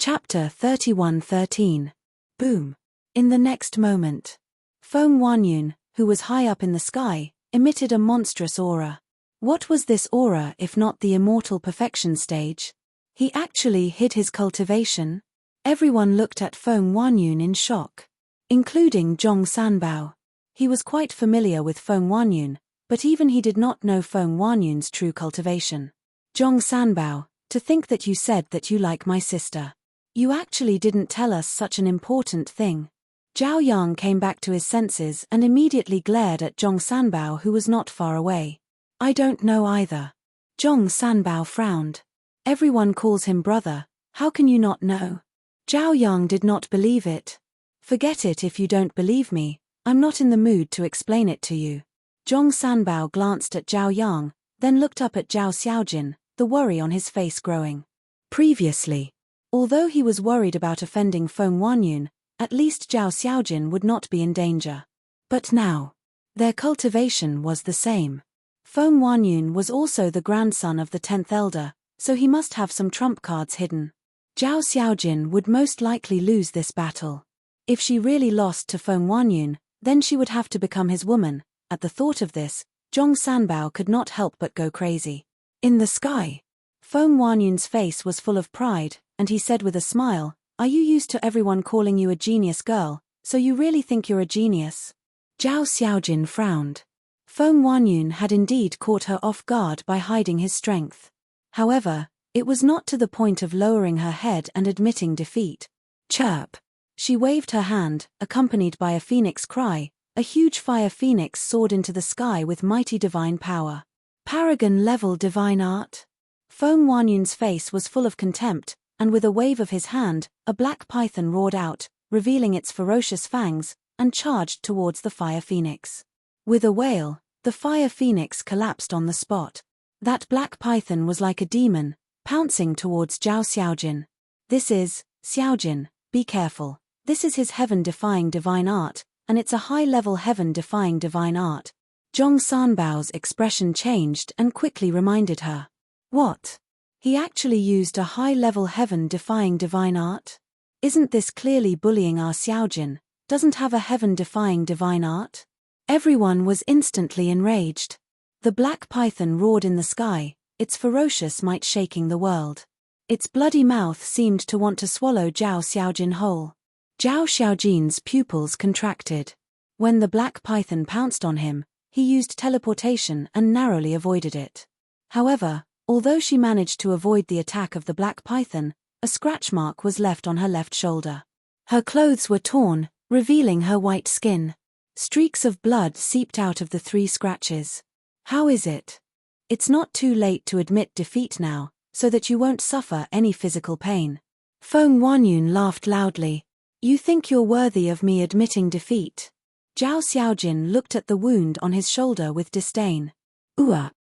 Chapter 31:13. Boom. In the next moment, Feng Huanyun, who was high up in the sky, emitted a monstrous aura. What was this aura if not the immortal perfection stage? He actually hid his cultivation? Everyone looked at Feng Huanyun in shock, including Zhong Sanbao. He was quite familiar with Feng Huanyun, but even he did not know Feng Huanyun's true cultivation. Zhong Sanbao, to think that you said that you like my sister. You actually didn't tell us such an important thing. Zhao Yang came back to his senses and immediately glared at Zhong Sanbao, who was not far away. I don't know either. Zhong Sanbao frowned. Everyone calls him brother, how can you not know? Zhao Yang did not believe it. Forget it if you don't believe me, I'm not in the mood to explain it to you. Zhong Sanbao glanced at Zhao Yang, then looked up at Zhao Xiaojin, the worry on his face growing. Previously, although he was worried about offending Feng Huanyun, at least Zhao Xiaojin would not be in danger. But now, their cultivation was the same. Feng Huanyun was also the grandson of the 10th elder, so he must have some trump cards hidden. Zhao Xiaojin would most likely lose this battle. If she really lost to Feng Huanyun, then she would have to become his woman. At the thought of this, Zhong Sanbao could not help but go crazy. In the sky, Feng Huanyun's face was full of pride, and he said with a smile, "Are you used to everyone calling you a genius girl, so you really think you're a genius?" Zhao Xiaojin frowned. Feng Huanyun had indeed caught her off guard by hiding his strength. However, it was not to the point of lowering her head and admitting defeat. Chirp! She waved her hand, accompanied by a phoenix cry. A huge fire phoenix soared into the sky with mighty divine power. Paragon-level divine art? Feng Huanyun's face was full of contempt, and with a wave of his hand, a black python roared out, revealing its ferocious fangs, and charged towards the fire phoenix. With a wail, the fire phoenix collapsed on the spot. That black python was like a demon, pouncing towards Zhao Xiaojin. This is, Xiaojin, be careful. This is his heaven-defying divine art, and it's a high-level heaven-defying divine art. Zhong Sanbao's expression changed and quickly reminded her. What? He actually used a high-level heaven-defying divine art? Isn't this clearly bullying our Xiaojin? Doesn't have a heaven-defying divine art? Everyone was instantly enraged. The black python roared in the sky, its ferocious might shaking the world. Its bloody mouth seemed to want to swallow Zhao Xiaojin whole. Zhao Xiaojin's pupils contracted. When the black python pounced on him, he used teleportation and narrowly avoided it. However, although she managed to avoid the attack of the black python, a scratch mark was left on her left shoulder. Her clothes were torn, revealing her white skin. Streaks of blood seeped out of the 3 scratches. How is it? It's not too late to admit defeat now, so that you won't suffer any physical pain. Feng Huanyun laughed loudly. You think you're worthy of me admitting defeat? Zhao Xiaojin looked at the wound on his shoulder with disdain.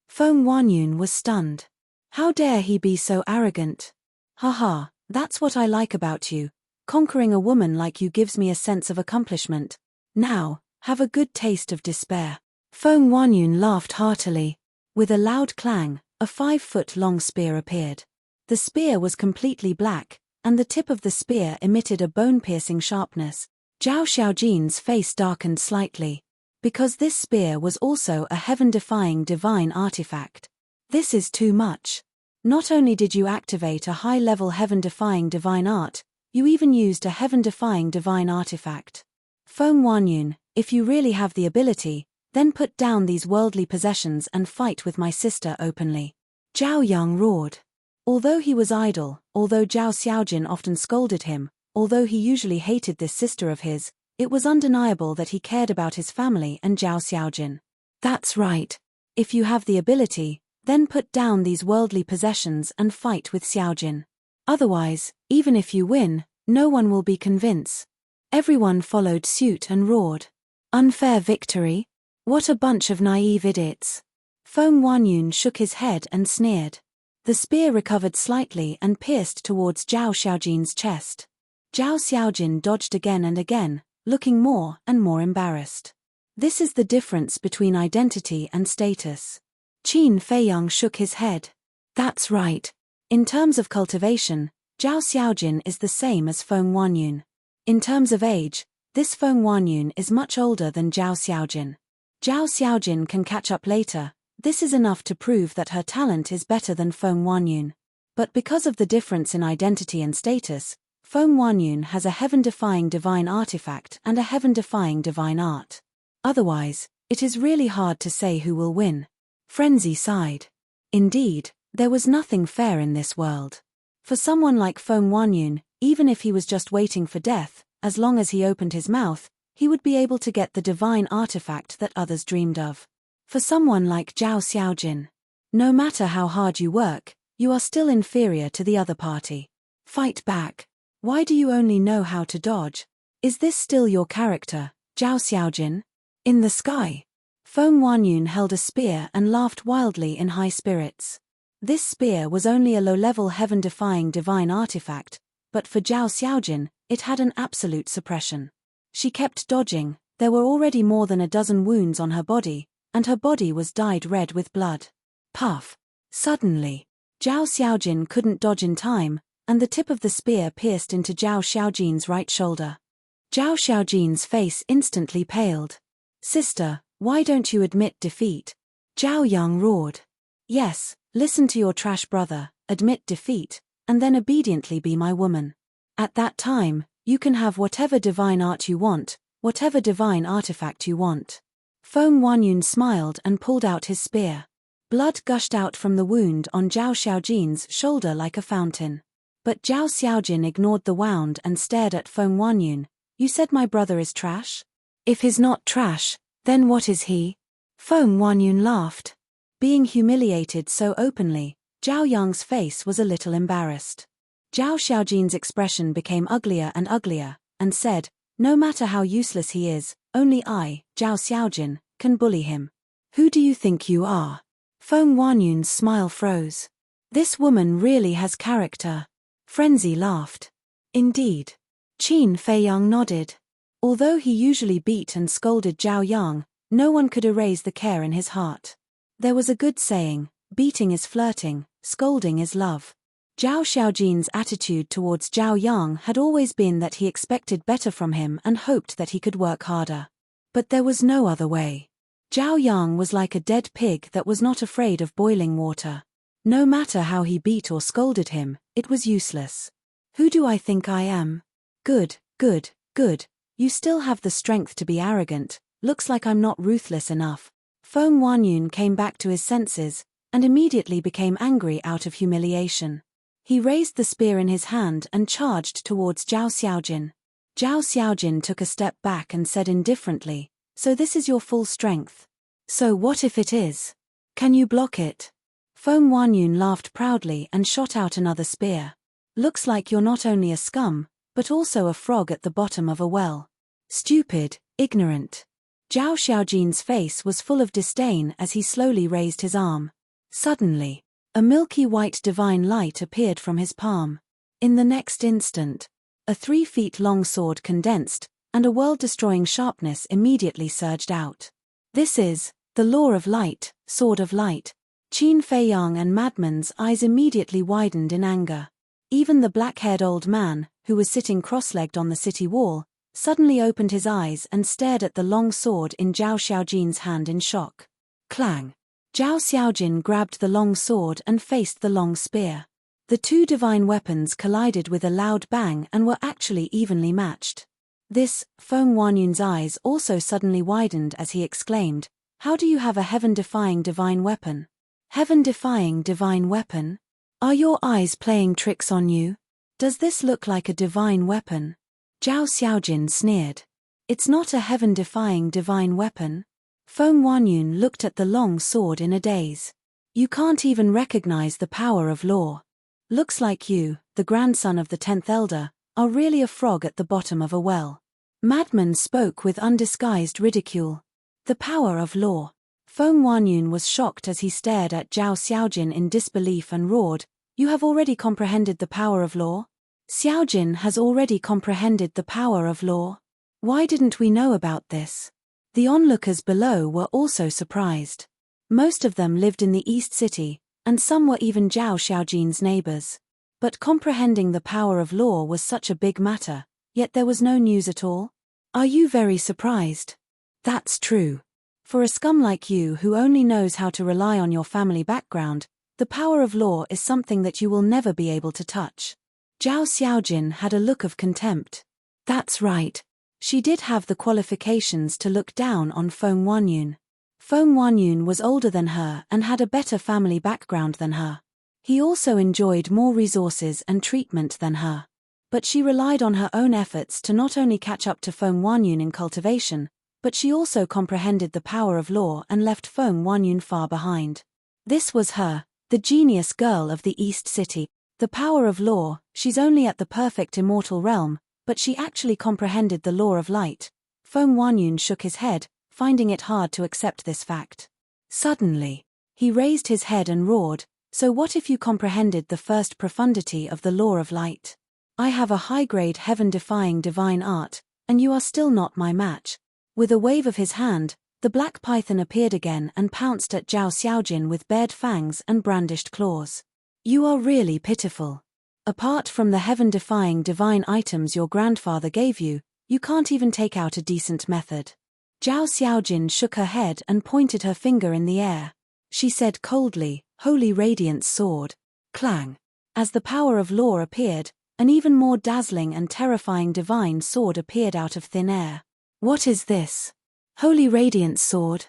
Feng Huanyun was stunned. How dare he be so arrogant? Haha, that's what I like about you. Conquering a woman like you gives me a sense of accomplishment. Now, have a good taste of despair. Feng Huanyun laughed heartily. With a loud clang, a 5-foot-long spear appeared. The spear was completely black, and the tip of the spear emitted a bone-piercing sharpness. Zhao Xiaojin's face darkened slightly. Because this spear was also a heaven-defying divine artifact. This is too much. Not only did you activate a high-level heaven-defying divine art, you even used a heaven-defying divine artifact. Feng Huanyun, if you really have the ability, then put down these worldly possessions and fight with my sister openly. Zhao Yang roared. Although he was idle, although Zhao Xiaojin often scolded him, although he usually hated this sister of his, it was undeniable that he cared about his family and Zhao Xiaojin. That's right. If you have the ability, then put down these worldly possessions and fight with Xiaojin. Otherwise, even if you win, no one will be convinced. Everyone followed suit and roared. Unfair victory? What a bunch of naive idiots. Feng Huanyun shook his head and sneered. The spear recovered slightly and pierced towards Zhao Xiaojin's chest. Zhao Xiaojin dodged again and again, looking more and more embarrassed. This is the difference between identity and status. Qin Feiyang shook his head. That's right. In terms of cultivation, Zhao Xiaojin is the same as Feng Huanyun. In terms of age, this Feng Huanyun is much older than Zhao Xiaojin. Zhao Xiaojin can catch up later. This is enough to prove that her talent is better than Feng Huanyun. But because of the difference in identity and status, Feng Huanyun has a heaven-defying divine artifact and a heaven-defying divine art. Otherwise, it is really hard to say who will win. Frenzy sighed. Indeed, there was nothing fair in this world. For someone like Feng Huanyun, even if he was just waiting for death, as long as he opened his mouth, he would be able to get the divine artifact that others dreamed of. For someone like Zhao Xiaojin, no matter how hard you work, you are still inferior to the other party. Fight back. Why do you only know how to dodge? Is this still your character, Zhao Xiaojin? In the sky, Feng Huanyun held a spear and laughed wildly in high spirits. This spear was only a low-level heaven-defying divine artifact, but for Zhao Xiaojin, it had an absolute suppression. She kept dodging. There were already more than a dozen wounds on her body, and her body was dyed red with blood. Puff. Suddenly, Zhao Xiaojin couldn't dodge in time, and the tip of the spear pierced into Zhao Xiaojin's right shoulder. Zhao Xiaojin's face instantly paled. Sister, why don't you admit defeat? Zhao Yang roared. Yes, listen to your trash brother, admit defeat, and then obediently be my woman. At that time, you can have whatever divine art you want, whatever divine artifact you want. Feng Huanyun smiled and pulled out his spear. Blood gushed out from the wound on Zhao Xiaojin's shoulder like a fountain. But Zhao Xiaojin ignored the wound and stared at Feng Huanyun. You said my brother is trash? If he's not trash, then what is he? Feng Huanyun laughed. Being humiliated so openly, Zhao Yang's face was a little embarrassed. Zhao Xiaojin's expression became uglier and uglier, and said, no matter how useless he is, only I, Zhao Xiaojin, can bully him. Who do you think you are? Feng Huanyun's smile froze. This woman really has character. Frenzy laughed. Indeed. Qin Feiyang nodded. Although he usually beat and scolded Zhao Yang, no one could erase the care in his heart. There was a good saying, beating is flirting, scolding is love. Zhao Xiaojin's attitude towards Zhao Yang had always been that he expected better from him and hoped that he could work harder. But there was no other way. Zhao Yang was like a dead pig that was not afraid of boiling water. No matter how he beat or scolded him, it was useless. Who do I think I am? Good, good, good. You still have the strength to be arrogant. Looks like I'm not ruthless enough. Feng Huanyun came back to his senses, and immediately became angry out of humiliation. He raised the spear in his hand and charged towards Zhao Xiaojin. Zhao Xiaojin took a step back and said indifferently, so this is your full strength? So what if it is? Can you block it? Feng Huanyun laughed proudly and shot out another spear. Looks like you're not only a scum, but also a frog at the bottom of a well. Stupid, ignorant. Zhao Xiaojin's face was full of disdain as he slowly raised his arm. Suddenly, a milky white divine light appeared from his palm. In the next instant, a 3 feet long sword condensed, and a world-destroying sharpness immediately surged out. This is the law of light, sword of light. Qin Feiyang and Madman's eyes immediately widened in anger. Even the black-haired old man, who was sitting cross-legged on the city wall, suddenly opened his eyes and stared at the long sword in Zhao Xiaojin's hand in shock. Clang! Zhao Xiaojin grabbed the long sword and faced the long spear. The two divine weapons collided with a loud bang and were actually evenly matched. Feng Huanyun's eyes also suddenly widened as he exclaimed, how do you have a heaven-defying divine weapon? Heaven-defying divine weapon? Are your eyes playing tricks on you? Does this look like a divine weapon? Zhao Xiaojin sneered. It's not a heaven-defying divine weapon. Feng Huanyun looked at the long sword in a daze. You can't even recognize the power of law. Looks like you, the grandson of the 10th elder, are really a frog at the bottom of a well. Madman spoke with undisguised ridicule. The power of law. Feng Huanyun was shocked as he stared at Zhao Xiaojin in disbelief and roared, you have already comprehended the power of law? Xiaojin has already comprehended the power of law. Why didn't we know about this? The onlookers below were also surprised. Most of them lived in the East City, and some were even Zhao Xiaojin's neighbors. But comprehending the power of law was such a big matter, yet there was no news at all? Are you very surprised? That's true. For a scum like you who only knows how to rely on your family background, the power of law is something that you will never be able to touch. Zhao Xiaojin had a look of contempt. That's right. She did have the qualifications to look down on Feng Wanyun. Feng Wanyun was older than her and had a better family background than her. He also enjoyed more resources and treatment than her. But she relied on her own efforts to not only catch up to Feng Wanyun in cultivation, but she also comprehended the power of law and left Feng Wanyun far behind. This was her, the genius girl of the East City. The power of law, she's only at the perfect immortal realm, but she actually comprehended the law of light. Feng Wanyun shook his head, finding it hard to accept this fact. Suddenly, he raised his head and roared, "So what if you comprehended the first profundity of the law of light? I have a high-grade heaven-defying divine art, and you are still not my match." With a wave of his hand, the black python appeared again and pounced at Zhao Xiaojin with bared fangs and brandished claws. You are really pitiful. Apart from the heaven-defying divine items your grandfather gave you, you can't even take out a decent method. Zhao Xiaojin shook her head and pointed her finger in the air. She said coldly, "Holy Radiance Sword." Clang. As the power of law appeared, an even more dazzling and terrifying divine sword appeared out of thin air. What is this? Holy Radiance Sword?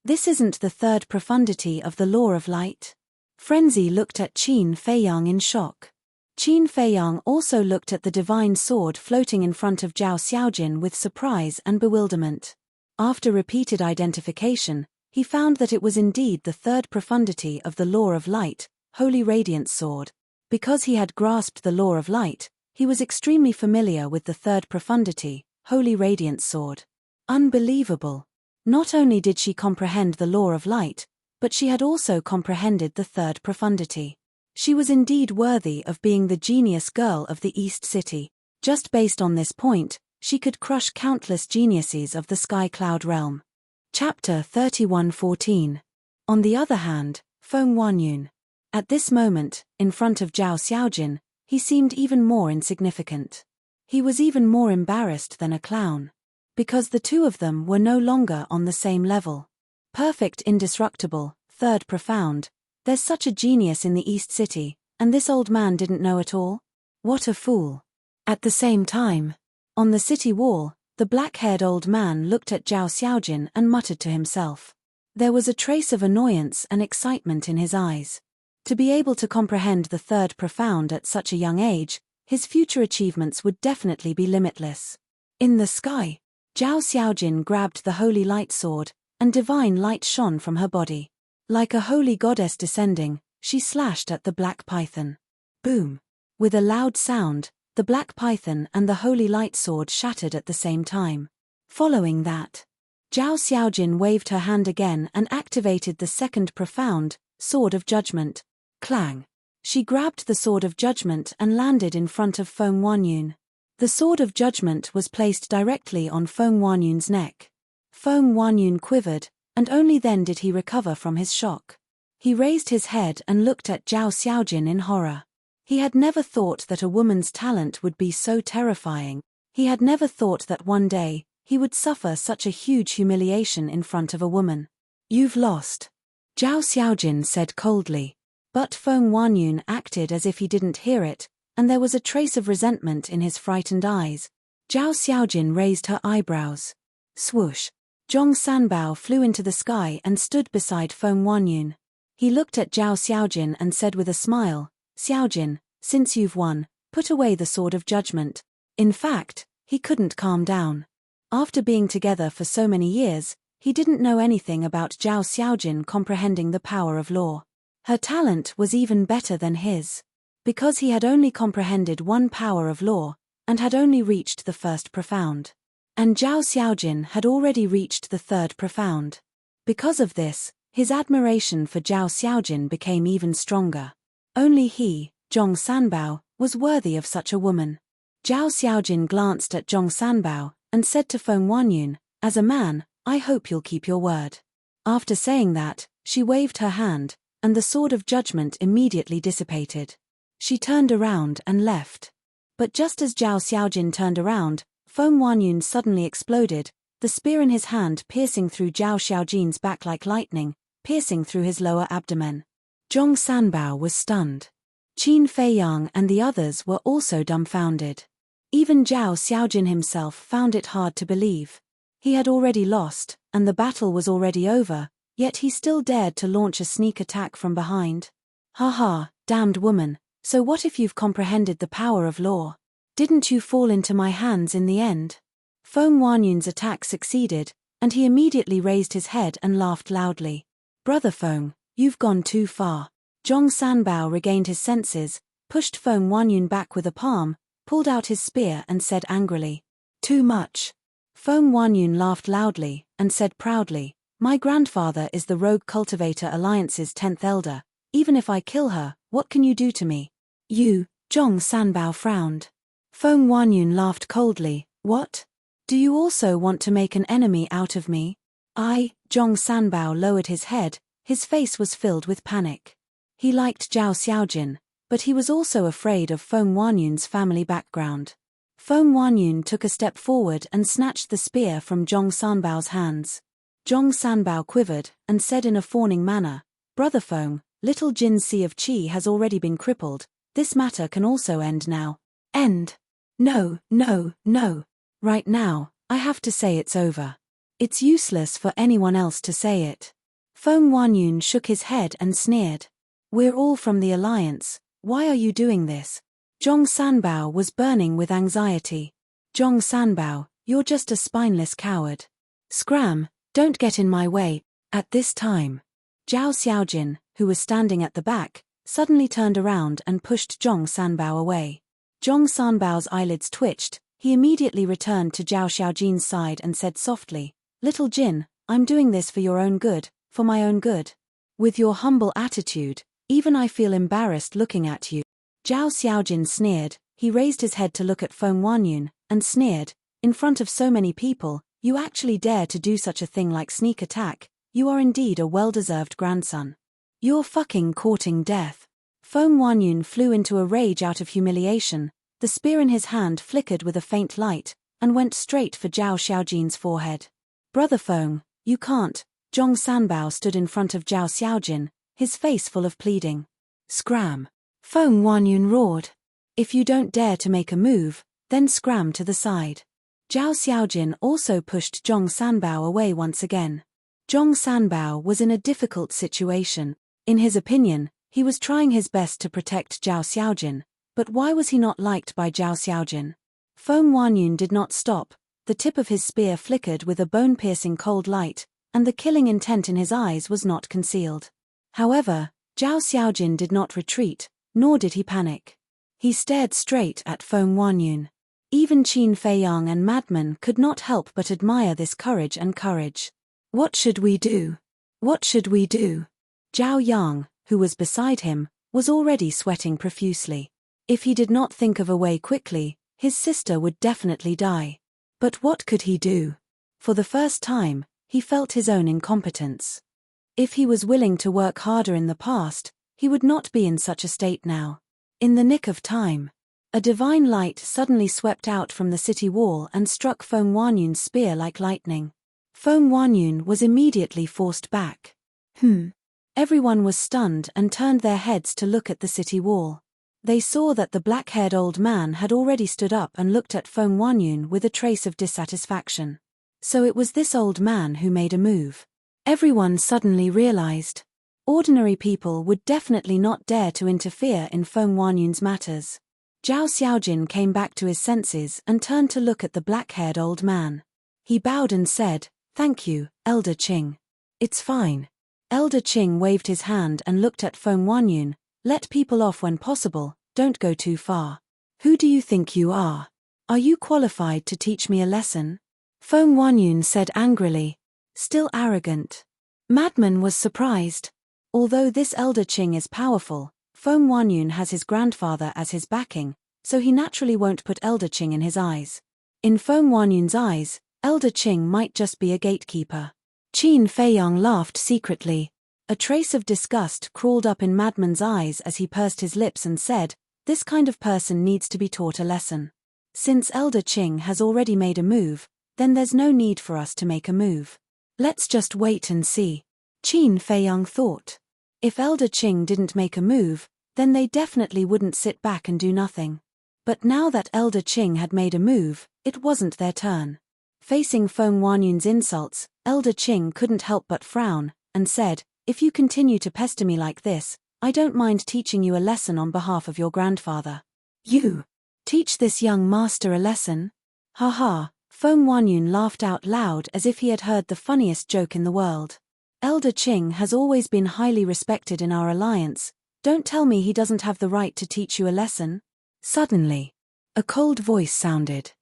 This isn't the third profundity of the law of light? Frenzy looked at Qin Feiyang in shock. Qin Feiyang also looked at the divine sword floating in front of Zhao Xiaojin with surprise and bewilderment. After repeated identification, he found that it was indeed the third profundity of the law of light, Holy Radiance Sword. Because he had grasped the law of light, he was extremely familiar with the third profundity, Holy Radiance Sword. Unbelievable. Not only did she comprehend the law of light, but she had also comprehended the third profundity. She was indeed worthy of being the genius girl of the East City. Just based on this point, she could crush countless geniuses of the Sky Cloud realm. Chapter 31:14. On the other hand, Feng Wanyun. At this moment, in front of Zhao Xiaojin, he seemed even more insignificant. He was even more embarrassed than a clown. Because the two of them were no longer on the same level. Perfect indestructible, third profound. There's such a genius in the East City, and this old man didn't know at all? What a fool. At the same time, on the city wall, the black-haired old man looked at Zhao Xiaojin and muttered to himself. There was a trace of annoyance and excitement in his eyes. To be able to comprehend the third profound at such a young age, his future achievements would definitely be limitless. In the sky, Zhao Xiaojin grabbed the holy light sword, and divine light shone from her body. Like a holy goddess descending, she slashed at the black python. Boom! With a loud sound, the black python and the holy light sword shattered at the same time. Following that, Zhao Xiaojin waved her hand again and activated the second profound, Sword of Judgment. Clang! She grabbed the Sword of Judgment and landed in front of Feng Wanyun. The Sword of Judgment was placed directly on Feng Wanyun's neck. Feng Wanyun quivered, and only then did he recover from his shock. He raised his head and looked at Zhao Xiaojin in horror. He had never thought that a woman's talent would be so terrifying. He had never thought that one day, he would suffer such a huge humiliation in front of a woman. You've lost. Zhao Xiaojin said coldly. But Feng Wanyun acted as if he didn't hear it, and there was a trace of resentment in his frightened eyes. Zhao Xiaojin raised her eyebrows. Swoosh! Zhong Sanbao flew into the sky and stood beside Feng Wanyun. He looked at Zhao Xiaojin and said with a smile, "Xiaojin, since you've won, put away the Sword of Judgment." In fact, he couldn't calm down. After being together for so many years, he didn't know anything about Zhao Xiaojin comprehending the power of law. Her talent was even better than his. Because he had only comprehended one power of law, and had only reached the first profound. And Zhao Xiaojin had already reached the third profound. Because of this, his admiration for Zhao Xiaojin became even stronger. Only he, Zhong Sanbao, was worthy of such a woman. Zhao Xiaojin glanced at Zhong Sanbao, and said to Feng Wanyun, "As a man, I hope you'll keep your word." After saying that, she waved her hand, and the Sword of Judgment immediately dissipated. She turned around and left. But just as Zhao Xiaojin turned around, Feng Huanyun suddenly exploded, the spear in his hand piercing through Zhao Xiaojin's back like lightning, piercing through his lower abdomen. Zhong Sanbao was stunned. Qin Feiyang and the others were also dumbfounded. Even Zhao Xiaojin himself found it hard to believe. He had already lost, and the battle was already over, yet he still dared to launch a sneak attack from behind. Ha ha, damned woman, so what if you've comprehended the power of law? Didn't you fall into my hands in the end? Feng Huanyun's attack succeeded, and he immediately raised his head and laughed loudly. Brother Feng, you've gone too far. Zhong Sanbao regained his senses, pushed Feng Huanyun back with a palm, pulled out his spear and said angrily, "Too much." Feng Huanyun laughed loudly, and said proudly, "My grandfather is the Rogue Cultivator Alliance's 10th elder. Even if I kill her, what can you do to me?" "You," Zhong Sanbao frowned. Feng Huanyun laughed coldly, "What? Do you also want to make an enemy out of me?" Zhong Sanbao lowered his head, his face was filled with panic. He liked Zhao Xiaojin, but he was also afraid of Feng Huanyun's family background. Feng Huanyun took a step forward and snatched the spear from Zhong Sanbao's hands. Zhong Sanbao quivered, and said in a fawning manner, "Brother Feng, little Jin's sea of qi has already been crippled, this matter can also end now." "End? No, no, no. Right now, I have to say it's over. It's useless for anyone else to say it." Feng Huanyun shook his head and sneered. "We're all from the Alliance, why are you doing this?" Zhong Sanbao was burning with anxiety. "Zhong Sanbao, you're just a spineless coward. Scram, don't get in my way." At this time, Zhao Xiaojin, who was standing at the back, suddenly turned around and pushed Zhong Sanbao away. Zhong Sanbao's eyelids twitched, he immediately returned to Zhao Xiaojin's side and said softly, "Little Jin, I'm doing this for your own good, for my own good. With your humble attitude, even I feel embarrassed looking at you." Zhao Xiaojin sneered, he raised his head to look at Feng Huanyun, and sneered, "In front of so many people, you actually dare to do such a thing like sneak attack, you are indeed a well-deserved grandson. You're fucking courting death." Feng Huanyun flew into a rage out of humiliation, the spear in his hand flickered with a faint light, and went straight for Zhao Xiaojin's forehead. "Brother Feng, you can't." Zhong Sanbao stood in front of Zhao Xiaojin, his face full of pleading. "Scram!" Feng Huanyun roared. "If you don't dare to make a move, then scram to the side." Zhao Xiaojin also pushed Zhong Sanbao away once again. Zhong Sanbao was in a difficult situation. In his opinion, he was trying his best to protect Zhao Xiaojin, but why was he not liked by Zhao Xiaojin? Feng Huanyun did not stop, the tip of his spear flickered with a bone-piercing cold light, and the killing intent in his eyes was not concealed. However, Zhao Xiaojin did not retreat, nor did he panic. He stared straight at Feng Huanyun. Even Qin Feiyang and Madman could not help but admire this courage and courage. "What should we do? What should we do?" Zhao Yang, who was beside him, was already sweating profusely. If he did not think of a way quickly, his sister would definitely die. But what could he do? For the first time, he felt his own incompetence. If he was willing to work harder in the past, he would not be in such a state now. In the nick of time, a divine light suddenly swept out from the city wall and struck Feng Huanyun's spear like lightning. Feng Huanyun was immediately forced back. Everyone was stunned and turned their heads to look at the city wall. They saw that the black-haired old man had already stood up and looked at Feng Huanyun with a trace of dissatisfaction. So it was this old man who made a move. Everyone suddenly realized. Ordinary people would definitely not dare to interfere in Feng Huanyun's matters. Zhao Xiaojin came back to his senses and turned to look at the black-haired old man. He bowed and said, "Thank you, Elder Qing." "It's fine." Elder Qing waved his hand and looked at Feng Huanyun. "Let people off when possible, don't go too far. Who do you think you are? Are you qualified to teach me a lesson?" Feng Huanyun said angrily. Still arrogant. Madman was surprised. Although this Elder Qing is powerful, Feng Huanyun has his grandfather as his backing, so he naturally won't put Elder Qing in his eyes. In Feng Huanyun's eyes, Elder Qing might just be a gatekeeper. Qin Feiyang laughed secretly. A trace of disgust crawled up in Madman's eyes as he pursed his lips and said, This kind of person needs to be taught a lesson. Since Elder Qing has already made a move, then there's no need for us to make a move. Let's just wait and see. Qin Feiyang thought. If Elder Qing didn't make a move, then they definitely wouldn't sit back and do nothing. But now that Elder Qing had made a move, it wasn't their turn. Facing Feng Huanyun's insults, Elder Qing couldn't help but frown, and said, "If you continue to pester me like this, I don't mind teaching you a lesson on behalf of your grandfather." "You teach this young master a lesson?" Ha ha, Feng Huanyun laughed out loud as if he had heard the funniest joke in the world. "Elder Qing has always been highly respected in our alliance. Don't tell me he doesn't have the right to teach you a lesson." Suddenly, a cold voice sounded.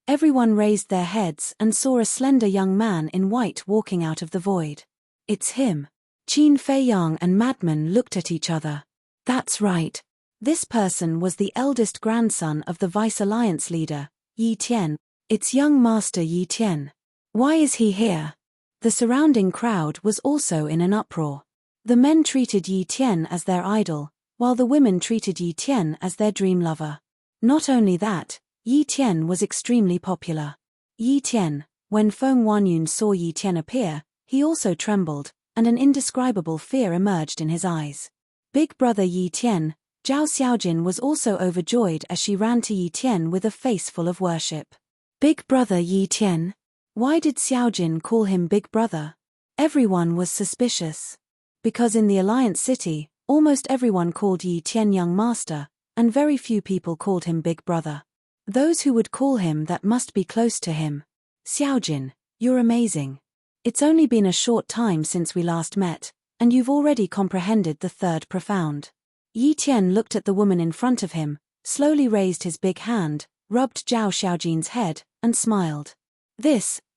Everyone raised their heads and saw a slender young man in white walking out of the void. "It's him." Qin Feiyang and Madman looked at each other. That's right. This person was the eldest grandson of the Vice Alliance leader, Yi Tian. It's young Master Yi Tian. Why is he here? The surrounding crowd was also in an uproar. The men treated Yi Tian as their idol, while the women treated Yi Tian as their dream lover. Not only that, Yi Tian was extremely popular. Yi Tian, when Feng Huanyun saw Yi Tian appear, he also trembled, and an indescribable fear emerged in his eyes. Big brother Yi Tian, Zhao Xiaojin was also overjoyed as she ran to Yi Tian with a face full of worship. Big brother Yi Tian? Why did Xiaojin call him big brother? Everyone was suspicious. Because in the Alliance City, almost everyone called Yi Tian young master, and very few people called him big brother. Those who would call him that must be close to him. "Xiaojin, you're amazing. It's only been a short time since we last met, and you've already comprehended the third profound." Yi Tian looked at the woman in front of him, slowly raised his big hand, rubbed Zhao Xiaojin's head, and smiled.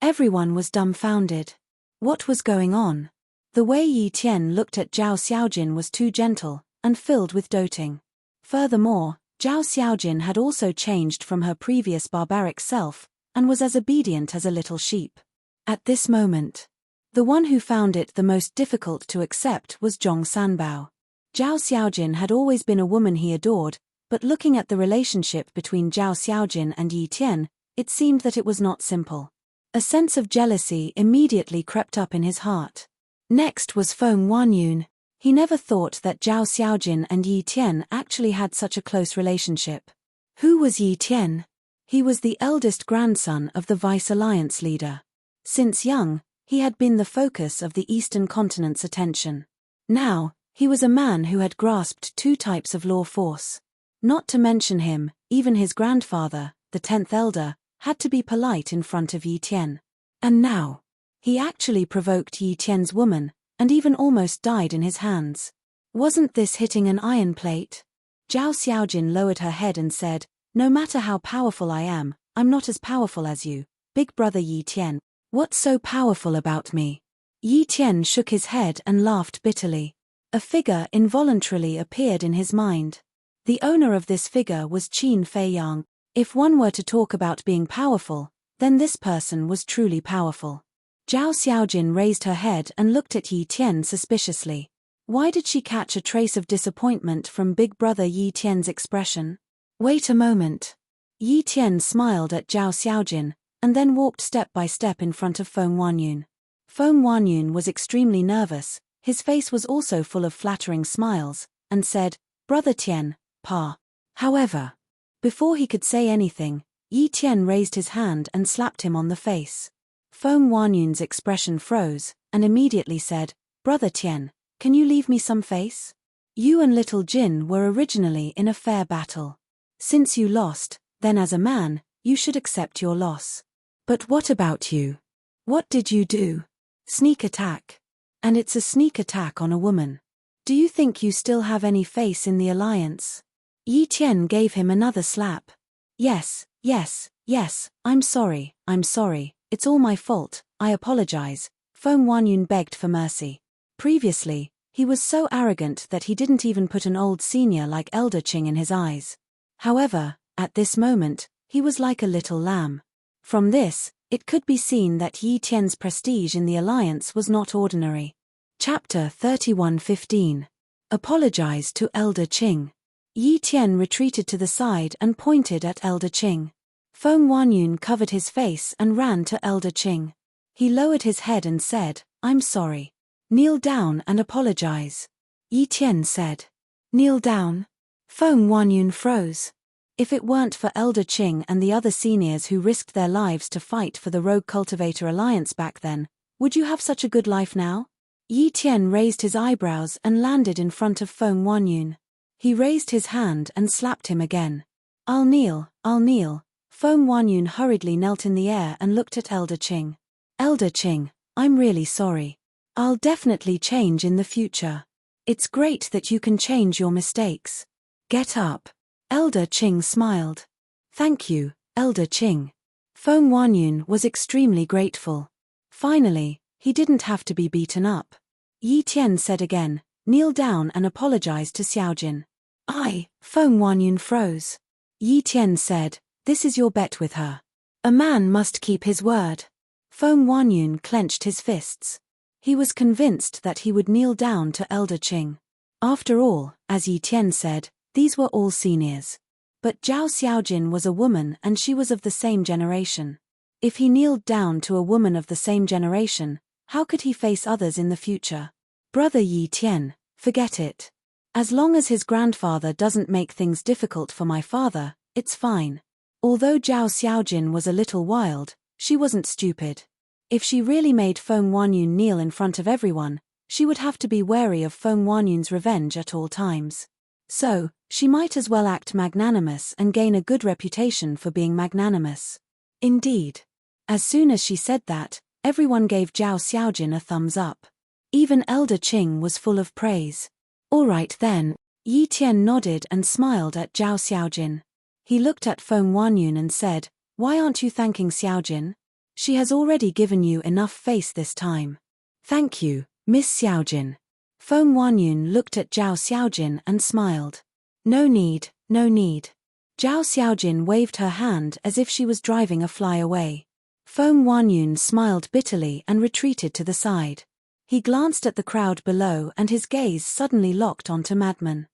Everyone was dumbfounded. What was going on? The way Yi Tian looked at Zhao Xiaojin was too gentle, and filled with doting. Furthermore, Zhao Xiaojin had also changed from her previous barbaric self, and was as obedient as a little sheep. At this moment, the one who found it the most difficult to accept was Zhong Sanbao. Zhao Xiaojin had always been a woman he adored, but looking at the relationship between Zhao Xiaojin and Yi Tian, it seemed that it was not simple. A sense of jealousy immediately crept up in his heart. Next was Feng Huanyun. He never thought that Zhao Xiaojin and Yi Tian actually had such a close relationship. Who was Yi Tian? He was the eldest grandson of the Vice Alliance leader. Since young, he had been the focus of the Eastern continent's attention. Now, he was a man who had grasped two types of law force. Not to mention him, even his grandfather, the 10th elder, had to be polite in front of Yi Tian. And now, he actually provoked Yi Tian's woman, and even almost died in his hands. Wasn't this hitting an iron plate? Zhao Xiaojin lowered her head and said, "No matter how powerful I am, I'm not as powerful as you, big brother Yi Tian. What's so powerful about me?" Yi Tian shook his head and laughed bitterly. A figure involuntarily appeared in his mind. The owner of this figure was Qin Feiyang. If one were to talk about being powerful, then this person was truly powerful. Zhao Xiaojin raised her head and looked at Yi Tian suspiciously. Why did she catch a trace of disappointment from big brother Yi Tian's expression? Wait a moment. Yi Tian smiled at Zhao Xiaojin, and then walked step by step in front of Feng Huanyun. Feng Huanyun was extremely nervous, his face was also full of flattering smiles, and said, "Brother Tian, Pa." However, before he could say anything, Yi Tian raised his hand and slapped him on the face. Feng Huanyun's expression froze, and immediately said, "Brother Tian, can you leave me some face? You and little Jin were originally in a fair battle. Since you lost, then as a man, you should accept your loss. But what about you? What did you do? Sneak attack. And it's a sneak attack on a woman. Do you think you still have any face in the alliance?" Yi Tian gave him another slap. Yes, I'm sorry, it's all my fault, I apologize." Feng Huanyun begged for mercy. Previously, he was so arrogant that he didn't even put an old senior like Elder Qing in his eyes. However, at this moment, he was like a little lamb. From this, it could be seen that Yi Tian's prestige in the alliance was not ordinary. Chapter 31:15. Apologize to Elder Qing. Yi Tian retreated to the side and pointed at Elder Qing. Feng Huanyun covered his face and ran to Elder Qing. He lowered his head and said, "I'm sorry. Kneel down and apologize." Yi Tian said. "Kneel down?" Feng Huanyun froze. If it weren't for Elder Qing and the other seniors who risked their lives to fight for the Rogue Cultivator Alliance back then, would you have such a good life now? Yi Tian raised his eyebrows and landed in front of Feng Huanyun. He raised his hand and slapped him again. I'll kneel, I'll kneel." Feng Huanyun hurriedly knelt in the air and looked at Elder Qing. "Elder Qing, I'm really sorry. I'll definitely change in the future. It's great that you can change your mistakes. Get up." Elder Qing smiled. "Thank you, Elder Qing." Feng Huanyun was extremely grateful. Finally, he didn't have to be beaten up. Yi Tian said again, "Kneel down and apologize to Xiaojin." Feng Huanyun froze. Yi Tian said, "This is your bet with her. A man must keep his word." Feng Huanyun clenched his fists. He was convinced that he would kneel down to Elder Qing. After all, as Yi Tian said, these were all seniors. But Zhao Xiaojin was a woman and she was of the same generation. If he kneeled down to a woman of the same generation, how could he face others in the future? Brother Yi Tian, forget it. As long as his grandfather doesn't make things difficult for my father, it's fine. Although Zhao Xiaojin was a little wild, she wasn't stupid. If she really made Feng Huanyun kneel in front of everyone, she would have to be wary of Feng Huanyun's revenge at all times. So, she might as well act magnanimous and gain a good reputation for being magnanimous. Indeed. As soon as she said that, everyone gave Zhao Xiaojin a thumbs up. Even Elder Qing was full of praise. All right then, Yi Tian nodded and smiled at Zhao Xiaojin. He looked at Feng Huanyun and said, "Why aren't you thanking Xiaojin? She has already given you enough face this time." "Thank you, Miss Xiaojin." Feng Huanyun looked at Zhao Xiaojin and smiled. "No need, no need." Zhao Xiaojin waved her hand as if she was driving a fly away. Feng Huanyun smiled bitterly and retreated to the side. He glanced at the crowd below and his gaze suddenly locked onto Madman.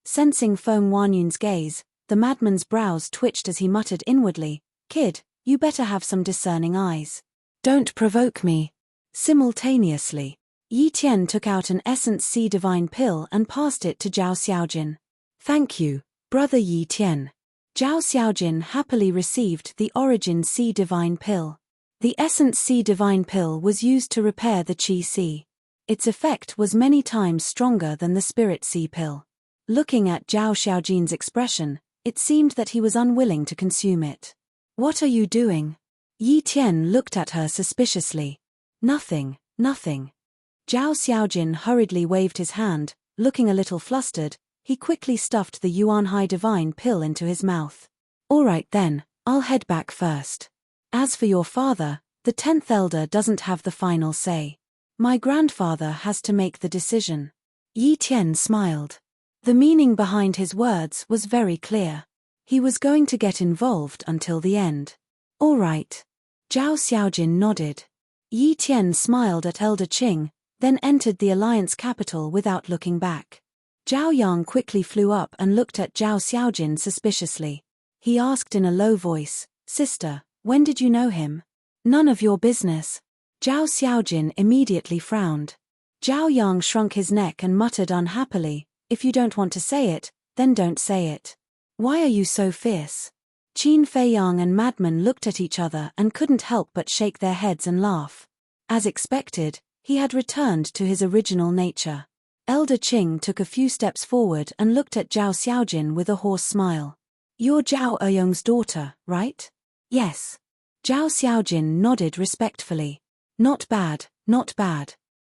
Sensing Feng Huanyun's gaze, the madman's brows twitched as he muttered inwardly, "Kid, you better have some discerning eyes. Don't provoke me." Simultaneously, Yi Tian took out an Essence C Divine Pill and passed it to Zhao Xiaojin. "Thank you, Brother Yi Tian." Zhao Xiaojin happily received the Origin C Divine Pill. The Essence C Divine Pill was used to repair the Qi C. Its effect was many times stronger than the Spirit C Pill. Looking at Zhao Xiaojin's expression, it seemed that he was unwilling to consume it. "What are you doing?" Yi Tian looked at her suspiciously. Nothing. Zhao Xiaojin hurriedly waved his hand, looking a little flustered. He quickly stuffed the Yuanhai Divine Pill into his mouth. "All right then, I'll head back first. As for your father, the 10th Elder doesn't have the final say. My grandfather has to make the decision." Yi Tian smiled. The meaning behind his words was very clear. He was going to get involved until the end. "All right." Zhao Xiaojin nodded. Yi Tian smiled at Elder Qing, then entered the Alliance capital without looking back. Zhao Yang quickly flew up and looked at Zhao Xiaojin suspiciously. He asked in a low voice, "Sister, when did you know him?" "None of your business." Zhao Xiaojin immediately frowned. Zhao Yang shrunk his neck and muttered unhappily, "If you don't want to say it, then don't say it. Why are you so fierce?" Qin Feiyang and Madman looked at each other and couldn't help but shake their heads and laugh. As expected, he had returned to his original nature. Elder Qing took a few steps forward and looked at Zhao Xiaojin with a hoarse smile. "You're Zhao Eyong's daughter, right?" "Yes." Zhao Xiaojin nodded respectfully. Not bad.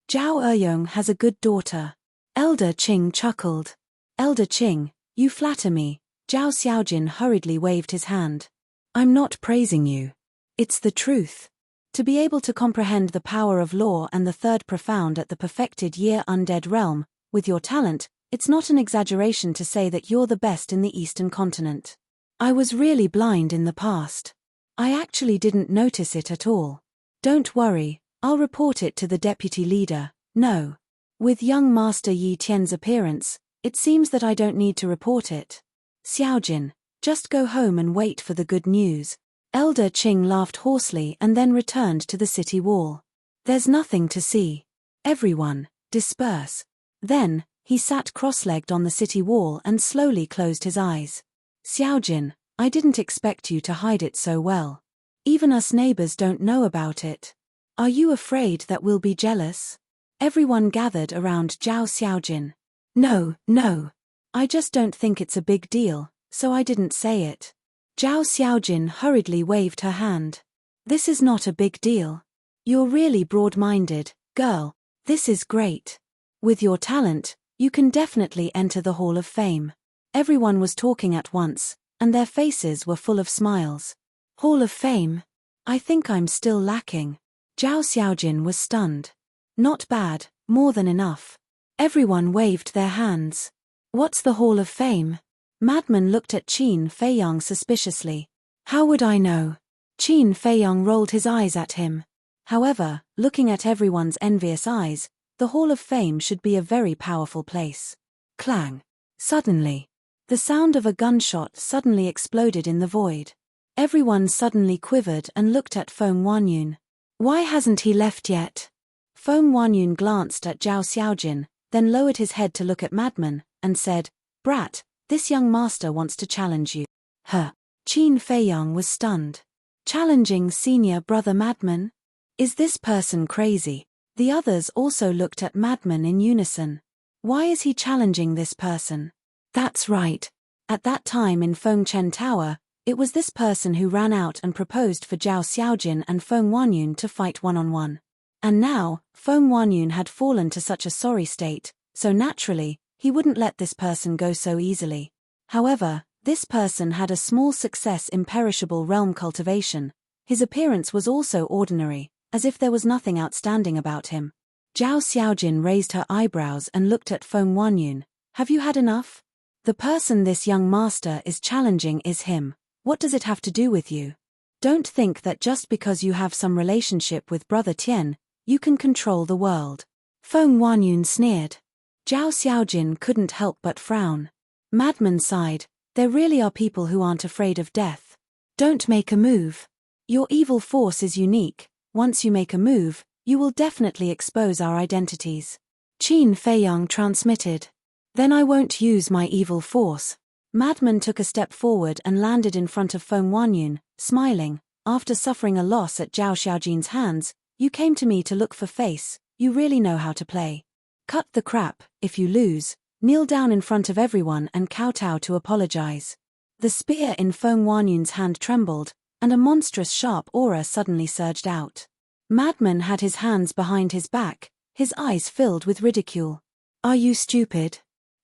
Zhao Eyong has a good daughter." Elder Qing chuckled. "Elder Qing, you flatter me." Zhao Xiaojin hurriedly waved his hand. "I'm not praising you. It's the truth. To be able to comprehend the power of law and the third profound at the perfected year undead realm, with your talent, it's not an exaggeration to say that you're the best in the Eastern continent. I was really blind in the past. I actually didn't notice it at all. Don't worry, I'll report it to the deputy leader." "No." With young Master Yi Tian's appearance, It seems that I don't need to report it. Xiaojin, just go home and wait for the good news. Elder Qing laughed hoarsely and then returned to the city wall. There's nothing to see. Everyone, disperse. Then, he sat cross-legged on the city wall and slowly closed his eyes. Xiaojin, I didn't expect you to hide it so well. Even us neighbors don't know about it. Are you afraid that we'll be jealous? Everyone gathered around Zhao Xiaojin. No. I just don't think it's a big deal, so I didn't say it. Zhao Xiaojin hurriedly waved her hand. This is not a big deal. You're really broad-minded, girl. This is great. With your talent, you can definitely enter the Hall of Fame. Everyone was talking at once, and their faces were full of smiles. Hall of Fame? I think I'm still lacking. Zhao Xiaojin was stunned. Not bad, more than enough. Everyone waved their hands. What's the Hall of Fame? Madman looked at Qin Feiyang suspiciously. How would I know? Qin Feiyang rolled his eyes at him. However, looking at everyone's envious eyes, the Hall of Fame should be a very powerful place. Clang. Suddenly. The sound of a gunshot suddenly exploded in the void. Everyone suddenly quivered and looked at Feng Wanyun. Why hasn't he left yet? Feng Wanyun glanced at Zhao Xiaojin, then lowered his head to look at Madman, and said, Brat, this young master wants to challenge you. Huh. Qin Feiyang was stunned. Challenging senior brother Madman? Is this person crazy? The others also looked at Madman in unison. Why is he challenging this person? That's right. At that time in Fengchen Tower, it was this person who ran out and proposed for Zhao Xiaojin and Feng Wanyun to fight one-on-one. And now, Feng Wanyun had fallen to such a sorry state, so naturally, he wouldn't let this person go so easily. However, this person had a small success imperishable realm cultivation. His appearance was also ordinary, as if there was nothing outstanding about him. Zhao Xiaojin raised her eyebrows and looked at Feng Wanyun. Have you had enough? The person this young master is challenging is him. What does it have to do with you? Don't think that just because you have some relationship with Brother Tian, you can control the world. Feng Wanyun sneered. Zhao Xiaojin couldn't help but frown. Madman sighed. There really are people who aren't afraid of death. Don't make a move. Your evil force is unique. Once you make a move, you will definitely expose our identities. Qin Feiyang transmitted. Then I won't use my evil force. Madman took a step forward and landed in front of Feng Wanyun, smiling. After suffering a loss at Zhao Xiaojin's hands, you came to me to look for face. You really know how to play. Cut the crap. If you lose, kneel down in front of everyone and kowtow to apologize. The spear in Feng Wanyun's hand trembled, and a monstrous sharp aura suddenly surged out. Madman had his hands behind his back, his eyes filled with ridicule. Are you stupid?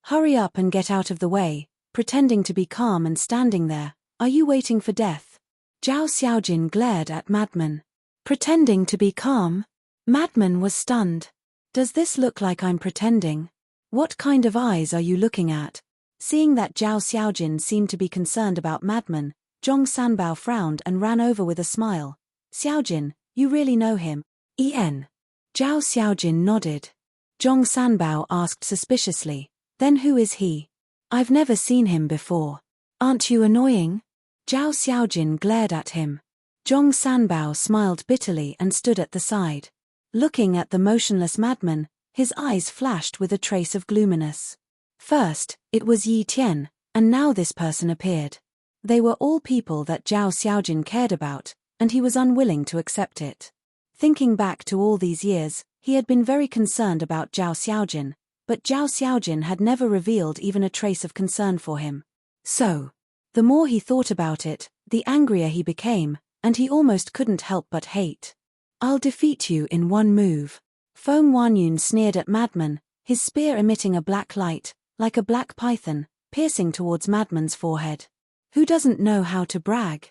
Hurry up and get out of the way, pretending to be calm and standing there. Are you waiting for death? Zhao Xiaojin glared at Madman. Pretending to be calm? Madman was stunned. Does this look like I'm pretending? What kind of eyes are you looking at? Seeing that Zhao Xiaojin seemed to be concerned about Madman, Zhong Sanbao frowned and ran over with a smile. Xiaojin, you really know him? Zhao Xiaojin nodded. Zhong Sanbao asked suspiciously, then who is he? I've never seen him before. Aren't you annoying? Zhao Xiaojin glared at him. Zhong Sanbao smiled bitterly and stood at the side. Looking at the motionless Madman, his eyes flashed with a trace of gloominess. First, it was Yi Tian, and now this person appeared. They were all people that Zhao Xiaojin cared about, and he was unwilling to accept it. Thinking back to all these years, he had been very concerned about Zhao Xiaojin, but Zhao Xiaojin had never revealed even a trace of concern for him. So, the more he thought about it, the angrier he became, and he almost couldn't help but hate. I'll defeat you in one move. Feng Wanyun sneered at Madman, his spear emitting a black light, like a black python, piercing towards Madman's forehead. Who doesn't know how to brag?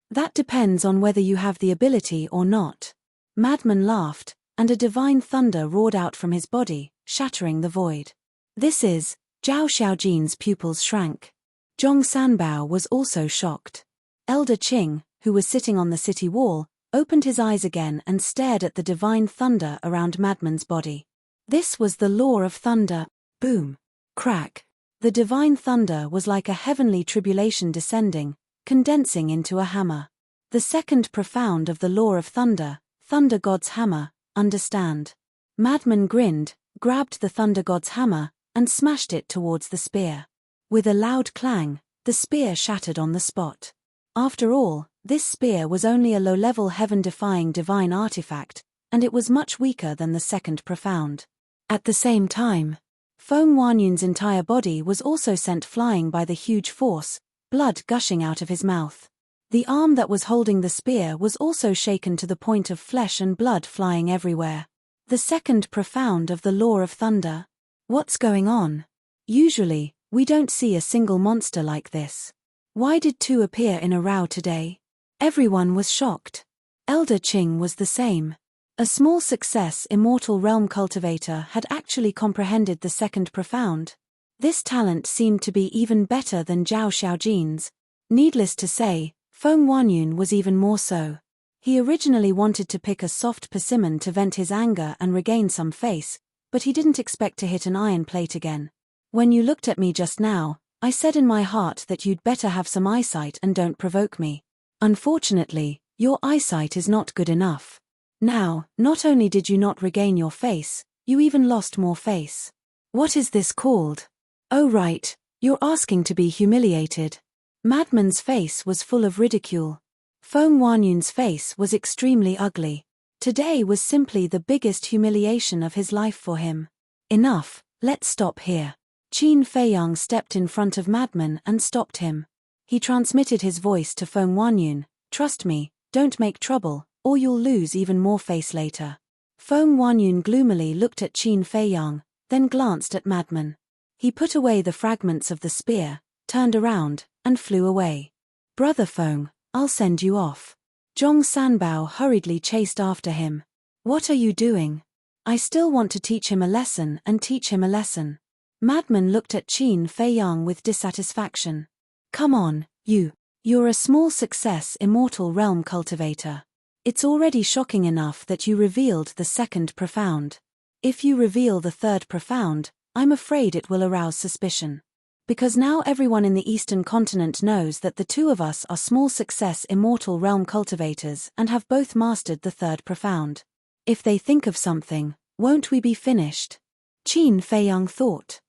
That depends on whether you have the ability or not. Madman laughed, and a divine thunder roared out from his body, shattering the void. This is, Zhao Xiaojin's pupils shrank. Zhong Sanbao was also shocked. Elder Qing, who was sitting on the city wall, opened his eyes again and stared at the divine thunder around Madman's body. This was the law of thunder. Boom. Crack. The divine thunder was like a heavenly tribulation descending, condensing into a hammer. The second profound of the law of thunder, thunder god's hammer, understand. Madman grinned, grabbed the thunder god's hammer, and smashed it towards the spear. With a loud clang, the spear shattered on the spot. After all, this spear was only a low-level heaven-defying divine artifact, and it was much weaker than the second profound. At the same time, Feng Huanyun's entire body was also sent flying by the huge force, blood gushing out of his mouth. The arm that was holding the spear was also shaken to the point of flesh and blood flying everywhere. The second profound of the law of thunder. What's going on? Usually, we don't see a single monster like this. Why did two appear in a row today? Everyone was shocked. Elder Qing was the same. A small success immortal realm cultivator had actually comprehended the second profound. This talent seemed to be even better than Zhao Xiaojin's. Needless to say, Feng Huanyun was even more so. He originally wanted to pick a soft persimmon to vent his anger and regain some face, but he didn't expect to hit an iron plate again. When you looked at me just now, I said in my heart that you'd better have some eyesight and don't provoke me. Unfortunately, your eyesight is not good enough. Now, not only did you not regain your face, you even lost more face. What is this called? Oh right, you're asking to be humiliated. Madman's face was full of ridicule. Feng Huanyun's face was extremely ugly. Today was simply the biggest humiliation of his life for him. Enough, let's stop here. Qin Feiyang stepped in front of Madman and stopped him. He transmitted his voice to Feng Huanyun, "Trust me, don't make trouble, or you'll lose even more face later." Feng Huanyun gloomily looked at Qin Feiyang, then glanced at Madman. He put away the fragments of the spear, turned around, and flew away. "Brother Feng, I'll send you off." Zhong Sanbao hurriedly chased after him. "What are you doing?" "I still want to teach him a lesson and teach him a lesson." Madman looked at Qin Feiyang with dissatisfaction. "Come on, you're a small success immortal realm cultivator. It's already shocking enough that you revealed the second profound. If you reveal the third profound, I'm afraid it will arouse suspicion. Because now everyone in the Eastern continent knows that the two of us are small success immortal realm cultivators and have both mastered the third profound. If they think of something, won't we be finished?" Qin Feiyang thought.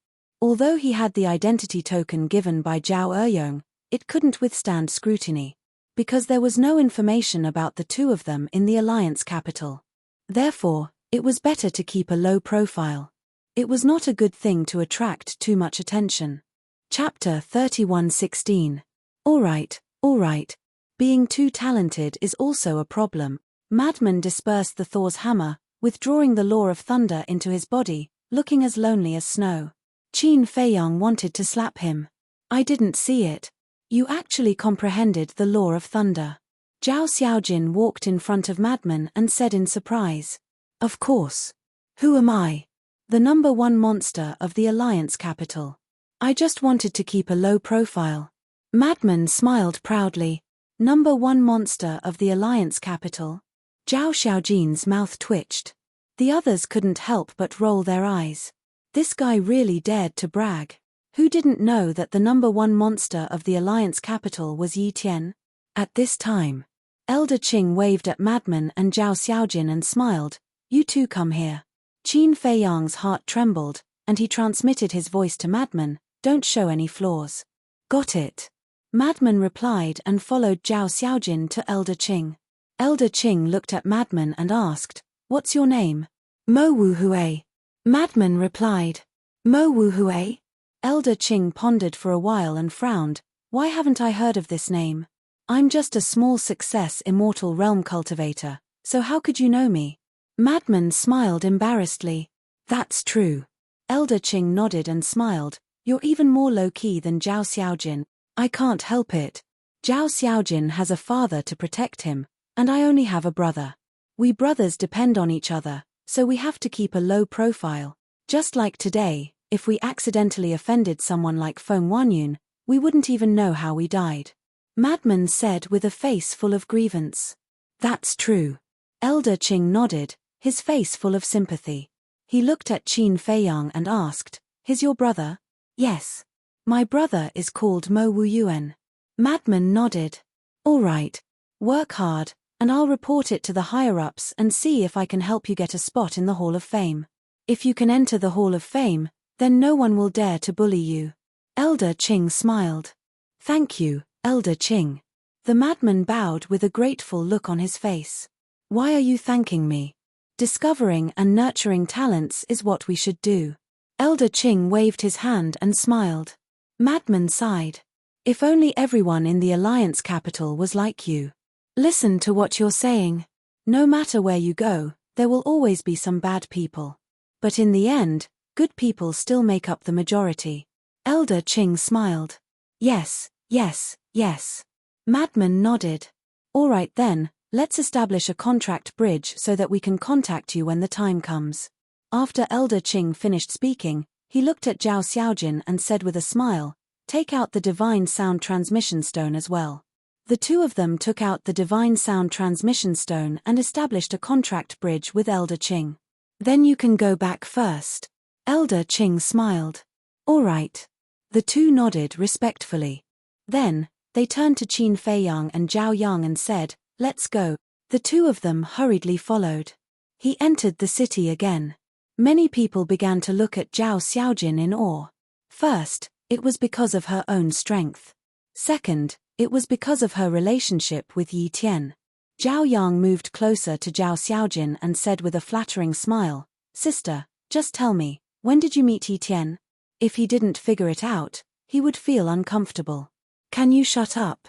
Although he had the identity token given by Zhao Eyong, it couldn't withstand scrutiny. Because there was no information about the two of them in the Alliance capital. Therefore, it was better to keep a low profile. It was not a good thing to attract too much attention. Chapter 31:16. Alright. Being too talented is also a problem. Madman dispersed the Thor's hammer, withdrawing the law of thunder into his body, looking as lonely as snow. Qin Feiyang wanted to slap him. "I didn't see it. You actually comprehended the law of thunder." Zhao Xiaojin walked in front of Madman and said in surprise, "Of course. Who am I? The number one monster of the Alliance capital. I just wanted to keep a low profile." Madman smiled proudly. "Number one monster of the Alliance capital?" Zhao Xiaojin's mouth twitched. The others couldn't help but roll their eyes. This guy really dared to brag. Who didn't know that the number one monster of the Alliance capital was Yi Tian? At this time, Elder Qing waved at Madman and Zhao Xiaojin and smiled. "You two come here." Qin Feiyang's heart trembled, and he transmitted his voice to Madman, "Don't show any flaws." "Got it." Madman replied and followed Zhao Xiaojin to Elder Qing. Elder Qing looked at Madman and asked, "What's your name?" "Mo Wu Hui." Madman replied. "Mo Wu Hui?" Elder Qing pondered for a while and frowned. "Why haven't I heard of this name? I'm just a small success immortal realm cultivator, so how could you know me?" Madman smiled embarrassedly. "That's true." Elder Qing nodded and smiled. "You're even more low-key than Zhao Xiaojin. I can't help it. Zhao Xiaojin has a father to protect him, and I only have a brother. We brothers depend on each other, so we have to keep a low profile. Just like today, if we accidentally offended someone like Feng Huanyun, we wouldn't even know how we died." Madman said with a face full of grievance. "That's true." Elder Qing nodded, his face full of sympathy. He looked at Qin Feiyang and asked, "He's your brother?" "Yes." My brother is called Mo Wu Yuan. Madman nodded. All right. Work hard, and I'll report it to the higher-ups and see if I can help you get a spot in the Hall of Fame. If you can enter the Hall of Fame, then no one will dare to bully you. Elder Qing smiled. Thank you, Elder Qing. The madman bowed with a grateful look on his face. Why are you thanking me? Discovering and nurturing talents is what we should do. Elder Qing waved his hand and smiled. Madman sighed. If only everyone in the Alliance capital was like you. Listen to what you're saying. No matter where you go, there will always be some bad people. But in the end, good people still make up the majority. Elder Qing smiled. Yes, yes, yes. Madman nodded. All right then, let's establish a contract bridge so that we can contact you when the time comes. After Elder Qing finished speaking, he looked at Zhao Xiaojin and said with a smile, take out the Divine Sound Transmission Stone as well. The two of them took out the Divine Sound Transmission Stone and established a contract bridge with Elder Qing. Then you can go back first. Elder Qing smiled. All right. The two nodded respectfully. Then, they turned to Qin Feiyang and Zhao Yang and said, let's go. The two of them hurriedly followed. He entered the city again. Many people began to look at Zhao Xiaojin in awe. First, it was because of her own strength. Second, it was because of her relationship with Yi Tian. Zhao Yang moved closer to Zhao Xiaojin and said with a flattering smile, Sister, just tell me, when did you meet Yi Tian? If he didn't figure it out, he would feel uncomfortable. Can you shut up?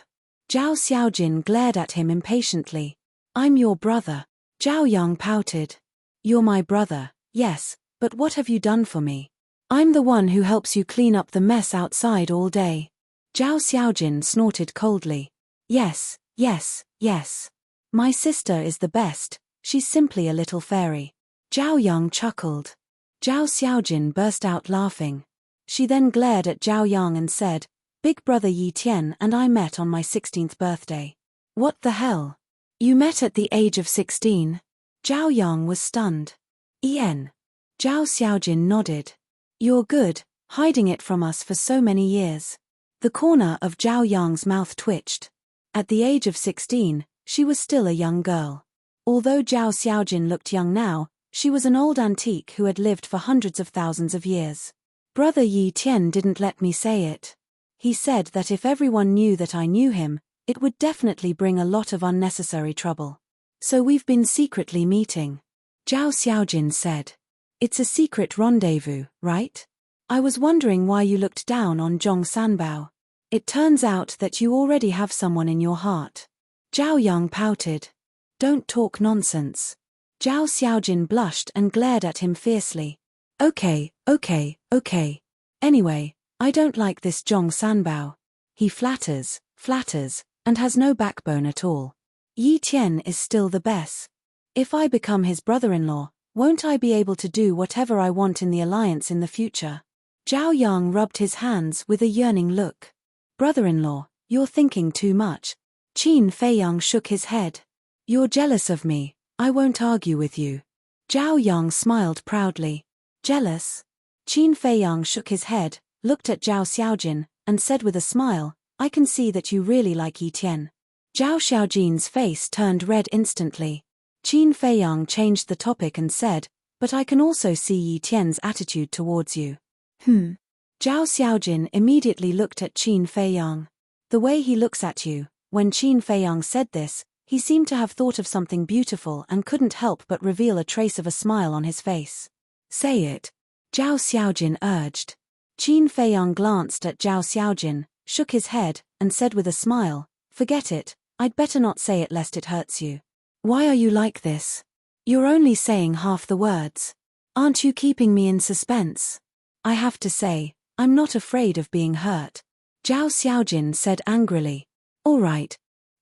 Zhao Xiaojin glared at him impatiently. I'm your brother. Zhao Yang pouted. You're my brother, yes, but what have you done for me? I'm the one who helps you clean up the mess outside all day. Zhao Xiaojin snorted coldly. Yes, yes, yes. My sister is the best, she's simply a little fairy. Zhao Yang chuckled. Zhao Xiaojin burst out laughing. She then glared at Zhao Yang and said, Big brother Yi Tian and I met on my 16th birthday. What the hell? You met at the age of 16? Zhao Yang was stunned. Zhao Xiaojin nodded. You're good, hiding it from us for so many years. The corner of Zhao Yang's mouth twitched. At the age of 16, she was still a young girl. Although Zhao Xiaojin looked young now, she was an old antique who had lived for hundreds of thousands of years. Brother Yi Tian didn't let me say it. He said that if everyone knew that I knew him, it would definitely bring a lot of unnecessary trouble. So we've been secretly meeting. Zhao Xiaojin said. It's a secret rendezvous, right? I was wondering why you looked down on Zhong Sanbao. It turns out that you already have someone in your heart. Zhao Yang pouted. Don't talk nonsense. Zhao Xiaojin blushed and glared at him fiercely. Okay. Anyway, I don't like this Zhong Sanbao. He flatters, and has no backbone at all. Yi Tian is still the best. If I become his brother-in-law, won't I be able to do whatever I want in the alliance in the future? Zhao Yang rubbed his hands with a yearning look. Brother-in-law, you're thinking too much. Qin Feiyang shook his head. You're jealous of me, I won't argue with you. Zhao Yang smiled proudly. Jealous? Qin Feiyang shook his head, looked at Zhao Xiaojin, and said with a smile, I can see that you really like Yi Tian. Zhao Xiaojin's face turned red instantly. Qin Feiyang changed the topic and said, but I can also see Yi Tian's attitude towards you. Zhao Xiaojin immediately looked at Qin Feiyang. The way he looks at you, when Qin Feiyang said this, he seemed to have thought of something beautiful and couldn't help but reveal a trace of a smile on his face. Say it. Zhao Xiaojin urged. Qin Feiyang glanced at Zhao Xiaojin, shook his head, and said with a smile, forget it, I'd better not say it lest it hurts you. Why are you like this? You're only saying half the words. Aren't you keeping me in suspense? I have to say, I'm not afraid of being hurt. Zhao Xiaojin said angrily. All right.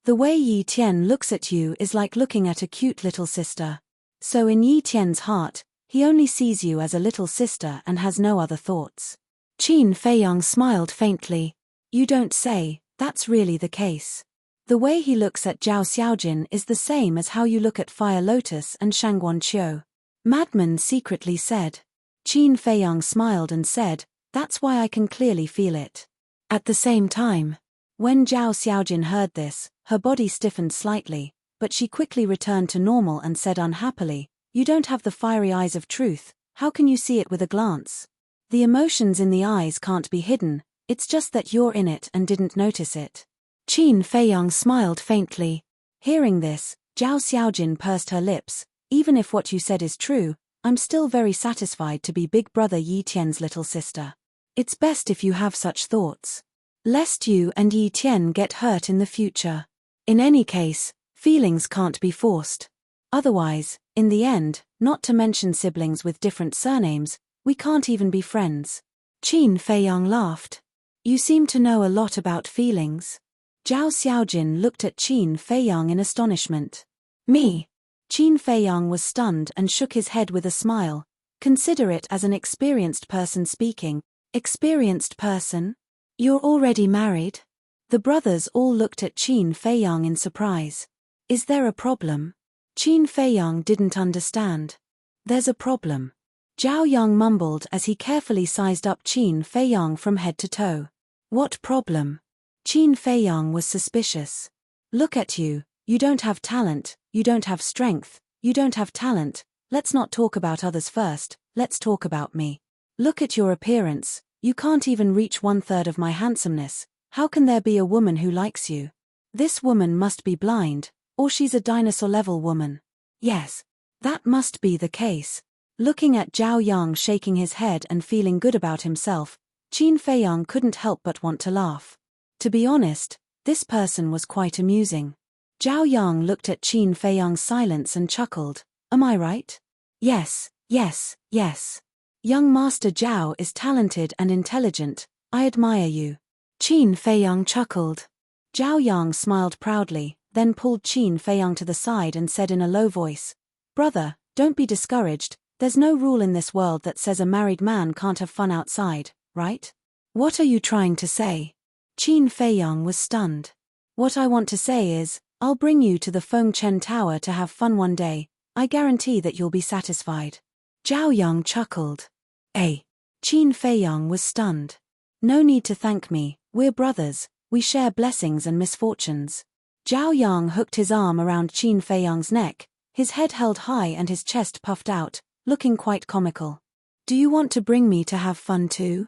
The way Yi Tian looks at you is like looking at a cute little sister. So in Yi Tian's heart, he only sees you as a little sister and has no other thoughts. Qin Feiyang smiled faintly. You don't say, that's really the case. The way he looks at Zhao Xiaojin is the same as how you look at Fire Lotus and Shangguan Qiu. Madman secretly said. Qin Feiyang smiled and said, That's why I can clearly feel it. At the same time, when Zhao Xiaojin heard this, her body stiffened slightly, but she quickly returned to normal and said unhappily, "You don't have the fiery eyes of truth, how can you see it with a glance? The emotions in the eyes can't be hidden, it's just that you're in it and didn't notice it." Qin Feiyang smiled faintly. Hearing this, Zhao Xiaojin pursed her lips. "Even if what you said is true, I'm still very satisfied to be Big Brother Yi Tian's little sister. It's best if you have such thoughts, lest you and Yi Tian get hurt in the future. In any case, feelings can't be forced. Otherwise, in the end, not to mention siblings with different surnames, we can't even be friends." Qin Feiyang laughed. "You seem to know a lot about feelings." Zhao Xiaojin looked at Qin Feiyang in astonishment. "Me?" Qin Feiyang was stunned and shook his head with a smile. "Consider it as an experienced person speaking." "Experienced person? You're already married?" The brothers all looked at Qin Feiyang in surprise. "Is there a problem?" Qin Feiyang didn't understand. "There's a problem." Zhao Yang mumbled as he carefully sized up Qin Feiyang from head to toe. "What problem?" Qin Feiyang was suspicious. "Look at you, you don't have talent, you don't have strength, you don't have talent. Let's not talk about others first, let's talk about me. Look at your appearance, you can't even reach 1/3 of my handsomeness, how can there be a woman who likes you? This woman must be blind, or she's a dinosaur-level woman. Yes, that must be the case." Looking at Zhao Yang shaking his head and feeling good about himself, Qin Feiyang couldn't help but want to laugh. To be honest, this person was quite amusing. Zhao Yang looked at Qin Feiyang's silence and chuckled. "Am I right?" "Yes, yes, yes. Young Master Zhao is talented and intelligent, I admire you." Qin Feiyang chuckled. Zhao Yang smiled proudly, then pulled Qin Feiyang to the side and said in a low voice, "Brother, don't be discouraged, there's no rule in this world that says a married man can't have fun outside, right? What are you trying to say?" Qin Feiyang was stunned. "What I want to say is, I'll bring you to the Fengchen Tower to have fun one day, I guarantee that you'll be satisfied." Zhao Yang chuckled. Qin Feiyang was stunned. "No need to thank me, we're brothers, we share blessings and misfortunes." Zhao Yang hooked his arm around Qin Feiyang's neck, his head held high and his chest puffed out, looking quite comical. "Do you want to bring me to have fun too?"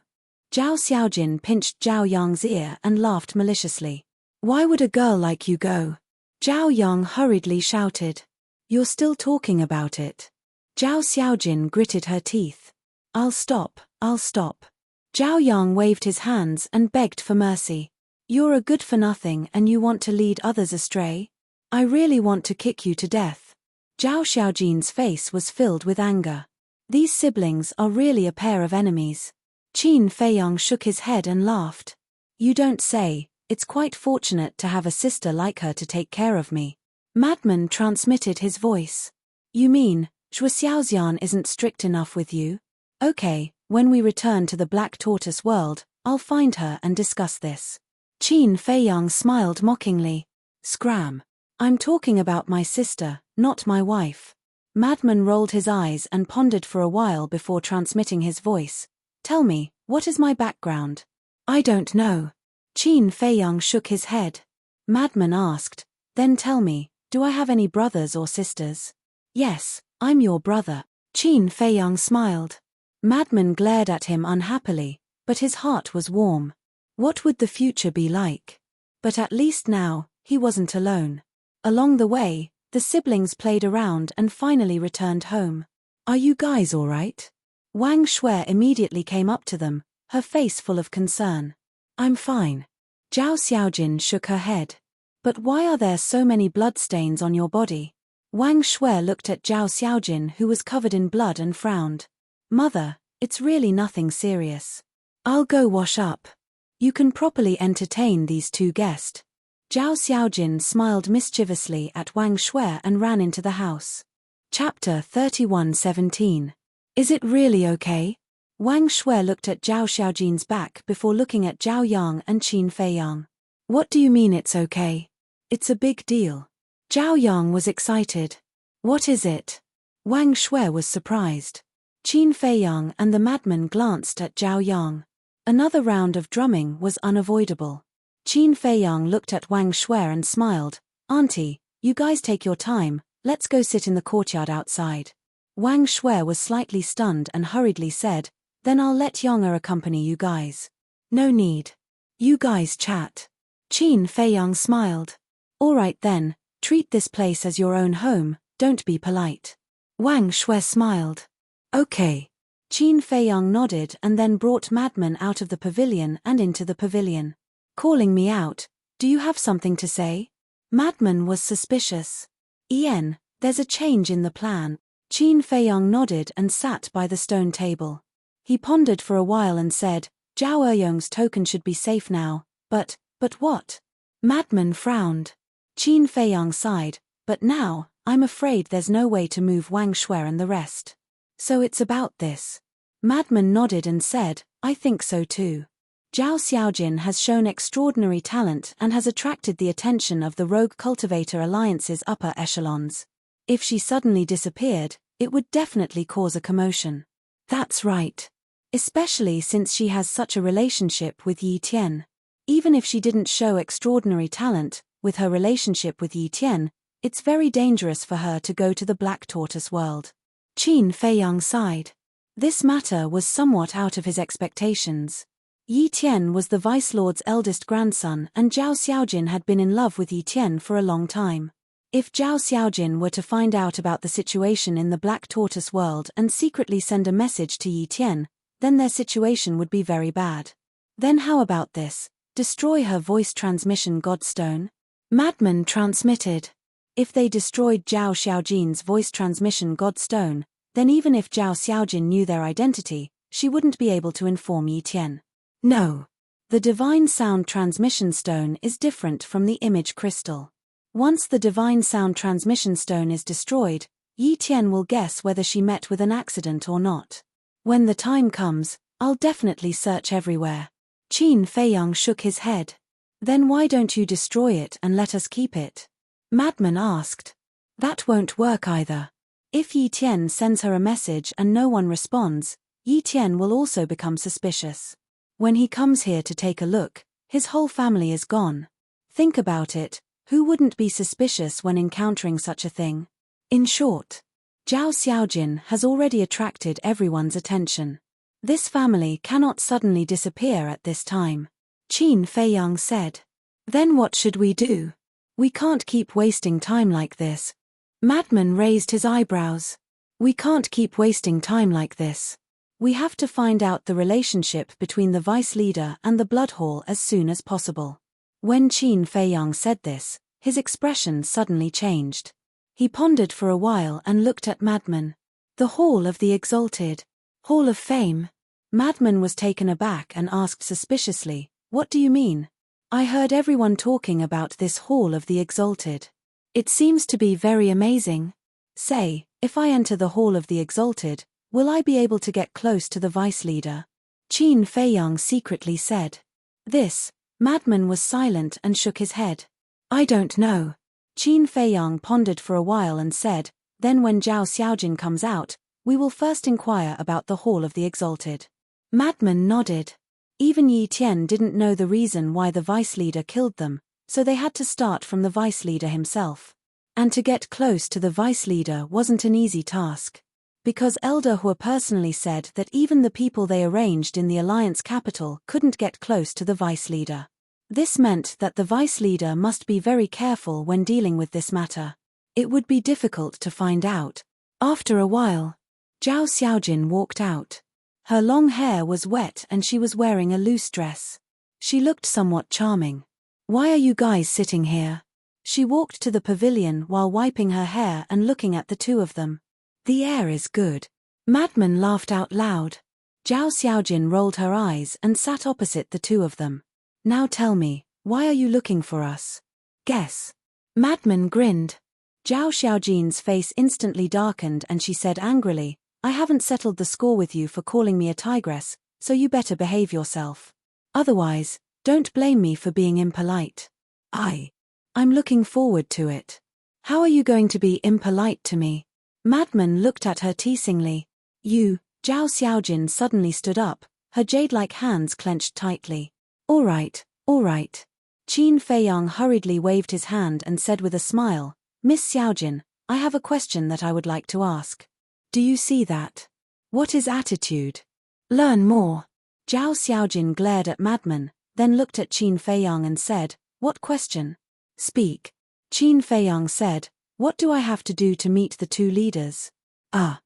Zhao Xiaojin pinched Zhao Yang's ear and laughed maliciously. "Why would a girl like you go?" Zhao Yang hurriedly shouted. "You're still talking about it." Zhao Xiaojin gritted her teeth. I'll stop. Zhao Yang waved his hands and begged for mercy. "You're a good-for-nothing and you want to lead others astray? I really want to kick you to death." Zhao Xiaojin's face was filled with anger. These siblings are really a pair of enemies. Qin Feiyang shook his head and laughed. "You don't say, it's quite fortunate to have a sister like her to take care of me." Madman transmitted his voice. "You mean, Zhuo Xiaoxian isn't strict enough with you? Okay, when we return to the Black Tortoise world, I'll find her and discuss this." Qin Feiyang smiled mockingly. "Scram. I'm talking about my sister, not my wife." Madman rolled his eyes and pondered for a while before transmitting his voice. "Tell me, what is my background?" "I don't know." Qin Feiyang shook his head. Madman asked, "Then tell me, do I have any brothers or sisters?" "Yes, I'm your brother." Qin Feiyang smiled. Madman glared at him unhappily, but his heart was warm. What would the future be like? But at least now, he wasn't alone. Along the way, the siblings played around and finally returned home. "Are you guys all right?" Wang Shui immediately came up to them, her face full of concern. "I'm fine." Zhao Xiaojin shook her head. "But why are there so many bloodstains on your body?" Wang Shui looked at Zhao Xiaojin, who was covered in blood, and frowned. "Mother, it's really nothing serious. I'll go wash up. You can properly entertain these two guests." Zhao Xiaojin smiled mischievously at Wang Shui and ran into the house. Chapter 31:17. Is it really okay? Wang Shui looked at Zhao Xiaojin's back before looking at Zhao Yang and Qin Feiyang. "What do you mean it's okay? It's a big deal." Zhao Yang was excited. "What is it?" Wang Shui was surprised. Qin Feiyang and the madman glanced at Zhao Yang. Another round of drumming was unavoidable. Qin Feiyang looked at Wang Shui and smiled. Auntie, you guys take your time, let's go sit in the courtyard outside. Wang Shui was slightly stunned and hurriedly said, then I'll let Yong'er accompany you guys. No need. You guys chat. Qin Feiyang smiled. Alright then, treat this place as your own home, don't be polite. Wang Shui smiled. Okay. Qin Feiyang nodded and then brought Madman out of the pavilion and into the pavilion. Calling me out, do you have something to say? Madman was suspicious. Ian, there's a change in the plan. Qin Feiyang nodded and sat by the stone table. He pondered for a while and said, Zhao Eyong's token should be safe now, but what? Madman frowned. Qin Feiyang sighed, but now, I'm afraid there's no way to move Wang Shui and the rest. So it's about this. Madman nodded and said, I think so too. Zhao Xiaojin has shown extraordinary talent and has attracted the attention of the Rogue Cultivator Alliance's upper echelons. If she suddenly disappeared, it would definitely cause a commotion. That's right. Especially since she has such a relationship with Yi Tian. Even if she didn't show extraordinary talent, with her relationship with Yi Tian, it's very dangerous for her to go to the Black Tortoise world. Qin Feiyang sighed. This matter was somewhat out of his expectations. Yi Tian was the Vice Lord's eldest grandson and Zhao Xiaojin had been in love with Yi Tian for a long time. If Zhao Xiaojin were to find out about the situation in the Black Tortoise world and secretly send a message to Yi Tian, then their situation would be very bad. Then how about this? Destroy her voice transmission godstone? Madman transmitted. If they destroyed Zhao Xiaojin's voice transmission godstone, then even if Zhao Xiaojin knew their identity, she wouldn't be able to inform Yi Tian. No. The Divine Sound Transmission Stone is different from the Image Crystal. Once the Divine Sound Transmission Stone is destroyed, Yi Tian will guess whether she met with an accident or not. When the time comes, I'll definitely search everywhere. Qin Feiyang shook his head. Then why don't you destroy it and let us keep it? Madman asked. That won't work either. If Yi Tian sends her a message and no one responds, Yi Tian will also become suspicious. When he comes here to take a look, his whole family is gone. Think about it, who wouldn't be suspicious when encountering such a thing? In short, Zhao Xiaojin has already attracted everyone's attention. This family cannot suddenly disappear at this time. Qin Feiyang said. Then what should we do? We can't keep wasting time like this. Madman raised his eyebrows. We can't keep wasting time like this. We have to find out the relationship between the vice leader and the blood hall as soon as possible. When Qin Feiyang said this, his expression suddenly changed. He pondered for a while and looked at Madman. The Hall of the Exalted. Hall of Fame. Madman was taken aback and asked suspiciously, what do you mean? I heard everyone talking about this Hall of the Exalted. It seems to be very amazing. Say, if I enter the Hall of the Exalted, will I be able to get close to the vice leader? Qin Feiyang secretly said. This, Madman was silent and shook his head. I don't know. Qin Feiyang pondered for a while and said, then when Zhao Xiaojin comes out, we will first inquire about the Hall of the Exalted. Madman nodded. Even Yi Tian didn't know the reason why the vice leader killed them, so they had to start from the vice leader himself. And to get close to the vice leader wasn't an easy task. Because Elder Hua personally said that even the people they arranged in the Alliance capital couldn't get close to the vice leader. This meant that the vice leader must be very careful when dealing with this matter. It would be difficult to find out. After a while, Zhao Xiaojin walked out. Her long hair was wet and she was wearing a loose dress. She looked somewhat charming. Why are you guys sitting here? She walked to the pavilion while wiping her hair and looking at the two of them. The air is good. Madman laughed out loud. Zhao Xiaojin rolled her eyes and sat opposite the two of them. Now tell me, why are you looking for us? Guess. Madman grinned. Zhao Xiaojin's face instantly darkened and she said angrily, I haven't settled the score with you for calling me a tigress, so you better behave yourself. Otherwise, don't blame me for being impolite. I'm looking forward to it. How are you going to be impolite to me? Madman looked at her teasingly. You, Zhao Xiaojin suddenly stood up, Her jade-like hands clenched tightly. All right. Qin Feiyang hurriedly waved his hand and said with a smile, Miss Xiaojin, I have a question that I would like to ask. Do you see that? What is attitude? Learn more. Zhao Xiaojin glared at Madman, then looked at Qin Feiyang and said, What question? Speak. Qin Feiyang said, What do I have to do to meet the two leaders? Zhao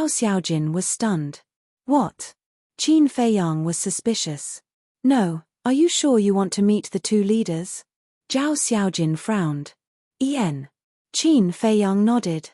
Xiaojin was stunned. What? Qin Feiyang was suspicious. No, are you sure you want to meet the two leaders? Zhao Xiaojin frowned. Qin Feiyang nodded.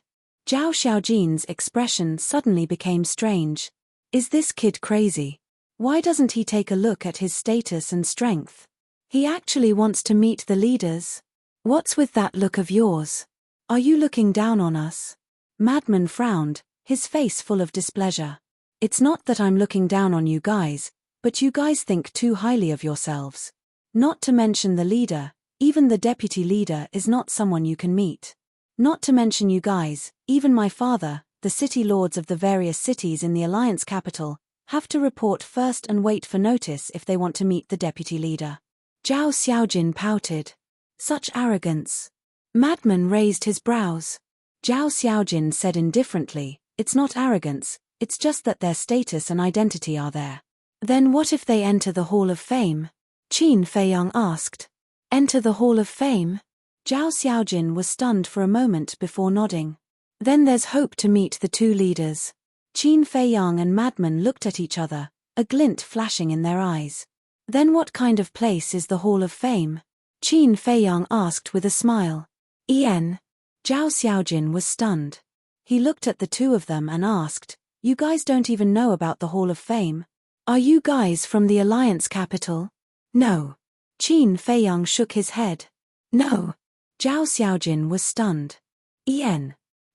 Zhao Xiaojin's expression suddenly became strange. Is this kid crazy? Why doesn't he take a look at his status and strength? He actually wants to meet the leaders. What's with that look of yours? Are you looking down on us? Madman frowned, his face full of displeasure. It's not that I'm looking down on you guys, but you guys think too highly of yourselves. Not to mention the leader, even the deputy leader is not someone you can meet. Not to mention you guys, even my father, the city lords of the various cities in the Alliance capital, have to report first and wait for notice if they want to meet the deputy leader. Zhao Xiaojin pouted. Such arrogance. Madman raised his brows. Zhao Xiaojin said indifferently, It's not arrogance, it's just that their status and identity are there. Then what if they enter the Hall of Fame? Qin Feiyang asked. Enter the Hall of Fame? Zhao Xiaojin was stunned for a moment before nodding. Then there's hope to meet the two leaders. Qin Feiyang and Madman looked at each other, a glint flashing in their eyes. Then what kind of place is the Hall of Fame? Qin Feiyang asked with a smile. Zhao Xiaojin was stunned. He looked at the two of them and asked, You guys don't even know about the Hall of Fame? Are you guys from the Alliance capital? No. Qin Feiyang shook his head. No. Zhao Xiaojin was stunned.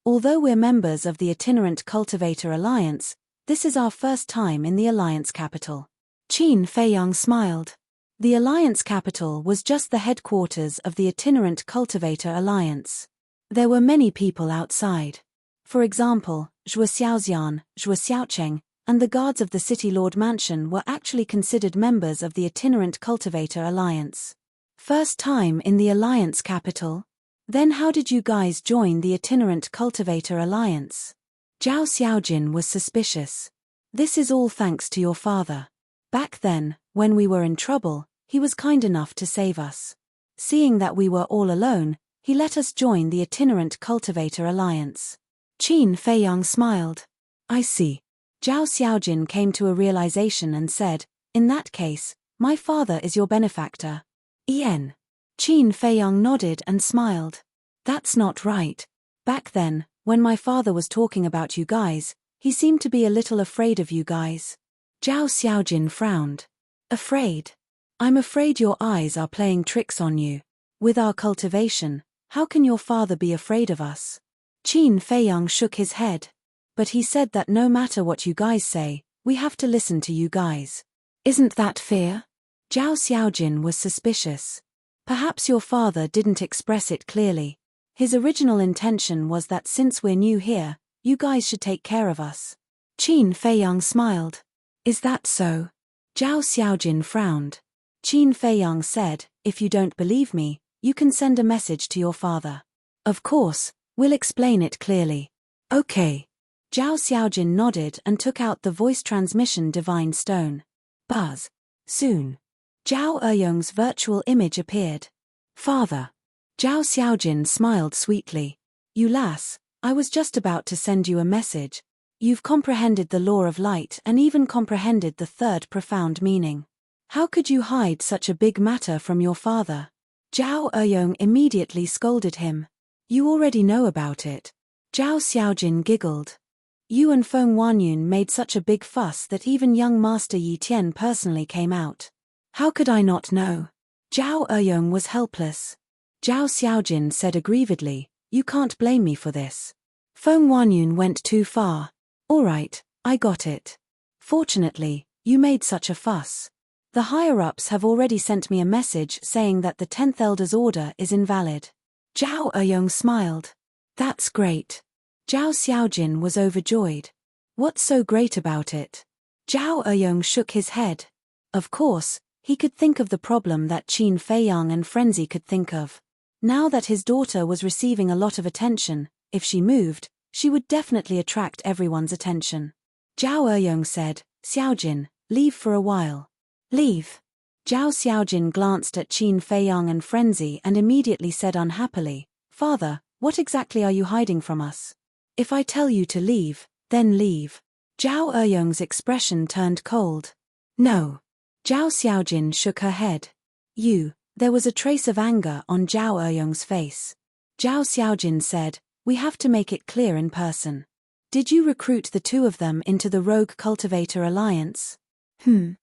Although we're members of the Itinerant Cultivator Alliance, this is our first time in the Alliance capital. Qin Feiyang smiled. The Alliance capital was just the headquarters of the Itinerant Cultivator Alliance. There were many people outside. For example, Zhuo Xiaoxian, Zhuo Xiaocheng, and the guards of the City Lord Mansion were actually considered members of the Itinerant Cultivator Alliance. First time in the Alliance capital? Then how did you guys join the Itinerant Cultivator Alliance? Zhao Xiaojin was suspicious. This is all thanks to your father. Back then, when we were in trouble, he was kind enough to save us. Seeing that we were all alone, he let us join the Itinerant Cultivator Alliance. Qin Feiyang smiled. I see. Zhao Xiaojin came to a realization and said, In that case, my father is your benefactor. Qin Feiyang nodded and smiled. That's not right. Back then, when my father was talking about you guys, he seemed to be a little afraid of you guys. Zhao Xiaojin frowned. Afraid? I'm afraid your eyes are playing tricks on you. With our cultivation, how can your father be afraid of us? Qin Feiyang shook his head. But he said that no matter what you guys say, we have to listen to you guys. Isn't that fear? Zhao Xiaojin was suspicious. Perhaps your father didn't express it clearly. His original intention was that since we're new here, you guys should take care of us. Qin Feiyang smiled. Is that so? Zhao Xiaojin frowned. Qin Feiyang said, If you don't believe me, you can send a message to your father. Of course, we'll explain it clearly. Okay. Zhao Xiaojin nodded and took out the voice transmission divine stone. Buzz. Soon. Zhao Eyong's virtual image appeared. Father. Zhao Xiaojin smiled sweetly. You lass, I was just about to send you a message. You've comprehended the law of light and even comprehended the third profound meaning. How could you hide such a big matter from your father? Zhao Eyong immediately scolded him. You already know about it. Zhao Xiaojin giggled. You and Feng Wanyun made such a big fuss that even young Master Yi Tian personally came out. How could I not know? Zhao Eyong was helpless. Zhao Xiaojin said aggrievedly, You can't blame me for this. Feng Wanyun went too far. All right, I got it. Fortunately, you made such a fuss. The higher-ups have already sent me a message saying that the 10th Elder's order is invalid. Zhao Eyong smiled. That's great. Zhao Xiaojin was overjoyed. What's so great about it? Zhao Eyong shook his head. Of course, he could think of the problem that Qin Feiyang and Frenzy could think of. Now that his daughter was receiving a lot of attention, if she moved, she would definitely attract everyone's attention. Zhao Eyong said, Xiaojin, leave for a while. Leave. Zhao Xiaojin glanced at Qin Feiyang and Frenzy and immediately said unhappily, Father, what exactly are you hiding from us? If I tell you to leave, then leave. Zhao Eyong's expression turned cold. No. Zhao Xiaojin shook her head. There was a trace of anger on Zhao Eyong's face. Zhao Xiaojin said, we have to make it clear in person. Did you recruit the two of them into the Rogue Cultivator Alliance? Zhao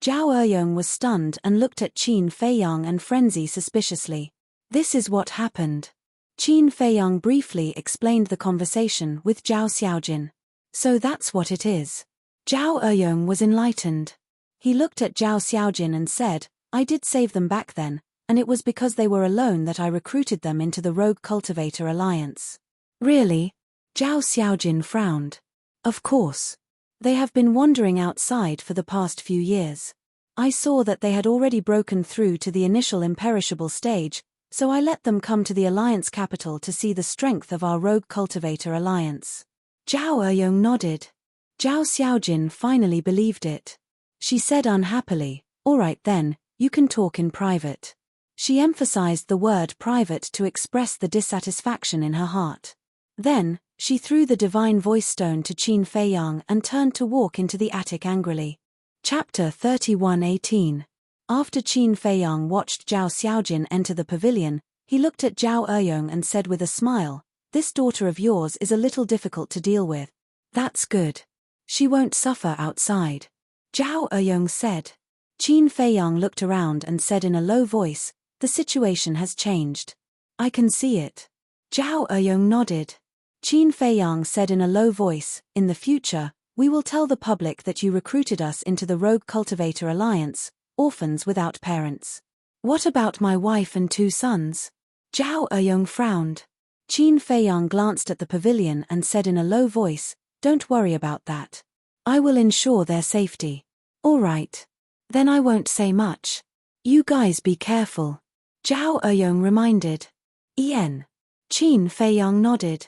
Eyong was stunned and looked at Qin Feiyang and Frenzy suspiciously. This is what happened. Qin Feiyang briefly explained the conversation with Zhao Xiaojin. So that's what it is. Zhao Eyong was enlightened. He looked at Zhao Xiaojin and said, I did save them back then, and it was because they were alone that I recruited them into the Rogue Cultivator Alliance. Really? Zhao Xiaojin frowned. Of course. They have been wandering outside for the past few years. I saw that they had already broken through to the initial imperishable stage, so I let them come to the Alliance capital to see the strength of our Rogue Cultivator Alliance. Zhao Eyong nodded. Zhao Xiaojin finally believed it. She said unhappily, all right then, you can talk in private. She emphasized the word private to express the dissatisfaction in her heart. Then, she threw the divine voice stone to Qin Feiyang and turned to walk into the attic angrily. Chapter 31:18. After Qin Feiyang watched Zhao Xiaojin enter the pavilion, he looked at Zhao Eyong and said with a smile, this daughter of yours is a little difficult to deal with. That's good. She won't suffer outside. Zhao Eyong said. Qin Feiyang looked around and said in a low voice, the situation has changed. I can see it. Zhao Eyong nodded. Qin Feiyang said in a low voice, in the future, we will tell the public that you recruited us into the Rogue Cultivator Alliance, orphans without parents. What about my wife and 2 sons? Zhao Eyong frowned. Qin Feiyang glanced at the pavilion and said in a low voice, don't worry about that. I will ensure their safety. All right. Then I won't say much. You guys be careful. Zhao Eyong reminded. Qin Feiyang nodded.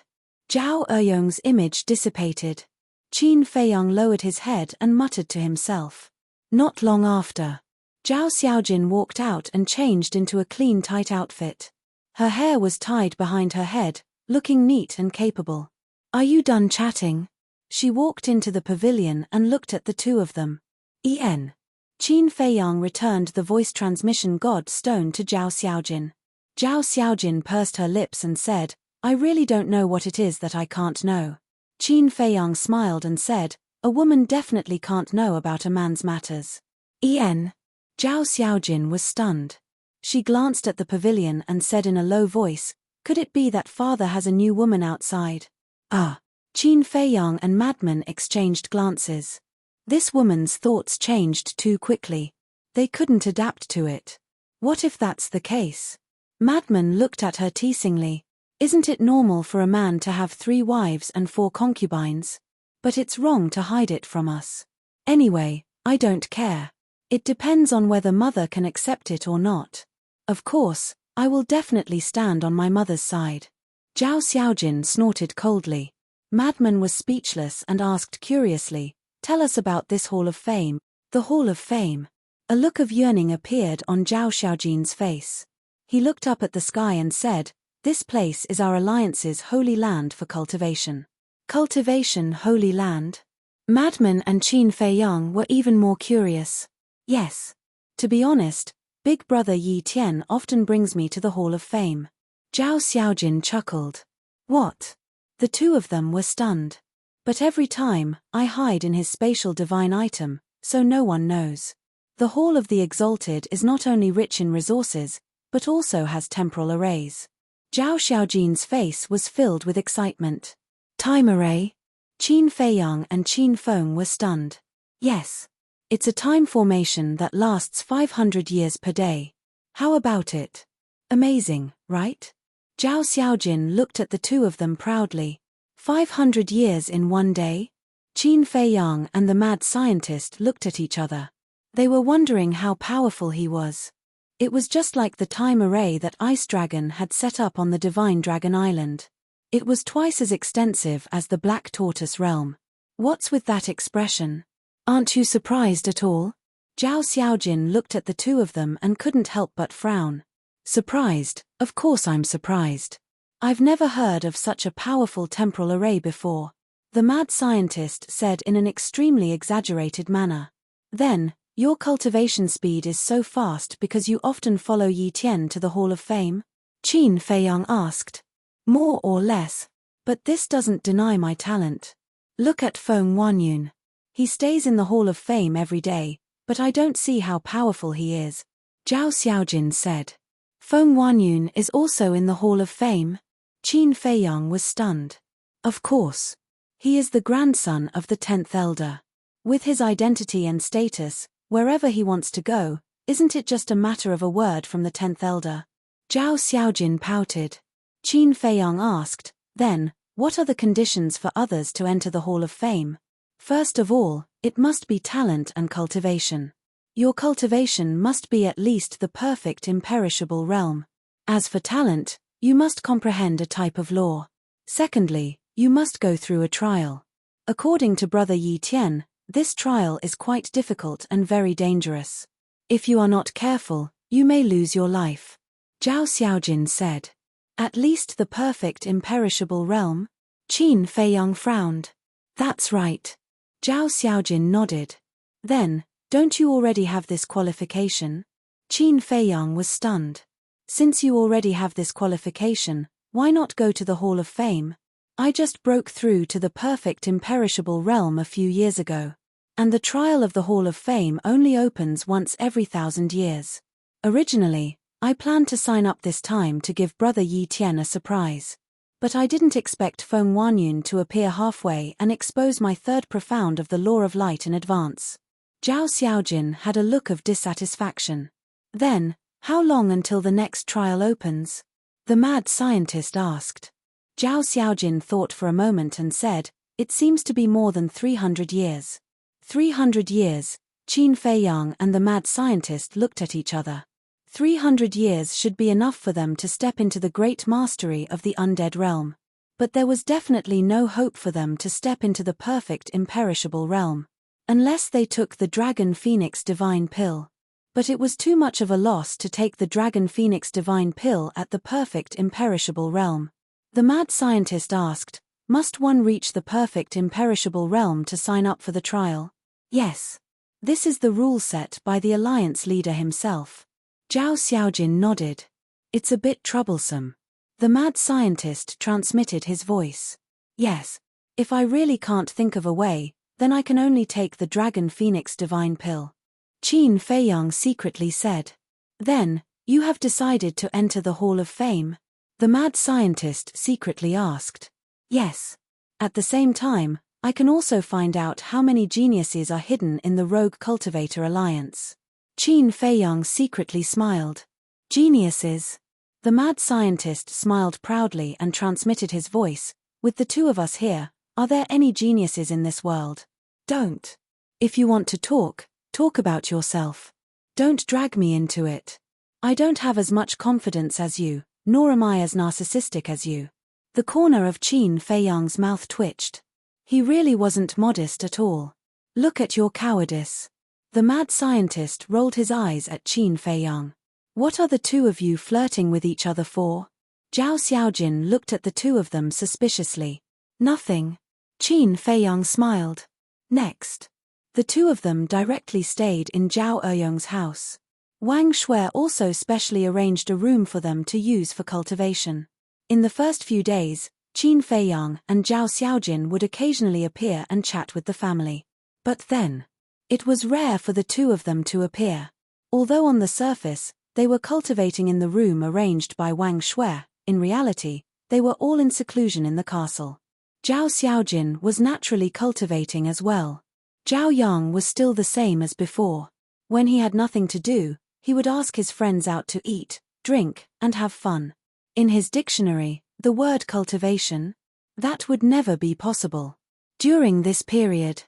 Zhao Eyong's image dissipated. Qin Feiyang lowered his head and muttered to himself. Not long after, Zhao Xiaojin walked out and changed into a clean tight outfit. Her hair was tied behind her head, looking neat and capable. Are you done chatting? She walked into the pavilion and looked at the two of them. Qin Feiyang returned the voice transmission god stone to Zhao Xiaojin. Zhao Xiaojin pursed her lips and said, I really don't know what it is that I can't know. Qin Feiyang smiled and said, a woman definitely can't know about a man's matters. Zhao Xiaojin was stunned. She glanced at the pavilion and said in a low voice, could it be that father has a new woman outside? Qin Feiyang and Madman exchanged glances. This woman's thoughts changed too quickly. They couldn't adapt to it. What if that's the case? Madman looked at her teasingly. Isn't it normal for a man to have 3 wives and 4 concubines? But it's wrong to hide it from us. Anyway, I don't care. It depends on whether mother can accept it or not. Of course, I will definitely stand on my mother's side. Zhao Xiaojin snorted coldly. Madman was speechless and asked curiously, tell us about this Hall of Fame. The Hall of Fame. A look of yearning appeared on Zhao Xiaojin's face. He looked up at the sky and said, this place is our alliance's holy land for cultivation. Cultivation holy land? Madman and Qin Feiyang were even more curious. Yes. To be honest, Big Brother Yi Tian often brings me to the Hall of Fame. Zhao Xiaojin chuckled. What? The two of them were stunned. But every time, I hide in his spatial divine item, so no one knows. The Hall of the Exalted is not only rich in resources, but also has temporal arrays. Zhao Xiaojin's face was filled with excitement. Time array? Qin Feiyang and Qin Feng were stunned. Yes. It's a time formation that lasts 500 years per day. How about it? Amazing, right? Zhao Xiaojin looked at the two of them proudly. 500 years in one day? Qin Feiyang and the mad scientist looked at each other. They were wondering how powerful he was. It was just like the time array that Ice Dragon had set up on the Divine Dragon Island. It was twice as extensive as the Black Tortoise realm. What's with that expression? Aren't you surprised at all? Zhao Xiaojin looked at the two of them and couldn't help but frown. Surprised? Of course I'm surprised. I've never heard of such a powerful temporal array before, the mad scientist said in an extremely exaggerated manner. Then, your cultivation speed is so fast because you often follow Yi Tian to the Hall of Fame? Qin Feiyang asked. More or less. But this doesn't deny my talent. Look at Feng Wanyun. He stays in the Hall of Fame every day, but I don't see how powerful he is. Zhao Xiaojin said. Feng Wanyun is also in the Hall of Fame? Qin Feiyang was stunned. Of course. He is the grandson of the 10th Elder. With his identity and status, wherever he wants to go, isn't it just a matter of a word from the 10th Elder? Zhao Xiaojin pouted. Qin Feiyang asked, then, what are the conditions for others to enter the Hall of Fame? First of all, it must be talent and cultivation. Your cultivation must be at least the perfect imperishable realm. As for talent, you must comprehend a type of law. Secondly, you must go through a trial. According to Brother Yi Tian, this trial is quite difficult and very dangerous. If you are not careful, you may lose your life. Zhao Xiaojin said. At least the perfect imperishable realm? Qin Feiyang frowned. That's right. Zhao Xiaojin nodded. Then, don't you already have this qualification? Qin Feiyang was stunned. Since you already have this qualification, why not go to the Hall of Fame? I just broke through to the perfect imperishable realm a few years ago. And the trial of the Hall of Fame only opens once every 1,000 years. Originally, I planned to sign up this time to give Brother Yi Tian a surprise. But I didn't expect Feng Wanyun to appear halfway and expose my third profound of the law of light in advance. Zhao Xiaojin had a look of dissatisfaction. Then, how long until the next trial opens? The mad scientist asked. Zhao Xiaojin thought for a moment and said, it seems to be more than 300 years. 300 years, Qin Feiyang and the mad scientist looked at each other. 300 years should be enough for them to step into the great mastery of the undead realm. But there was definitely no hope for them to step into the perfect imperishable realm. Unless they took the Dragon Phoenix Divine Pill. But it was too much of a loss to take the Dragon Phoenix Divine Pill at the perfect imperishable realm. The mad scientist asked, must one reach the perfect imperishable realm to sign up for the trial? Yes. This is the rule set by the Alliance leader himself. Zhao Xiaojin nodded. It's a bit troublesome. The mad scientist transmitted his voice. Yes. If I really can't think of a way, then I can only take the Dragon Phoenix Divine Pill. Qin Feiyang secretly said. Then, you have decided to enter the Hall of Fame? The mad scientist secretly asked. Yes. At the same time, I can also find out how many geniuses are hidden in the Rogue Cultivator Alliance. Qin Feiyang secretly smiled. Geniuses. The mad scientist smiled proudly and transmitted his voice. With the two of us here, are there any geniuses in this world? Don't. If you want to talk about yourself. Don't drag me into it. I don't have as much confidence as you, nor am I as narcissistic as you. The corner of Qin Feiyang's mouth twitched. He really wasn't modest at all. Look at your cowardice. The mad scientist rolled his eyes at Qin Feiyang. What are the two of you flirting with each other for? Zhao Xiaojin looked at the two of them suspiciously. Nothing. Qin Feiyang smiled. Next. The two of them directly stayed in Zhao Eyong's house. Wang Shui also specially arranged a room for them to use for cultivation. In the first few days, Qin Feiyang and Zhao Xiaojin would occasionally appear and chat with the family. But then, it was rare for the two of them to appear. Although on the surface, they were cultivating in the room arranged by Wang Shui, in reality, they were all in seclusion in the castle. Zhao Xiaojin was naturally cultivating as well. Zhao Yang was still the same as before. When he had nothing to do, he would ask his friends out to eat, drink, and have fun. In his dictionary, the word cultivation, that would never be possible. During this period,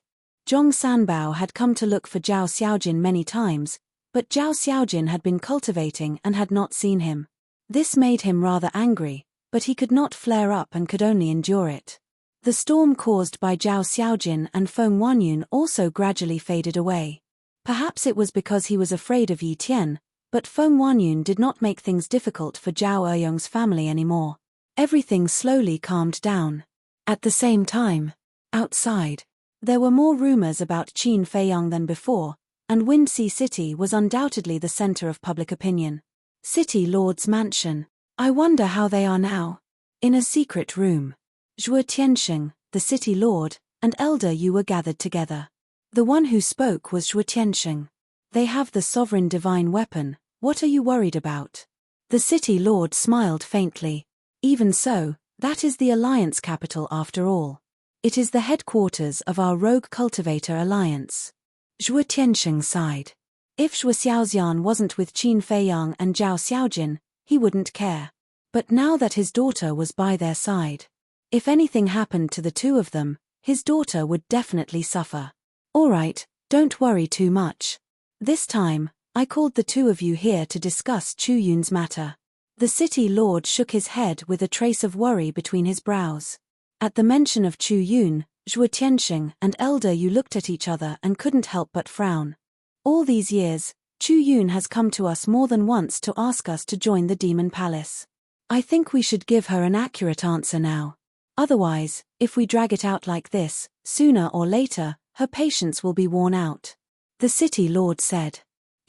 Zhong Sanbao had come to look for Zhao Xiaojin many times, but Zhao Xiaojin had been cultivating and had not seen him. This made him rather angry, but he could not flare up and could only endure it. The storm caused by Zhao Xiaojin and Feng Wanyun also gradually faded away. Perhaps it was because he was afraid of Yi Tian, but Feng Wanyun did not make things difficult for Zhao Eyong's family anymore. Everything slowly calmed down. At the same time, outside, there were more rumors about Qin Feiyang than before, and Windsea City was undoubtedly the center of public opinion. City Lord's mansion. I wonder how they are now. In a secret room, Zhuo Tiansheng, the city lord, and Elder Yu were gathered together. The one who spoke was Zhuo Tiansheng. They have the sovereign divine weapon, what are you worried about? The city lord smiled faintly. Even so, that is the alliance capital after all. It is the headquarters of our rogue cultivator alliance. Zhuo Tiansheng sighed. If Zhuo Xiaoxian wasn't with Qin Feiyang and Zhao Xiaojin, he wouldn't care. But now that his daughter was by their side, if anything happened to the two of them, his daughter would definitely suffer. All right, don't worry too much. This time, I called the two of you here to discuss Chu Yun's matter. The city lord shook his head with a trace of worry between his brows. At the mention of Chu Yun, Zhuo Tiansheng and Elder Yu looked at each other and couldn't help but frown. All these years, Chu Yun has come to us more than once to ask us to join the Demon Palace. I think we should give her an accurate answer now. Otherwise, if we drag it out like this, sooner or later, her patience will be worn out. The city lord said.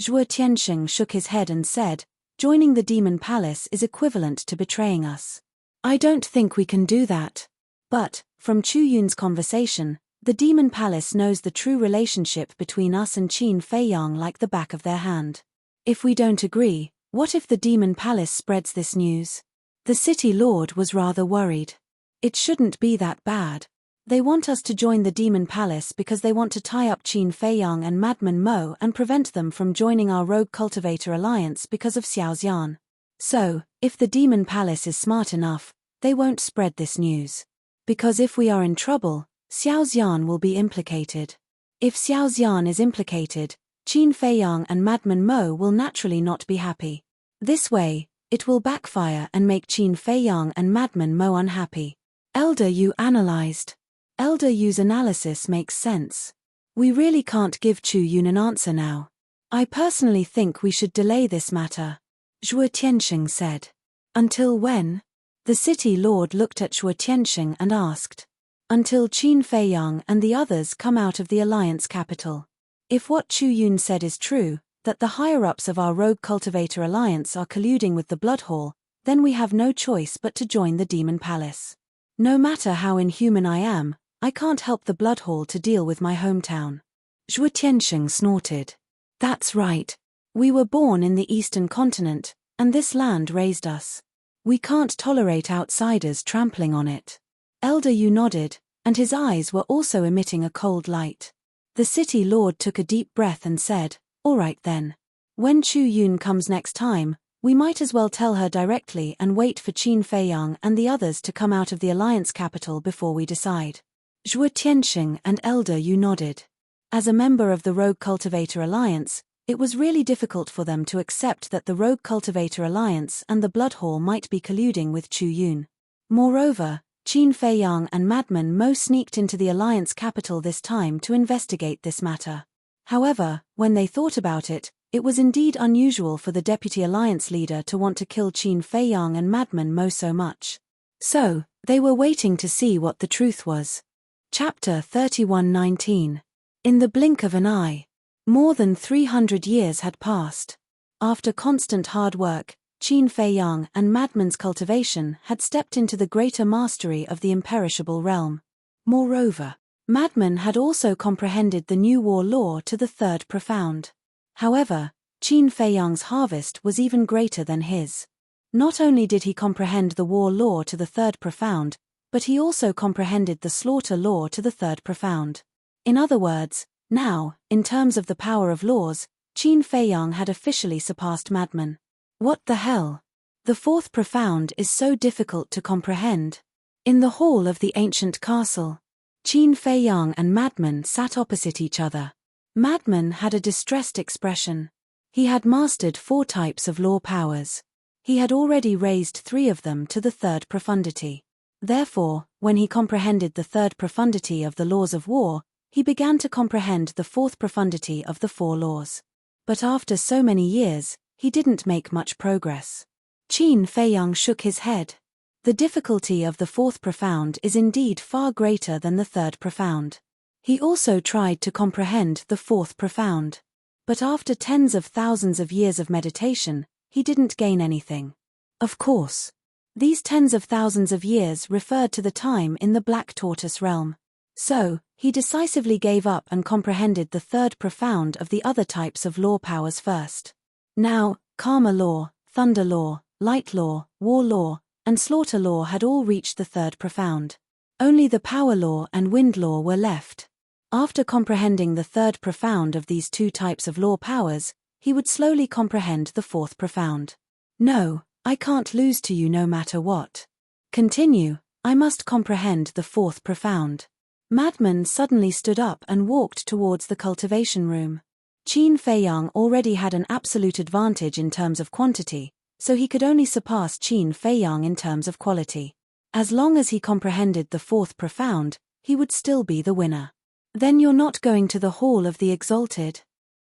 Zhuo Tiansheng shook his head and said, joining the Demon Palace is equivalent to betraying us. I don't think we can do that. But, from Chu Yun's conversation, the Demon Palace knows the true relationship between us and Qin Feiyang like the back of their hand. If we don't agree, what if the Demon Palace spreads this news? The city lord was rather worried. It shouldn't be that bad. They want us to join the Demon Palace because they want to tie up Qin Feiyang and Madman Mo and prevent them from joining our Rogue Cultivator Alliance because of Xiaoxian. So, if the Demon Palace is smart enough, they won't spread this news. Because if we are in trouble, Xiaoxian will be implicated. If Xiaoxian is implicated, Qin Feiyang and Madman Mo will naturally not be happy. This way, it will backfire and make Qin Feiyang and Madman Mo unhappy. Elder Yu analyzed. Elder Yu's analysis makes sense. We really can't give Chu Yun an answer now. I personally think we should delay this matter. Zhuo Tiansheng said. Until when? The city lord looked at Zhuo Tiansheng and asked. Until Qin Feiyang and the others come out of the alliance capital. If what Chu Yun said is true, that the higher-ups of our Rogue Cultivator Alliance are colluding with the Blood Hall, then we have no choice but to join the Demon Palace. No matter how inhuman I am, I can't help the Blood Hall to deal with my hometown. Zhuo Tiansheng snorted. That's right. We were born in the Eastern Continent, and this land raised us. We can't tolerate outsiders trampling on it. Elder Yu nodded, and his eyes were also emitting a cold light. The city lord took a deep breath and said, all right then. When Chu Yun comes next time, we might as well tell her directly and wait for Qin Feiyang and the others to come out of the alliance capital before we decide. Zhuo Tiansheng and Elder Yu nodded. As a member of the Rogue Cultivator Alliance, it was really difficult for them to accept that the Rogue Cultivator Alliance and the Blood Hall might be colluding with Chu Yun. Moreover, Qin Feiyang and Madman Mo sneaked into the alliance capital this time to investigate this matter. However, when they thought about it, it was indeed unusual for the deputy alliance leader to want to kill Qin Feiyang and Madman Mo so much. So, they were waiting to see what the truth was. Chapter 31:19. In the blink of an eye. More than 300 years had passed. After constant hard work, Qin Feiyang and Madman's cultivation had stepped into the greater mastery of the imperishable realm. Moreover, Madman had also comprehended the new war law to the third profound. However, Qin Feiyang's harvest was even greater than his. Not only did he comprehend the war law to the third profound, but he also comprehended the slaughter law to the third profound. In other words, now, in terms of the power of laws, Qin Feiyang had officially surpassed Madman. What the hell? The fourth profound is so difficult to comprehend. In the hall of the ancient castle, Qin Feiyang and Madman sat opposite each other. Madman had a distressed expression. He had mastered 4 types of law powers. He had already raised 3 of them to the 3rd profundity. Therefore, when he comprehended the 3rd profundity of the laws of war, he began to comprehend the 4th profundity of the 4 laws. But after so many years, he didn't make much progress. Qin Feiyang shook his head. The difficulty of the 4th profound is indeed far greater than the 3rd profound. He also tried to comprehend the 4th profound. But after tens of thousands of years of meditation, he didn't gain anything. Of course. These tens of thousands of years referred to the time in the Black Tortoise realm. So, he decisively gave up and comprehended the 3rd profound of the other types of law powers first. Now, Karma Law, Thunder Law, Light Law, War Law, and Slaughter Law had all reached the 3rd profound. Only the Power Law and Wind Law were left. After comprehending the 3rd profound of these 2 types of law powers, he would slowly comprehend the 4th profound. No, I can't lose to you no matter what. Continue, I must comprehend the 4th profound. Madman suddenly stood up and walked towards the cultivation room. Qin Feiyang already had an absolute advantage in terms of quantity, so he could only surpass Qin Feiyang in terms of quality. As long as he comprehended the 4th profound, he would still be the winner. Then you're not going to the Hall of the Exalted?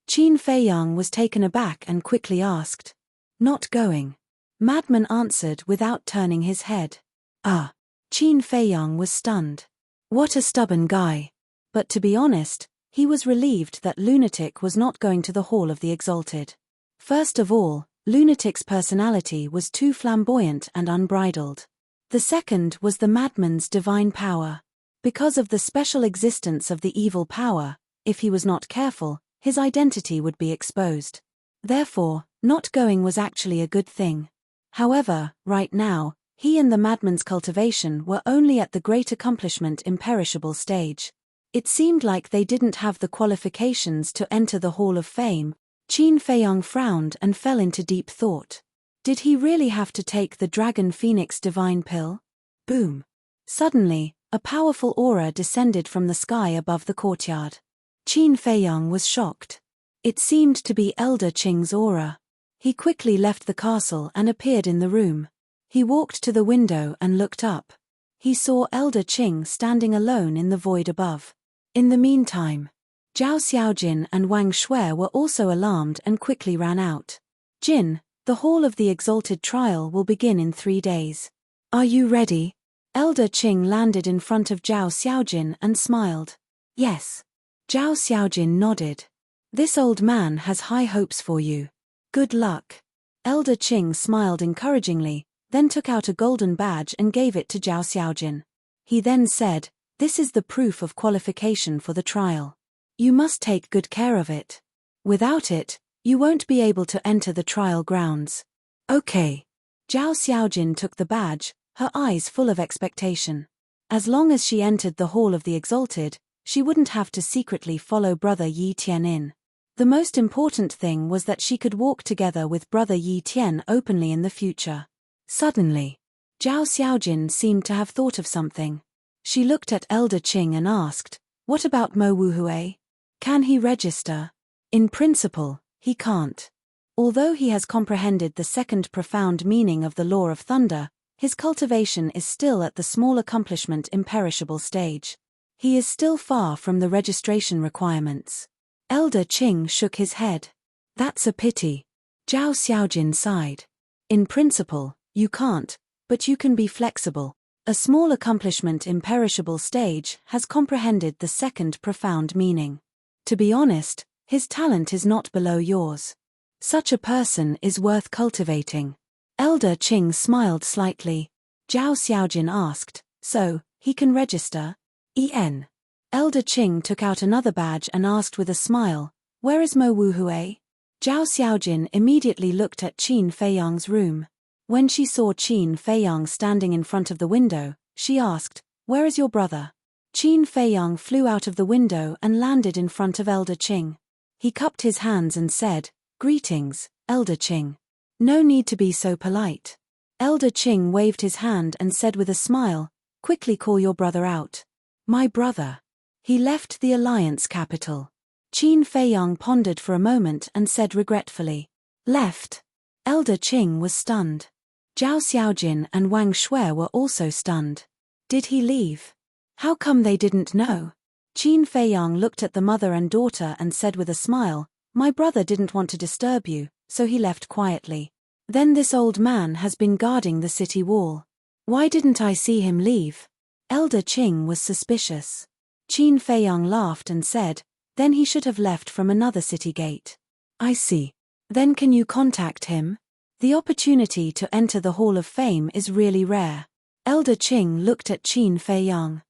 Qin Feiyang was taken aback and quickly asked. Not going. Madman answered without turning his head. Ah. Qin Feiyang was stunned. What a stubborn guy. But to be honest, he was relieved that Lunatic was not going to the Hall of the Exalted. First of all, Lunatic's personality was too flamboyant and unbridled. The second was the madman's divine power. Because of the special existence of the evil power, if he was not careful, his identity would be exposed. Therefore, not going was actually a good thing. However, right now, he and the madman's cultivation were only at the great accomplishment imperishable stage. It seemed like they didn't have the qualifications to enter the Hall of Fame. Qin Feiyang frowned and fell into deep thought. Did he really have to take the Dragon Phoenix divine pill? Boom. Suddenly, a powerful aura descended from the sky above the courtyard. Qin Feiyang was shocked. It seemed to be Elder Qing's aura. He quickly left the castle and appeared in the room. He walked to the window and looked up. He saw Elder Qing standing alone in the void above. In the meantime, Zhao Xiaojin and Wang Shui were also alarmed and quickly ran out. Jin, the Hall of the Exalted trial will begin in 3 days. Are you ready? Elder Qing landed in front of Zhao Xiaojin and smiled. Yes. Zhao Xiaojin nodded. This old man has high hopes for you. Good luck. Elder Qing smiled encouragingly, then took out a golden badge and gave it to Zhao Xiaojin. He then said, "This is the proof of qualification for the trial. You must take good care of it. Without it, you won't be able to enter the trial grounds." Okay. Zhao Xiaojin took the badge, her eyes full of expectation. As long as she entered the Hall of the Exalted, she wouldn't have to secretly follow Brother Yi Tian in. The most important thing was that she could walk together with Brother Yi Tian openly in the future. Suddenly, Zhao Xiaojin seemed to have thought of something. She looked at Elder Qing and asked, "What about Mo Wuhui? Can he register?" In principle, he can't. Although he has comprehended the 2nd profound meaning of the Law of Thunder, his cultivation is still at the small accomplishment imperishable stage. He is still far from the registration requirements. Elder Qing shook his head. That's a pity. Zhao Xiaojin sighed. In principle, you can't, but you can be flexible. A small accomplishment imperishable stage has comprehended the 2nd profound meaning. To be honest, his talent is not below yours. Such a person is worth cultivating. Elder Qing smiled slightly. Zhao Xiaojin asked, "So, he can register?" En. Elder Qing took out another badge and asked with a smile, "Where is Mo Wuhui?" Zhao Xiaojin immediately looked at Qin Feiyang's room. When she saw Qin Feiyang standing in front of the window, she asked, "Where is your brother?" Qin Feiyang flew out of the window and landed in front of Elder Qing. He cupped his hands and said, "Greetings, Elder Qing. No need to be so polite." Elder Qing waved his hand and said with a smile, "Quickly call your brother out." My brother. He left the Alliance capital. Qin Feiyang pondered for a moment and said regretfully. Left. Elder Qing was stunned. Zhao Xiaojin and Wang Shui were also stunned. Did he leave? How come they didn't know? Qin Feiyang looked at the mother and daughter and said with a smile, My brother didn't want to disturb you, so he left quietly. Then this old man has been guarding the city wall. Why didn't I see him leave? Elder Qing was suspicious. Qin Feiyang laughed and said, Then he should have left from another city gate. I see. Then can you contact him? The opportunity to enter the Hall of Fame is really rare. Elder Qing looked at Qin Feiyang.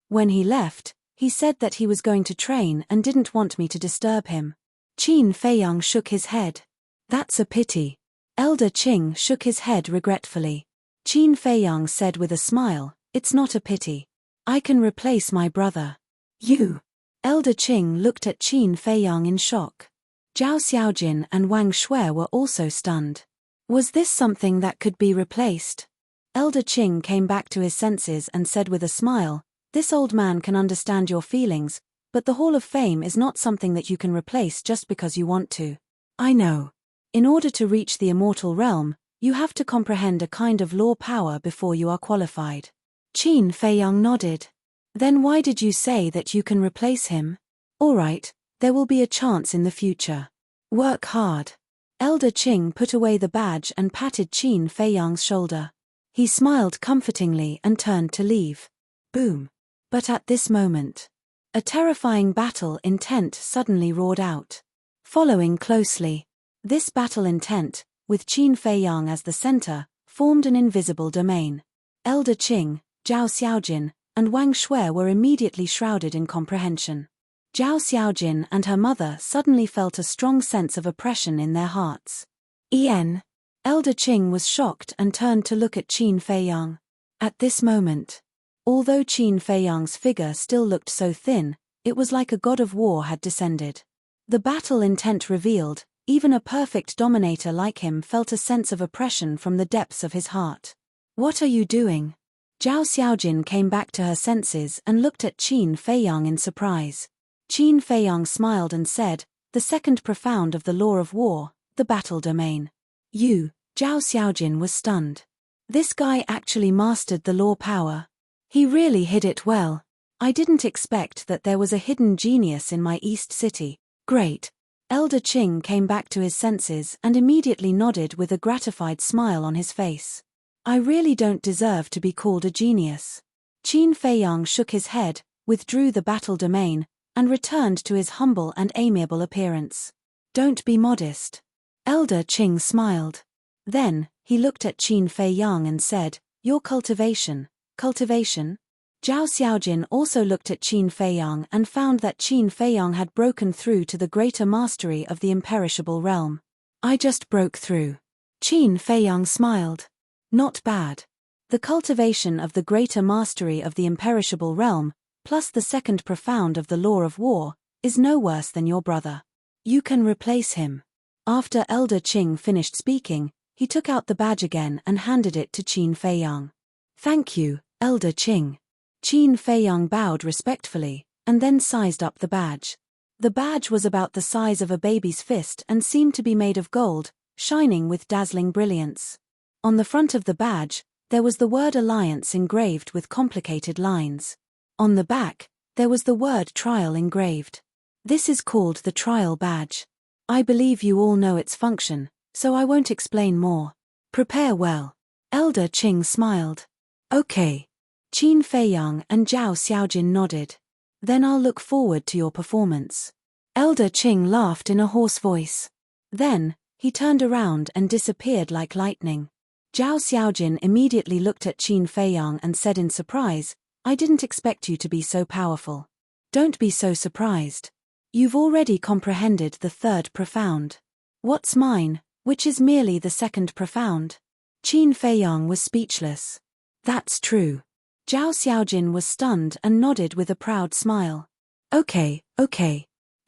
When he left, he said that he was going to train and didn't want me to disturb him. Qin Feiyang shook his head. That's a pity. Elder Qing shook his head regretfully. Qin Feiyang said with a smile, It's not a pity. I can replace my brother. You. Elder Qing looked at Qin Feiyang in shock. Zhao Xiaojin and Wang Shui were also stunned. Was this something that could be replaced? Elder Qing came back to his senses and said with a smile, This old man can understand your feelings, but the Hall of Fame is not something that you can replace just because you want to. I know. In order to reach the immortal realm, you have to comprehend a kind of law power before you are qualified. Qin Feiyang nodded. Then why did you say that you can replace him? All right, there will be a chance in the future. Work hard. Elder Qing put away the badge and patted Qin Feiyang's shoulder. He smiled comfortingly and turned to leave. Boom. But at this moment, a terrifying battle intent suddenly roared out. Following closely, this battle intent, with Qin Feiyang as the center, formed an invisible domain. Elder Qing, Zhao Xiaojin, and Wang Shui were immediately shrouded in comprehension. Zhao Xiaojin and her mother suddenly felt a strong sense of oppression in their hearts. Elder Qing was shocked and turned to look at Qin Feiyang. At this moment, although Qin Feiyang's figure still looked so thin, it was like a god of war had descended. The battle intent revealed, even a perfect dominator like him felt a sense of oppression from the depths of his heart. What are you doing? Zhao Xiaojin came back to her senses and looked at Qin Feiyang in surprise. Qin Feiyang smiled and said, The second profound of the law of war, the battle domain. You, Zhao Xiaojin was stunned. This guy actually mastered the law power. He really hid it well. I didn't expect that there was a hidden genius in my East City. Great. Elder Qing came back to his senses and immediately nodded with a gratified smile on his face. I really don't deserve to be called a genius. Qin Feiyang shook his head, withdrew the battle domain, and returned to his humble and amiable appearance. Don't be modest. Elder Qing smiled. Then, he looked at Qin Feiyang and said, Your cultivation. Cultivation? Zhao Xiaojin also looked at Qin Feiyang and found that Qin Feiyang had broken through to the greater mastery of the imperishable realm. I just broke through. Qin Feiyang smiled. Not bad. The cultivation of the greater mastery of the imperishable realm, plus the second profound of the law of war, is no worse than your brother. You can replace him. After Elder Qing finished speaking, he took out the badge again and handed it to Qin Feiyang. Thank you, Elder Qing. Qin Feiyang bowed respectfully, and then sized up the badge. The badge was about the size of a baby's fist and seemed to be made of gold, shining with dazzling brilliance. On the front of the badge, there was the word Alliance engraved with complicated lines. On the back, there was the word Trial engraved. This is called the Trial Badge. I believe you all know its function, so I won't explain more. Prepare well. Elder Qing smiled. Okay. Qin Feiyang and Zhao Xiaojin nodded. Then I'll look forward to your performance. Elder Qing laughed in a hoarse voice. Then, he turned around and disappeared like lightning. Zhao Xiaojin immediately looked at Qin Feiyang and said in surprise, I didn't expect you to be so powerful. Don't be so surprised. You've already comprehended the third profound. What's mine, which is merely the second profound? Qin Feiyang was speechless. That's true. Zhao Xiaojin was stunned and nodded with a proud smile. Okay.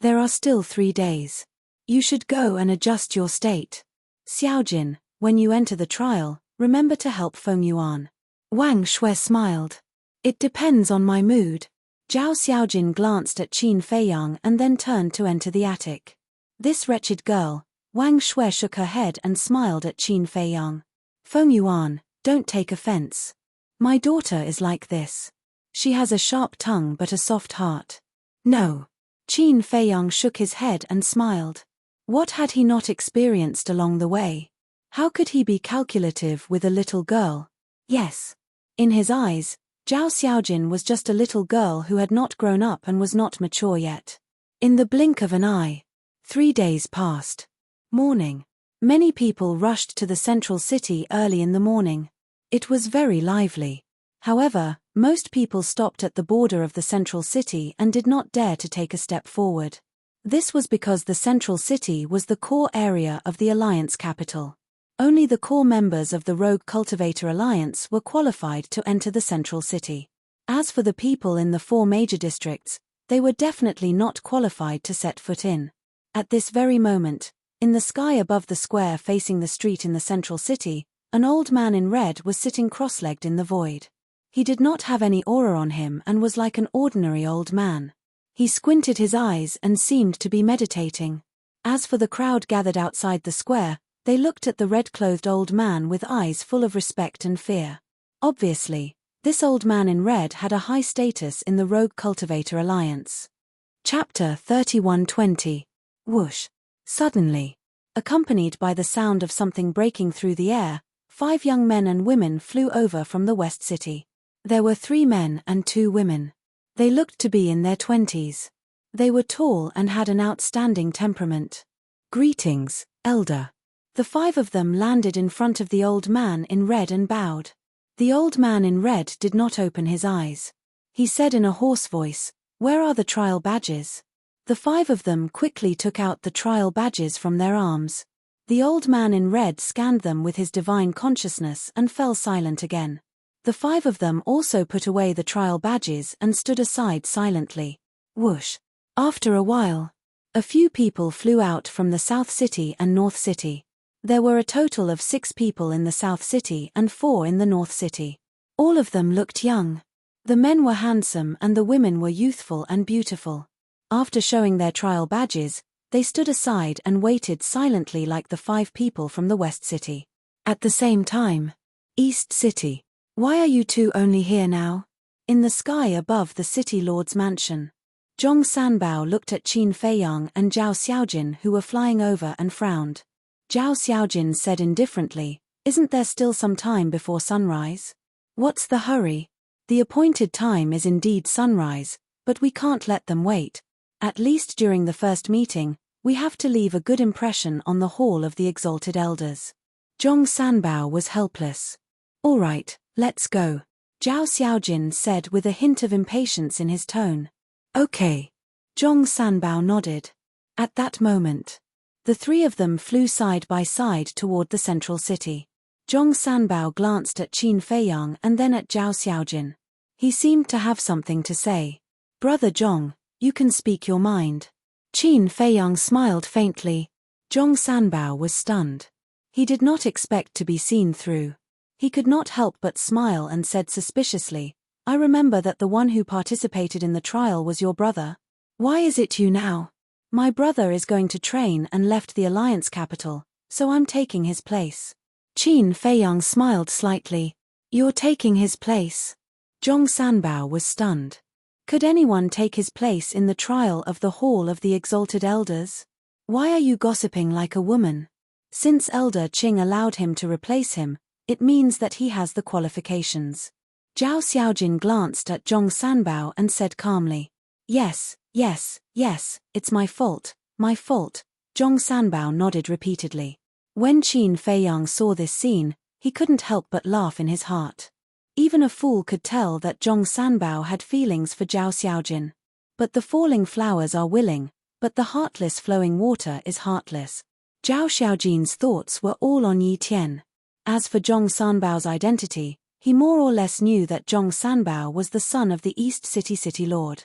There are still 3 days. You should go and adjust your state. Xiaojin, when you enter the trial, remember to help Feng Yuan. Wang Shui smiled. It depends on my mood. Zhao Xiaojin glanced at Qin Feiyang and then turned to enter the attic. This wretched girl. Wang Shui shook her head and smiled at Qin Feiyang. Feng Yuan, don't take offense. My daughter is like this. She has a sharp tongue but a soft heart. No. Qin Feiyang shook his head and smiled. What had he not experienced along the way? How could he be calculative with a little girl? Yes. In his eyes, Zhao Xiaojin was just a little girl who had not grown up and was not mature yet. In the blink of an eye. 3 days passed. Morning. Many people rushed to the central city early in the morning. It was very lively. However, most people stopped at the border of the central city and did not dare to take a step forward. This was because the central city was the core area of the Alliance capital. Only the core members of the Rogue Cultivator Alliance were qualified to enter the central city. As for the people in the 4 major districts, they were definitely not qualified to set foot in. At this very moment, in the sky above the square facing the street in the central city, an old man in red was sitting cross-legged in the void. He did not have any aura on him and was like an ordinary old man. He squinted his eyes and seemed to be meditating. As for the crowd gathered outside the square, they looked at the red-clothed old man with eyes full of respect and fear. Obviously, this old man in red had a high status in the Rogue Cultivator Alliance. Chapter 3120. Whoosh. Suddenly, accompanied by the sound of something breaking through the air, 5 young men and women flew over from the West City. There were 3 men and 2 women. They looked to be in their 20s. They were tall and had an outstanding temperament. Greetings, Elder. The 5 of them landed in front of the old man in red and bowed. The old man in red did not open his eyes. He said in a hoarse voice, "Where are the trial badges?" The 5 of them quickly took out the trial badges from their arms. The old man in red scanned them with his divine consciousness and fell silent again. The 5 of them also put away the trial badges and stood aside silently. Whoosh. After a while, a few people flew out from the South City and North City. There were a total of 6 people in the South City and 4 in the North City. All of them looked young. The men were handsome and the women were youthful and beautiful. After showing their trial badges, they stood aside and waited silently like the 5 people from the West City. At the same time, East City. Why are you 2 only here now? In the sky above the city lord's mansion. Zhong Sanbao looked at Qin Feiyang and Zhao Xiaojin who were flying over and frowned. Zhao Xiaojin said indifferently, "Isn't there still some time before sunrise? What's the hurry? The appointed time is indeed sunrise, but we can't let them wait. At least during the first meeting, we have to leave a good impression on the Hall of the Exalted Elders." Zhong Sanbao was helpless. "All right, let's go," Zhao Xiaojin said with a hint of impatience in his tone. "Okay." Zhong Sanbao nodded. At that moment, the 3 of them flew side by side toward the central city. Zhong Sanbao glanced at Qin Feiyang and then at Zhao Xiaojin. He seemed to have something to say. "Brother Zhong, you can speak your mind." Qin Feiyang smiled faintly. Zhong Sanbao was stunned. He did not expect to be seen through. He could not help but smile and said suspiciously, "I remember that the one who participated in the trial was your brother. Why is it you now?" "My brother is going to train and left the Alliance capital, so I'm taking his place." Qin Feiyang smiled slightly. "You're taking his place?" Zhong Sanbao was stunned. Could anyone take his place in the trial of the Hall of the Exalted Elders? "Why are you gossiping like a woman? Since Elder Qing allowed him to replace him, it means that he has the qualifications." Zhao Xiaojin glanced at Zhong Sanbao and said calmly, Yes, it's my fault, my fault." Zhong Sanbao nodded repeatedly. When Qin Feiyang saw this scene, he couldn't help but laugh in his heart. Even a fool could tell that Zhong Sanbao had feelings for Zhao Xiaojin. But the falling flowers are willing, but the heartless flowing water is heartless. Zhao Xiaojin's thoughts were all on Yi Tian. As for Zhong Sanbao's identity, he more or less knew that Zhong Sanbao was the son of the East City Lord.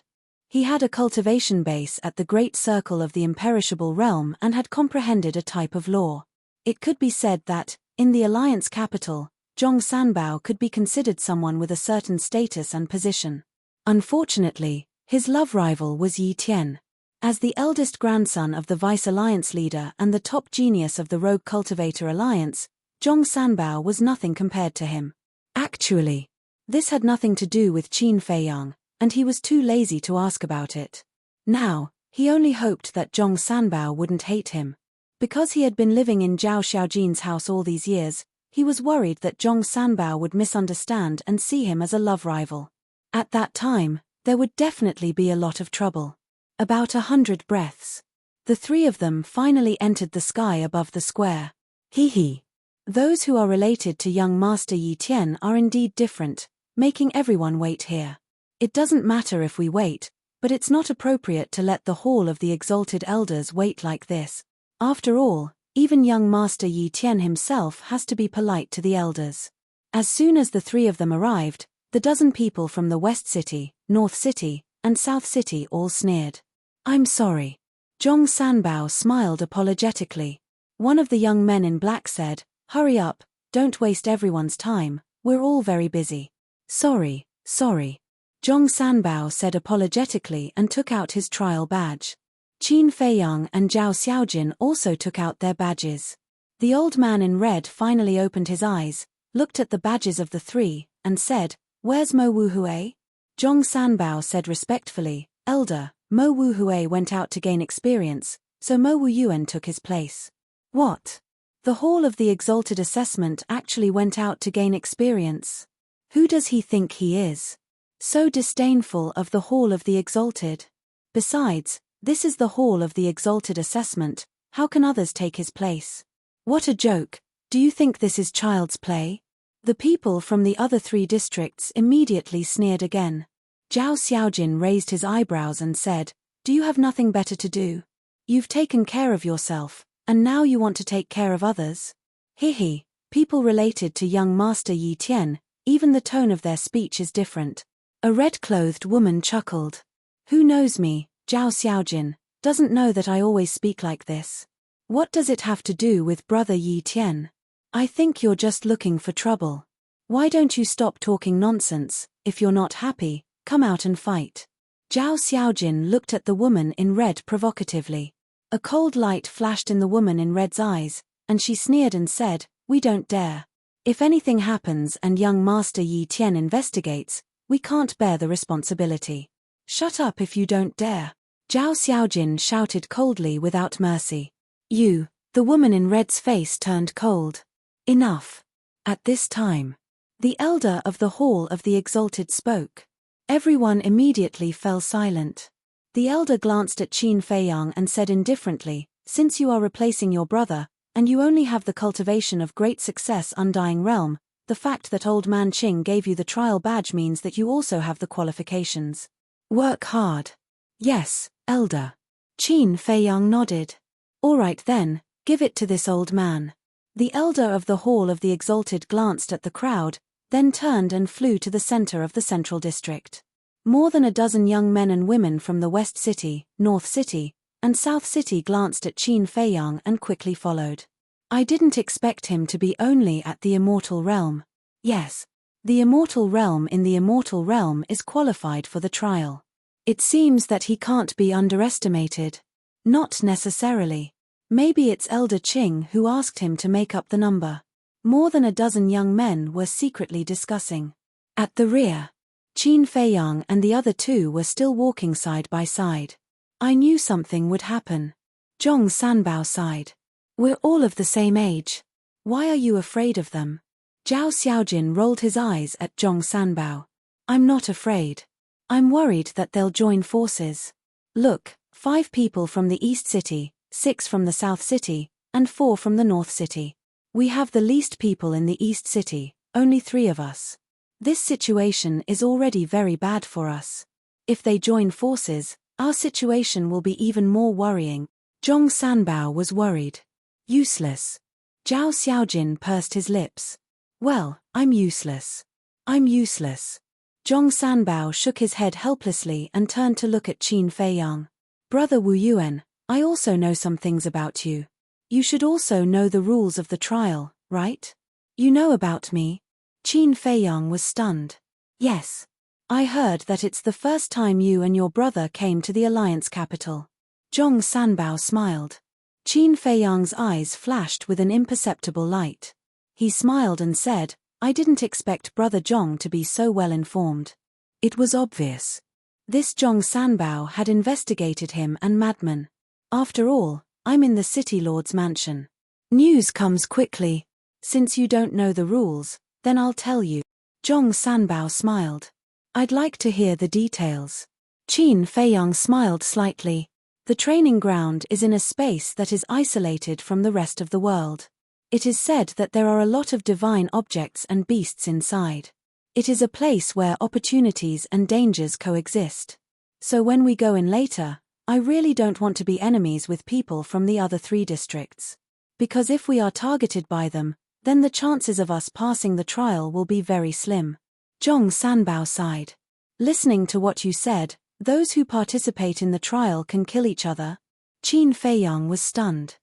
He had a cultivation base at the Great Circle of the Imperishable Realm and had comprehended a type of law. It could be said that, in the Alliance capital, Zhong Sanbao could be considered someone with a certain status and position. Unfortunately, His love rival was Yi Tian. As the eldest grandson of the Vice Alliance leader and the top genius of the Rogue Cultivator Alliance, Zhong Sanbao was nothing compared to him. Actually, this had nothing to do with Qin Feiyang, and he was too lazy to ask about it. Now, he only hoped that Zhong Sanbao wouldn't hate him. Because he had been living in Zhao Xiaojin's house all these years, he was worried that Zhong Sanbao would misunderstand and see him as a love rival. At that time, there would definitely be a lot of trouble. About 100 breaths. The three of them finally entered the sky above the square. Hee. Those who are related to young Master Yi Tian are indeed different, making everyone wait here. It doesn't matter if we wait, but it's not appropriate to let the Hall of the Exalted Elders wait like this. After all, even young Master Yi Tian himself has to be polite to the elders. As soon as the three of them arrived, the dozen people from the West City, North City, and South City all sneered. I'm sorry. Zhong Sanbao smiled apologetically. One of the young men in black said, hurry up, don't waste everyone's time, we're all very busy. Sorry. Zhong Sanbao said apologetically and took out his trial badge. Qin Feiyang and Zhao Xiaojin also took out their badges. The old man in red finally opened his eyes, looked at the badges of the three, and said, where's Mo Wuhui? Zhong Sanbao said respectfully, Elder, Mo Wuhui went out to gain experience, so Mo Wuyuan took his place. What? The Hall of the Exalted Assessment actually went out to gain experience? Who does he think he is? So disdainful of the Hall of the Exalted. Besides, this is the Hall of the Exalted Assessment, how can others take his place? What a joke, do you think this is child's play? The people from the other three districts immediately sneered again. Zhao Xiaojin raised his eyebrows and said, do you have nothing better to do? You've taken care of yourself, and now you want to take care of others? Hehe, people related to young Master Yi Tian, even the tone of their speech is different. A red-clothed woman chuckled. Who knows me, Zhao Xiaojin, doesn't know that I always speak like this. What does it have to do with brother Yi Tian? I think you're just looking for trouble. Why don't you stop talking nonsense? If you're not happy, come out and fight. Zhao Xiaojin looked at the woman in red provocatively. A cold light flashed in the woman in red's eyes, and she sneered and said, we don't dare. If anything happens and young Master Yi Tian investigates, we can't bear the responsibility. Shut up if you don't dare. Zhao Xiaojin shouted coldly without mercy. You, the woman in red's face turned cold. Enough. At this time, the elder of the Hall of the Exalted spoke. Everyone immediately fell silent. The elder glanced at Qin Feiyang and said indifferently, since you are replacing your brother, and you only have the cultivation of great success Undying Realm, the fact that old man Qing gave you the trial badge means that you also have the qualifications. Work hard. Yes, elder. Qin Feiyang nodded. All right then, give it to this old man. The elder of the Hall of the Exalted glanced at the crowd, then turned and flew to the center of the central district. More than a dozen young men and women from the West City, North City, and South City glanced at Qin Feiyang and quickly followed. I didn't expect him to be only at the Immortal Realm. Yes, the Immortal Realm in the Immortal Realm is qualified for the trial. It seems that he can't be underestimated. Not necessarily. Maybe it's Elder Qing who asked him to make up the number. More than a dozen young men were secretly discussing. At the rear, Qin Feiyang and the other two were still walking side by side. I knew something would happen. Zhong Sanbao sighed. We're all of the same age. Why are you afraid of them? Zhao Xiaojin rolled his eyes at Zhong Sanbao. I'm not afraid. I'm worried that they'll join forces. Look, 5 people from the East City, 6 from the South City, and 4 from the North City. We have the least people in the East City, only 3 of us. This situation is already very bad for us. If they join forces, our situation will be even more worrying. Zhong Sanbao was worried. Useless. Zhao Xiaojin pursed his lips. Well, I'm useless. I'm useless. Zhong Sanbao shook his head helplessly and turned to look at Qin Feiyang. Brother Wu Yuan, I also know some things about you. You should also know the rules of the trial, right? You know about me? Qin Feiyang was stunned. Yes. I heard that it's the first time you and your brother came to the Alliance capital. Zhong Sanbao smiled. Qin Feiyang's eyes flashed with an imperceptible light. He smiled and said, I didn't expect Brother Zhong to be so well informed. It was obvious. This Zhong Sanbao had investigated him and Madman. After all, I'm in the City Lord's mansion. News comes quickly. Since you don't know the rules, then I'll tell you. Zhong Sanbao smiled. I'd like to hear the details. Qin Feiyang smiled slightly. The training ground is in a space that is isolated from the rest of the world. It is said that there are a lot of divine objects and beasts inside. It is a place where opportunities and dangers coexist. So when we go in later, I really don't want to be enemies with people from the other 3 districts. Because if we are targeted by them, then the chances of us passing the trial will be very slim. Zhong Sanbao sighed. Listening to what you said, those who participate in the trial can kill each other? Qin Feiyang was stunned.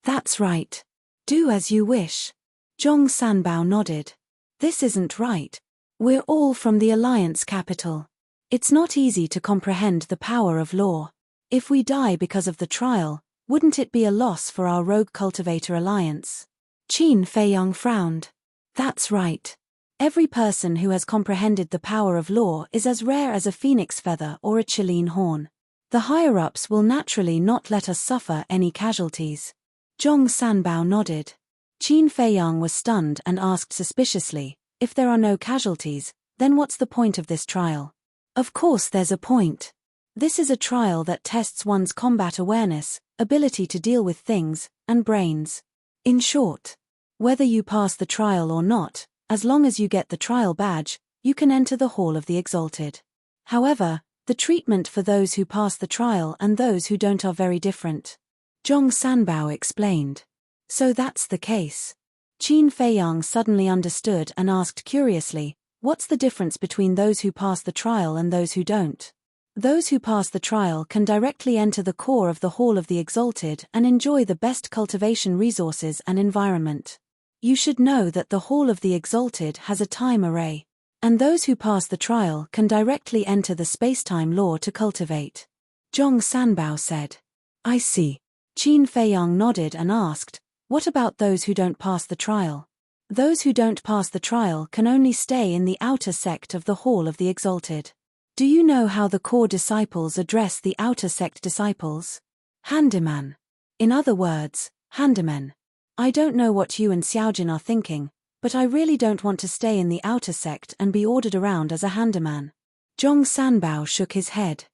That's right. Do as you wish. Zhong Sanbao nodded. This isn't right. We're all from the Alliance capital. It's not easy to comprehend the power of law. If we die because of the trial, wouldn't it be a loss for our Rogue Cultivator Alliance? Qin Feiyang frowned. That's right. Every person who has comprehended the power of law is as rare as a phoenix feather or a Chilean horn. The higher-ups will naturally not let us suffer any casualties. Zhong Sanbao nodded. Qin Feiyang was stunned and asked suspiciously, if there are no casualties, then what's the point of this trial? Of course there's a point. This is a trial that tests one's combat awareness, ability to deal with things, and brains. In short, whether you pass the trial or not, as long as you get the trial badge, you can enter the Hall of the Exalted. However, the treatment for those who pass the trial and those who don't are very different. Zhong Sanbao explained. So that's the case. Qin Feiyang suddenly understood and asked curiously, what's the difference between those who pass the trial and those who don't? Those who pass the trial can directly enter the core of the Hall of the Exalted and enjoy the best cultivation resources and environment. You should know that the Hall of the Exalted has a time array. And those who pass the trial can directly enter the space-time law to cultivate. Zhong Sanbao said. I see. Qin Feiyang nodded and asked, what about those who don't pass the trial? Those who don't pass the trial can only stay in the outer sect of the Hall of the Exalted. Do you know how the core disciples address the outer sect disciples? Handyman. In other words, handymen. I don't know what you and Xiaojin are thinking, but I really don't want to stay in the outer sect and be ordered around as a handyman. Zhong Sanbao shook his head.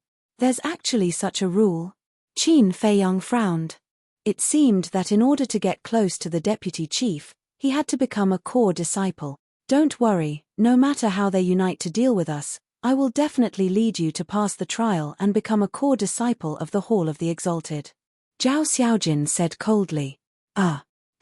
There's actually such a rule. Qin Feiyang frowned. It seemed that in order to get close to the deputy chief, he had to become a core disciple. Don't worry, no matter how they unite to deal with us, I will definitely lead you to pass the trial and become a core disciple of the Hall of the Exalted. Zhao Xiaojin said coldly.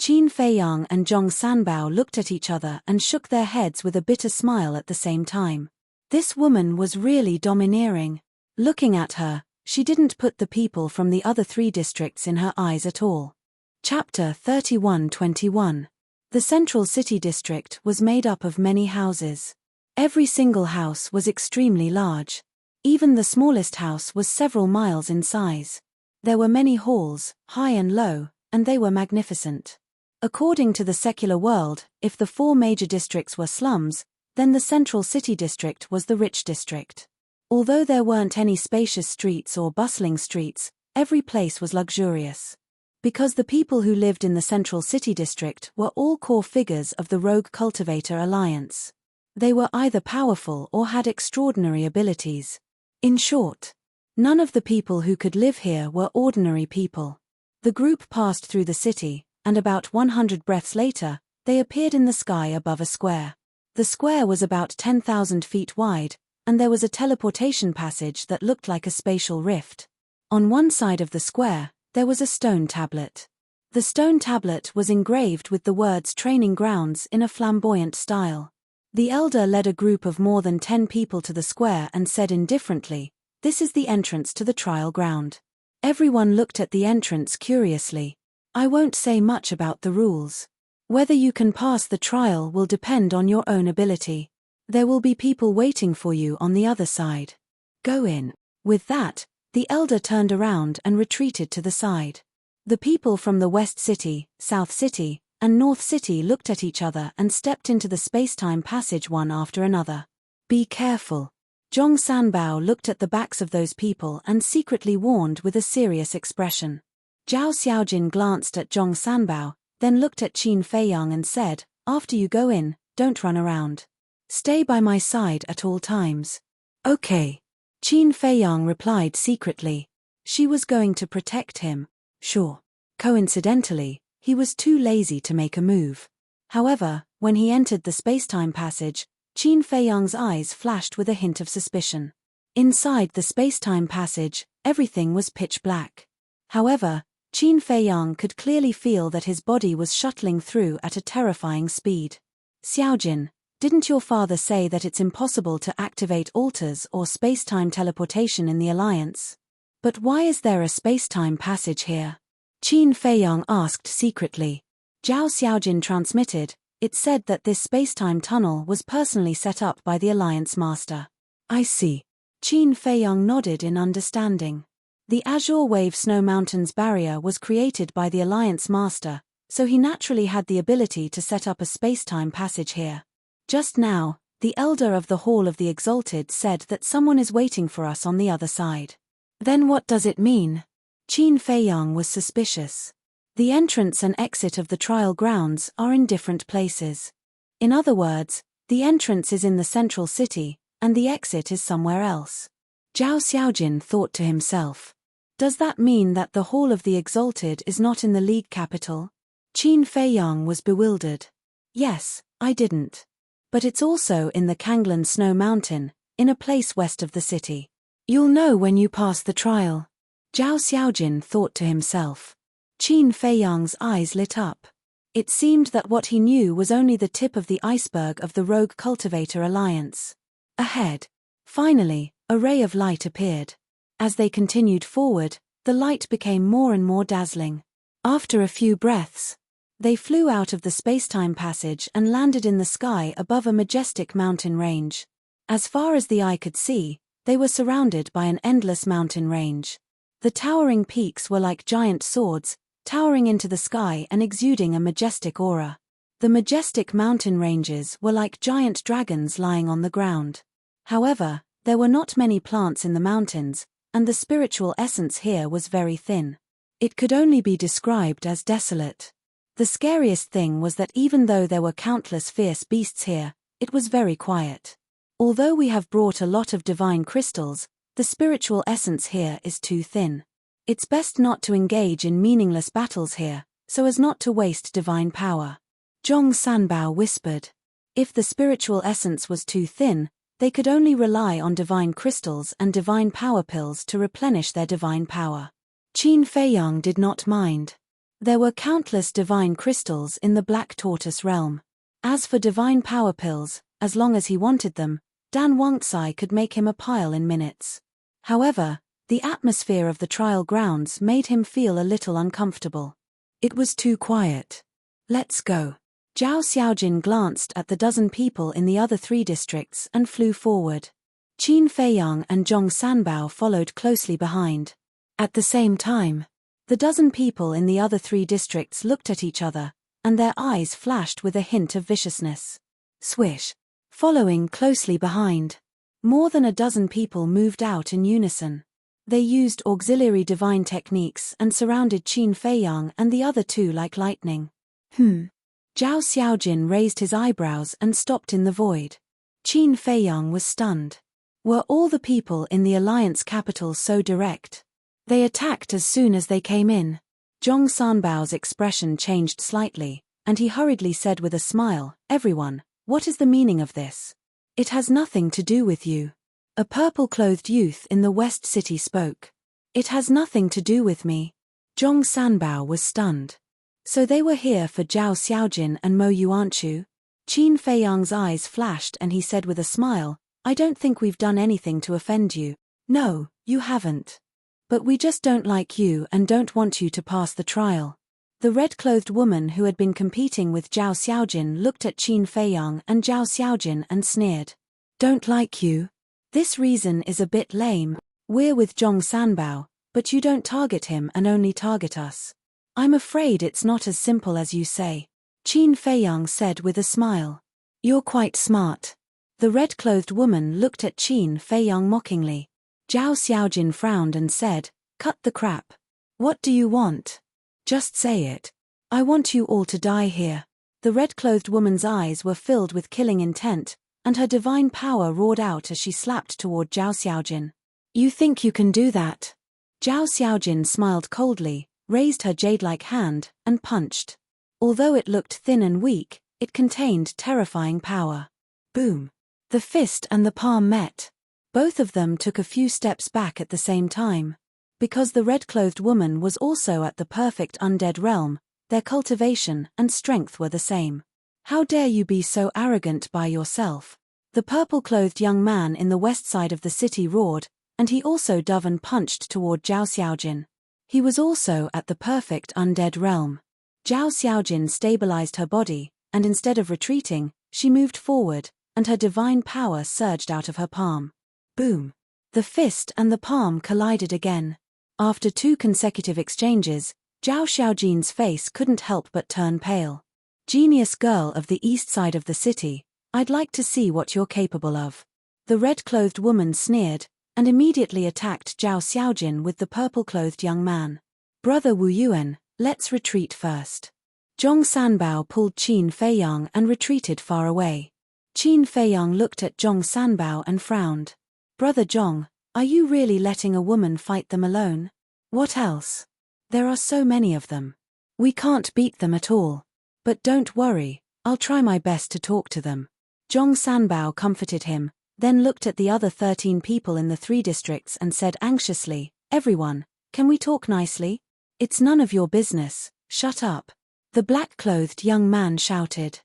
Qin Feiyang and Zhong Sanbao looked at each other and shook their heads with a bitter smile at the same time. This woman was really domineering. Looking at her, she didn't put the people from the other 3 districts in her eyes at all. Chapter 31:21. The Central City District was made up of many houses. Every single house was extremely large. Even the smallest house was several miles in size. There were many halls, high and low, and they were magnificent. According to the secular world, if the 4 major districts were slums, then the Central City District was the rich district. Although there weren't any spacious streets or bustling streets, every place was luxurious. Because the people who lived in the Central City District were all core figures of the Rogue Cultivator Alliance. They were either powerful or had extraordinary abilities. In short, none of the people who could live here were ordinary people. The group passed through the city, and about 100 breaths later, they appeared in the sky above a square. The square was about 10,000 feet wide, and there was a teleportation passage that looked like a spatial rift. On one side of the square, there was a stone tablet. The stone tablet was engraved with the words Training Grounds in a flamboyant style. The elder led a group of more than 10 people to the square and said indifferently, "This is the entrance to the trial ground." Everyone looked at the entrance curiously. I won't say much about the rules. Whether you can pass the trial will depend on your own ability. There will be people waiting for you on the other side. Go in. With that, the elder turned around and retreated to the side. The people from the West City, South City, and North City looked at each other and stepped into the space-time passage one after another. Be careful. Zhong Sanbao looked at the backs of those people and secretly warned with a serious expression. Zhao Xiaojin glanced at Zhong Sanbao, then looked at Qin Feiyang and said, after you go in, don't run around. Stay by my side at all times. Okay. Qin Feiyang replied secretly. She was going to protect him. Sure. Coincidentally, he was too lazy to make a move. However, when he entered the space-time passage, Qin Feiyang's eyes flashed with a hint of suspicion. Inside the space-time passage, everything was pitch black. However, Qin Feiyang could clearly feel that his body was shuttling through at a terrifying speed. Xiaojin, didn't your father say that it's impossible to activate altars or space-time teleportation in the Alliance? But why is there a space-time passage here? Qin Feiyang asked secretly. Zhao Xiaojin transmitted, it said that this space-time tunnel was personally set up by the Alliance Master. I see. Qin Feiyang nodded in understanding. The Azure Wave Snow Mountains barrier was created by the Alliance Master, so he naturally had the ability to set up a space-time passage here. Just now, the elder of the Hall of the Exalted said that someone is waiting for us on the other side. Then what does it mean? Qin Feiyang was suspicious. The entrance and exit of the trial grounds are in different places. In other words, the entrance is in the central city, and the exit is somewhere else. Zhao Xiaojin thought to himself. Does that mean that the Hall of the Exalted is not in the League capital? Qin Feiyang was bewildered. Yes, I didn't. But it's also in the Kanglan Snow Mountain, in a place west of the city. You'll know when you pass the trial. Zhao Xiaojin thought to himself. Qin Feiyang's eyes lit up. It seemed that what he knew was only the tip of the iceberg of the Rogue Cultivator Alliance. Ahead. Finally, a ray of light appeared. As they continued forward, the light became more and more dazzling. After a few breaths, they flew out of the space-time passage and landed in the sky above a majestic mountain range. As far as the eye could see, they were surrounded by an endless mountain range. The towering peaks were like giant swords, towering into the sky and exuding a majestic aura. The majestic mountain ranges were like giant dragons lying on the ground. However, there were not many plants in the mountains, and the spiritual essence here was very thin. It could only be described as desolate. The scariest thing was that even though there were countless fierce beasts here, it was very quiet. Although we have brought a lot of divine crystals, the spiritual essence here is too thin. It's best not to engage in meaningless battles here, so as not to waste divine power. Zhong Sanbao whispered. If the spiritual essence was too thin, they could only rely on divine crystals and divine power pills to replenish their divine power. Qin Feiyang did not mind. There were countless divine crystals in the Black Tortoise realm. As for divine power pills, as long as he wanted them, Dan Wangcai could make him a pile in minutes. However, the atmosphere of the trial grounds made him feel a little uncomfortable. It was too quiet. Let's go. Zhao Xiaojin glanced at the dozen people in the other 3 districts and flew forward. Qin Feiyang and Zhong Sanbao followed closely behind. At the same time, the dozen people in the other 3 districts looked at each other, and their eyes flashed with a hint of viciousness. Swish. Following closely behind, more than a dozen people moved out in unison. They used auxiliary divine techniques and surrounded Qin Feiyang and the other 2 like lightning. Zhao Xiaojin raised his eyebrows and stopped in the void. Qin Feiyang was stunned. Were all the people in the Alliance capital so direct? They attacked as soon as they came in. Zhong Sanbao's expression changed slightly, and he hurriedly said with a smile, "Everyone, what is the meaning of this? It has nothing to do with you." A purple-clothed youth in the West City spoke. "It has nothing to do with me." Zhong Sanbao was stunned. So they were here for Zhao Xiaojin and Mo Yuanchu? Qin Feiyang's eyes flashed and he said with a smile, "I don't think we've done anything to offend you." "No, you haven't. But we just don't like you and don't want you to pass the trial." The red-clothed woman who had been competing with Zhao Xiaojin looked at Qin Feiyang and Zhao Xiaojin and sneered. Don't like you? This reason is a bit lame. We're with Zhong Sanbao, but you don't target him and only target us. I'm afraid it's not as simple as you say. Qin Feiyang said with a smile. You're quite smart. The red-clothed woman looked at Qin Feiyang mockingly. Zhao Xiaojin frowned and said, cut the crap. What do you want? Just say it. I want you all to die here. The red-clothed woman's eyes were filled with killing intent, and her divine power roared out as she slapped toward Zhao Xiaojin. You think you can do that? Zhao Xiaojin smiled coldly, raised her jade-like hand, and punched. Although it looked thin and weak, it contained terrifying power. Boom. The fist and the palm met. Both of them took a few steps back at the same time. Because the red-clothed woman was also at the perfect undead realm, their cultivation and strength were the same. How dare you be so arrogant by yourself? The purple-clothed young man in the west side of the city roared, and he also dove and punched toward Zhao Xiaojin. He was also at the perfect undead realm. Zhao Xiaojin stabilized her body, and instead of retreating, she moved forward, and her divine power surged out of her palm. Boom. The fist and the palm collided again. After 2 consecutive exchanges, Zhao Xiaojin's face couldn't help but turn pale. Genius girl of the east side of the city, I'd like to see what you're capable of. The red-clothed woman sneered, and immediately attacked Zhao Xiaojin with the purple-clothed young man. Brother Wu Yuan, let's retreat first. Zhong Sanbao pulled Qin Feiyang and retreated far away. Qin Feiyang looked at Zhong Sanbao and frowned. Brother Zhong, are you really letting a woman fight them alone? What else? There are so many of them. We can't beat them at all. But don't worry, I'll try my best to talk to them. Zhong Sanbao comforted him, then looked at the other 13 people in the 3 districts and said anxiously, everyone, can we talk nicely? It's none of your business, shut up. The black-clothed young man shouted.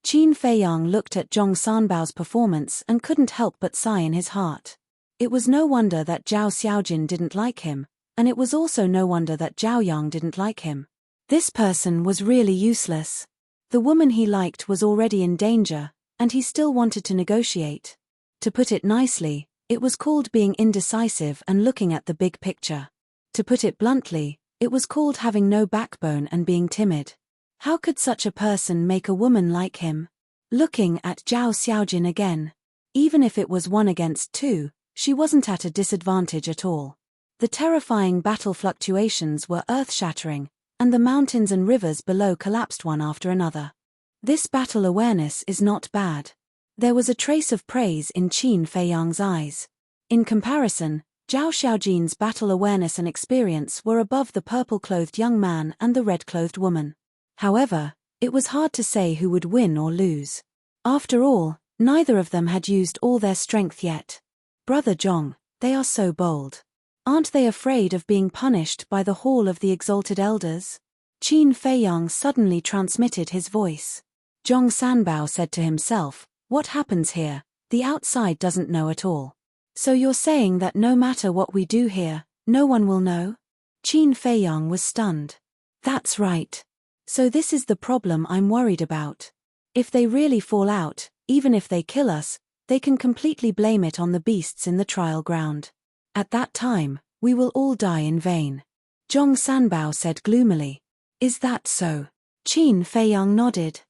Qin Feiyang looked at Zhong Sanbao's performance and couldn't help but sigh in his heart. It was no wonder that Zhao Xiaojin didn't like him, and it was also no wonder that Zhao Yang didn't like him. This person was really useless. The woman he liked was already in danger, and he still wanted to negotiate. To put it nicely, it was called being indecisive and looking at the big picture. To put it bluntly, it was called having no backbone and being timid. How could such a person make a woman like him? Looking at Zhao Xiaojin again. Even if it was 1 against 2, she wasn't at a disadvantage at all. The terrifying battle fluctuations were earth-shattering, and the mountains and rivers below collapsed one after another. This battle awareness is not bad. There was a trace of praise in Qin Feiyang's eyes. In comparison, Zhao Xiaojin's battle awareness and experience were above the purple-clothed young man and the red-clothed woman. However, it was hard to say who would win or lose. After all, neither of them had used all their strength yet. Brother Zhong, they are so bold. Aren't they afraid of being punished by the Hall of the Exalted Elders? Qin Feiyang suddenly transmitted his voice. Zhong Sanbao said to himself, what happens here? The outside doesn't know at all. So you're saying that no matter what we do here, no one will know? Qin Feiyang was stunned. That's right. So this is the problem I'm worried about. If they really fall out, even if they kill us, they can completely blame it on the beasts in the trial ground. At that time, we will all die in vain. Zhong Sanbao said gloomily. Is that so? Qin Feiyang nodded.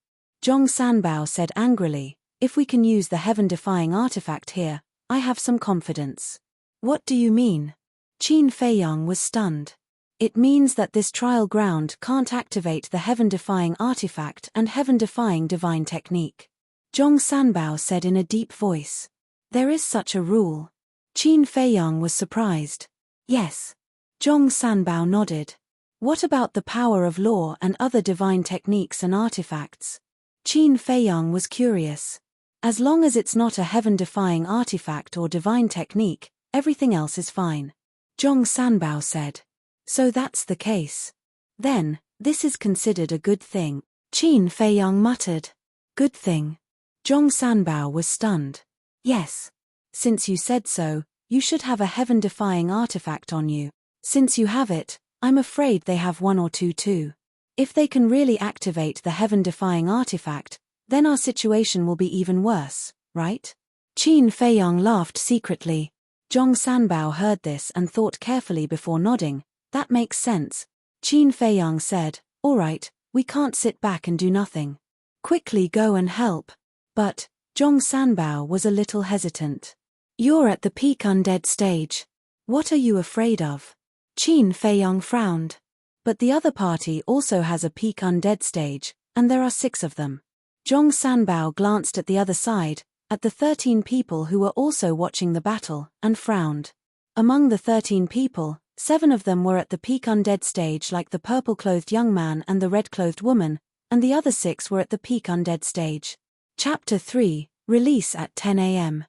Zhong Sanbao said angrily, if we can use the heaven-defying artifact here, I have some confidence. What do you mean? Qin Feiyang was stunned. It means that this trial ground can't activate the heaven-defying artifact and heaven-defying divine technique. Zhong Sanbao said in a deep voice. There is such a rule. Qin Feiyang was surprised. Yes. Zhong Sanbao nodded. What about the power of law and other divine techniques and artifacts? Qin Feiyang was curious. As long as it's not a heaven-defying artifact or divine technique, everything else is fine. Zhong Sanbao said. So that's the case. Then, this is considered a good thing. Qin Feiyang muttered. Good thing. Zhong Sanbao was stunned. Yes. Since you said so, you should have a heaven-defying artifact on you. Since you have it, I'm afraid they have 1 or 2 too. If they can really activate the heaven-defying artifact, then our situation will be even worse, right? Qin Feiyang laughed secretly. Zhong Sanbao heard this and thought carefully before nodding. That makes sense. Qin Feiyang said, all right, we can't sit back and do nothing. Quickly go and help. But Zhong Sanbao was a little hesitant. You're at the peak undead stage. What are you afraid of? Qin Feiyang frowned. But the other party also has a peak undead stage, and there are 6 of them. Zhong Sanbao glanced at the other side, at the 13 people who were also watching the battle, and frowned. Among the 13 people, 7 of them were at the peak undead stage like the purple-clothed young man and the red-clothed woman, and the other 6 were at the peak undead stage. Chapter 3, Release at 10 a.m.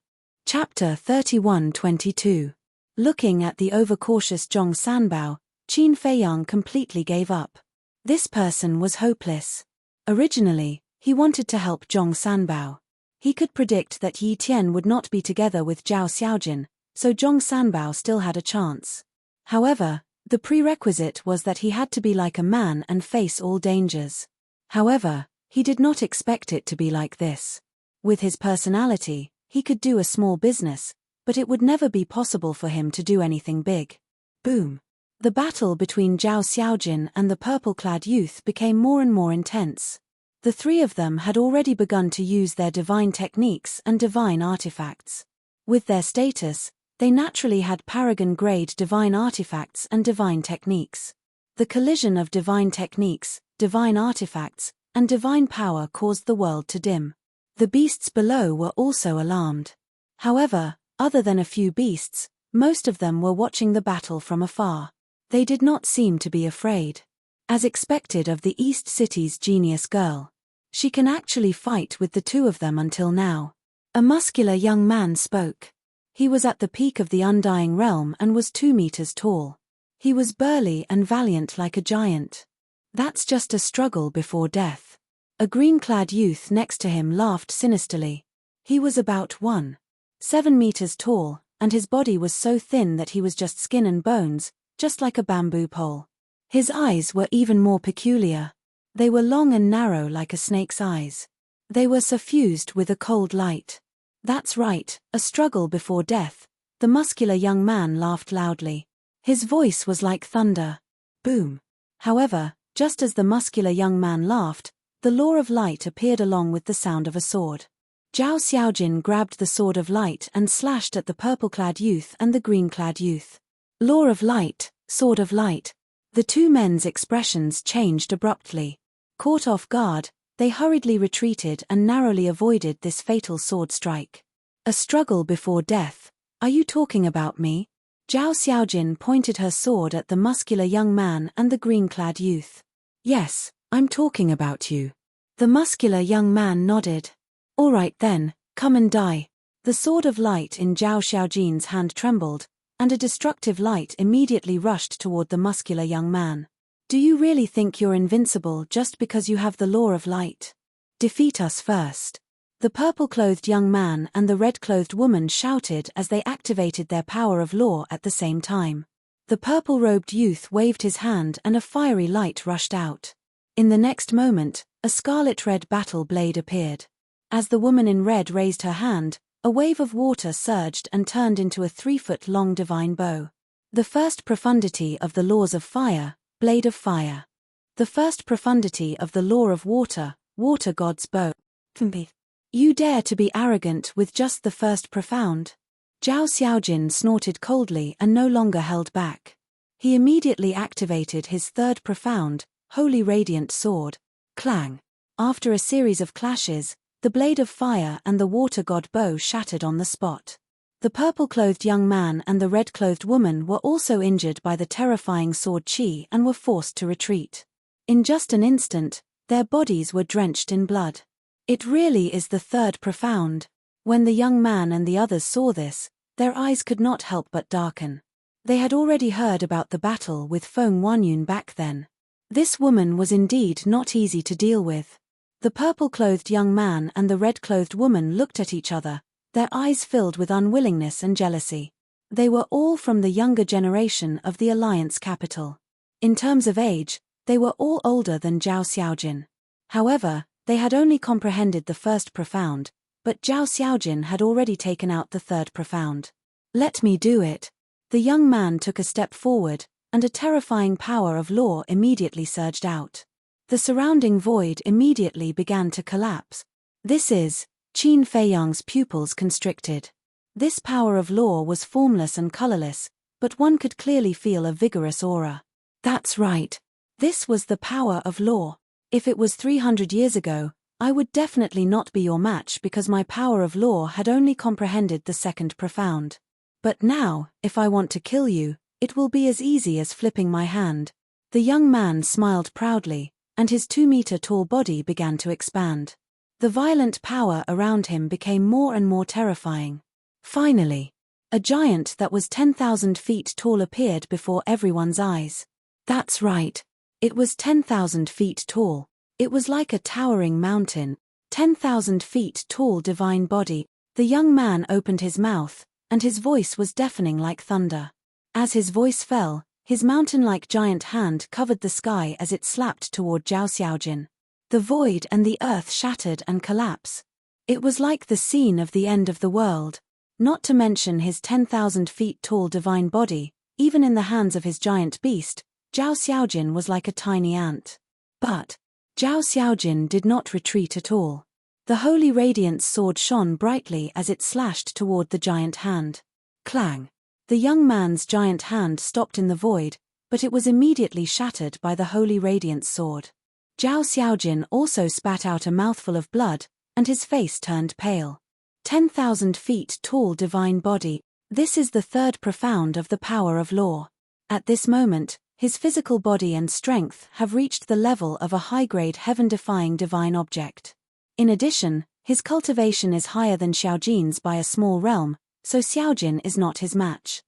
Chapter 31-22. Looking at the overcautious Zhong Sanbao, Qin Feiyang completely gave up. This person was hopeless. Originally, he wanted to help Zhong Sanbao. He could predict that Yi Tian would not be together with Zhao Xiaojin, so Zhong Sanbao still had a chance. However, the prerequisite was that he had to be like a man and face all dangers. However, he did not expect it to be like this. With his personality, he could do a small business, but it would never be possible for him to do anything big. Boom. The battle between Zhao Xiaojin and the purple-clad youth became more and more intense. The 3 of them had already begun to use their divine techniques and divine artifacts. With their status, they naturally had paragon-grade divine artifacts and divine techniques. The collision of divine techniques, divine artifacts, and divine power caused the world to dim. The beasts below were also alarmed. However, other than a few beasts, most of them were watching the battle from afar. They did not seem to be afraid. As expected of the East City's genius girl. She can actually fight with the 2 of them until now. A muscular young man spoke. He was at the peak of the Undying Realm and was 2 meters tall. He was burly and valiant like a giant. That's just a struggle before death. A green-clad youth next to him laughed sinisterly. He was about 1.7 meters tall, and his body was so thin that he was just skin and bones, just like a bamboo pole. His eyes were even more peculiar. They were long and narrow like a snake's eyes. They were suffused with a cold light. That's right, a struggle before death. The muscular young man laughed loudly. His voice was like thunder. Boom. However, just as the muscular young man laughed, the law of light appeared along with the sound of a sword. Zhao Xiaojin grabbed the sword of light and slashed at the purple-clad youth and the green-clad youth. Law of light, sword of light. The 2 men's expressions changed abruptly. Caught off guard, they hurriedly retreated and narrowly avoided this fatal sword strike. A struggle before death. Are you talking about me? Zhao Xiaojin pointed her sword at the muscular young man and the green-clad youth. Yes, I'm talking about you. The muscular young man nodded. All right then, come and die. The sword of light in Zhao Xiaojin's hand trembled, and a destructive light immediately rushed toward the muscular young man. Do you really think you're invincible just because you have the law of light? Defeat us first. The purple-clothed young man and the red-clothed woman shouted as they activated their power of law at the same time. The purple-robed youth waved his hand and a fiery light rushed out. In the next moment, a scarlet-red battle blade appeared. As the woman in red raised her hand, a wave of water surged and turned into a 3-foot-long divine bow. The first profundity of the laws of fire, blade of fire. The first profundity of the law of water, water god's bow. You dare to be arrogant with just the first profound? Zhao Xiaojin snorted coldly and no longer held back. He immediately activated his 3rd profound, holy radiant sword. Clang. After a series of clashes, the blade of fire and the water god bow shattered on the spot. The purple-clothed young man and the red-clothed woman were also injured by the terrifying sword qi and were forced to retreat. In just an instant, their bodies were drenched in blood. It really is the 3rd profound. When the young man and the others saw this, their eyes could not help but darken. They had already heard about the battle with Feng Wanyun back then. This woman was indeed not easy to deal with. The purple-clothed young man and the red-clothed woman looked at each other, their eyes filled with unwillingness and jealousy. They were all from the younger generation of the Alliance capital. In terms of age, they were all older than Zhao Xiaojin. However, they had only comprehended the first profound, but Zhao Xiaojin had already taken out the third profound. Let me do it. The young man took a step forward, and a terrifying power of law immediately surged out. The surrounding void immediately began to collapse. This is, Qin Feiyang's pupils constricted. This power of law was formless and colorless, but one could clearly feel a vigorous aura. That's right. This was the power of law. If it was 300 years ago, I would definitely not be your match because my power of law had only comprehended the second profound. But now, if I want to kill you, it will be as easy as flipping my hand. The young man smiled proudly, and his 2-meter-tall body began to expand. The violent power around him became more and more terrifying. Finally, a giant that was 10,000 feet tall appeared before everyone's eyes. That's right. It was 10,000 feet tall. It was like a towering mountain. 10,000 feet tall divine body. The young man opened his mouth, and his voice was deafening like thunder. As his voice fell, his mountain-like giant hand covered the sky as it slapped toward Zhao Xiaojin. The void and the earth shattered and collapsed. It was like the scene of the end of the world. Not to mention his 10,000 feet tall divine body, even in the hands of his giant beast, Zhao Xiaojin was like a tiny ant. But Zhao Xiaojin did not retreat at all. The holy radiance sword shone brightly as it slashed toward the giant hand. Clang! The young man's giant hand stopped in the void, but it was immediately shattered by the holy radiance sword. Zhao Xiaojin also spat out a mouthful of blood, and his face turned pale. 10,000 feet tall divine body. This is the third profound of the power of law. At this moment, his physical body and strength have reached the level of a high-grade heaven-defying divine object. In addition, his cultivation is higher than Xiaojin's by a small realm, so Xiaojin is not his match.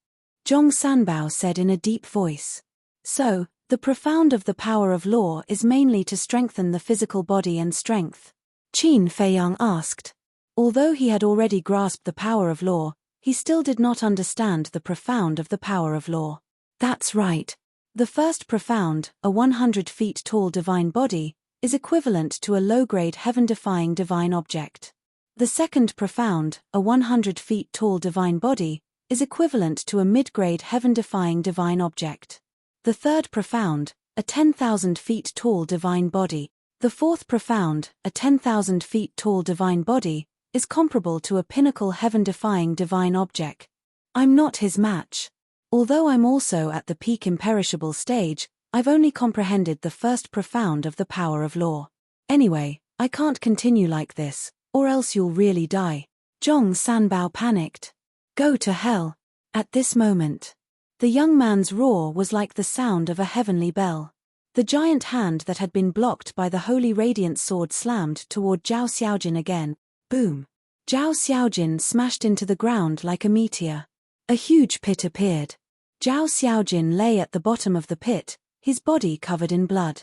Zhong Sanbao said in a deep voice. So, the profound of the power of law is mainly to strengthen the physical body and strength? Qin Feiyang asked. Although he had already grasped the power of law, he still did not understand the profound of the power of law. That's right. The first profound, a 100 feet tall divine body, is equivalent to a low-grade heaven-defying divine object. The second profound, a 100 feet tall divine body, is equivalent to a mid-grade heaven-defying divine object. The third profound, a 10,000 feet tall divine body. The fourth profound, a 10,000 feet tall divine body, is comparable to a pinnacle heaven-defying divine object. I'm not his match. Although I'm also at the peak imperishable stage, I've only comprehended the first profound of the power of law. Anyway, I can't continue like this, or else you'll really die. Zhong Sanbao panicked. Go to hell. At this moment, the young man's roar was like the sound of a heavenly bell. The giant hand that had been blocked by the holy radiant sword slammed toward Zhao Xiaojin again. Boom! Zhao Xiaojin smashed into the ground like a meteor. A huge pit appeared. Zhao Xiaojin lay at the bottom of the pit, his body covered in blood.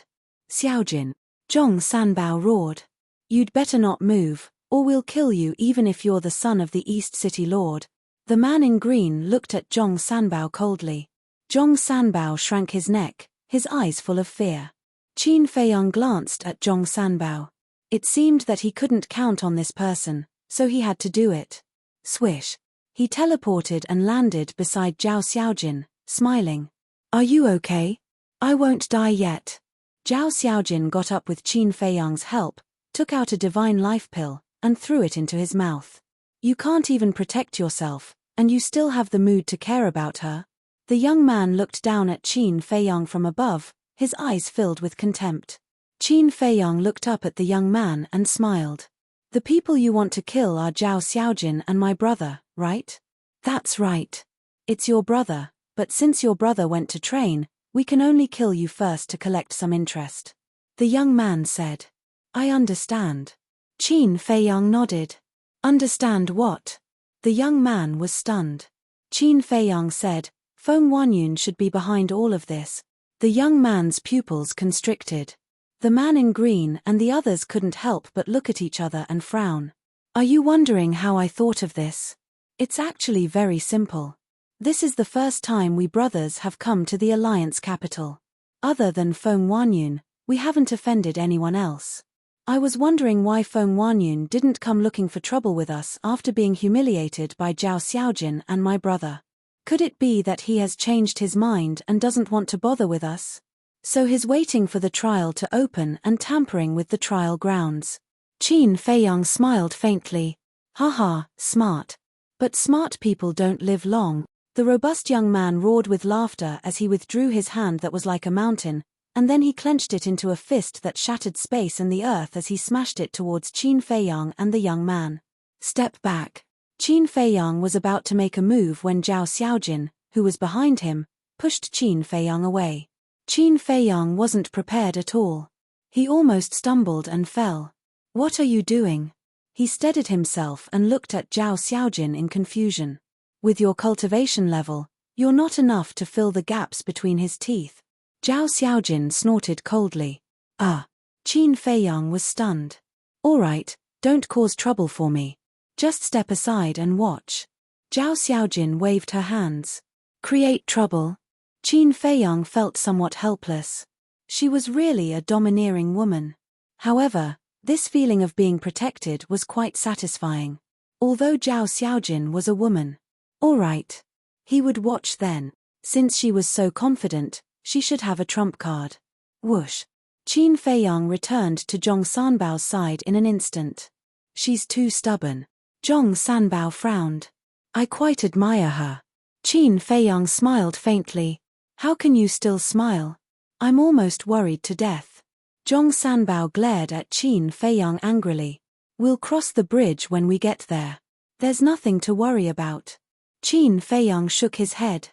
Xiaojin! Zhong Sanbao roared. You'd better not move, or we'll kill you even if you're the son of the East City Lord. The man in green looked at Zhong Sanbao coldly. Zhong Sanbao shrank his neck, his eyes full of fear. Qin Feiyang glanced at Zhong Sanbao. It seemed that he couldn't count on this person, so he had to do it. Swish. He teleported and landed beside Zhao Xiaojin, smiling. Are you okay? I won't die yet. Zhao Xiaojin got up with Qin Feiyang's help, took out a divine life pill, and threw it into his mouth. You can't even protect yourself, and you still have the mood to care about her? The young man looked down at Qin Feiyang from above, his eyes filled with contempt. Qin Feiyang looked up at the young man and smiled. The people you want to kill are Zhao Xiaojin and my brother, right? That's right. It's your brother, but since your brother went to train, we can only kill you first to collect some interest. The young man said. I understand. Qin Feiyang nodded. Understand what? The young man was stunned. Qin Feiyang said, Feng Wanyun should be behind all of this. The young man's pupils constricted. The man in green and the others couldn't help but look at each other and frown. Are you wondering how I thought of this? It's actually very simple. This is the first time we brothers have come to the Alliance capital. Other than Feng Wanyun, we haven't offended anyone else. I was wondering why Feng Huanyun didn't come looking for trouble with us after being humiliated by Zhao Xiaojin and my brother. Could it be that he has changed his mind and doesn't want to bother with us? So he's waiting for the trial to open and tampering with the trial grounds. Qin Feiyang smiled faintly. Haha, smart. But smart people don't live long. The robust young man roared with laughter as he withdrew his hand that was like a mountain, and then he clenched it into a fist that shattered space and the earth as he smashed it towards Qin Feiyang and the young man. Step back. Qin Feiyang was about to make a move when Zhao Xiaojin, who was behind him, pushed Qin Feiyang away. Qin Feiyang wasn't prepared at all. He almost stumbled and fell. What are you doing? He steadied himself and looked at Zhao Xiaojin in confusion. With your cultivation level, you're not enough to fill the gaps between his teeth. Zhao Xiaojin snorted coldly. Qin Feiyang was stunned. All right, don't cause trouble for me. Just step aside and watch. Zhao Xiaojin waved her hands. Create trouble? Qin Feiyang felt somewhat helpless. She was really a domineering woman. However, this feeling of being protected was quite satisfying. Although Zhao Xiaojin was a woman. All right. He would watch then. Since she was so confident, she should have a trump card. Whoosh. Qin Feiyang returned to Zhong Sanbao's side in an instant. She's too stubborn. Zhong Sanbao frowned. I quite admire her. Qin Feiyang smiled faintly. How can you still smile? I'm almost worried to death. Zhong Sanbao glared at Qin Feiyang angrily. We'll cross the bridge when we get there. There's nothing to worry about. Qin Feiyang shook his head.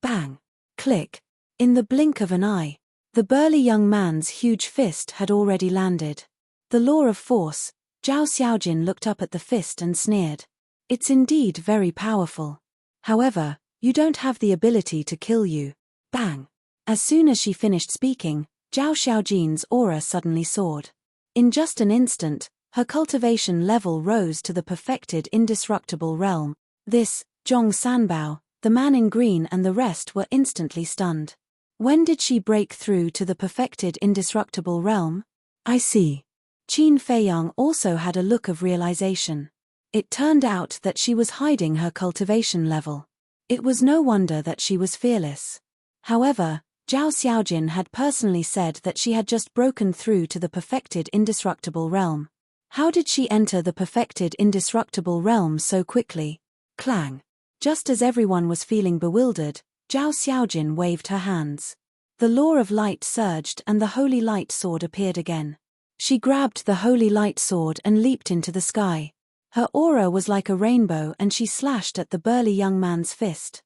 Bang. Click. In the blink of an eye, the burly young man's huge fist had already landed. The law of force. Zhao Xiaojin looked up at the fist and sneered. It's indeed very powerful. However, you don't have the ability to kill you. Bang. As soon as she finished speaking, Zhao Xiaojin's aura suddenly soared. In just an instant, her cultivation level rose to the perfected indestructible realm. This, Zhong Sanbao, the man in green and the rest were instantly stunned. When did she break through to the perfected indestructible realm? I see. Qin Feiyang also had a look of realization. It turned out that she was hiding her cultivation level. It was no wonder that she was fearless. However, Zhao Xiaojin had personally said that she had just broken through to the perfected indestructible realm. How did she enter the perfected indestructible realm so quickly? Clang. Just as everyone was feeling bewildered, Zhao Xiaojin waved her hands. The law of light surged and the holy light sword appeared again. She grabbed the holy light sword and leaped into the sky. Her aura was like a rainbow and she slashed at the burly young man's fist.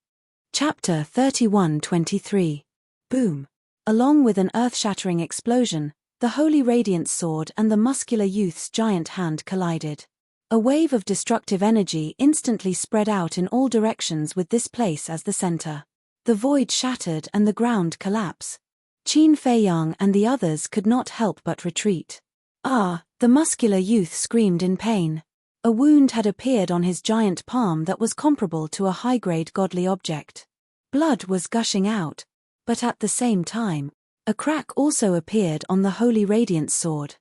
Chapter 31-23. Boom. Along with an earth-shattering explosion, the holy radiant sword and the muscular youth's giant hand collided. A wave of destructive energy instantly spread out in all directions with this place as the center. The void shattered and the ground collapsed. Qin Feiyang and the others could not help but retreat. The muscular youth screamed in pain. A wound had appeared on his giant palm that was comparable to a high-grade godly object. Blood was gushing out, but at the same time, a crack also appeared on the holy radiant sword.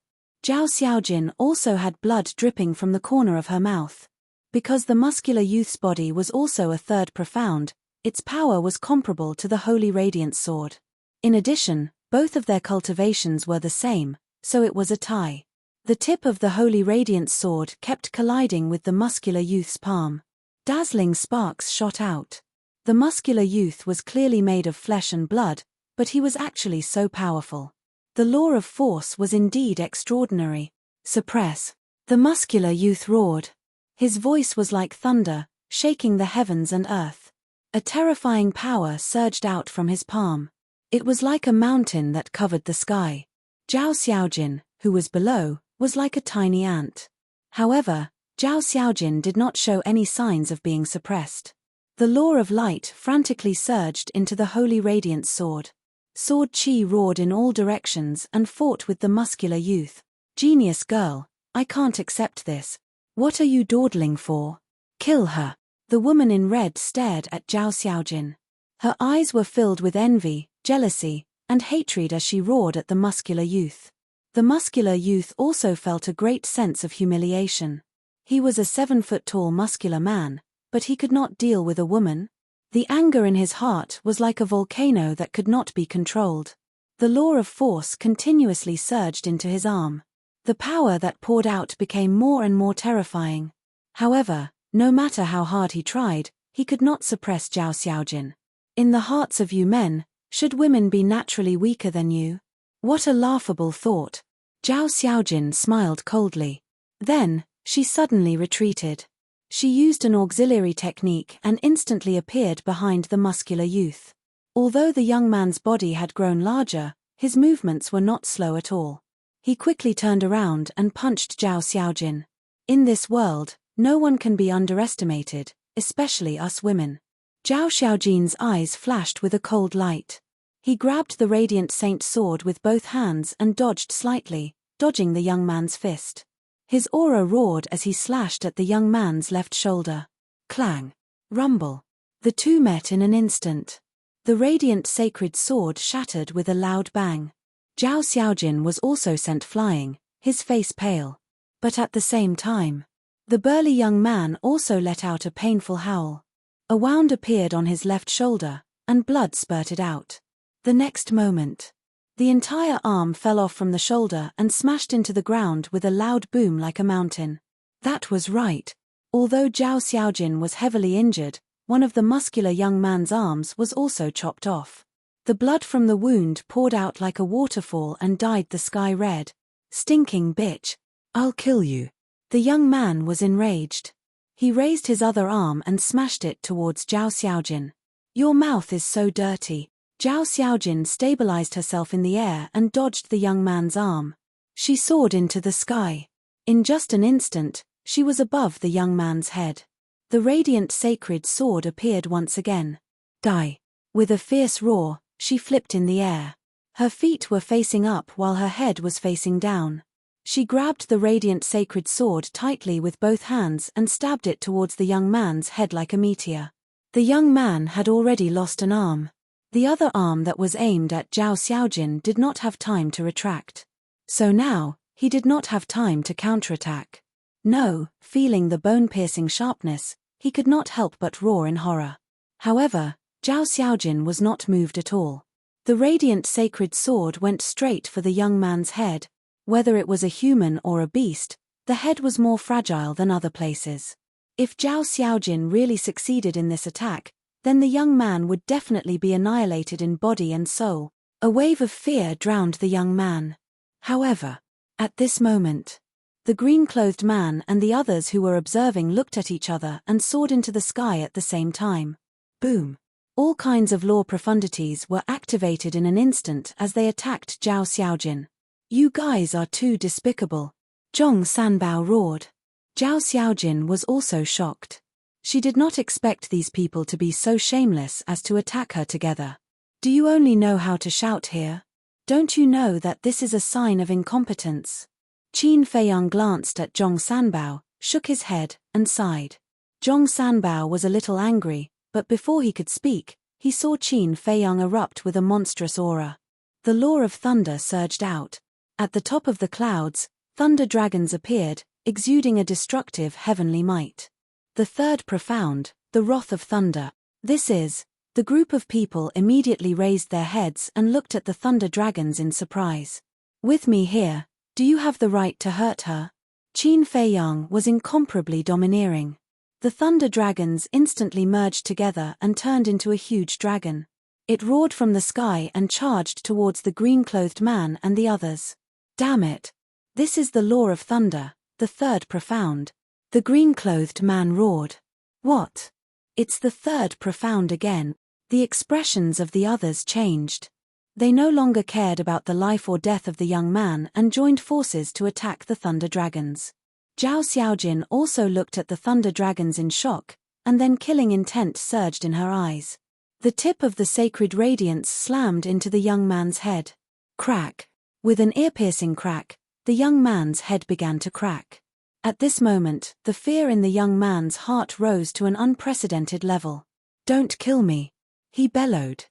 Zhao Xiaojin also had blood dripping from the corner of her mouth. Because the muscular youth's body was also a third profound, its power was comparable to the holy radiant sword. In addition, both of their cultivations were the same, so it was a tie. The tip of the holy radiant sword kept colliding with the muscular youth's palm. Dazzling sparks shot out. The muscular youth was clearly made of flesh and blood, but he was actually so powerful. The law of force was indeed extraordinary. Suppress. The muscular youth roared. His voice was like thunder, shaking the heavens and earth. A terrifying power surged out from his palm. It was like a mountain that covered the sky. Zhao Xiaojin, who was below, was like a tiny ant. However, Zhao Xiaojin did not show any signs of being suppressed. The law of light frantically surged into the holy radiant sword. Sword chi roared in all directions and fought with the muscular youth. Genius girl, I can't accept this. What are you dawdling for? Kill her. The woman in red stared at Zhao Xiaojin. Her eyes were filled with envy, jealousy, and hatred as she roared at the muscular youth. The muscular youth also felt a great sense of humiliation. He was a 7-foot-tall muscular man, but he could not deal with a woman. The anger in his heart was like a volcano that could not be controlled. The law of force continuously surged into his arm. The power that poured out became more and more terrifying. However, no matter how hard he tried, he could not suppress Zhao Xiaojin. In the hearts of you men, should women be naturally weaker than you? What a laughable thought. Zhao Xiaojin smiled coldly. Then, she suddenly retreated. She used an auxiliary technique and instantly appeared behind the muscular youth. Although the young man's body had grown larger, his movements were not slow at all. He quickly turned around and punched Zhao Xiaojin. In this world, no one can be underestimated, especially us women. Zhao Xiaojin's eyes flashed with a cold light. He grabbed the radiant saint sword with both hands and dodged slightly, dodging the young man's fist. His aura roared as he slashed at the young man's left shoulder. Clang! Rumble! The two met in an instant. The radiant sacred sword shattered with a loud bang. Zhao Xiaojin was also sent flying, his face pale. But at the same time, the burly young man also let out a painful howl. A wound appeared on his left shoulder, and blood spurted out. The next moment, the entire arm fell off from the shoulder and smashed into the ground with a loud boom like a mountain. That was right. Although Zhao Xiaojin was heavily injured, one of the muscular young man's arms was also chopped off. The blood from the wound poured out like a waterfall and dyed the sky red. Stinking bitch! I'll kill you. The young man was enraged. He raised his other arm and smashed it towards Zhao Xiaojin. Your mouth is so dirty. Zhao Xiaojin stabilized herself in the air and dodged the young man's arm. She soared into the sky. In just an instant, she was above the young man's head. The radiant sacred sword appeared once again. Die! With a fierce roar, she flipped in the air. Her feet were facing up while her head was facing down. She grabbed the radiant sacred sword tightly with both hands and stabbed it towards the young man's head like a meteor. The young man had already lost an arm. The other arm that was aimed at Zhao Xiaojin did not have time to retract. So now, he did not have time to counterattack. No, feeling the bone-piercing sharpness, he could not help but roar in horror. However, Zhao Xiaojin was not moved at all. The radiant sacred sword went straight for the young man's head. Whether it was a human or a beast, the head was more fragile than other places. If Zhao Xiaojin really succeeded in this attack, then the young man would definitely be annihilated in body and soul. A wave of fear drowned the young man. However, at this moment, the green-clothed man and the others who were observing looked at each other and soared into the sky at the same time. Boom! All kinds of law profundities were activated in an instant as they attacked Zhao Xiaojin. You guys are too despicable. Zhong Sanbao roared. Zhao Xiaojin was also shocked. She did not expect these people to be so shameless as to attack her together. Do you only know how to shout here? Don't you know that this is a sign of incompetence? Qin Feiyang glanced at Zhong Sanbao, shook his head, and sighed. Zhong Sanbao was a little angry, but before he could speak, he saw Qin Feiyang erupt with a monstrous aura. The law of thunder surged out. At the top of the clouds, thunder dragons appeared, exuding a destructive heavenly might. The third profound, the wrath of thunder. This is, the group of people immediately raised their heads and looked at the thunder dragons in surprise. With me here, do you have the right to hurt her? Qin Feiyang was incomparably domineering. The thunder dragons instantly merged together and turned into a huge dragon. It roared from the sky and charged towards the green-clothed man and the others. Damn it! This is the law of thunder, the third profound. The green-clothed man roared. What? It's the third profound again. The expressions of the others changed. They no longer cared about the life or death of the young man and joined forces to attack the thunder dragons. Zhao Xiaojin also looked at the thunder dragons in shock, and then killing intent surged in her eyes. The tip of the sacred radiance slammed into the young man's head. Crack! With an ear-piercing crack, the young man's head began to crack. At this moment, the fear in the young man's heart rose to an unprecedented level. Don't kill me, he bellowed.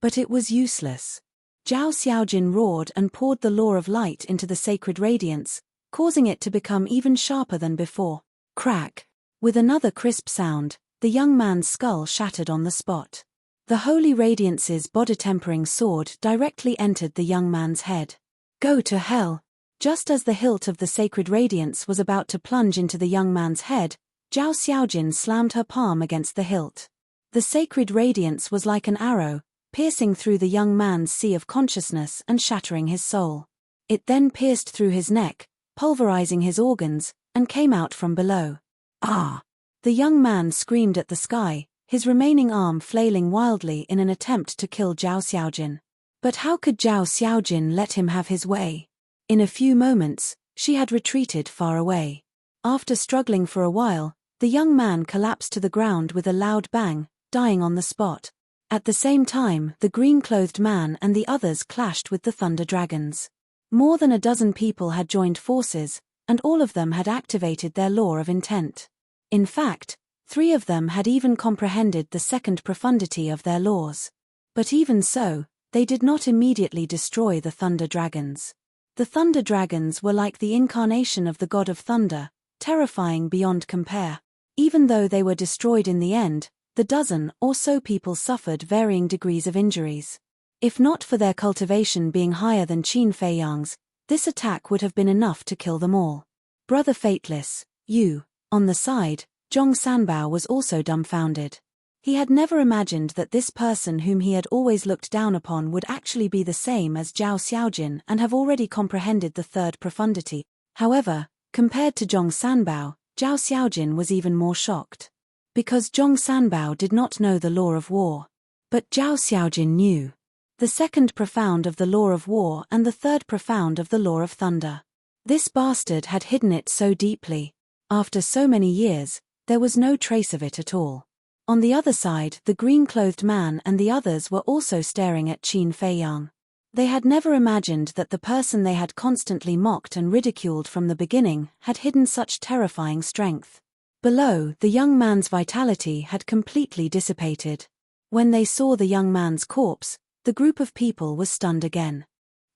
But it was useless. Zhao Xiaojin roared and poured the law of light into the sacred radiance, causing it to become even sharper than before. Crack! With another crisp sound, the young man's skull shattered on the spot. The holy radiance's body-tempering sword directly entered the young man's head. Go to hell! Just as the hilt of the sacred radiance was about to plunge into the young man's head, Zhao Xiaojin slammed her palm against the hilt. The sacred radiance was like an arrow, piercing through the young man's sea of consciousness and shattering his soul. It then pierced through his neck, pulverizing his organs, and came out from below. Ah! The young man screamed at the sky, his remaining arm flailing wildly in an attempt to kill Zhao Xiaojin. But how could Zhao Xiaojin let him have his way? In a few moments, she had retreated far away. After struggling for a while, the young man collapsed to the ground with a loud bang, dying on the spot. At the same time, the green-clothed man and the others clashed with the thunder dragons. More than a dozen people had joined forces, and all of them had activated their law of intent. In fact, 3 of them had even comprehended the second profundity of their laws. But even so, they did not immediately destroy the thunder dragons. The thunder dragons were like the incarnation of the god of thunder, terrifying beyond compare. Even though they were destroyed in the end, the dozen or so people suffered varying degrees of injuries. If not for their cultivation being higher than Qin Feiyang's, this attack would have been enough to kill them all. Brother Fateless, you. On the side, Zhong Sanbao was also dumbfounded. He had never imagined that this person whom he had always looked down upon would actually be the same as Zhao Xiaojin and have already comprehended the third profundity. However, compared to Zhong Sanbao, Zhao Xiaojin was even more shocked. Because Zhong Sanbao did not know the law of war. But Zhao Xiaojin knew. The second profound of the law of war and the third profound of the law of thunder. This bastard had hidden it so deeply. After so many years, there was no trace of it at all. On the other side, the green-clothed man and the others were also staring at Qin Feiyang. They had never imagined that the person they had constantly mocked and ridiculed from the beginning had hidden such terrifying strength. Below, the young man's vitality had completely dissipated. When they saw the young man's corpse, the group of people was stunned again.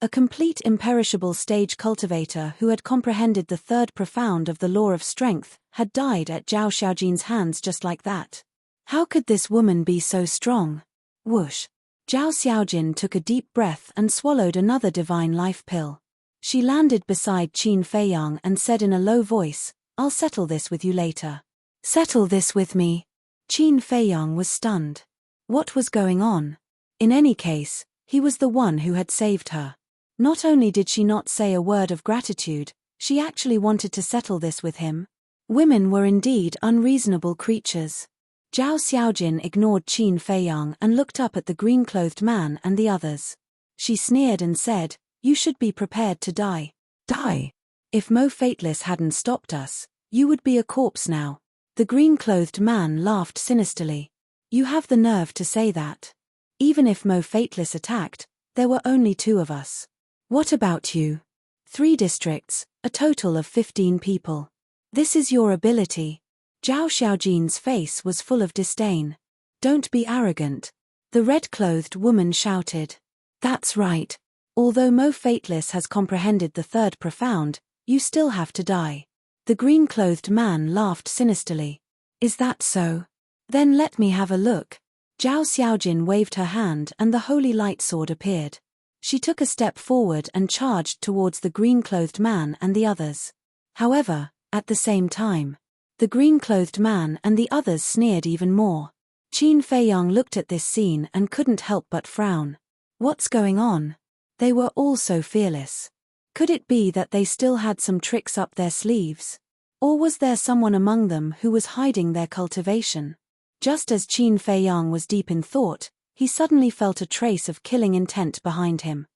A complete imperishable stage cultivator who had comprehended the third profound of the law of strength had died at Zhao Xiaojin's hands just like that. How could this woman be so strong? Whoosh! Zhao Xiaojin took a deep breath and swallowed another divine life pill. She landed beside Qin Feiyang and said in a low voice, "I'll settle this with you later." Settle this with me? Qin Feiyang was stunned. What was going on? In any case, he was the one who had saved her. Not only did she not say a word of gratitude, she actually wanted to settle this with him. Women were indeed unreasonable creatures. Zhao Xiaojin ignored Qin Feiyang and looked up at the green-clothed man and the others. She sneered and said, "You should be prepared to die." Die? If Mo Fateless hadn't stopped us, you would be a corpse now. The green-clothed man laughed sinisterly. You have the nerve to say that. Even if Mo Fateless attacked, there were only 2 of us. What about you? 3 districts, a total of 15 people. This is your ability. Zhao Xiaojin's face was full of disdain. Don't be arrogant. The red-clothed woman shouted. That's right. Although Mo Fateless has comprehended the third profound, you still have to die. The green-clothed man laughed sinisterly. Is that so? Then let me have a look. Zhao Xiaojin waved her hand and the holy light sword appeared. She took a step forward and charged towards the green-clothed man and the others. However, at the same time, the green-clothed man and the others sneered even more. Qin Feiyang looked at this scene and couldn't help but frown. What's going on? They were all so fearless. Could it be that they still had some tricks up their sleeves? Or was there someone among them who was hiding their cultivation? Just as Qin Feiyang was deep in thought, he suddenly felt a trace of killing intent behind him.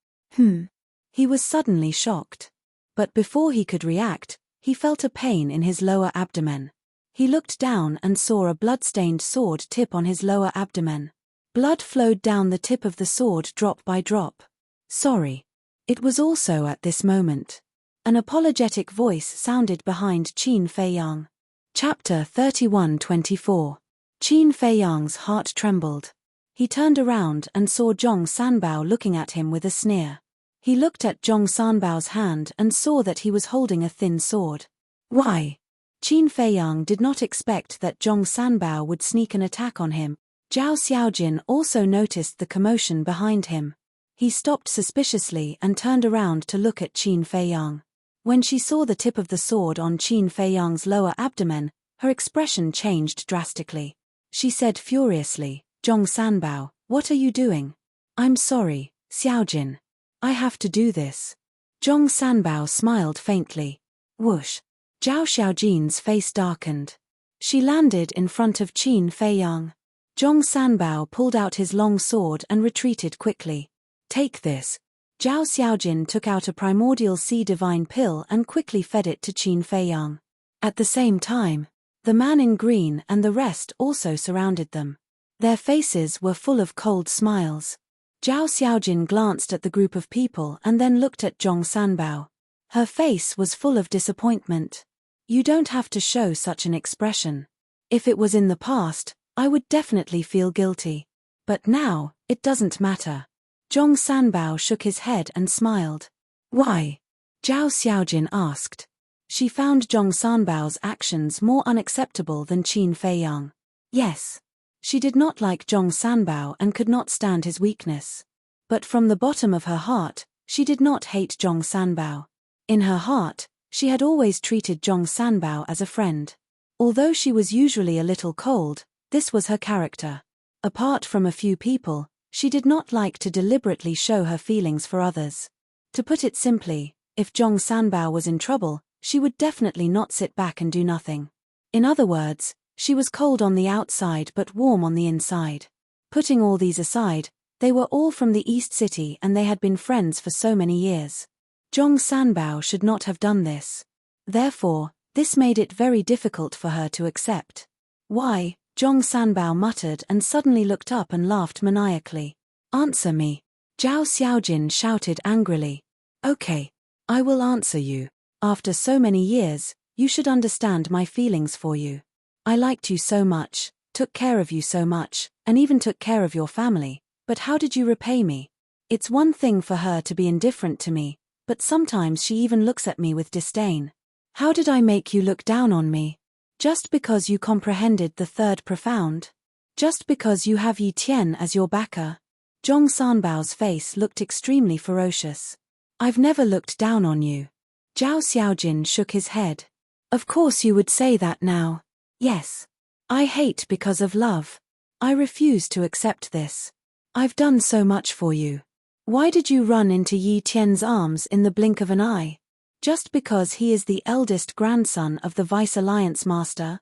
He was suddenly shocked. But before he could react, he felt a pain in his lower abdomen. He looked down and saw a blood-stained sword tip on his lower abdomen. Blood flowed down the tip of the sword drop by drop. Sorry. It was also at this moment. An apologetic voice sounded behind Qin Feiyang. Chapter 31-24. Qin Feiyang's heart trembled. He turned around and saw Zhong Sanbao looking at him with a sneer. He looked at Zhong Sanbao's hand and saw that he was holding a thin sword. Why? Qin Feiyang did not expect that Zhong Sanbao would sneak an attack on him. Zhao Xiaojin also noticed the commotion behind him. He stopped suspiciously and turned around to look at Qin Feiyang. When she saw the tip of the sword on Qin Feiyang's lower abdomen, her expression changed drastically. She said furiously, Zhong Sanbao, what are you doing? I'm sorry, Xiaojin. I have to do this. Zhong Sanbao smiled faintly. Whoosh. Zhao Xiaojin's face darkened. She landed in front of Qin Feiyang. Zhong Sanbao pulled out his long sword and retreated quickly. Take this. Zhao Xiaojin took out a primordial sea divine pill and quickly fed it to Qin Feiyang. At the same time, the man in green and the rest also surrounded them. Their faces were full of cold smiles. Zhao Xiaojin glanced at the group of people and then looked at Zhong Sanbao. Her face was full of disappointment. You don't have to show such an expression. If it was in the past, I would definitely feel guilty. But now, it doesn't matter. Zhong Sanbao shook his head and smiled. Why? Zhao Xiaojin asked. She found Zhong Sanbao's actions more unacceptable than Qin Feiyang. Yes. She did not like Zhong Sanbao and could not stand his weakness. But from the bottom of her heart, she did not hate Zhong Sanbao. In her heart, she had always treated Zhong Sanbao as a friend. Although she was usually a little cold, this was her character. Apart from a few people, she did not like to deliberately show her feelings for others. To put it simply, if Zhong Sanbao was in trouble, she would definitely not sit back and do nothing. In other words, she was cold on the outside but warm on the inside. Putting all these aside, they were all from the East City and they had been friends for so many years. Zhong Sanbao should not have done this. Therefore, this made it very difficult for her to accept. Why? Zhong Sanbao muttered and suddenly looked up and laughed maniacally. Answer me. Zhao Xiaojin shouted angrily. Okay. I will answer you. After so many years, you should understand my feelings for you. I liked you so much, took care of you so much, and even took care of your family, but how did you repay me? It's one thing for her to be indifferent to me, but sometimes she even looks at me with disdain. How did I make you look down on me? Just because you comprehended the third profound? Just because you have Yi Tian as your backer? Zhong Sanbao's face looked extremely ferocious. I've never looked down on you. Zhao Xiaojin shook his head. Of course you would say that now. Yes. I hate because of love. I refuse to accept this. I've done so much for you. Why did you run into Yi Tian's arms in the blink of an eye? Just because he is the eldest grandson of the Vice Alliance Master?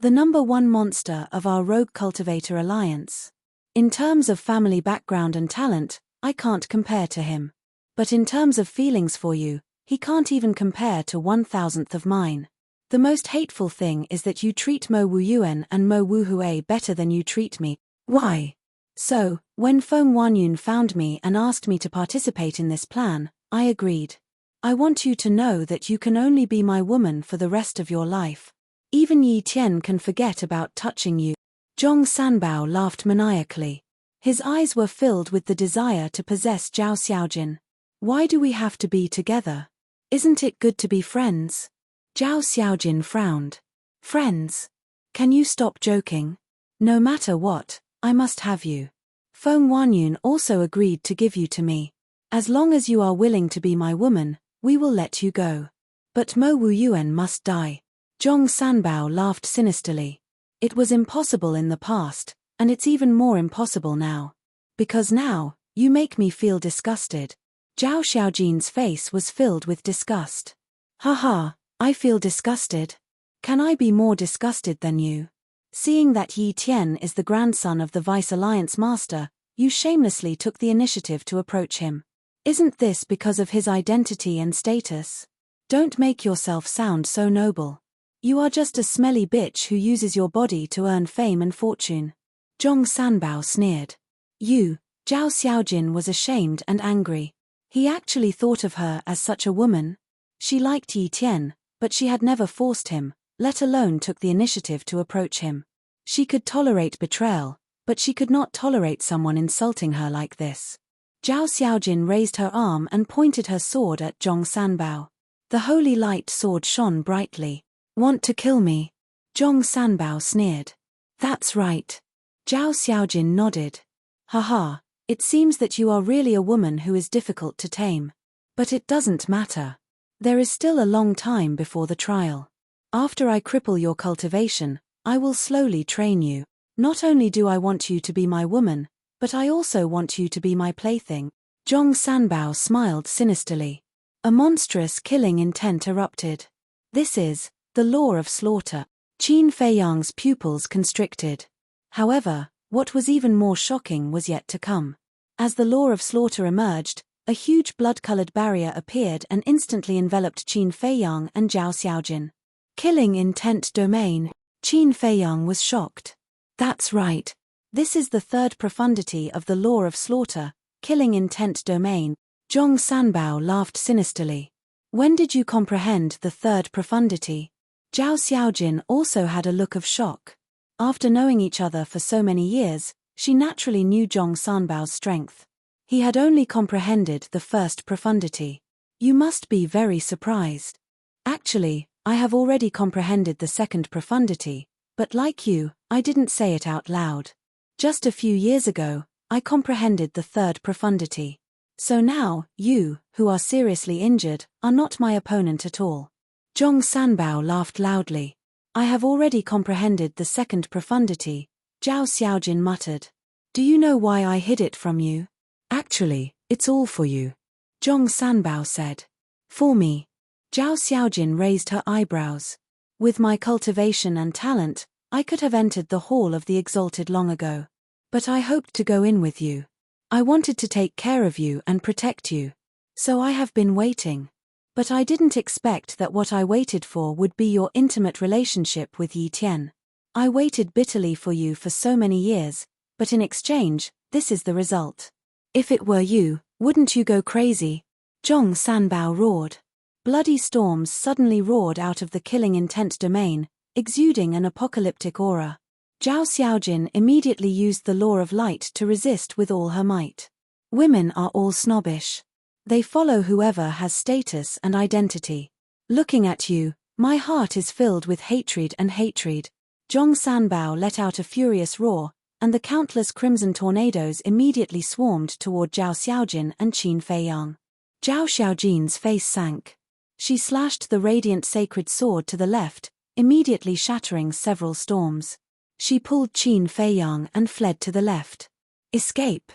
The #1 monster of our Rogue Cultivator Alliance. In terms of family background and talent, I can't compare to him. But in terms of feelings for you, he can't even compare to 1,000th of mine. The most hateful thing is that you treat Mo Wuyuan and Mo Wuhui better than you treat me. Why? So, when Feng Wanyun found me and asked me to participate in this plan, I agreed. I want you to know that you can only be my woman for the rest of your life. Even Yi Tian can forget about touching you. Zhong Sanbao laughed maniacally. His eyes were filled with the desire to possess Zhao Xiaojin. Why do we have to be together? Isn't it good to be friends? Zhao Xiaojin frowned. Friends? Can you stop joking? No matter what, I must have you. Feng Wanyun also agreed to give you to me. As long as you are willing to be my woman, we will let you go. But Mo Wuyuan must die. Zhong Sanbao laughed sinisterly. It was impossible in the past, and it's even more impossible now. Because now, you make me feel disgusted. Zhao Xiaojin's face was filled with disgust. Haha, I feel disgusted. Can I be more disgusted than you? Seeing that Yi Tian is the grandson of the Vice Alliance Master, you shamelessly took the initiative to approach him. Isn't this because of his identity and status? Don't make yourself sound so noble. You are just a smelly bitch who uses your body to earn fame and fortune. Zhong Sanbao sneered. You, Zhao Xiaojin was ashamed and angry. He actually thought of her as such a woman. She liked Yi Tian, but she had never forced him, let alone took the initiative to approach him. She could tolerate betrayal, but she could not tolerate someone insulting her like this. Zhao Xiaojin raised her arm and pointed her sword at Zhong Sanbao. The holy light sword shone brightly. "Want to kill me?" Zhong Sanbao sneered. "That's right." Zhao Xiaojin nodded. "Haha, it seems that you are really a woman who is difficult to tame. But it doesn't matter. There is still a long time before the trial. After I cripple your cultivation, I will slowly train you. Not only do I want you to be my woman, but I also want you to be my plaything." Zhong Sanbao smiled sinisterly. A monstrous killing intent erupted. "This is the law of slaughter." Qin Feiyang's pupils constricted. However, what was even more shocking was yet to come. As the law of slaughter emerged, a huge blood-colored barrier appeared and instantly enveloped Qin Feiyang and Zhao Xiaojin. Killing intent domain. Qin Feiyang was shocked. "That's right. This is the third profundity of the law of slaughter, killing intent domain." Zhong Sanbao laughed sinisterly. "When did you comprehend the third profundity?" Zhao Xiaojin also had a look of shock. After knowing each other for so many years, she naturally knew Zhong Sanbao's strength. He had only comprehended the first profundity. "You must be very surprised. Actually, I have already comprehended the second profundity, but like you, I didn't say it out loud. Just a few years ago, I comprehended the third profundity. So now, you, who are seriously injured, are not my opponent at all." Zhong Sanbao laughed loudly. "I have already comprehended the second profundity," Zhao Xiaojin muttered. "Do you know why I hid it from you?" "Actually, it's all for you," Zhong Sanbao said. "For me?" Zhao Xiaojin raised her eyebrows. "With my cultivation and talent, I could have entered the Hall of the Exalted long ago. But I hoped to go in with you. I wanted to take care of you and protect you. So I have been waiting. But I didn't expect that what I waited for would be your intimate relationship with Yi Tian. I waited bitterly for you for so many years, but in exchange, this is the result. If it were you, wouldn't you go crazy?" Zhong Sanbao roared. Bloody storms suddenly roared out of the killing intent domain, exuding an apocalyptic aura. Zhao Xiaojin immediately used the law of light to resist with all her might. Women are all snobbish. They follow whoever has status and identity. Looking at you, my heart is filled with hatred and hatred. Zhong Sanbao let out a furious roar, and the countless crimson tornadoes immediately swarmed toward Zhao Xiaojin and Qin Feiyang. Zhao Xiaojin's face sank. She slashed the radiant sacred sword to the left, immediately shattering several storms. She pulled Qin Feiyang and fled to the left. "Escape.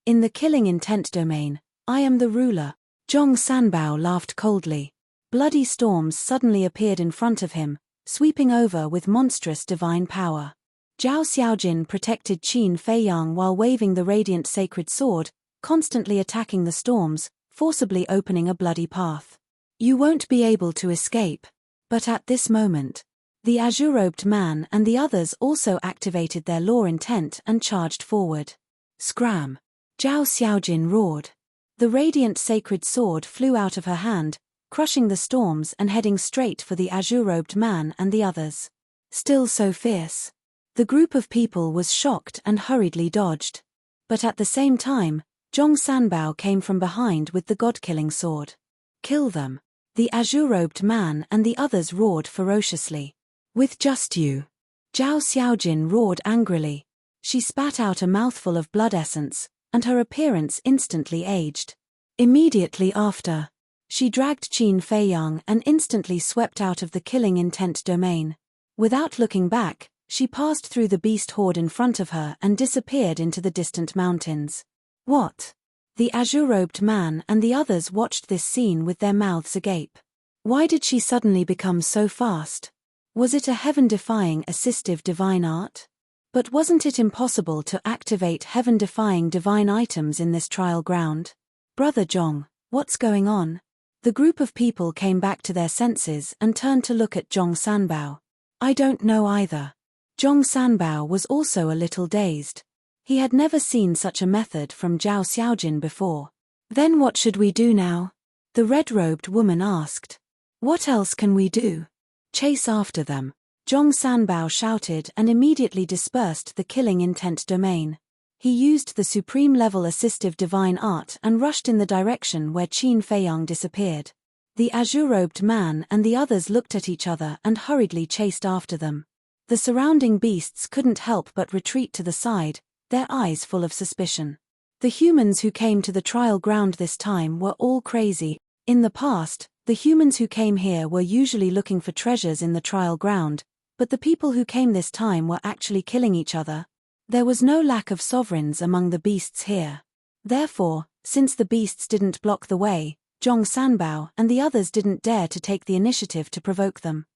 In the killing intent domain, I am the ruler." Zhong Sanbao laughed coldly. Bloody storms suddenly appeared in front of him, sweeping over with monstrous divine power. Zhao Xiaojin protected Qin Feiyang while waving the radiant sacred sword, constantly attacking the storms, forcibly opening a bloody path. "You won't be able to escape." But at this moment, the azure-robed man and the others also activated their law intent and charged forward. "Scram!" Zhao Xiaojin roared. The radiant sacred sword flew out of her hand, crushing the storms and heading straight for the azure-robed man and the others. Still so fierce. The group of people was shocked and hurriedly dodged. But at the same time, Zhong Sanbao came from behind with the god-killing sword. "Kill them!" The azure-robed man and the others roared ferociously. "With just you!" Zhao Xiaojin roared angrily. She spat out a mouthful of blood essence, and her appearance instantly aged. Immediately after, she dragged Qin Feiyang and instantly swept out of the killing intent domain. Without looking back, she passed through the beast horde in front of her and disappeared into the distant mountains. "What?" The azure-robed man and the others watched this scene with their mouths agape. Why did she suddenly become so fast? Was it a heaven-defying assistive divine art? But wasn't it impossible to activate heaven-defying divine items in this trial ground? "Brother Zhong, what's going on?" The group of people came back to their senses and turned to look at Zhong Sanbao. "I don't know either." Zhong Sanbao was also a little dazed. He had never seen such a method from Zhao Xiaojin before. "Then what should we do now?" the red-robed woman asked. "What else can we do?" "Chase after them," Zhong Sanbao shouted and immediately dispersed the killing intent domain. He used the supreme level assistive divine art and rushed in the direction where Qin Feiyang disappeared. The azure-robed man and the others looked at each other and hurriedly chased after them. The surrounding beasts couldn't help but retreat to the side, their eyes full of suspicion. The humans who came to the trial ground this time were all crazy. In the past, the humans who came here were usually looking for treasures in the trial ground, but the people who came this time were actually killing each other. There was no lack of sovereigns among the beasts here. Therefore, since the beasts didn't block the way, Zhong Sanbao and the others didn't dare to take the initiative to provoke them.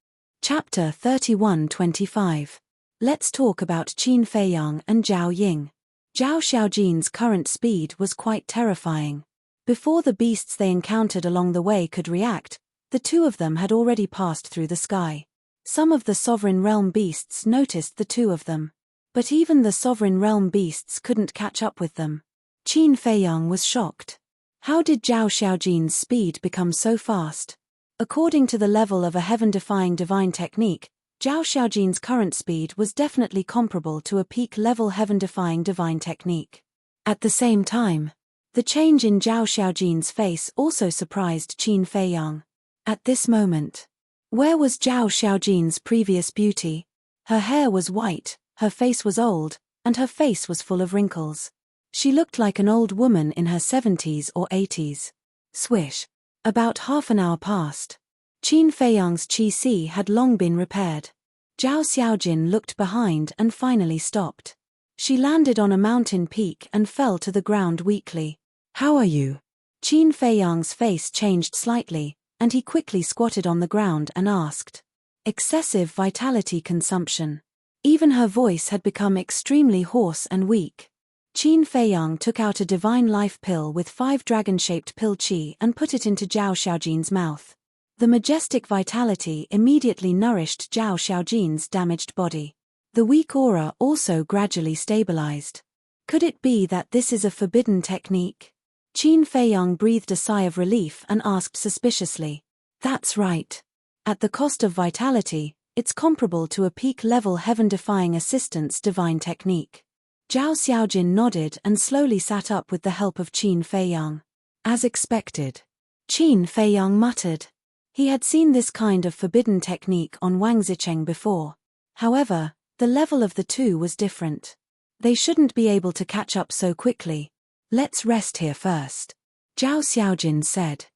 Chapter 31-25. Let's talk about Qin Feiyang and Zhao Ying. Zhao Xiaojin's current speed was quite terrifying. Before the beasts they encountered along the way could react, the two of them had already passed through the sky. Some of the Sovereign Realm beasts noticed the two of them. But even the Sovereign Realm beasts couldn't catch up with them. Qin Feiyang was shocked. How did Zhao Xiaojin's speed become so fast? According to the level of a heaven-defying divine technique, Zhao Xiaojin's current speed was definitely comparable to a peak-level heaven-defying divine technique. At the same time, the change in Zhao Xiaojin's face also surprised Qin Feiyang. At this moment, where was Zhao Xiaojin's previous beauty? Her hair was white, her face was old, and her face was full of wrinkles. She looked like an old woman in her 70s or 80s. Swish. About half an hour passed. Qin Feiyang's qi had long been repaired. Zhao Xiaojin looked behind and finally stopped. She landed on a mountain peak and fell to the ground weakly. How are you? Qin Feiyang's face changed slightly, and he quickly squatted on the ground and asked. Excessive vitality consumption. Even her voice had become extremely hoarse and weak. Qin Feiyang took out a divine life pill with 5 dragon-shaped pill qi and put it into Zhao Xiaojin's mouth. The majestic vitality immediately nourished Zhao Xiaojin's damaged body. The weak aura also gradually stabilized. Could it be that this is a forbidden technique? Qin Feiyang breathed a sigh of relief and asked suspiciously. That's right. At the cost of vitality, it's comparable to a peak-level heaven-defying assistance divine technique. Zhao Xiaojin nodded and slowly sat up with the help of Qin Feiyang. As expected. Qin Feiyang muttered. He had seen this kind of forbidden technique on Wang Zicheng before. However, the level of the two was different. They shouldn't be able to catch up so quickly. Let's rest here first. Zhao Xiaojin said.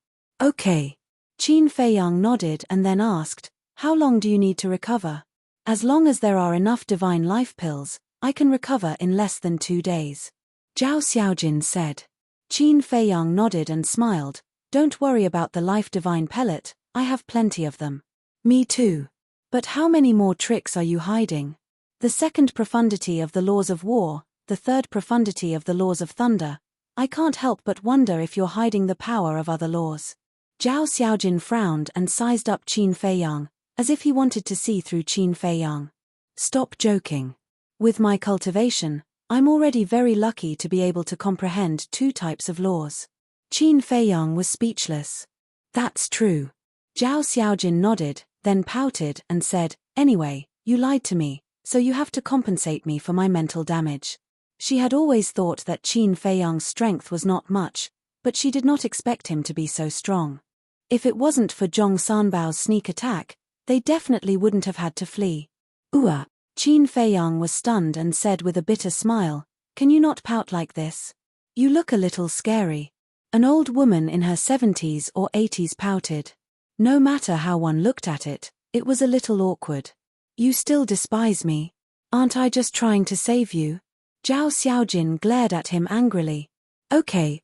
Okay. Qin Feiyang nodded and then asked, how long do you need to recover? As long as there are enough divine life pills, I can recover in less than 2 days. Zhao Xiaojin said. Qin Feiyang nodded and smiled. Don't worry about the life divine pellet, I have plenty of them. Me too. But how many more tricks are you hiding? The second profundity of the laws of war, the third profundity of the laws of thunder. I can't help but wonder if you're hiding the power of other laws. Zhao Xiaojin frowned and sized up Qin Feiyang, as if he wanted to see through Qin Feiyang. Stop joking. With my cultivation, I'm already very lucky to be able to comprehend 2 types of laws. Qin Feiyang was speechless. That's true. Zhao Xiaojin nodded, then pouted and said, anyway, you lied to me, so you have to compensate me for my mental damage. She had always thought that Qin Feiyang's strength was not much, but she did not expect him to be so strong. If it wasn't for Zhong Sanbao's sneak attack, they definitely wouldn't have had to flee. Qin Feiyang was stunned and said with a bitter smile, can you not pout like this? You look a little scary. An old woman in her 70s or 80s pouted. No matter how one looked at it, it was a little awkward. You still despise me. Aren't I just trying to save you? Zhao Xiaojin glared at him angrily. Okay.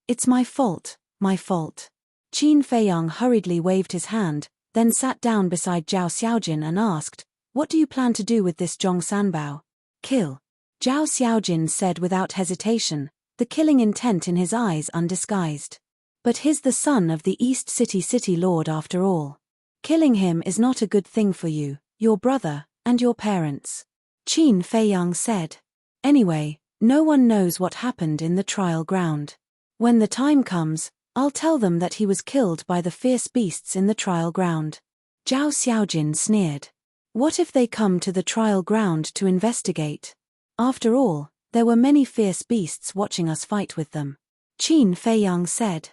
It's my fault, my fault. Qin Feiyang hurriedly waved his hand, then sat down beside Zhao Xiaojin and asked, what do you plan to do with this Zhong Sanbao? Kill. Zhao Xiaojin said without hesitation, the killing intent in his eyes undisguised. But he's the son of the East City Lord after all. Killing him is not a good thing for you, your brother, and your parents. Qin Feiyang said. Anyway, no one knows what happened in the trial ground. When the time comes, I'll tell them that he was killed by the fierce beasts in the trial ground. Zhao Xiaojin sneered. What if they come to the trial ground to investigate? After all, there were many fierce beasts watching us fight with them. Qin Feiyang said.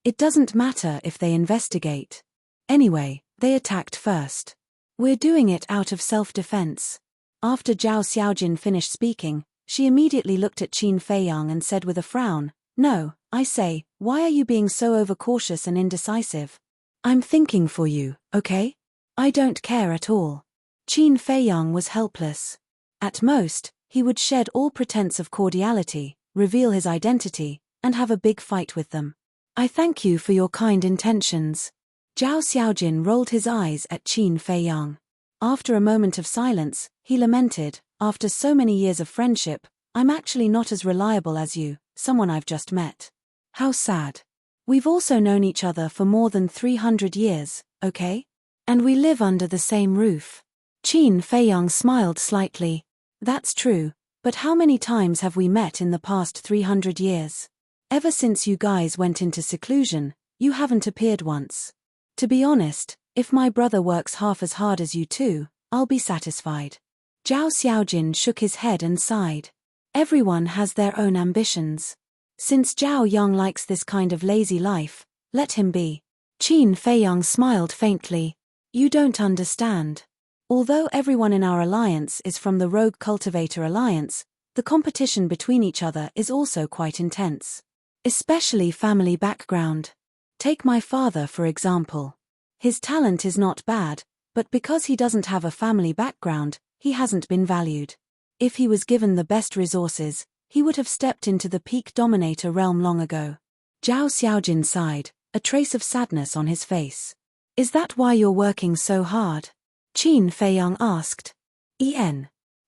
It doesn't matter if they investigate. Anyway, they attacked first. We're doing it out of self-defense. After Zhao Xiaojin finished speaking, she immediately looked at Qin Feiyang and said with a frown, No, I say, why are you being so overcautious and indecisive? I'm thinking for you, okay? I don't care at all. Qin Feiyang was helpless. At most, he would shed all pretense of cordiality, reveal his identity, and have a big fight with them. I thank you for your kind intentions. Zhao Xiaojin rolled his eyes at Qin Feiyang. After a moment of silence, he lamented, after so many years of friendship, I'm actually not as reliable as you, someone I've just met. How sad. We've also known each other for more than 300 years, okay? And we live under the same roof. Qin Feiyang smiled slightly. That's true, but how many times have we met in the past 300 years? Ever since you guys went into seclusion, you haven't appeared once. To be honest, if my brother works half as hard as you two, I'll be satisfied. Zhao Xiaojin shook his head and sighed. Everyone has their own ambitions. Since Zhao Yang likes this kind of lazy life, let him be. Qin Feiyang smiled faintly. You don't understand. Although everyone in our alliance is from the Rogue Cultivator Alliance, the competition between each other is also quite intense. Especially family background. Take my father for example. His talent is not bad, but because he doesn't have a family background, he hasn't been valued. If he was given the best resources, he would have stepped into the peak dominator realm long ago. Zhao Xiaojin sighed, a trace of sadness on his face. Is that why you're working so hard? Qin Feiyang asked.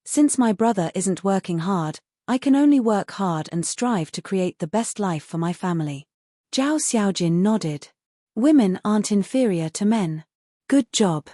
Since my brother isn't working hard, I can only work hard and strive to create the best life for my family. Zhao Xiaojin nodded. Women aren't inferior to men. Good job.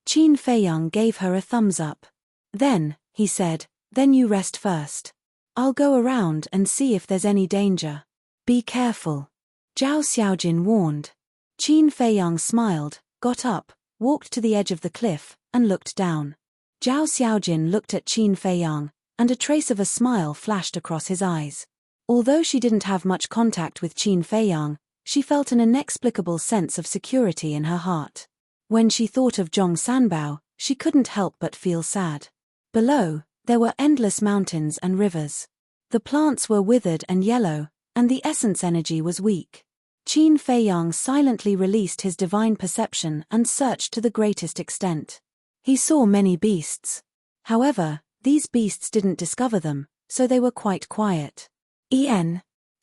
Qin Feiyang gave her a thumbs up. Then, he said, then you rest first. I'll go around and see if there's any danger. Be careful. Zhao Xiaojin warned. Qin Feiyang smiled, got up, walked to the edge of the cliff, and looked down. Zhao Xiaojin looked at Qin Feiyang, and a trace of a smile flashed across his eyes. Although she didn't have much contact with Qin Feiyang, she felt an inexplicable sense of security in her heart. When she thought of Zhong Sanbao, she couldn't help but feel sad. Below, there were endless mountains and rivers. The plants were withered and yellow, and the essence energy was weak. Qin Feiyang silently released his divine perception and searched to the greatest extent. He saw many beasts. However, these beasts didn't discover them, so they were quite quiet.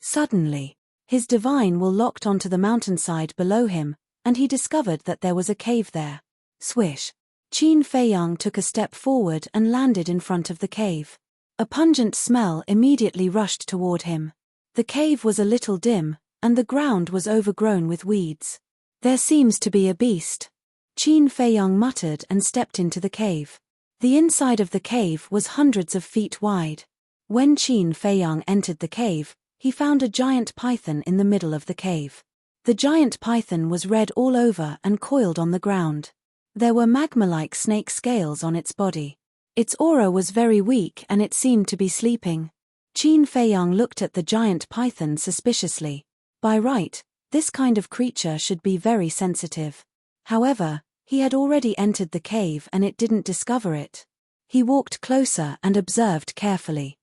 Suddenly, his divine will locked onto the mountainside below him, and he discovered that there was a cave there. Swish! Qin Feiyang took a step forward and landed in front of the cave. A pungent smell immediately rushed toward him. The cave was a little dim, and the ground was overgrown with weeds. There seems to be a beast. Qin Feiyang muttered and stepped into the cave. The inside of the cave was hundreds of feet wide. When Qin Feiyang entered the cave, he found a giant python in the middle of the cave. The giant python was red all over and coiled on the ground. There were magma-like snake scales on its body. Its aura was very weak and it seemed to be sleeping. Qin Feiyang looked at the giant python suspiciously. By right, this kind of creature should be very sensitive. However, he had already entered the cave and it didn't discover it. He walked closer and observed carefully.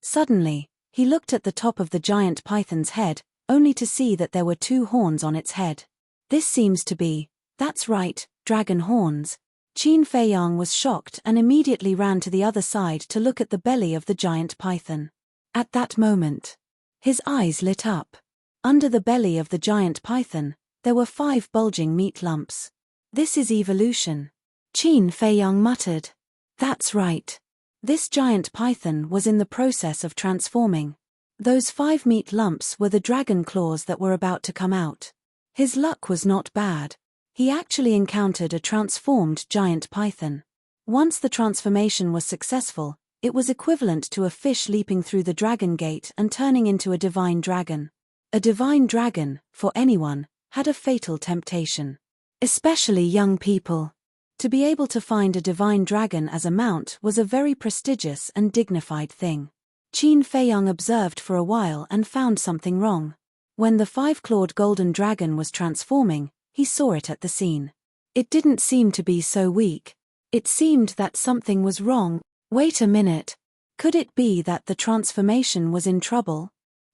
Suddenly, he looked at the top of the giant python's head, only to see that there were two horns on its head. This seems to be, that's right, dragon horns. Qin Feiyang was shocked and immediately ran to the other side to look at the belly of the giant python. At that moment, his eyes lit up. Under the belly of the giant python, there were 5 bulging meat lumps. This is evolution. Qin Feiyang muttered. That's right. This giant python was in the process of transforming. Those 5 meat lumps were the dragon claws that were about to come out. His luck was not bad. He actually encountered a transformed giant python. Once the transformation was successful, it was equivalent to a fish leaping through the dragon gate and turning into a divine dragon. A divine dragon, for anyone, had a fatal temptation. especially young people. To be able to find a divine dragon as a mount was a very prestigious and dignified thing. Qin Feiyang observed for a while and found something wrong. When the five-clawed golden dragon was transforming, he saw it at the scene. It didn't seem to be so weak. It seemed that something was wrong. Wait a minute. Could it be that the transformation was in trouble?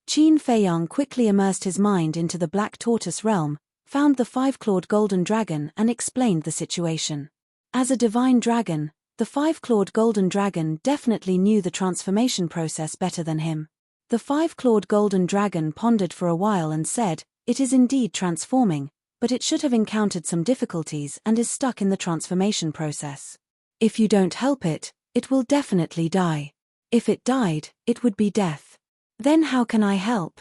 Qin Feiyang quickly immersed his mind into the Black Tortoise realm, found the five-clawed golden dragon and explained the situation. As a divine dragon, the five-clawed golden dragon definitely knew the transformation process better than him. The five-clawed golden dragon pondered for a while and said, "It is indeed transforming, but it should have encountered some difficulties and is stuck in the transformation process. If you don't help it, it will definitely die. If it died, it would be death. Then how can I help?"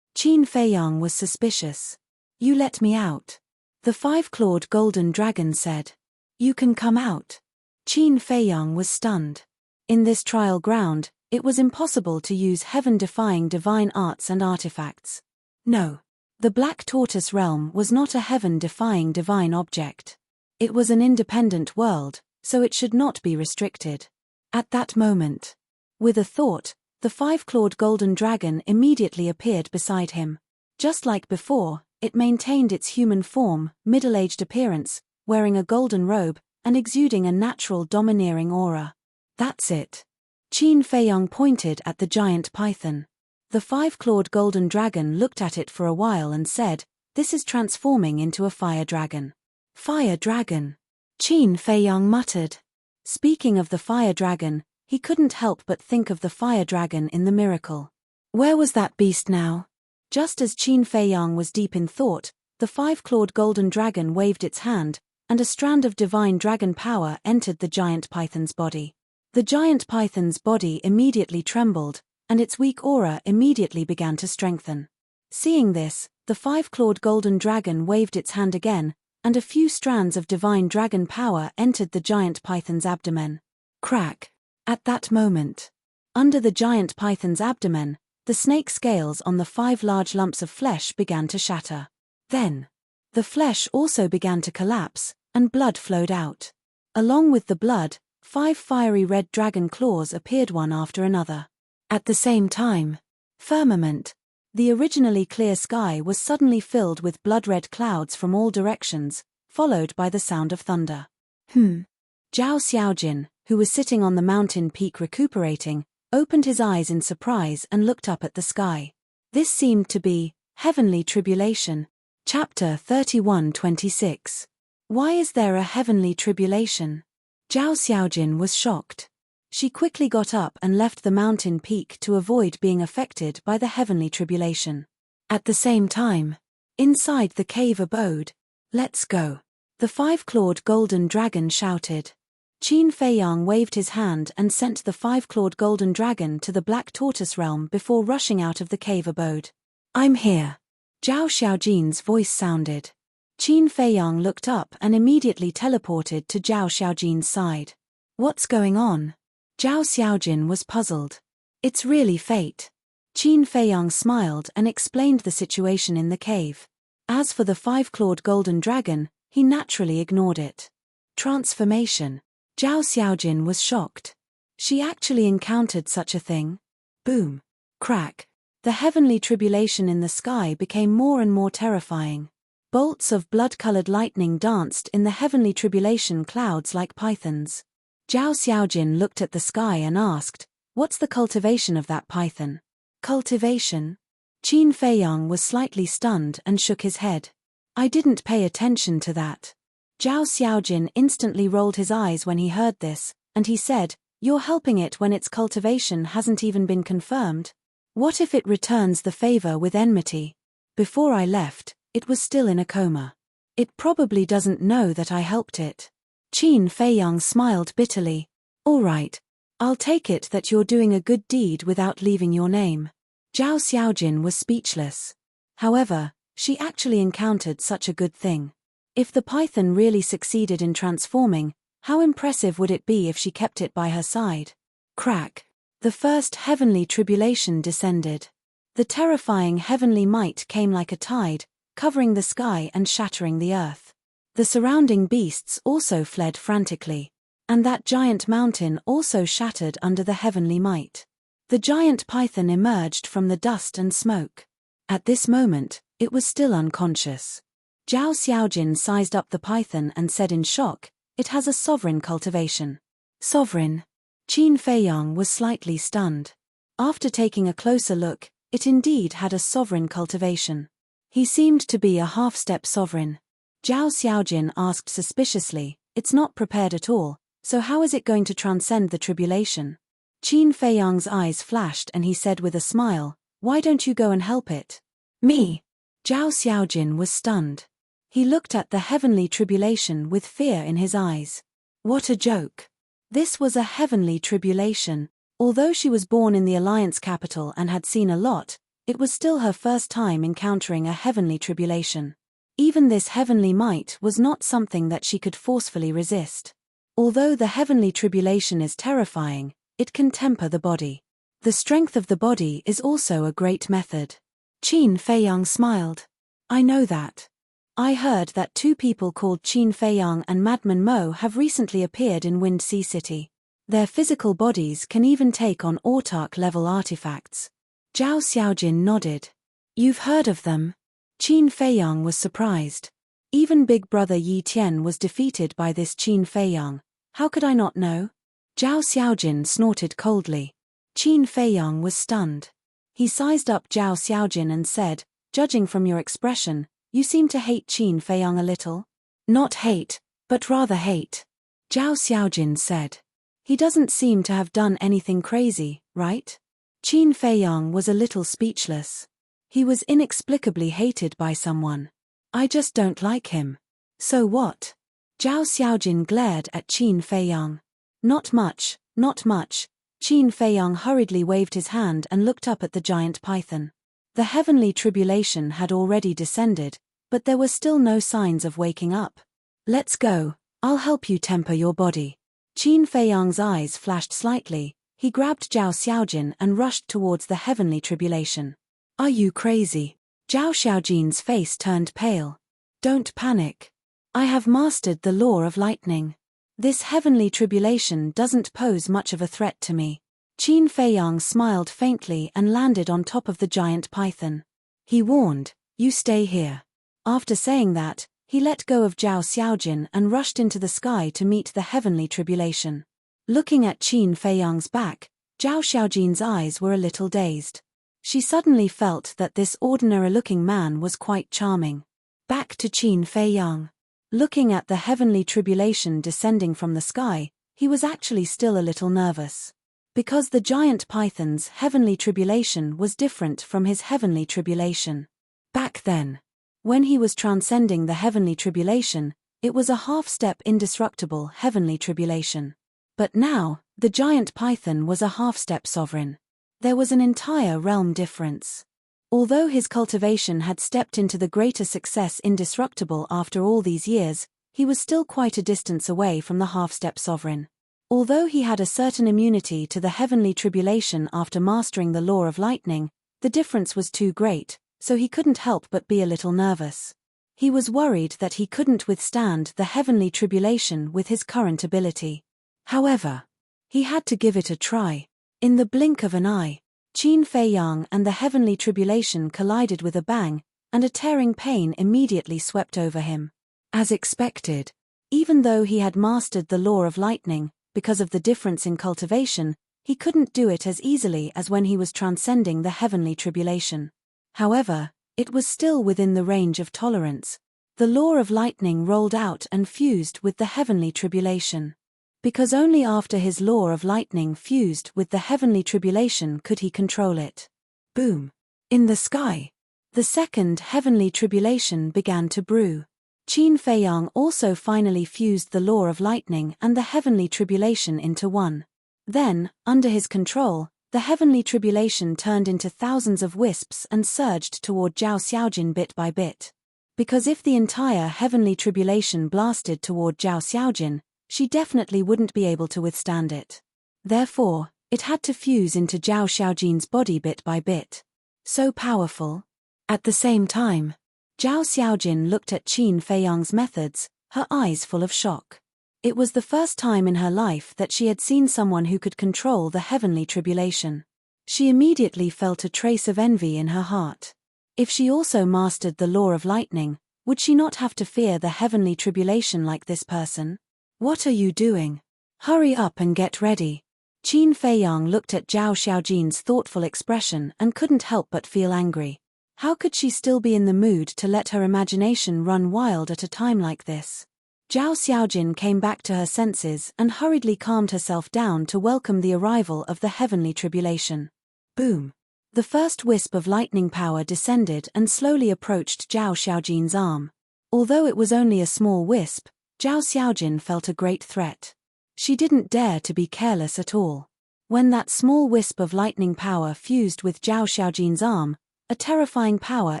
Qin Feiyang was suspicious. "You let me out," the five-clawed golden dragon said. "You can come out." Qin Feiyang was stunned. In this trial ground, it was impossible to use heaven-defying divine arts and artifacts. No. The Black Tortoise realm was not a heaven-defying divine object. It was an independent world, so it should not be restricted. At that moment, with a thought, the five-clawed golden dragon immediately appeared beside him. Just like before, it maintained its human form, middle-aged appearance, wearing a golden robe, and exuding a natural domineering aura. "That's it." Qin Feiyang pointed at the giant python. The five-clawed golden dragon looked at it for a while and said, "This is transforming into a fire dragon." "Fire dragon?" Qin Feiyang muttered. Speaking of the fire dragon, he couldn't help but think of the fire dragon in the miracle. Where was that beast now? Just as Qin Feiyang was deep in thought, the five-clawed golden dragon waved its hand, and a strand of divine dragon power entered the giant python's body. The giant python's body immediately trembled, and its weak aura immediately began to strengthen. Seeing this, the five-clawed golden dragon waved its hand again, and a few strands of divine dragon power entered the giant python's abdomen. Crack! At that moment, under the giant python's abdomen, the snake scales on the 5 large lumps of flesh began to shatter. Then, the flesh also began to collapse, and blood flowed out. Along with the blood, 5 fiery red dragon claws appeared one after another. At the same time, firmament, the originally clear sky was suddenly filled with blood-red clouds from all directions, followed by the sound of thunder. Zhao Xiaojin, who was sitting on the mountain peak recuperating, opened his eyes in surprise and looked up at the sky. This seemed to be heavenly tribulation. Chapter 31:26. Why is there a heavenly tribulation? Zhao Xiaojin was shocked. She quickly got up and left the mountain peak to avoid being affected by the heavenly tribulation. At the same time, inside the cave abode, "Let's go," the 5-clawed golden dragon shouted. Qin Feiyang waved his hand and sent the 5-clawed golden dragon to the Black Tortoise realm before rushing out of the cave abode. "I'm here," Zhao Xiaojin's voice sounded. Qin Feiyang looked up and immediately teleported to Zhao Xiaojin's side. "What's going on?" Zhao Xiaojin was puzzled. "It's really fate." Qin Feiyang smiled and explained the situation in the cave. As for the 5-clawed golden dragon, he naturally ignored it. Transformation. Zhao Xiaojin was shocked. She actually encountered such a thing? Boom. Crack. The heavenly tribulation in the sky became more and more terrifying. Bolts of blood-colored lightning danced in the heavenly tribulation clouds like pythons. Zhao Xiaojin looked at the sky and asked, "What's the cultivation of that python?" "Cultivation?" Qin Feiyang was slightly stunned and shook his head. "I didn't pay attention to that." Zhao Xiaojin instantly rolled his eyes when he heard this, and he said, "You're helping it when its cultivation hasn't even been confirmed? What if it returns the favor with enmity? Before I left, it was still in a coma. It probably doesn't know that I helped it." Qin Feiyang smiled bitterly. "All right. I'll take it that you're doing a good deed without leaving your name." Zhao Xiaojin was speechless. However, she actually encountered such a good thing. If the python really succeeded in transforming, how impressive would it be if she kept it by her side? Crack. The first heavenly tribulation descended. The terrifying heavenly might came like a tide, covering the sky and shattering the earth. The surrounding beasts also fled frantically. And that giant mountain also shattered under the heavenly might. The giant python emerged from the dust and smoke. At this moment, it was still unconscious. Zhao Xiaojin sized up the python and said in shock, "It has a sovereign cultivation." Sovereign? Qin Feiyang was slightly stunned. After taking a closer look, it indeed had a sovereign cultivation. He seemed to be a half-step sovereign. Zhao Xiaojin asked suspiciously, "It's not prepared at all, so how is it going to transcend the tribulation?" Qin Feiyang's eyes flashed and he said with a smile, "Why don't you go and help it?" "Me?" Zhao Xiaojin was stunned. He looked at the heavenly tribulation with fear in his eyes. What a joke. This was a heavenly tribulation. Although she was born in the Alliance capital and had seen a lot, it was still her first time encountering a heavenly tribulation. Even this heavenly might was not something that she could forcefully resist. Although the heavenly tribulation is terrifying, it can temper the body. The strength of the body is also a great method. Qin Feiyang smiled. "I know that. I heard that two people called Qin Feiyang and Madman Mo have recently appeared in Wind Sea City. Their physical bodies can even take on autarch-level artifacts." Zhao Xiaojin nodded. "You've heard of them?" Qin Feiyang was surprised. Even big brother Yi Tian was defeated by this Qin Feiyang. How could I not know? Zhao Xiaojin snorted coldly. Qin Feiyang was stunned. He sized up Zhao Xiaojin and said, "Judging from your expression, you seem to hate Qin Feiyang a little." "Not hate, but rather hate," Zhao Xiaojin said. "He doesn't seem to have done anything crazy, right?" Qin Feiyang was a little speechless. He was inexplicably hated by someone. "I just don't like him." "So what?" Zhao Xiaojin glared at Qin Feiyang. "Not much, not much." Qin Feiyang hurriedly waved his hand and looked up at the giant python. The heavenly tribulation had already descended, but there were still no signs of waking up. "Let's go, I'll help you temper your body." Qin Feiyang's eyes flashed slightly. He grabbed Zhao Xiaojin and rushed towards the heavenly tribulation. "Are you crazy?" Zhao Xiaojin's face turned pale. "Don't panic. I have mastered the law of lightning. This heavenly tribulation doesn't pose much of a threat to me." Qin Feiyang smiled faintly and landed on top of the giant python. He warned, "You stay here." After saying that, he let go of Zhao Xiaojin and rushed into the sky to meet the heavenly tribulation. Looking at Qin Feiyang's back, Zhao Xiaojin's eyes were a little dazed. She suddenly felt that this ordinary-looking man was quite charming. Back to Qin Feiyang. Looking at the heavenly tribulation descending from the sky, he was actually still a little nervous. Because the giant python's heavenly tribulation was different from his heavenly tribulation. Back then, when he was transcending the heavenly tribulation, it was a half-step indestructible heavenly tribulation. But now, the giant python was a half-step sovereign. There was an entire realm difference. Although his cultivation had stepped into the greater success indestructible after all these years, he was still quite a distance away from the half-step sovereign. Although he had a certain immunity to the heavenly tribulation after mastering the law of lightning, the difference was too great, so he couldn't help but be a little nervous. He was worried that he couldn't withstand the heavenly tribulation with his current ability. However, he had to give it a try. In the blink of an eye, Qin Feiyang and the heavenly tribulation collided with a bang, and a tearing pain immediately swept over him. As expected, even though he had mastered the law of lightning, because of the difference in cultivation, he couldn't do it as easily as when he was transcending the heavenly tribulation. However, it was still within the range of tolerance. The law of lightning rolled out and fused with the heavenly tribulation. Because only after his law of lightning fused with the heavenly tribulation could he control it. Boom! In the sky, the second heavenly tribulation began to brew. Qin Feiyang also finally fused the law of lightning and the heavenly tribulation into one. Then, under his control, the heavenly tribulation turned into thousands of wisps and surged toward Zhao Xiaojin bit by bit. Because if the entire heavenly tribulation blasted toward Zhao Xiaojin, she definitely wouldn't be able to withstand it. Therefore, it had to fuse into Zhao Xiaojin's body bit by bit. So powerful. At the same time, Zhao Xiaojin looked at Qin Feiyang's methods. her eyes full of shock. It was the first time in her life that she had seen someone who could control the heavenly tribulation. She immediately felt a trace of envy in her heart. If she also mastered the law of lightning, would she not have to fear the heavenly tribulation like this person? What are you doing? Hurry up and get ready. Qin Feiyang looked at Zhao Xiaojin's thoughtful expression and couldn't help but feel angry. How could she still be in the mood to let her imagination run wild at a time like this? Zhao Xiaojin came back to her senses and hurriedly calmed herself down to welcome the arrival of the heavenly tribulation. Boom! The first wisp of lightning power descended and slowly approached Zhao Xiaojin's arm. Although it was only a small wisp, Zhao Xiaojin felt a great threat. She didn't dare to be careless at all. When that small wisp of lightning power fused with Zhao Xiaojin's arm, a terrifying power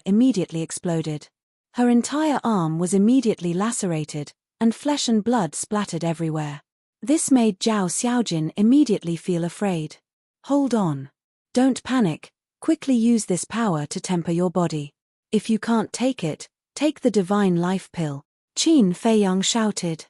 immediately exploded. Her entire arm was immediately lacerated, and flesh and blood splattered everywhere. This made Zhao Xiaojin immediately feel afraid. Hold on. Don't panic, quickly use this power to temper your body. If you can't take it, take the divine life pill, Qin Feiyang shouted.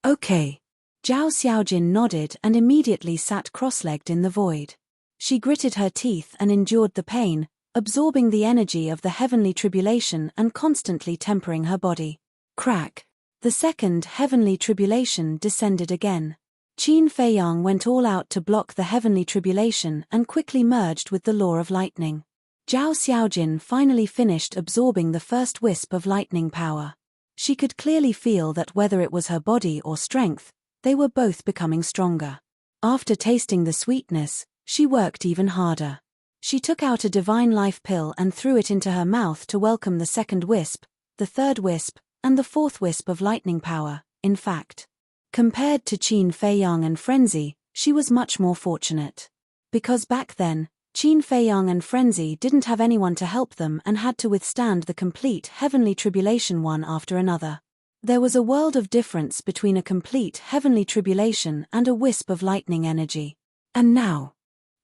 Okay. Zhao Xiaojin nodded and immediately sat cross-legged in the void. She gritted her teeth and endured the pain, absorbing the energy of the heavenly tribulation and constantly tempering her body. Crack! The second heavenly tribulation descended again. Qin Feiyang went all out to block the heavenly tribulation and quickly merged with the law of lightning. Zhao Xiaojin finally finished absorbing the first wisp of lightning power. She could clearly feel that whether it was her body or strength, they were both becoming stronger. After tasting the sweetness, she worked even harder. She took out a divine life pill and threw it into her mouth to welcome the second wisp, the third wisp, and the fourth wisp of lightning power. In fact, compared to Qin Feiyang and Frenzy, she was much more fortunate. Because back then, Qin Feiyang and Frenzy didn't have anyone to help them and had to withstand the complete heavenly tribulation one after another. There was a world of difference between a complete heavenly tribulation and a wisp of lightning energy. And now,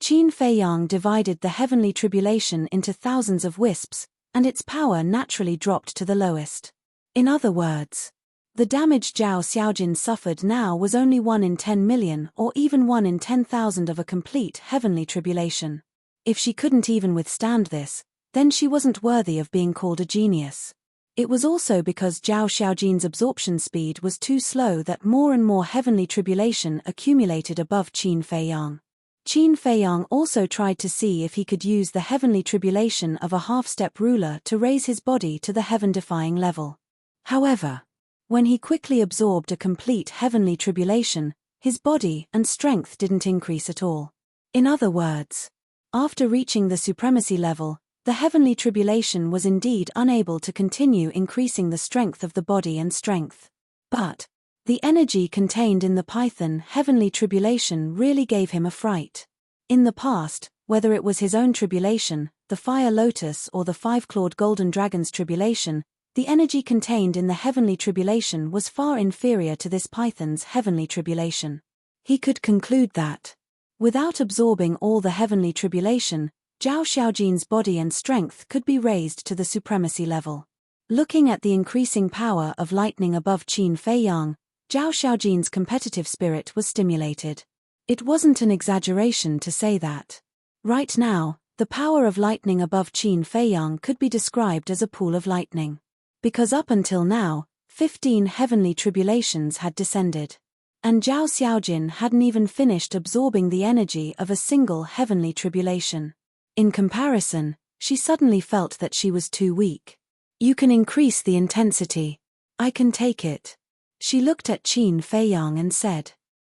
Qin Feiyang divided the heavenly tribulation into thousands of wisps, and its power naturally dropped to the lowest. In other words, the damage Zhao Xiaojin suffered now was only 1 in 10 million or even 1 in 10,000 of a complete heavenly tribulation. If she couldn't even withstand this, then she wasn't worthy of being called a genius. It was also because Zhao Xiaojin's absorption speed was too slow that more and more heavenly tribulation accumulated above Qin Feiyang. Qin Feiyang also tried to see if he could use the heavenly tribulation of a half-step ruler to raise his body to the heaven-defying level. However, when he quickly absorbed a complete heavenly tribulation, his body and strength didn't increase at all. In other words, after reaching the supremacy level, the heavenly tribulation was indeed unable to continue increasing the strength of the body and strength. But the energy contained in the Python heavenly tribulation really gave him a fright. In the past, whether it was his own tribulation, the fire lotus or the five-clawed golden dragon's tribulation, the energy contained in the heavenly tribulation was far inferior to this Python's heavenly tribulation. He could conclude that, without absorbing all the heavenly tribulation, Zhao Xiaojin's body and strength could be raised to the supremacy level. Looking at the increasing power of lightning above Qin Feiyang, Zhao Xiaojin's competitive spirit was stimulated. It wasn't an exaggeration to say that. Right now, the power of lightning above Qin Feiyang could be described as a pool of lightning. Because up until now, 15 heavenly tribulations had descended. And Zhao Xiaojin hadn't even finished absorbing the energy of a single heavenly tribulation. In comparison, she suddenly felt that she was too weak. You can increase the intensity. I can take it. She looked at Qin Feiyang and said,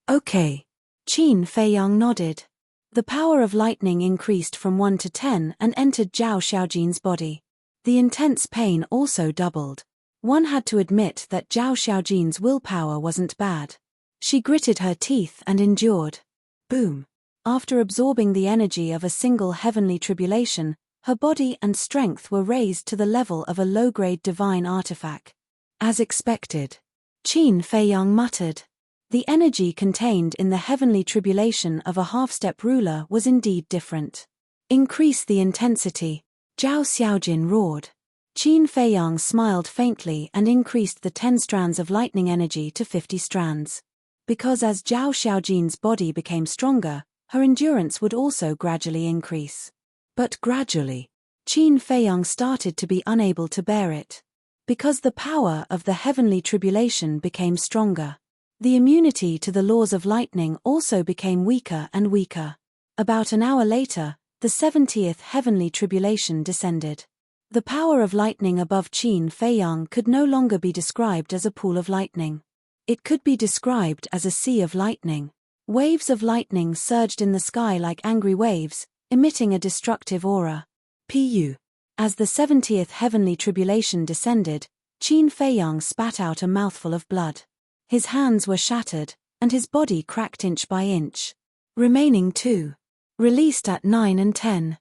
Okay. Qin Feiyang nodded. The power of lightning increased from 1 to 10 and entered Zhao Xiaojin's body. The intense pain also doubled. One had to admit that Zhao Xiaojin's willpower wasn't bad. She gritted her teeth and endured. Boom. After absorbing the energy of a single heavenly tribulation, her body and strength were raised to the level of a low-grade divine artifact. As expected, Qin Feiyang muttered. The energy contained in the heavenly tribulation of a half-step ruler was indeed different. Increase the intensity, Zhao Xiaojin roared. Qin Feiyang smiled faintly and increased the 10 strands of lightning energy to 50 strands. Because as Zhao Xiaojin's body became stronger, her endurance would also gradually increase. But gradually, Qin Feiyang started to be unable to bear it. Because the power of the heavenly tribulation became stronger, the immunity to the laws of lightning also became weaker and weaker. About an hour later, the 70th heavenly tribulation descended. The power of lightning above Qin Feiyang could no longer be described as a pool of lightning. It could be described as a sea of lightning. Waves of lightning surged in the sky like angry waves, emitting a destructive aura. Pu. As the 70th heavenly tribulation descended, Qin Feiyang spat out a mouthful of blood. His hands were shattered, and his body cracked inch by inch. Remaining 2. Released at 9 and 10.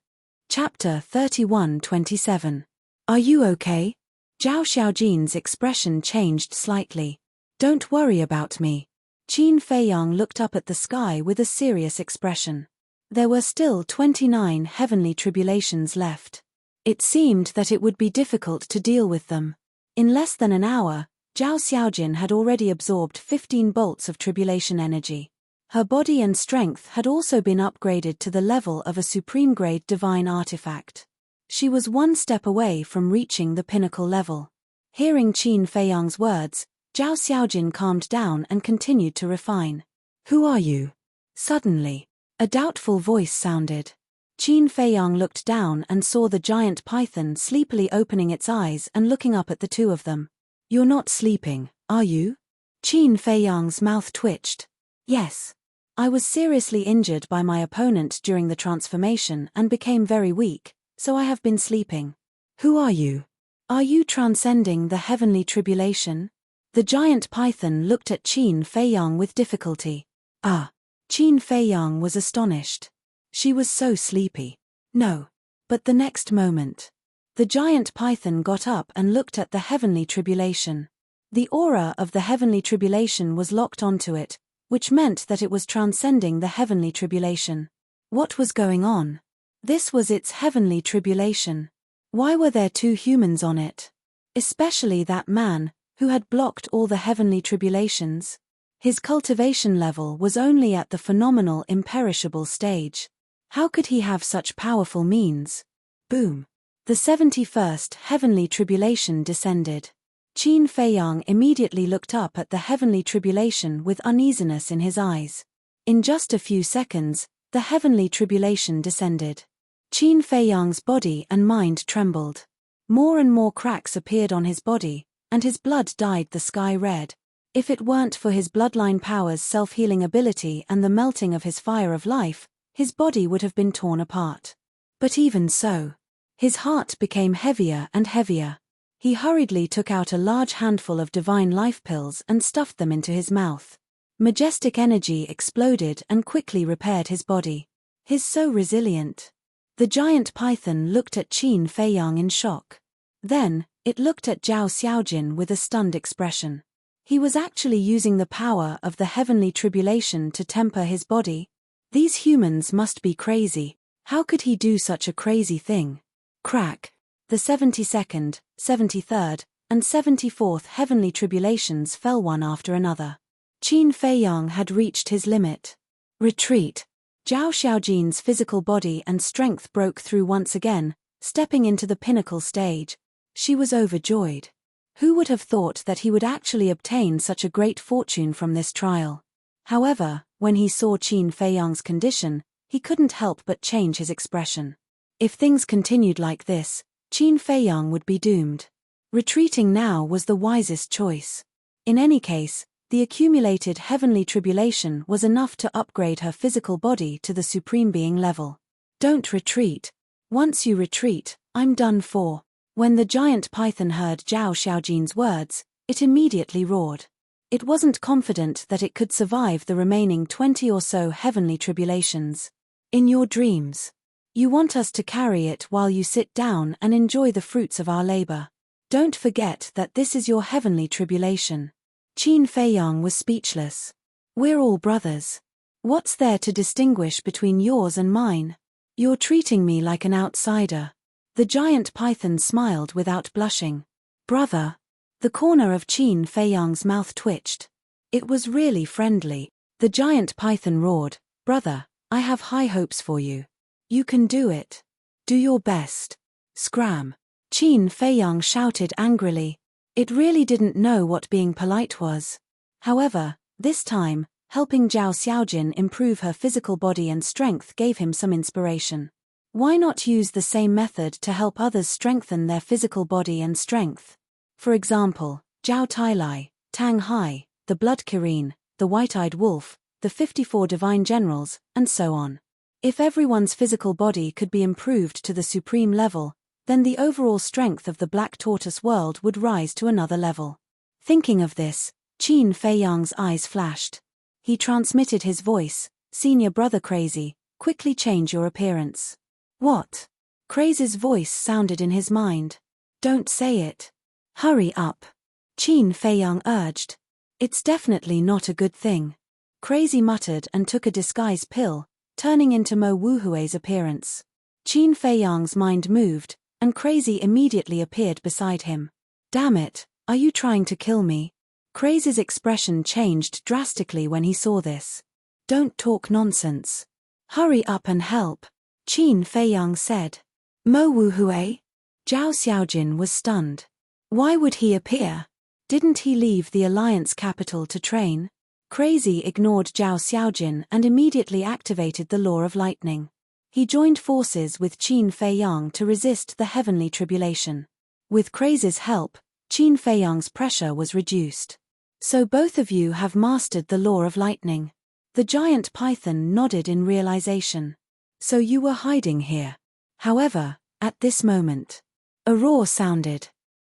Chapter 31-27. Are you okay? Zhao Xiaojin's expression changed slightly. Don't worry about me. Qin Feiyang looked up at the sky with a serious expression. There were still 29 heavenly tribulations left. It seemed that it would be difficult to deal with them. In less than an hour, Zhao Xiaojin had already absorbed 15 bolts of tribulation energy. Her body and strength had also been upgraded to the level of a supreme-grade divine artifact. She was one step away from reaching the pinnacle level. Hearing Qin Feiyang's words, Zhao Xiaojin calmed down and continued to refine. Who are you? Suddenly, a doubtful voice sounded. Qin Feiyang looked down and saw the giant python sleepily opening its eyes and looking up at the two of them. You're not sleeping, are you? Qin Feiyang's mouth twitched. Yes. I was seriously injured by my opponent during the transformation and became very weak, so I have been sleeping. Who are you? Are you transcending the heavenly tribulation? The giant python looked at Qin Feiyang with difficulty. Ah. Qin Feiyang was astonished. She was so sleepy. No. But the next moment, the giant python got up and looked at the heavenly tribulation. The aura of the heavenly tribulation was locked onto it, which meant that it was transcending the heavenly tribulation. What was going on? This was its heavenly tribulation. Why were there 2 humans on it? Especially that man, who had blocked all the heavenly tribulations. His cultivation level was only at the phenomenal imperishable stage. How could he have such powerful means? Boom. The 71st heavenly tribulation descended. Qin Feiyang immediately looked up at the heavenly tribulation with uneasiness in his eyes. In just a few seconds, the heavenly tribulation descended. Qin Feiyang's body and mind trembled. More and more cracks appeared on his body, and his blood dyed the sky red. If it weren't for his bloodline power's self-healing ability and the melting of his fire of life, his body would have been torn apart. But even so, his heart became heavier and heavier. He hurriedly took out a large handful of divine life pills and stuffed them into his mouth. Majestic energy exploded and quickly repaired his body. He's so resilient. The giant python looked at Qin Feiyang in shock. Then, it looked at Zhao Xiaojin with a stunned expression. He was actually using the power of the heavenly tribulation to temper his body. These humans must be crazy. How could he do such a crazy thing? Crack. The 72nd, 73rd, and 74th heavenly tribulations fell one after another. Qin Feiyang had reached his limit. Retreat. Zhao Xiaojin's physical body and strength broke through once again, stepping into the pinnacle stage. She was overjoyed. Who would have thought that he would actually obtain such a great fortune from this trial? However, when he saw Qin Feiyang's condition, he couldn't help but change his expression. If things continued like this, Qin Feiyang would be doomed. Retreating now was the wisest choice. In any case, the accumulated heavenly tribulation was enough to upgrade her physical body to the supreme being level. Don't retreat. Once you retreat, I'm done for. When the giant python heard Zhao Xiaojin's words, it immediately roared. It wasn't confident that it could survive the remaining 20 or so heavenly tribulations. In your dreams, you want us to carry it while you sit down and enjoy the fruits of our labor. Don't forget that this is your heavenly tribulation. Qin Feiyang was speechless. We're all brothers. What's there to distinguish between yours and mine? You're treating me like an outsider. The giant python smiled without blushing. Brother. The corner of Qin Feiyang's mouth twitched. It was really friendly. The giant python roared, Brother, I have high hopes for you. You can do it. Do your best. Scram. Qin Feiyang shouted angrily. It really didn't know what being polite was. However, this time, helping Zhao Xiaojin improve her physical body and strength gave him some inspiration. Why not use the same method to help others strengthen their physical body and strength? For example, Zhao Tailai, Tang Hai, the Blood Kirin, the White-Eyed Wolf, the 54 Divine Generals, and so on. If everyone's physical body could be improved to the supreme level, then the overall strength of the Black Tortoise world would rise to another level. Thinking of this, Qin Feiyang's eyes flashed. He transmitted his voice, Senior Brother Crazy, quickly change your appearance. What? Crazy's voice sounded in his mind. Don't say it. Hurry up. Qin Feiyang urged. It's definitely not a good thing. Crazy muttered and took a disguise pill, turning into Mo Wuhui's appearance. Qin Feiyang's mind moved, and Crazy immediately appeared beside him. Damn it, are you trying to kill me? Crazy's expression changed drastically when he saw this. Don't talk nonsense. Hurry up and help, Qin Feiyang said. Mo Wuhui? Zhao Xiaojin was stunned. Why would he appear? Didn't he leave the Alliance capital to train? Crazy ignored Zhao Xiaojin and immediately activated the Law of Lightning. He joined forces with Qin Feiyang to resist the heavenly tribulation. With Crazy's help, Qin Feiyang's pressure was reduced. So both of you have mastered the Law of Lightning. The giant python nodded in realization. So you were hiding here. However, at this moment, a roar sounded.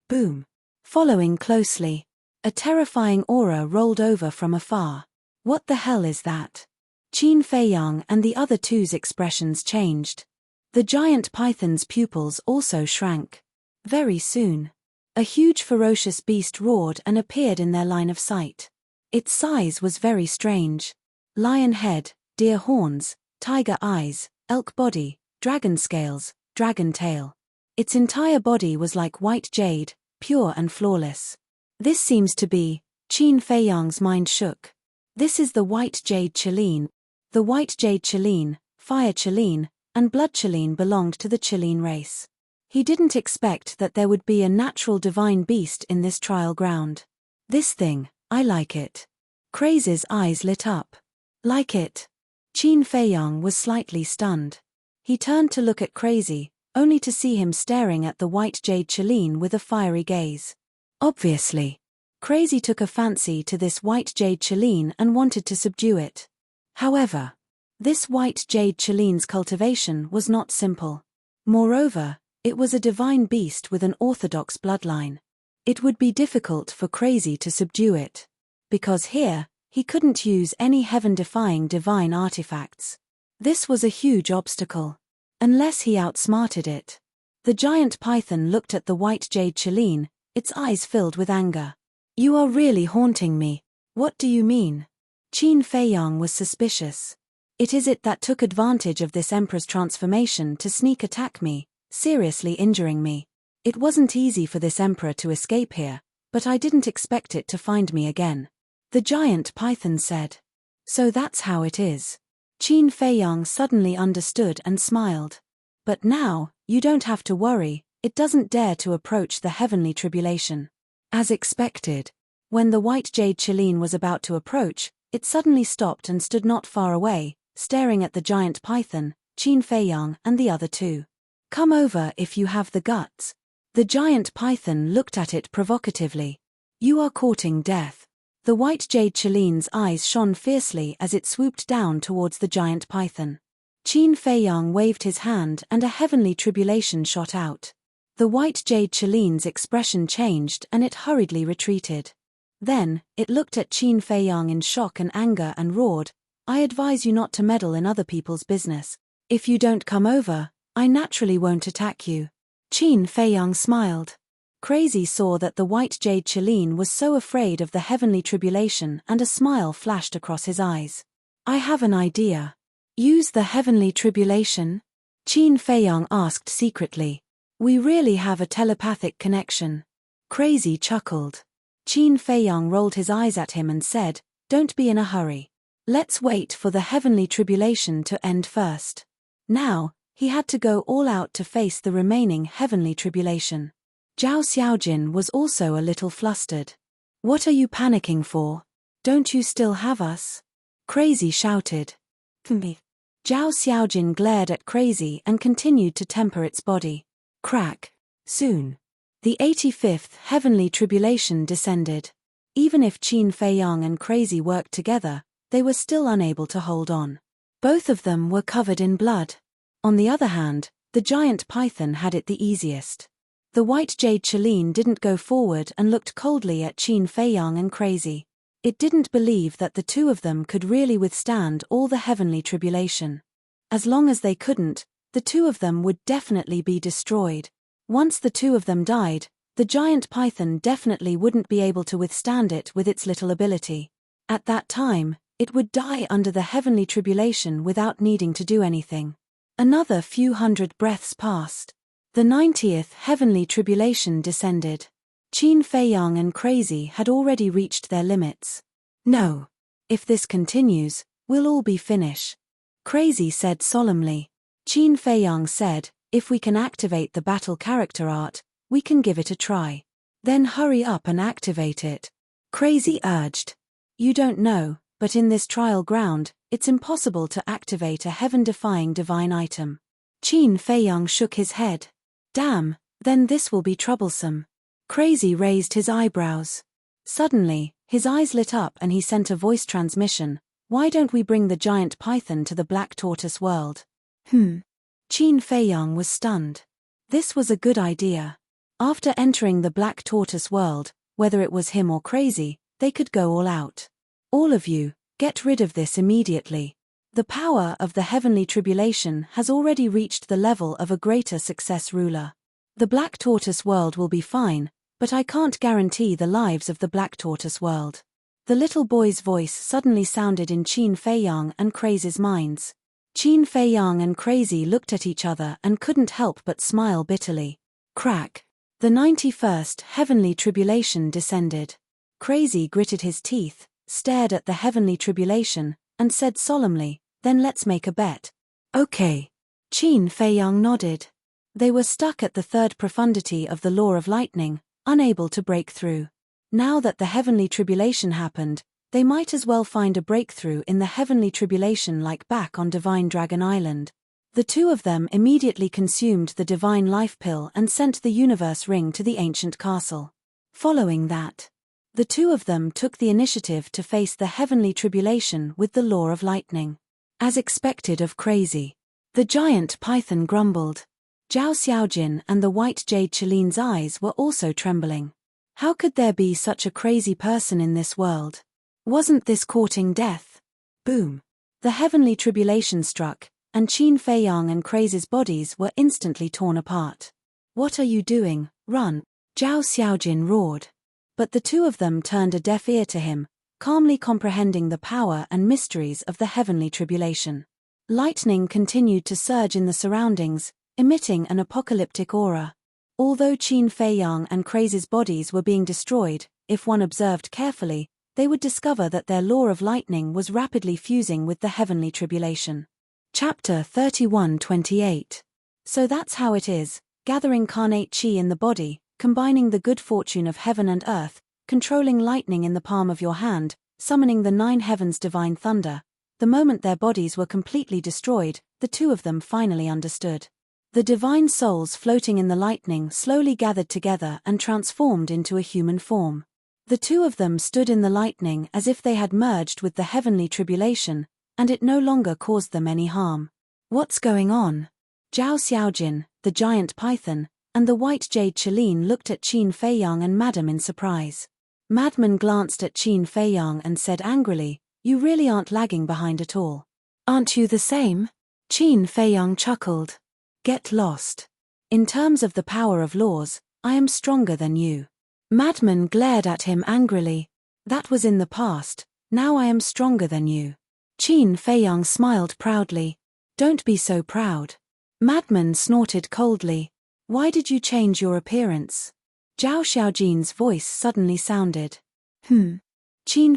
Boom. Following closely, a terrifying aura rolled over from afar. What the hell is that? Qin Feiyang and the other two's expressions changed. The giant python's pupils also shrank. Very soon, a huge ferocious beast roared and appeared in their line of sight. Its size was very strange. Lion head, deer horns, tiger eyes, elk body, dragon scales, dragon tail. Its entire body was like white jade, pure and flawless. This seems to be, Qin Feiyang's mind shook. This is the white jade Qilin. The white jade Qilin, fire Qilin, and blood Qilin belonged to the Qilin race. He didn't expect that there would be a natural divine beast in this trial ground. This thing, I like it. Crazy's eyes lit up. Like it? Qin Feiyang was slightly stunned. He turned to look at Crazy, only to see him staring at the white jade Qilin with a fiery gaze. Obviously, Crazy took a fancy to this white jade Qilin and wanted to subdue it. However, this white jade Qilin's cultivation was not simple. Moreover, it was a divine beast with an orthodox bloodline. It would be difficult for Crazy to subdue it. Because here, he couldn't use any heaven-defying divine artifacts. This was a huge obstacle. Unless he outsmarted it. The giant python looked at the white jade Qilin, its eyes filled with anger. You are really haunting me. What do you mean? Qin Feiyang was suspicious. It is it that took advantage of this emperor's transformation to sneak attack me, seriously injuring me. It wasn't easy for this emperor to escape here, but I didn't expect it to find me again. The giant python said. So that's how it is. Qin Feiyang suddenly understood and smiled. But now, you don't have to worry, it doesn't dare to approach the heavenly tribulation. As expected, when the white jade Qilin was about to approach, it suddenly stopped and stood not far away, staring at the giant python, Qin Feiyang and the other two. Come over if you have the guts. The giant python looked at it provocatively. You are courting death. The white jade Qilin's eyes shone fiercely as it swooped down towards the giant python. Qin Feiyang waved his hand and a heavenly tribulation shot out. The white jade Qilin's expression changed and it hurriedly retreated. Then, it looked at Qin Feiyang in shock and anger and roared, I advise you not to meddle in other people's business. If you don't come over, I naturally won't attack you. Qin Feiyang smiled. Crazy saw that the white jade Qilin was so afraid of the heavenly tribulation and a smile flashed across his eyes. I have an idea. Use the heavenly tribulation? Qin Feiyang asked secretly. We really have a telepathic connection. Crazy chuckled. Qin Feiyang rolled his eyes at him and said, "Don't be in a hurry. Let's wait for the heavenly tribulation to end first." Now, he had to go all out to face the remaining heavenly tribulation. Zhao Xiaojin was also a little flustered. "What are you panicking for? Don't you still have us?" Crazy shouted. "Me." Zhao Xiaojin glared at Crazy and continued to temper its body. Crack. Soon. The 85th heavenly tribulation descended. Even if Qin Feiyang and Crazy worked together, they were still unable to hold on. Both of them were covered in blood. On the other hand, the giant python had it the easiest. The white jade Chelene didn't go forward and looked coldly at Qin Feiyang and Crazy. It didn't believe that the two of them could really withstand all the heavenly tribulation. As long as they couldn't, the two of them would definitely be destroyed. Once the two of them died, the giant python definitely wouldn't be able to withstand it with its little ability. At that time, it would die under the heavenly tribulation without needing to do anything. Another few hundred breaths passed. The 90th heavenly tribulation descended. Qin Feiyang and Crazy had already reached their limits. "No. If this continues, we'll all be finished," Crazy said solemnly. Qin Feiyang said, "If we can activate the battle character art, we can give it a try." "Then hurry up and activate it," Crazy urged. "You don't know, but in this trial ground, it's impossible to activate a heaven-defying divine item." Qin Feiyang shook his head. "Damn, then this will be troublesome." Crazy raised his eyebrows. Suddenly, his eyes lit up and he sent a voice transmission. "Why don't we bring the giant python to the Black Tortoise world?" Qin Feiyang was stunned. This was a good idea. After entering the Black Tortoise world, whether it was him or Crazy, they could go all out. "All of you, get rid of this immediately. The power of the heavenly tribulation has already reached the level of a greater success ruler. The Black Tortoise world will be fine, but I can't guarantee the lives of the Black Tortoise world." The little boy's voice suddenly sounded in Qin Feiyang and Crazy's minds. Qin Feiyang and Crazy looked at each other and couldn't help but smile bitterly. Crack. The 91st heavenly tribulation descended. Crazy gritted his teeth, stared at the heavenly tribulation, and said solemnly, "Then let's make a bet." "Okay." Qin Feiyang nodded. They were stuck at the third profundity of the law of lightning, unable to break through. Now that the heavenly tribulation happened, they might as well find a breakthrough in the heavenly tribulation like back on Divine Dragon Island. The two of them immediately consumed the divine life pill and sent the universe ring to the ancient castle. Following that, the two of them took the initiative to face the heavenly tribulation with the law of lightning. As expected of Crazy, the giant python grumbled. Zhao Xiaojin and the white jade Chelene's eyes were also trembling. How could there be such a crazy person in this world? Wasn't this courting death? Boom. The heavenly tribulation struck, and Qin Feiyang and Crazy's bodies were instantly torn apart. "What are you doing? Run!" Zhao Xiaojin roared. But the two of them turned a deaf ear to him, calmly comprehending the power and mysteries of the heavenly tribulation. Lightning continued to surge in the surroundings, emitting an apocalyptic aura. Although Qin Feiyang and Crazy's bodies were being destroyed, if one observed carefully, they would discover that their law of lightning was rapidly fusing with the heavenly tribulation. Chapter 31-28. So that's how it is, gathering carnate chi in the body, combining the good fortune of heaven and earth, controlling lightning in the palm of your hand, summoning the 9 heavens' divine thunder. The moment their bodies were completely destroyed, the two of them finally understood. The divine souls floating in the lightning slowly gathered together and transformed into a human form. The two of them stood in the lightning as if they had merged with the heavenly tribulation, and it no longer caused them any harm. "What's going on?" Zhao Xiaojin, the giant python, and the white jade Chelene looked at Qin Feiyang and Madame in surprise. Madman glanced at Qin Feiyang and said angrily, "You really aren't lagging behind at all." "Aren't you the same?" Qin Feiyang chuckled. "Get lost. In terms of the power of laws, I am stronger than you." Madman glared at him angrily. "That was in the past, now I am stronger than you." Qin Feiyang smiled proudly. "Don't be so proud." Madman snorted coldly. Why did you change your appearance? Zhao Xiaojin's voice suddenly sounded. Qin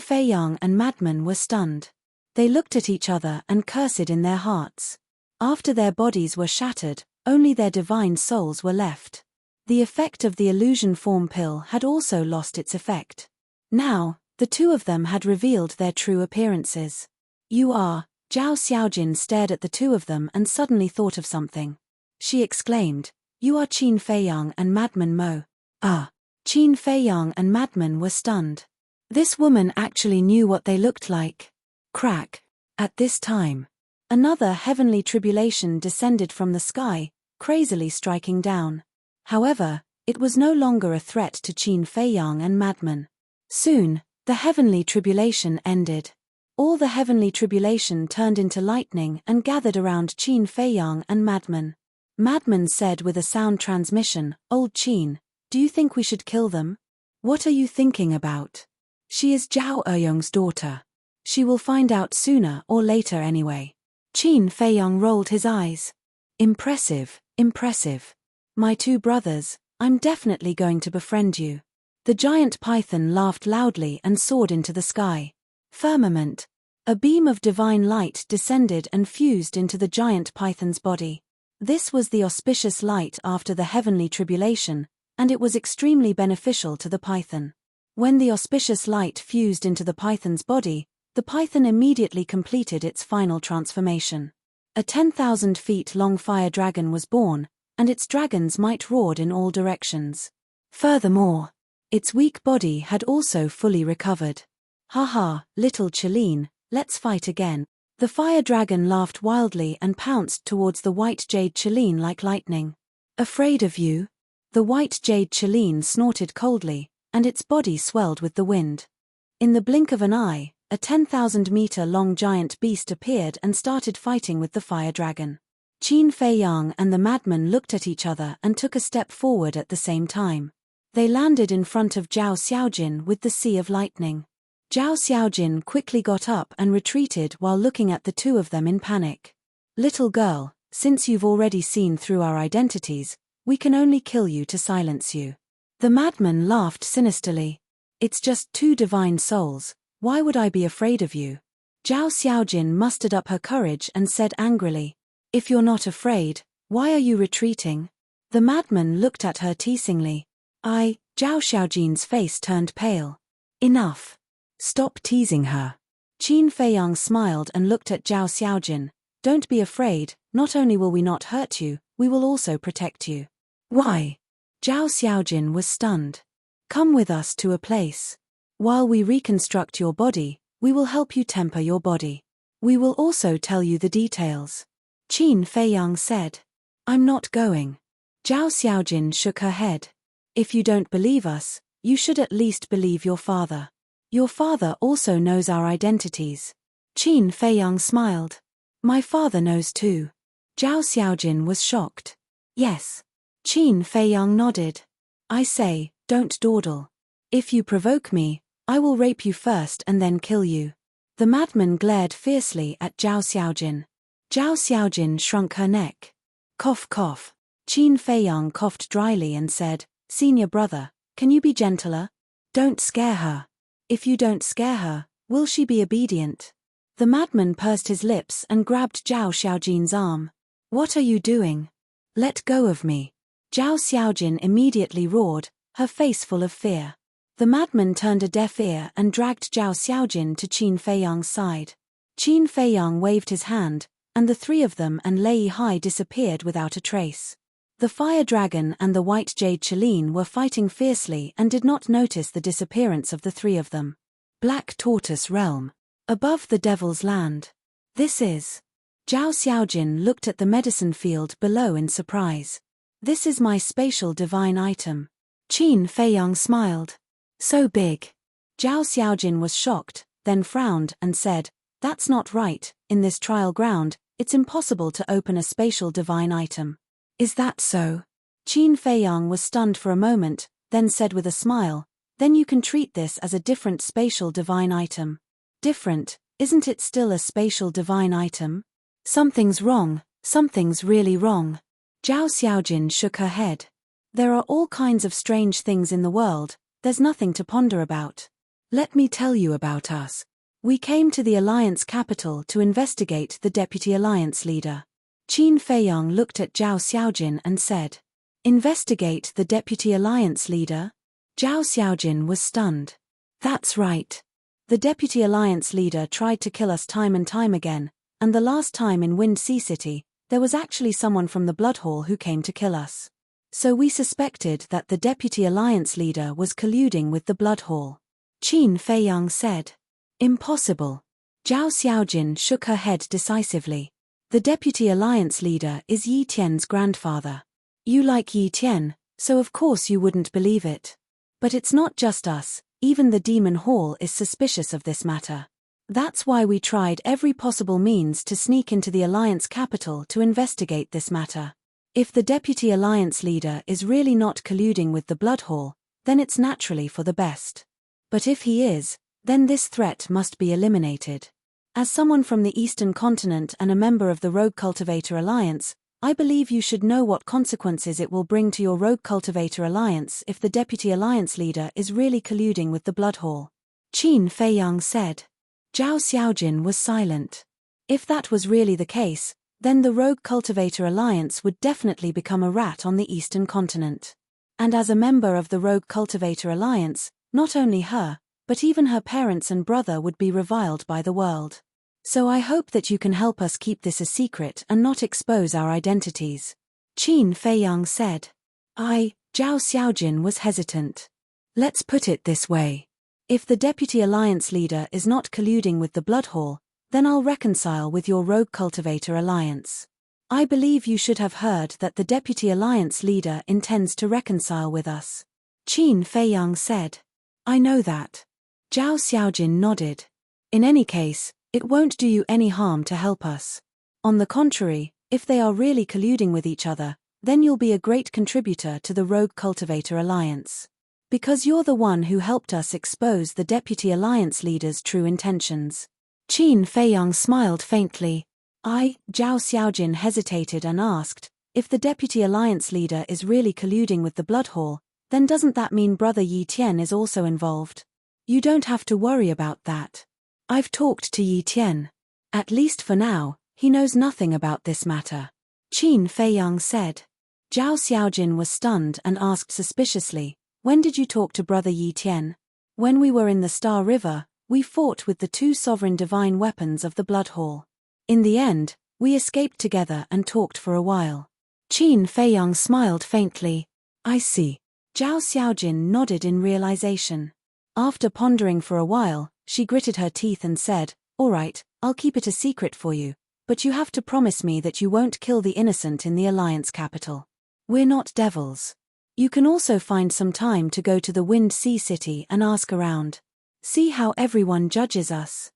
Feiyang and Madman were stunned. They looked at each other and cursed in their hearts. After their bodies were shattered, only their divine souls were left. The effect of the illusion form pill had also lost its effect. Now, the two of them had revealed their true appearances. You are. Zhao Xiaojin stared at the two of them and suddenly thought of something. She exclaimed, You are Qin Feiyang and Madman Mo. Ah! Qin Feiyang and Madman were stunned. This woman actually knew what they looked like. Crack. At this time, another heavenly tribulation descended from the sky, crazily striking down. However, it was no longer a threat to Qin Feiyang and Madman. Soon, the heavenly tribulation ended. All the heavenly tribulation turned into lightning and gathered around Qin Feiyang and Madman. Madman said with a sound transmission, Old Qin, do you think we should kill them? What are you thinking about? She is Zhao Eyong's daughter. She will find out sooner or later anyway. Qin Feiyang rolled his eyes. Impressive, impressive. My two brothers, I'm definitely going to befriend you. The giant python laughed loudly and soared into the sky. Firmament. A beam of divine light descended and fused into the giant python's body. This was the auspicious light after the heavenly tribulation, and it was extremely beneficial to the python. When the auspicious light fused into the python's body, the python immediately completed its final transformation. A 10,000 feet long fire dragon was born, and its dragon's might roared in all directions. Furthermore, its weak body had also fully recovered. Haha, little Cheline, let's fight again. The fire dragon laughed wildly and pounced towards the white jade Cheline like lightning. Afraid of you? The white jade Cheline snorted coldly, and its body swelled with the wind. In the blink of an eye, a 10,000-meter-long giant beast appeared and started fighting with the fire dragon. Qin Feiyang and the madman looked at each other and took a step forward at the same time. They landed in front of Zhao Xiaojin with the sea of lightning. Zhao Xiaojin quickly got up and retreated while looking at the two of them in panic. Little girl, since you've already seen through our identities, we can only kill you to silence you. The madman laughed sinisterly. It's just two divine souls, why would I be afraid of you? Zhao Xiaojin mustered up her courage and said angrily, If you're not afraid, why are you retreating? The madman looked at her teasingly. Zhao Xiaojin's face turned pale. Enough. Stop teasing her. Qin Feiyang smiled and looked at Zhao Xiaojin. Don't be afraid, not only will we not hurt you, we will also protect you. Why? Zhao Xiaojin was stunned. Come with us to a place. While we reconstruct your body, we will help you temper your body. We will also tell you the details. Qin Feiyang said. I'm not going. Zhao Xiaojin shook her head. If you don't believe us, you should at least believe your father. Your father also knows our identities. Qin Feiyang smiled. My father knows too. Zhao Xiaojin was shocked. Yes. Qin Feiyang nodded. I say, don't dawdle. If you provoke me, I will rape you first and then kill you. The madman glared fiercely at Zhao Xiaojin. Zhao Xiaojin shrunk her neck. Cough cough. Qin Feiyang coughed dryly and said, Senior brother, can you be gentler? Don't scare her. If you don't scare her, will she be obedient? The madman pursed his lips and grabbed Zhao Xiaojin's arm. What are you doing? Let go of me. Zhao Xiaojin immediately roared, her face full of fear. The madman turned a deaf ear and dragged Zhao Xiaojin to Qin Feiyang's side. Qin Feiyang waved his hand, and the three of them and Lei Hai disappeared without a trace. The fire dragon and the white jade Cheline were fighting fiercely and did not notice the disappearance of the three of them. Black Tortoise Realm. Above the Devil's Land. This is. Zhao Xiaojin looked at the medicine field below in surprise. This is my spatial divine item. Qin Feiyang smiled. So big. Zhao Xiaojin was shocked, then frowned and said, That's not right, in this trial ground, it's impossible to open a spatial divine item. Is that so? Qin Feiyang was stunned for a moment, then said with a smile, Then you can treat this as a different spatial divine item. Different, isn't it still a spatial divine item? Something's wrong, something's really wrong. Zhao Xiaojin shook her head. There are all kinds of strange things in the world, there's nothing to ponder about. Let me tell you about us. We came to the Alliance capital to investigate the Deputy Alliance leader. Qin Feiyang looked at Zhao Xiaojin and said, Investigate the Deputy Alliance leader? Zhao Xiaojin was stunned. That's right. The Deputy Alliance leader tried to kill us time and time again, and the last time in Wind Sea City, there was actually someone from the Blood Hall who came to kill us. So we suspected that the Deputy Alliance leader was colluding with the Blood Hall. Qin Feiyang said. Impossible. Zhao Xiaojin shook her head decisively. The Deputy Alliance leader is Yi Tian's grandfather. You like Yi Tian, so of course you wouldn't believe it. But it's not just us, even the Demon Hall is suspicious of this matter. That's why we tried every possible means to sneak into the Alliance capital to investigate this matter. If the Deputy Alliance leader is really not colluding with the Blood Hall, then it's naturally for the best. But if he is, then this threat must be eliminated. As someone from the Eastern Continent and a member of the Rogue Cultivator Alliance, I believe you should know what consequences it will bring to your Rogue Cultivator Alliance if the Deputy Alliance leader is really colluding with the Blood Hall. Qin Feiyang said. Zhao Xiaojin was silent. If that was really the case, then the Rogue Cultivator Alliance would definitely become a rat on the Eastern Continent. And as a member of the Rogue Cultivator Alliance, not only her, but even her parents and brother would be reviled by the world. So I hope that you can help us keep this a secret and not expose our identities. Qin Feiyang said. Zhao Xiaojin was hesitant. Let's put it this way. If the Deputy Alliance leader is not colluding with the Blood Hall, then I'll reconcile with your Rogue Cultivator Alliance. I believe you should have heard that the Deputy Alliance leader intends to reconcile with us. Qin Feiyang said. I know that. Zhao Xiaojin nodded. In any case, it won't do you any harm to help us. On the contrary, if they are really colluding with each other, then you'll be a great contributor to the Rogue Cultivator Alliance. Because you're the one who helped us expose the Deputy Alliance leader's true intentions. Qin Feiyang smiled faintly. Zhao Xiaojin hesitated and asked, if the Deputy Alliance leader is really colluding with the Blood Hall, then doesn't that mean Brother Yi Tian is also involved? You don't have to worry about that. I've talked to Yi Tian. At least for now, he knows nothing about this matter. Qin Feiyang said. Zhao Xiaojin was stunned and asked suspiciously, when did you talk to Brother Yi Tian? When we were in the Star River, we fought with the two sovereign divine weapons of the Blood Hall. In the end, we escaped together and talked for a while. Qin Feiyang smiled faintly. I see. Zhao Xiaojin nodded in realization. After pondering for a while, she gritted her teeth and said, all right, I'll keep it a secret for you, but you have to promise me that you won't kill the innocent in the Alliance capital. We're not devils. You can also find some time to go to the Wind Sea City and ask around. See how everyone judges us.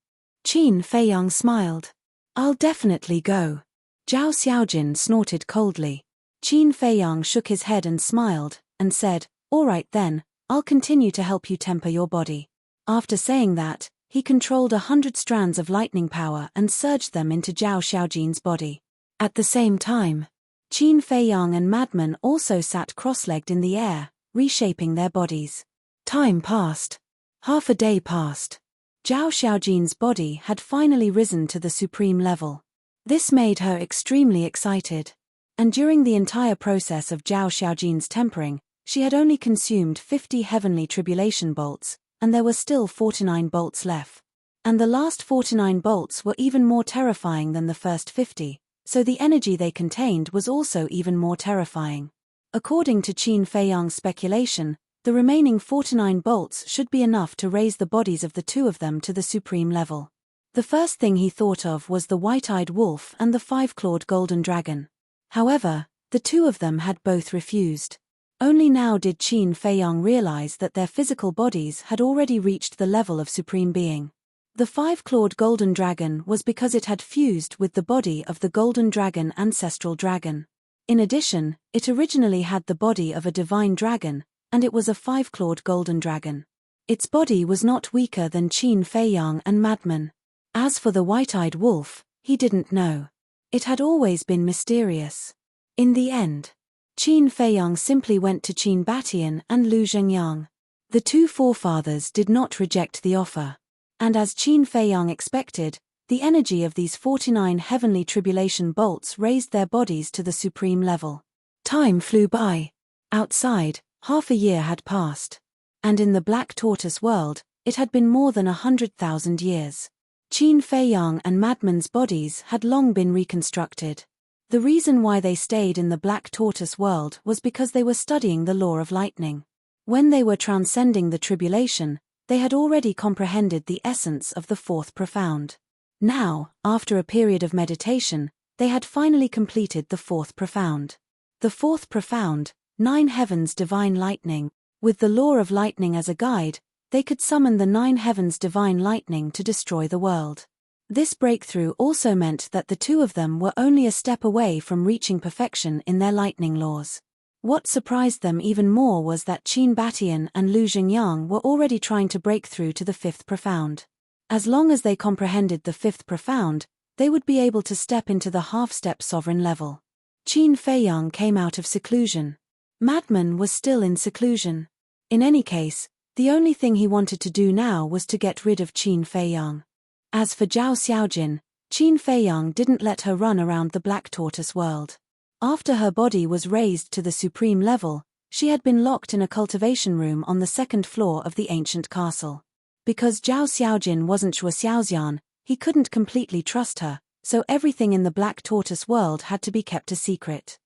Qin Feiyang smiled. I'll definitely go. Zhao Xiaojin snorted coldly. Qin Feiyang shook his head and smiled, and said, all right then, I'll continue to help you temper your body. After saying that, he controlled 100 strands of lightning power and surged them into Zhao Xiaojin's body. At the same time, Qin Feiyang and Madman also sat cross-legged in the air, reshaping their bodies. Time passed. Half a day passed. Zhao Xiaojin's body had finally risen to the supreme level. This made her extremely excited. And during the entire process of Zhao Xiaojin's tempering, she had only consumed 50 heavenly tribulation bolts, and there were still 49 bolts left. And the last 49 bolts were even more terrifying than the first 50, so the energy they contained was also even more terrifying. According to Qin Feiyang's speculation, the remaining 49 bolts should be enough to raise the bodies of the two of them to the supreme level. The first thing he thought of was the white-eyed wolf and the five-clawed golden dragon. However, the two of them had both refused. Only now did Qin Feiyang realize that their physical bodies had already reached the level of supreme being. The five-clawed golden dragon was because it had fused with the body of the golden dragon ancestral dragon. In addition, it originally had the body of a divine dragon, and it was a five-clawed golden dragon. Its body was not weaker than Qin Feiyang and Madman. As for the white-eyed wolf, he didn't know. It had always been mysterious. In the end, Qin Feiyang simply went to Qin Batian and Lu Zhengyang. The two forefathers did not reject the offer. And as Qin Feiyang expected, the energy of these 49 heavenly tribulation bolts raised their bodies to the supreme level. Time flew by. Outside, half a year had passed. And in the Black Tortoise world, it had been more than 100,000 years. Qin Feiyang and Madman's bodies had long been reconstructed. The reason why they stayed in the Black Tortoise world was because they were studying the law of lightning. When they were transcending the tribulation, they had already comprehended the essence of the fourth profound. Now, after a period of meditation, they had finally completed the fourth profound. The fourth profound, 9 heavens divine lightning. With the law of lightning as a guide, they could summon the 9 heavens divine lightning to destroy the world. This breakthrough also meant that the two of them were only a step away from reaching perfection in their lightning laws. What surprised them even more was that Qin Batian and Lu Zhengyang were already trying to break through to the fifth profound. As long as they comprehended the fifth profound, they would be able to step into the half-step sovereign level. Qin Feiyang came out of seclusion. Madman was still in seclusion. In any case, the only thing he wanted to do now was to get rid of Qin Feiyang. As for Zhao Xiaojin, Qin Feiyang didn't let her run around the Black Tortoise world. After her body was raised to the supreme level, she had been locked in a cultivation room on the 2nd floor of the ancient castle. Because Zhao Xiaojin wasn't Shuo Xiaoxian, he couldn't completely trust her, so everything in the Black Tortoise world had to be kept a secret.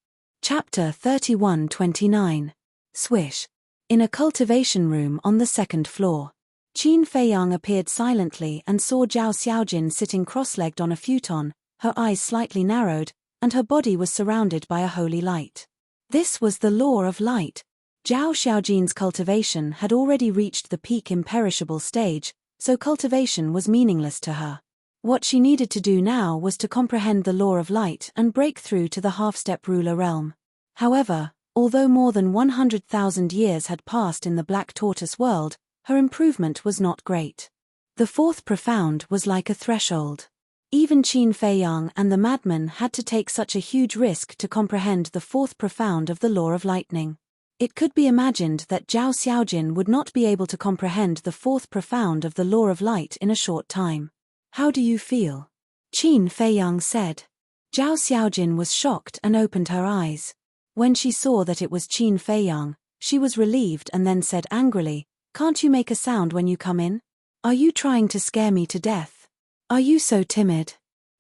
Chapter 31-29. Swish. In a cultivation room on the 2nd floor. Qin Feiyang appeared silently and saw Zhao Xiaojin sitting cross-legged on a futon, her eyes slightly narrowed, and her body was surrounded by a holy light. This was the law of light. Zhao Xiaojin's cultivation had already reached the peak imperishable stage, so cultivation was meaningless to her. What she needed to do now was to comprehend the law of light and break through to the half-step ruler realm. However, although more than 100,000 years had passed in the Black Tortoise world, her improvement was not great. The fourth profound was like a threshold. Even Qin Feiyang and the madman had to take such a huge risk to comprehend the fourth profound of the law of lightning. It could be imagined that Zhao Xiaojin would not be able to comprehend the fourth profound of the law of light in a short time. How do you feel? Qin Feiyang said. Zhao Xiaojin was shocked and opened her eyes. When she saw that it was Qin Feiyang, she was relieved and then said angrily, "Can't you make a sound when you come in? Are you trying to scare me to death? Are you so timid?"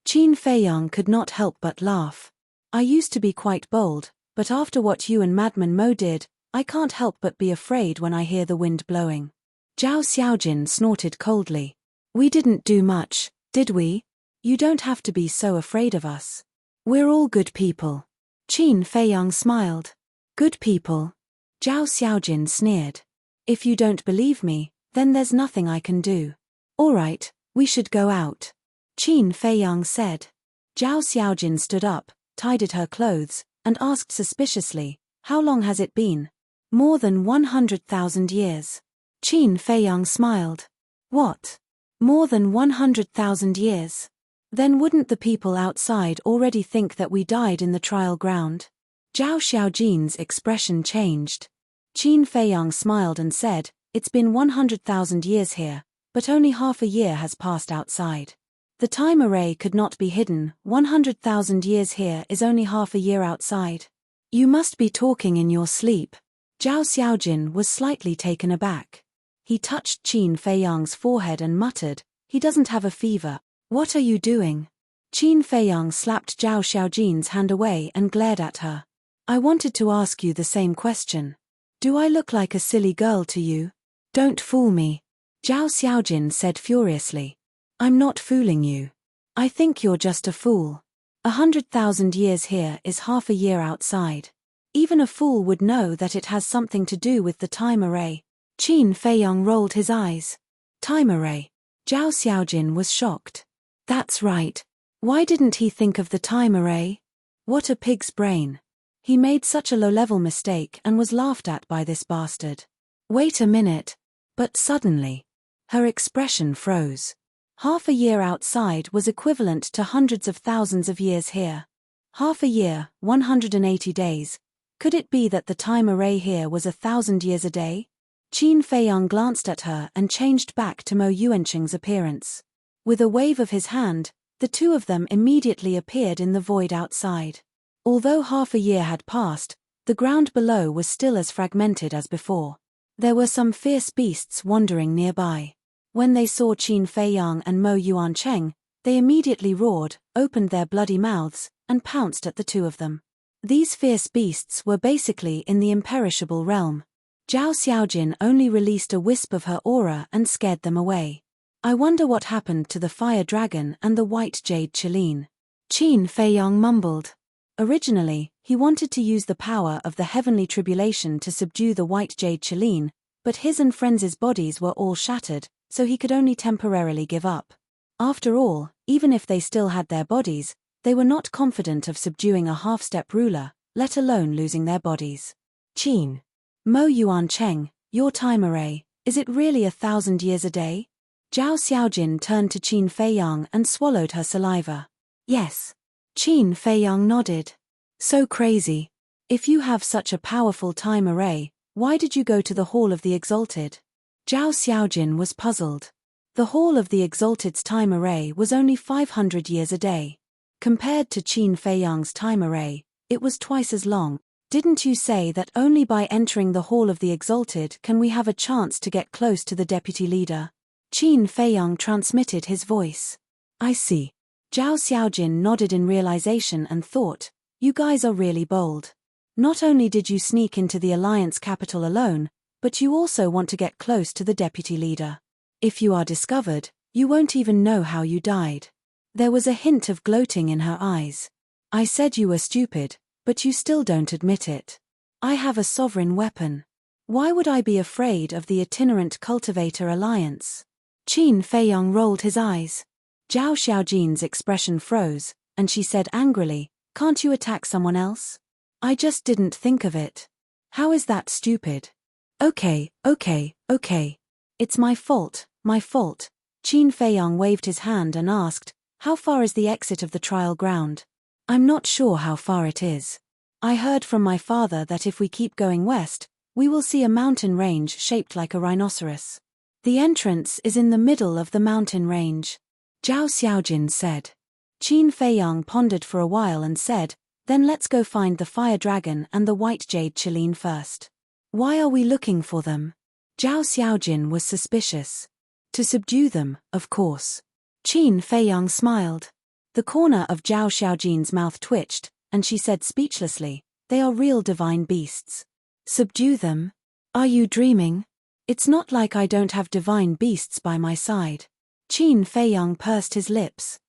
Qin Feiyang could not help but laugh. "I used to be quite bold, but after what you and Madman Mo did, I can't help but be afraid when I hear the wind blowing." Zhao Xiaojin snorted coldly. "We didn't do much, did we? You don't have to be so afraid of us. We're all good people." Qin Feiyang smiled. "Good people?" Zhao Xiaojin sneered. "If you don't believe me, then there's nothing I can do." "All right, we should go out," Qin Feiyang said. Zhao Xiaojin stood up, tidied her clothes, and asked suspiciously, "How long has it been?" "More than 100,000 years. Qin Feiyang smiled. "What? More than 100,000 years? Then wouldn't the people outside already think that we died in the trial ground?" Zhao Xiaojin's expression changed. Qin Feiyang smiled and said, "It's been 100,000 years here, but only half a year has passed outside. The time array could not be hidden. 100,000 years here is only half a year outside. You must be talking in your sleep." Zhao Xiaojin was slightly taken aback. He touched Qin Feiyang's forehead and muttered, "He doesn't have a fever. What are you doing?" Qin Feiyang slapped Zhao Xiaojin's hand away and glared at her. "I wanted to ask you the same question. Do I look like a silly girl to you? Don't fool me." Zhao Xiaojin said furiously. "I'm not fooling you. I think you're just a fool. 100,000 years here is half a year outside. Even a fool would know that it has something to do with the time array." Qin Feiyang rolled his eyes. "Time array?" Zhao Xiaojin was shocked. "That's right. Why didn't he think of the time array? What a pig's brain. He made such a low-level mistake and was laughed at by this bastard. Wait a minute." But suddenly, her expression froze. Half a year outside was equivalent to hundreds of thousands of years here. Half a year, 180 days. Could it be that the time array here was 1,000 years a day? Qin Feiyang glanced at her and changed back to Mo Yuanqing's appearance. With a wave of his hand, the two of them immediately appeared in the void outside. Although half a year had passed, the ground below was still as fragmented as before. There were some fierce beasts wandering nearby. When they saw Qin Feiyang and Mo Yuanqing, they immediately roared, opened their bloody mouths, and pounced at the two of them. These fierce beasts were basically in the imperishable realm. Zhao Xiaojin only released a wisp of her aura and scared them away. I wonder what happened to the fire dragon and the white jade Qilin. Qin Feiyang mumbled. Originally, he wanted to use the power of the heavenly tribulation to subdue the white jade Qilin, but his and friends' bodies were all shattered, so he could only temporarily give up. After all, even if they still had their bodies, they were not confident of subduing a half-step ruler, let alone losing their bodies. Qin. Mo Yuanqing, your time array, is it really 1,000 years a day? Zhao Xiaojin turned to Qin Feiyang and swallowed her saliva. Yes. Qin Feiyang nodded. So crazy. If you have such a powerful time array, why did you go to the Hall of the Exalted? Zhao Xiaojin was puzzled. The Hall of the Exalted's time array was only 500 years a day. Compared to Qin Feiyang's time array, it was twice as long. Didn't you say that only by entering the Hall of the Exalted can we have a chance to get close to the deputy leader? Qin Feiyang transmitted his voice. I see. Zhao Xiaojin nodded in realization and thought, you guys are really bold. Not only did you sneak into the Alliance capital alone, but you also want to get close to the deputy leader. If you are discovered, you won't even know how you died. There was a hint of gloating in her eyes. I said you were stupid, but you still don't admit it. I have a sovereign weapon. Why would I be afraid of the itinerant cultivator alliance? Qin Feiyang rolled his eyes. Zhao Xiaojin's expression froze, and she said angrily, can't you attack someone else? I just didn't think of it. How is that stupid? Okay. It's my fault. Qin Feiyang waved his hand and asked, how far is the exit of the trial ground? I'm not sure how far it is. I heard from my father that if we keep going west, we will see a mountain range shaped like a rhinoceros. The entrance is in the middle of the mountain range. Zhao Xiaojin said. Qin Feiyang pondered for a while and said, then let's go find the fire dragon and the white jade Qilin first. Why are we looking for them? Zhao Xiaojin was suspicious. To subdue them, of course. Qin Feiyang smiled. The corner of Zhao Xiaojin's mouth twitched, and she said speechlessly, they are real divine beasts. Subdue them? Are you dreaming? It's not like I don't have divine beasts by my side. Qin Feiyang pursed his lips.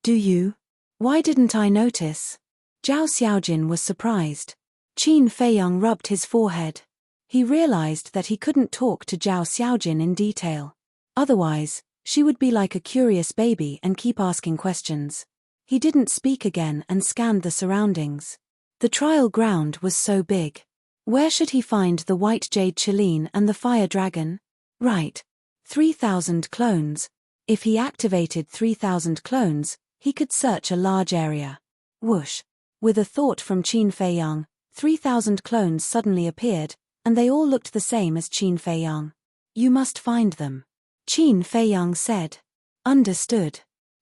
Do you? Why didn't I notice? Zhao Xiaojin was surprised. Qin Feiyang rubbed his forehead. He realized that he couldn't talk to Zhao Xiaojin in detail. Otherwise, she would be like a curious baby and keep asking questions. He didn't speak again and scanned the surroundings. The trial ground was so big. Where should he find the white jade Qilin and the fire dragon? Right. 3,000 clones. If he activated 3,000 clones, he could search a large area. Whoosh. With a thought from Qin Feiyang, 3,000 clones suddenly appeared, and they all looked the same as Qin Feiyang. You must find them. Qin Feiyang said. Understood.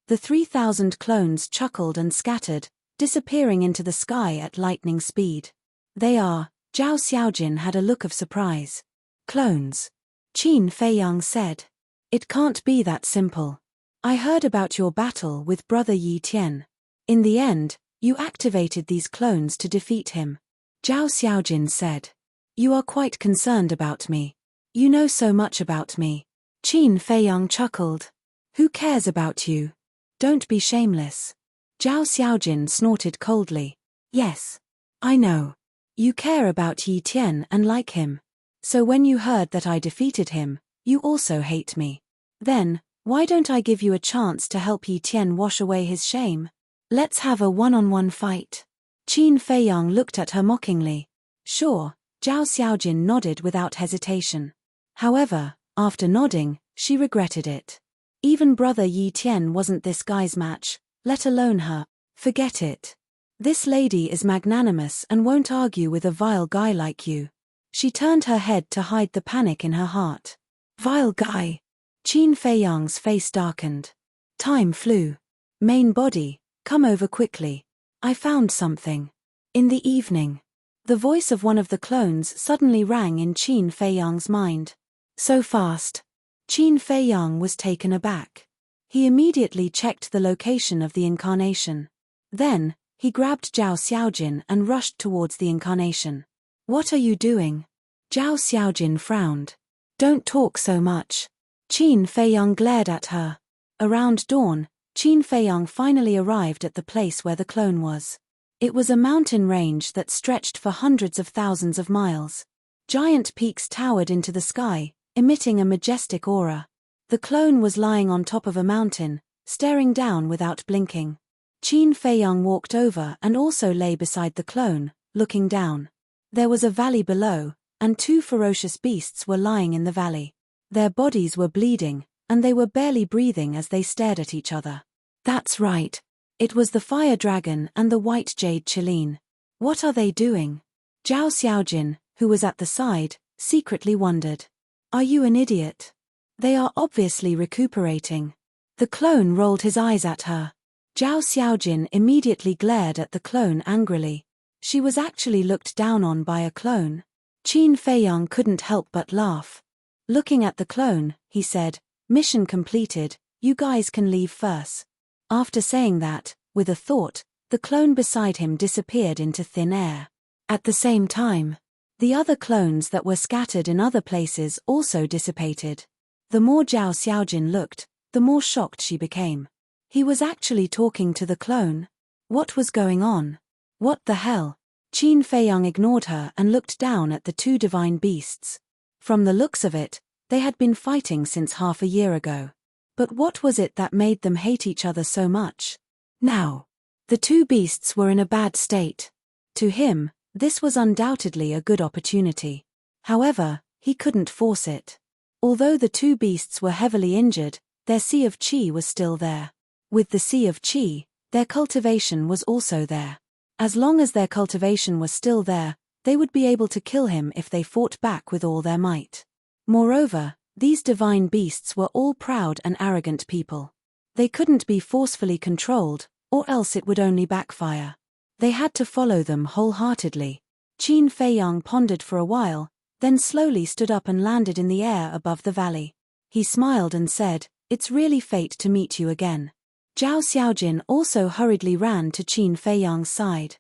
The 3,000 clones chuckled and scattered, disappearing into the sky at lightning speed. They are. Zhao Xiaojin had a look of surprise. Clones. Qin Feiyang said. It can't be that simple. I heard about your battle with Brother Yi Tian. In the end, you activated these clones to defeat him. Zhao Xiaojin said. You are quite concerned about me. You know so much about me. Qin Feiyang chuckled. Who cares about you? Don't be shameless. Zhao Xiaojin snorted coldly. Yes. I know. You care about Yi Tian and like him. So when you heard that I defeated him, you also hate me. Then, why don't I give you a chance to help Yi Tian wash away his shame? Let's have a one-on-one fight. Qin Feiyang looked at her mockingly. Sure, Zhao Xiaojin nodded without hesitation. However, after nodding, she regretted it. Even Brother Yi Tian wasn't this guy's match, let alone her. Forget it. This lady is magnanimous and won't argue with a vile guy like you. She turned her head to hide the panic in her heart. Vile guy. Qin Feiyang's face darkened. Time flew. Main body, come over quickly. I found something. In the evening. The voice of one of the clones suddenly rang in Qin Feiyang's mind. So fast. Qin Feiyang was taken aback. He immediately checked the location of the incarnation. Then, he grabbed Zhao Xiaojin and rushed towards the incarnation. What are you doing? Zhao Xiaojin frowned. Don't talk so much. Qin Feiyang glared at her. Around dawn, Qin Feiyang finally arrived at the place where the clone was. It was a mountain range that stretched for hundreds of thousands of miles. Giant peaks towered into the sky, emitting a majestic aura. The clone was lying on top of a mountain, staring down without blinking. Qin Feiyang walked over and also lay beside the clone, looking down. There was a valley below, and two ferocious beasts were lying in the valley. Their bodies were bleeding, and they were barely breathing as they stared at each other. That's right. It was the fire dragon and the white jade Qilin. What are they doing? Zhao Xiaojin, who was at the side, secretly wondered. Are you an idiot? They are obviously recuperating. The clone rolled his eyes at her. Zhao Xiaojin immediately glared at the clone angrily. She was actually looked down on by a clone. Qin Feiyang couldn't help but laugh. Looking at the clone, he said, "Mission completed, you guys can leave first." After saying that, with a thought, the clone beside him disappeared into thin air. At the same time, the other clones that were scattered in other places also dissipated. The more Zhao Xiaojin looked, the more shocked she became. He was actually talking to the clone. What was going on? What the hell? Qin Feiyang ignored her and looked down at the two divine beasts. From the looks of it, they had been fighting since half a year ago. But what was it that made them hate each other so much? Now, the two beasts were in a bad state. To him, this was undoubtedly a good opportunity. However, he couldn't force it. Although the two beasts were heavily injured, their sea of qi was still there. With the sea of qi, their cultivation was also there. As long as their cultivation was still there, they would be able to kill him if they fought back with all their might. Moreover, these divine beasts were all proud and arrogant people. They couldn't be forcefully controlled, or else it would only backfire. They had to follow them wholeheartedly. Qin Feiyang pondered for a while, then slowly stood up and landed in the air above the valley. He smiled and said, "It's really fate to meet you again." Zhao Xiaojin also hurriedly ran to Qin Feiyang's side.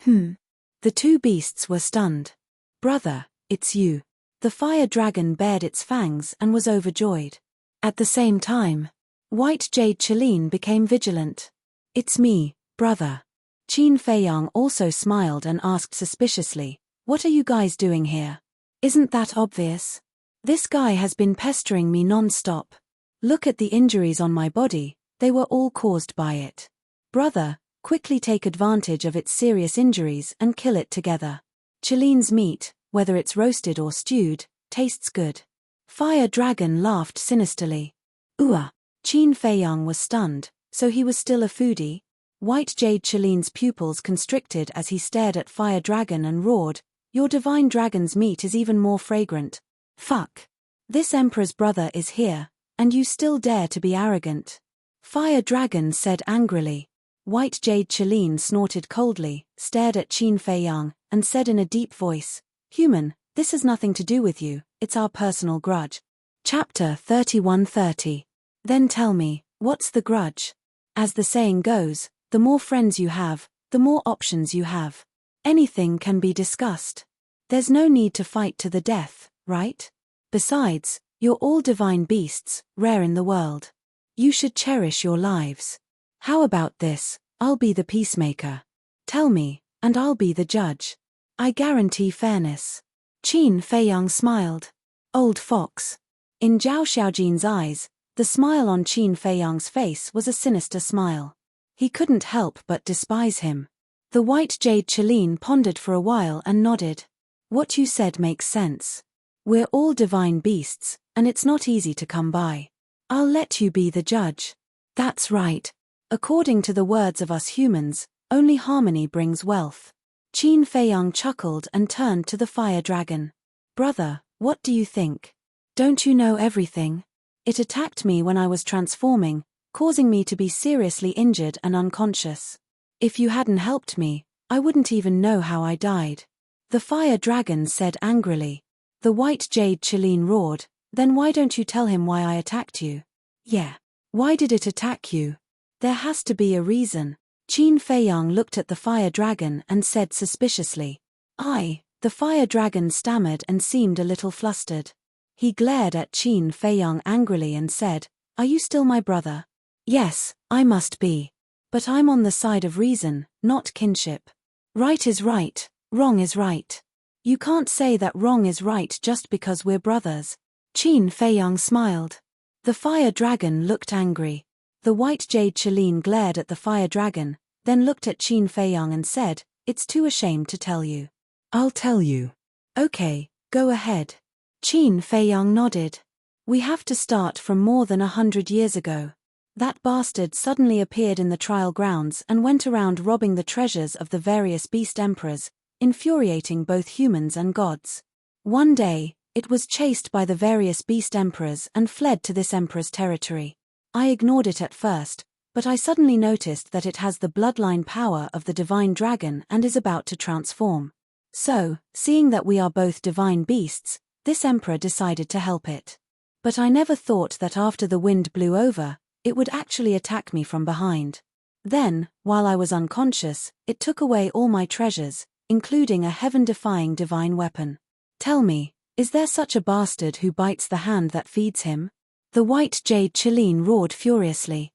The two beasts were stunned. "Brother, it's you." The fire dragon bared its fangs and was overjoyed. At the same time, white jade Qilin became vigilant. "It's me, brother." Qin Feiyang also smiled and asked suspiciously, "What are you guys doing here? Isn't that obvious? This guy has been pestering me non-stop. Look at the injuries on my body, they were all caused by it. Brother, quickly take advantage of its serious injuries and kill it together. Qilin's meat, whether it's roasted or stewed, tastes good." Fire Dragon laughed sinisterly. "Ooh." Qin Feiyang was stunned, so he was still a foodie? White Jade Qilin's pupils constricted as he stared at Fire Dragon and roared, "Your divine dragon's meat is even more fragrant. Fuck. This emperor's brother is here, and you still dare to be arrogant." Fire Dragon said angrily. White Jade Qilin snorted coldly, stared at Qin Feiyang, and said in a deep voice, "Human, this has nothing to do with you, it's our personal grudge." Chapter 31:30. Then tell me, what's the grudge? As the saying goes, the more friends you have, the more options you have. Anything can be discussed. There's no need to fight to the death, right? Besides, you're all divine beasts, rare in the world. You should cherish your lives. How about this? I'll be the peacemaker. Tell me, and I'll be the judge. I guarantee fairness. Qin Feiyang smiled. Old fox. In Zhao Xiaojin's eyes, the smile on Qin Feiyang's face was a sinister smile. He couldn't help but despise him. The white jade Qilin pondered for a while and nodded. What you said makes sense. We're all divine beasts, and it's not easy to come by. I'll let you be the judge. That's right. According to the words of us humans, Only harmony brings wealth. Qin Feiyang chuckled and turned to the fire dragon. Brother, what do you think? Don't you know everything? It attacked me when I was transforming, causing me to be seriously injured and unconscious. If you hadn't helped me, I wouldn't even know how I died. The fire dragon said angrily. The white jade Qilin roared, then why don't you tell him why I attacked you? Yeah. Why did it attack you? There has to be a reason. Qin Feiyang looked at the fire dragon and said suspiciously. The fire dragon stammered and seemed a little flustered. He glared at Qin Feiyang angrily and said, Are you still my brother? Yes, I must be. But I'm on the side of reason, not kinship. Right is right, wrong is right. You can't say that wrong is right just because we're brothers. Qin Feiyang smiled. The fire dragon looked angry. The white jade Qilin glared at the fire dragon, then looked at Qin Feiyang and said, It's too ashamed to tell you. I'll tell you. Okay, go ahead. Qin Feiyang nodded. We have to start from more than 100 years ago. That bastard suddenly appeared in the trial grounds and went around robbing the treasures of the various beast emperors, infuriating both humans and gods. One day, it was chased by the various beast emperors and fled to this emperor's territory. I ignored it at first, but I suddenly noticed that it has the bloodline power of the divine dragon and is about to transform. So, seeing that we are both divine beasts, this emperor decided to help it. But I never thought that after the wind blew over, it would actually attack me from behind. Then, while I was unconscious, it took away all my treasures, including a heaven-defying divine weapon. Tell me, is there such a bastard who bites the hand that feeds him? The white jade Qilin roared furiously.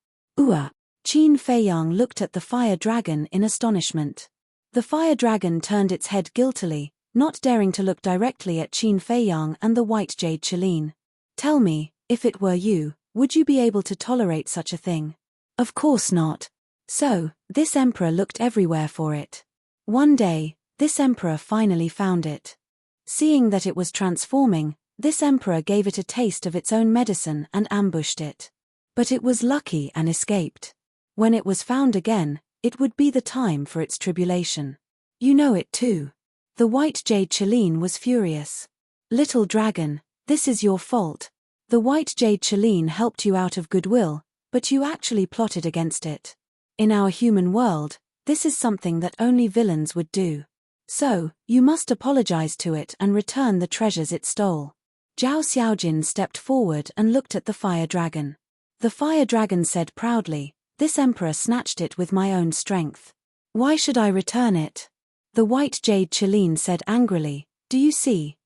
Qin Feiyang looked at the fire dragon in astonishment. The fire dragon turned its head guiltily, not daring to look directly at Qin Feiyang and the white jade Qilin. Tell me, if it were you, would you be able to tolerate such a thing? Of course not. So, this emperor looked everywhere for it. One day, this emperor finally found it. Seeing that it was transforming, this emperor gave it a taste of its own medicine and ambushed it. But it was lucky and escaped. When it was found again, it would be the time for its tribulation. You know it too. The white jade Qilin was furious. Little dragon, this is your fault. The white jade Qilin helped you out of goodwill, but you actually plotted against it. In our human world, this is something that only villains would do. So, you must apologize to it and return the treasures it stole. Zhao Xiaojin stepped forward and looked at the fire dragon. The fire dragon said proudly, This emperor snatched it with my own strength. Why should I return it? The white jade Qilin said angrily, Do you see?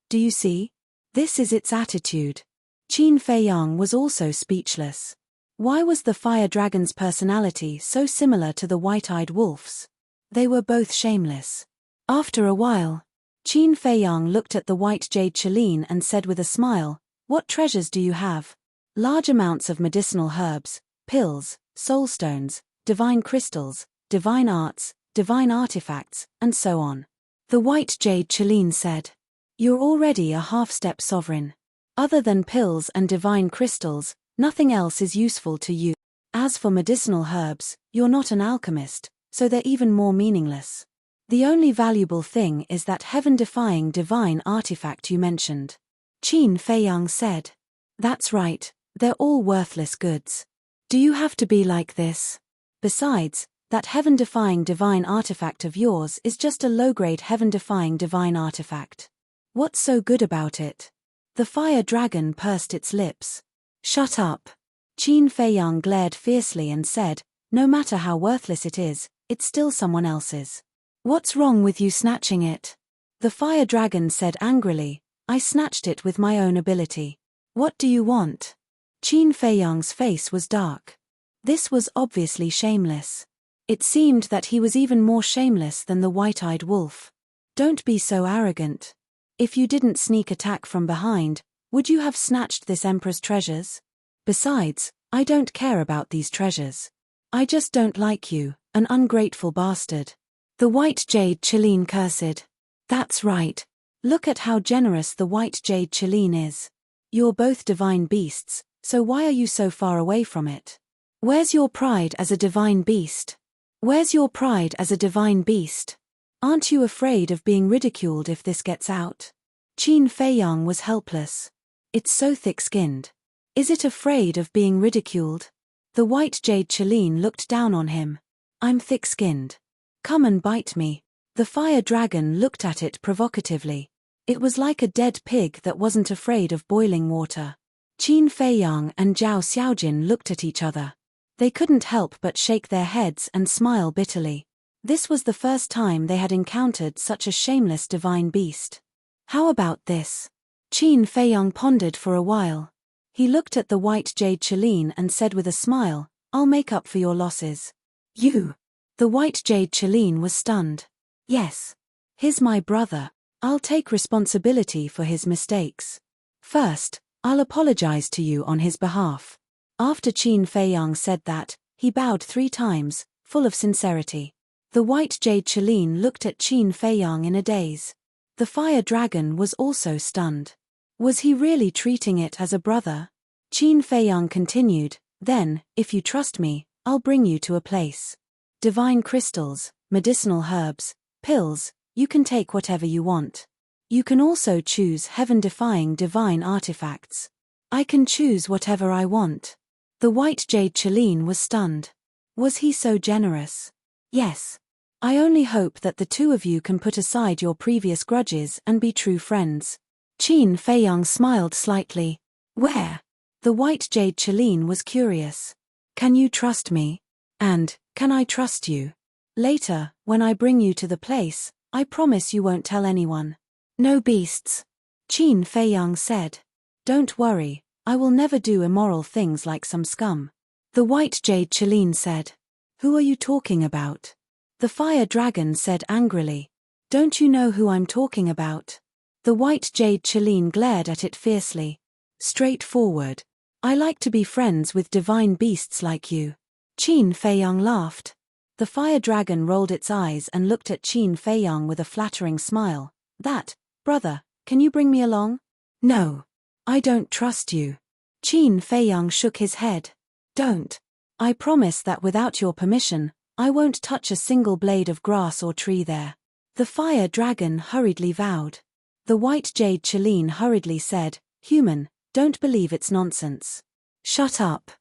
This is its attitude. Qin Feiyang was also speechless. Why was the fire dragon's personality so similar to the white-eyed wolf's? They were both shameless. After a while, Qin Feiyang looked at the white jade Qilin and said with a smile, What treasures do you have? Large amounts of medicinal herbs, pills, soul stones, divine crystals, divine arts, divine artifacts, and so on. The white jade Qilin said, You're already a half-step sovereign. Other than pills and divine crystals, nothing else is useful to you. As for medicinal herbs, you're not an alchemist, so they're even more meaningless. The only valuable thing is that heaven-defying divine artifact you mentioned. Qin Feiyang said. That's right, they're all worthless goods. Do you have to be like this? Besides, that heaven-defying divine artifact of yours is just a low-grade heaven-defying divine artifact. What's so good about it? The fire dragon pursed its lips. Shut up. Qin Feiyang glared fiercely and said, No matter how worthless it is, it's still someone else's. What's wrong with you snatching it? The fire dragon said angrily, I snatched it with my own ability. What do you want? Qin Feiyang's face was dark. This was obviously shameless. It seemed that he was even more shameless than the white-eyed wolf. Don't be so arrogant. If you didn't sneak attack from behind, would you have snatched this emperor's treasures? Besides, I don't care about these treasures. I just don't like you, an ungrateful bastard. The white jade Qilin cursed. That's right. Look at how generous the white jade Qilin is. You're both divine beasts, so why are you so far away from it? Where's your pride as a divine beast? Where's your pride as a divine beast? Aren't you afraid of being ridiculed if this gets out? Qin Feiyang was helpless. It's so thick-skinned. Is it afraid of being ridiculed? The white jade Qilin looked down on him. I'm thick-skinned. Come and bite me. The fire dragon looked at it provocatively. It was like a dead pig that wasn't afraid of boiling water. Qin Feiyang and Zhao Xiaojin looked at each other. They couldn't help but shake their heads and smile bitterly. This was the first time they had encountered such a shameless divine beast. How about this? Qin Feiyang pondered for a while. He looked at the white jade Qilin and said with a smile, I'll make up for your losses. You? The white jade Qilin was stunned. Yes. He's my brother. I'll take responsibility for his mistakes. First, I'll apologize to you on his behalf. After Qin Feiyang said that, he bowed 3 times, full of sincerity. The white jade Qilin looked at Qin Feiyang in a daze. The fire dragon was also stunned. Was he really treating it as a brother? Qin Feiyang continued, then, if you trust me, I'll bring you to a place. Divine crystals, medicinal herbs, pills, you can take whatever you want. You can also choose heaven-defying divine artifacts. I can choose whatever I want. The white jade Qilin was stunned. Was he so generous? Yes. I only hope that the 2 of you can put aside your previous grudges and be true friends. Qin Feiyang smiled slightly. Where? The white jade Qilin was curious. Can you trust me? And, can I trust you? Later, when I bring you to the place, I promise you won't tell anyone. No beasts. Qin Feiyang said. Don't worry, I will never do immoral things like some scum. The white jade Qilin said. Who are you talking about? The fire dragon said angrily. Don't you know who I'm talking about? The white jade Qilin glared at it fiercely. Straightforward. I like to be friends with divine beasts like you. Qin Feiyang laughed. The fire dragon rolled its eyes and looked at Qin Feiyang with a flattering smile. That, brother, can you bring me along? No. I don't trust you. Qin Feiyang shook his head. Don't. I promise that without your permission, I won't touch a single blade of grass or tree there. The fire dragon hurriedly vowed. The white jade Qilin hurriedly said, Human, don't believe it's nonsense. Shut up.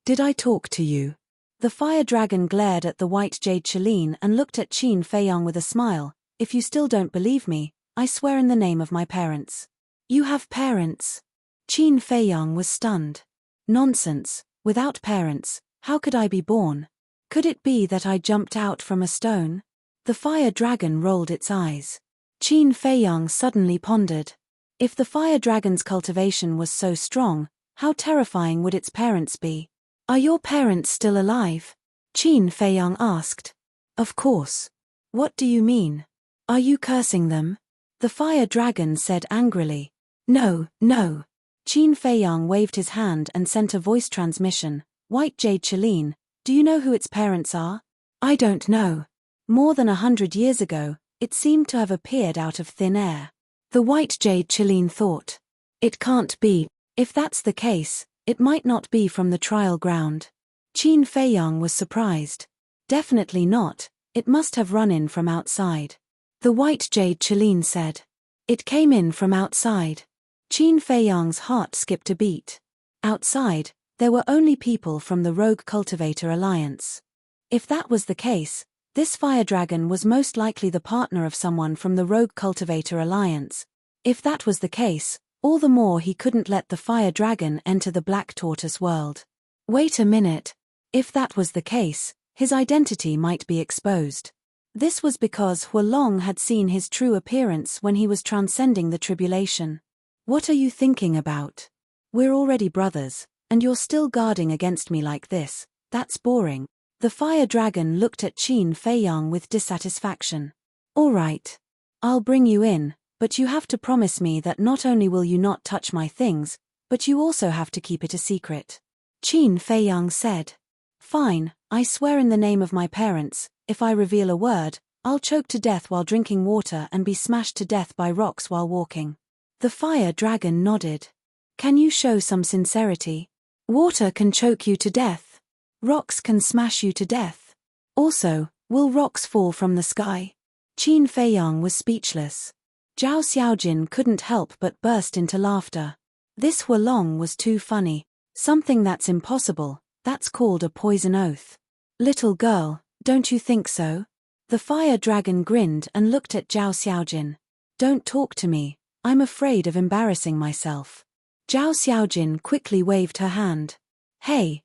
Did I talk to you? The fire dragon glared at the white jade Qilin and looked at Qin Feiyang with a smile. If you still don't believe me, I swear in the name of my parents. You have parents? Qin Feiyang was stunned. Nonsense, without parents, how could I be born? Could it be that I jumped out from a stone? The fire dragon rolled its eyes. Qin Feiyang suddenly pondered. If the fire dragon's cultivation was so strong, how terrifying would its parents be? Are your parents still alive? Qin Feiyang asked. Of course. What do you mean? Are you cursing them? The fire dragon said angrily. No, no. Qin Feiyang waved his hand and sent a voice transmission. White jade Qilin, do you know who its parents are? I don't know. More than 100 years ago, it seemed to have appeared out of thin air. The white jade Qilin thought. It can't be. If that's the case, it might not be from the trial ground. Qin Feiyang was surprised. Definitely not, it must have run in from outside. The white jade Qilin said. It came in from outside. Qin Feiyang's heart skipped a beat. Outside, there were only people from the Rogue Cultivator Alliance. If that was the case, this fire dragon was most likely the partner of someone from the Rogue Cultivator Alliance. If that was the case, all the more he couldn't let the fire dragon enter the Black Tortoise world. Wait a minute. If that was the case, his identity might be exposed. This was because Huolong had seen his true appearance when he was transcending the tribulation. What are you thinking about? We're already brothers, and you're still guarding against me like this. That's boring. The fire dragon looked at Qin Feiyang with dissatisfaction. All right. I'll bring you in, but you have to promise me that not only will you not touch my things, but you also have to keep it a secret. Qin Feiyang said. Fine, I swear in the name of my parents, if I reveal a word, I'll choke to death while drinking water and be smashed to death by rocks while walking. The fire dragon nodded. Can you show some sincerity? Water can choke you to death. Rocks can smash you to death. Also, will rocks fall from the sky? Qin Feiyang was speechless. Zhao Xiaojin couldn't help but burst into laughter. This Huolong was too funny. Something that's impossible, that's called a poison oath. Little girl, don't you think so? The fire dragon grinned and looked at Zhao Xiaojin. Don't talk to me, I'm afraid of embarrassing myself. Zhao Xiaojin quickly waved her hand. Hey,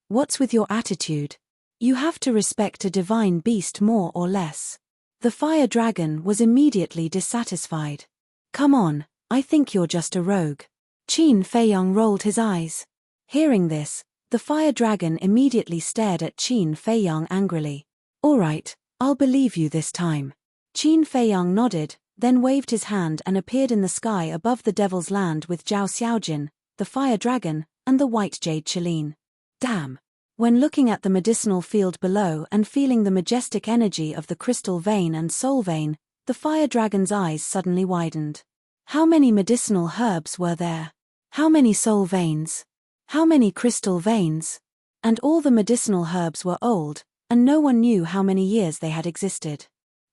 what's with your attitude? You have to respect a divine beast more or less. The fire dragon was immediately dissatisfied. Come on, I think you're just a rogue. Qin Feiyang rolled his eyes. Hearing this, the fire dragon immediately stared at Qin Feiyang angrily. All right, I'll believe you this time. Qin Feiyang nodded, then waved his hand and appeared in the sky above the Devil's Land with Zhao Xiaojin, the fire dragon, and the white jade Chelene. Damn! When looking at the medicinal field below and feeling the majestic energy of the crystal vein and soul vein, the fire dragon's eyes suddenly widened. How many medicinal herbs were there? How many soul veins? How many crystal veins? And all the medicinal herbs were old, and no one knew how many years they had existed.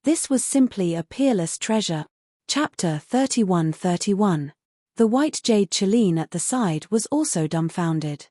This was simply a peerless treasure. Chapter 31:31. The white jade Chelene at the side was also dumbfounded.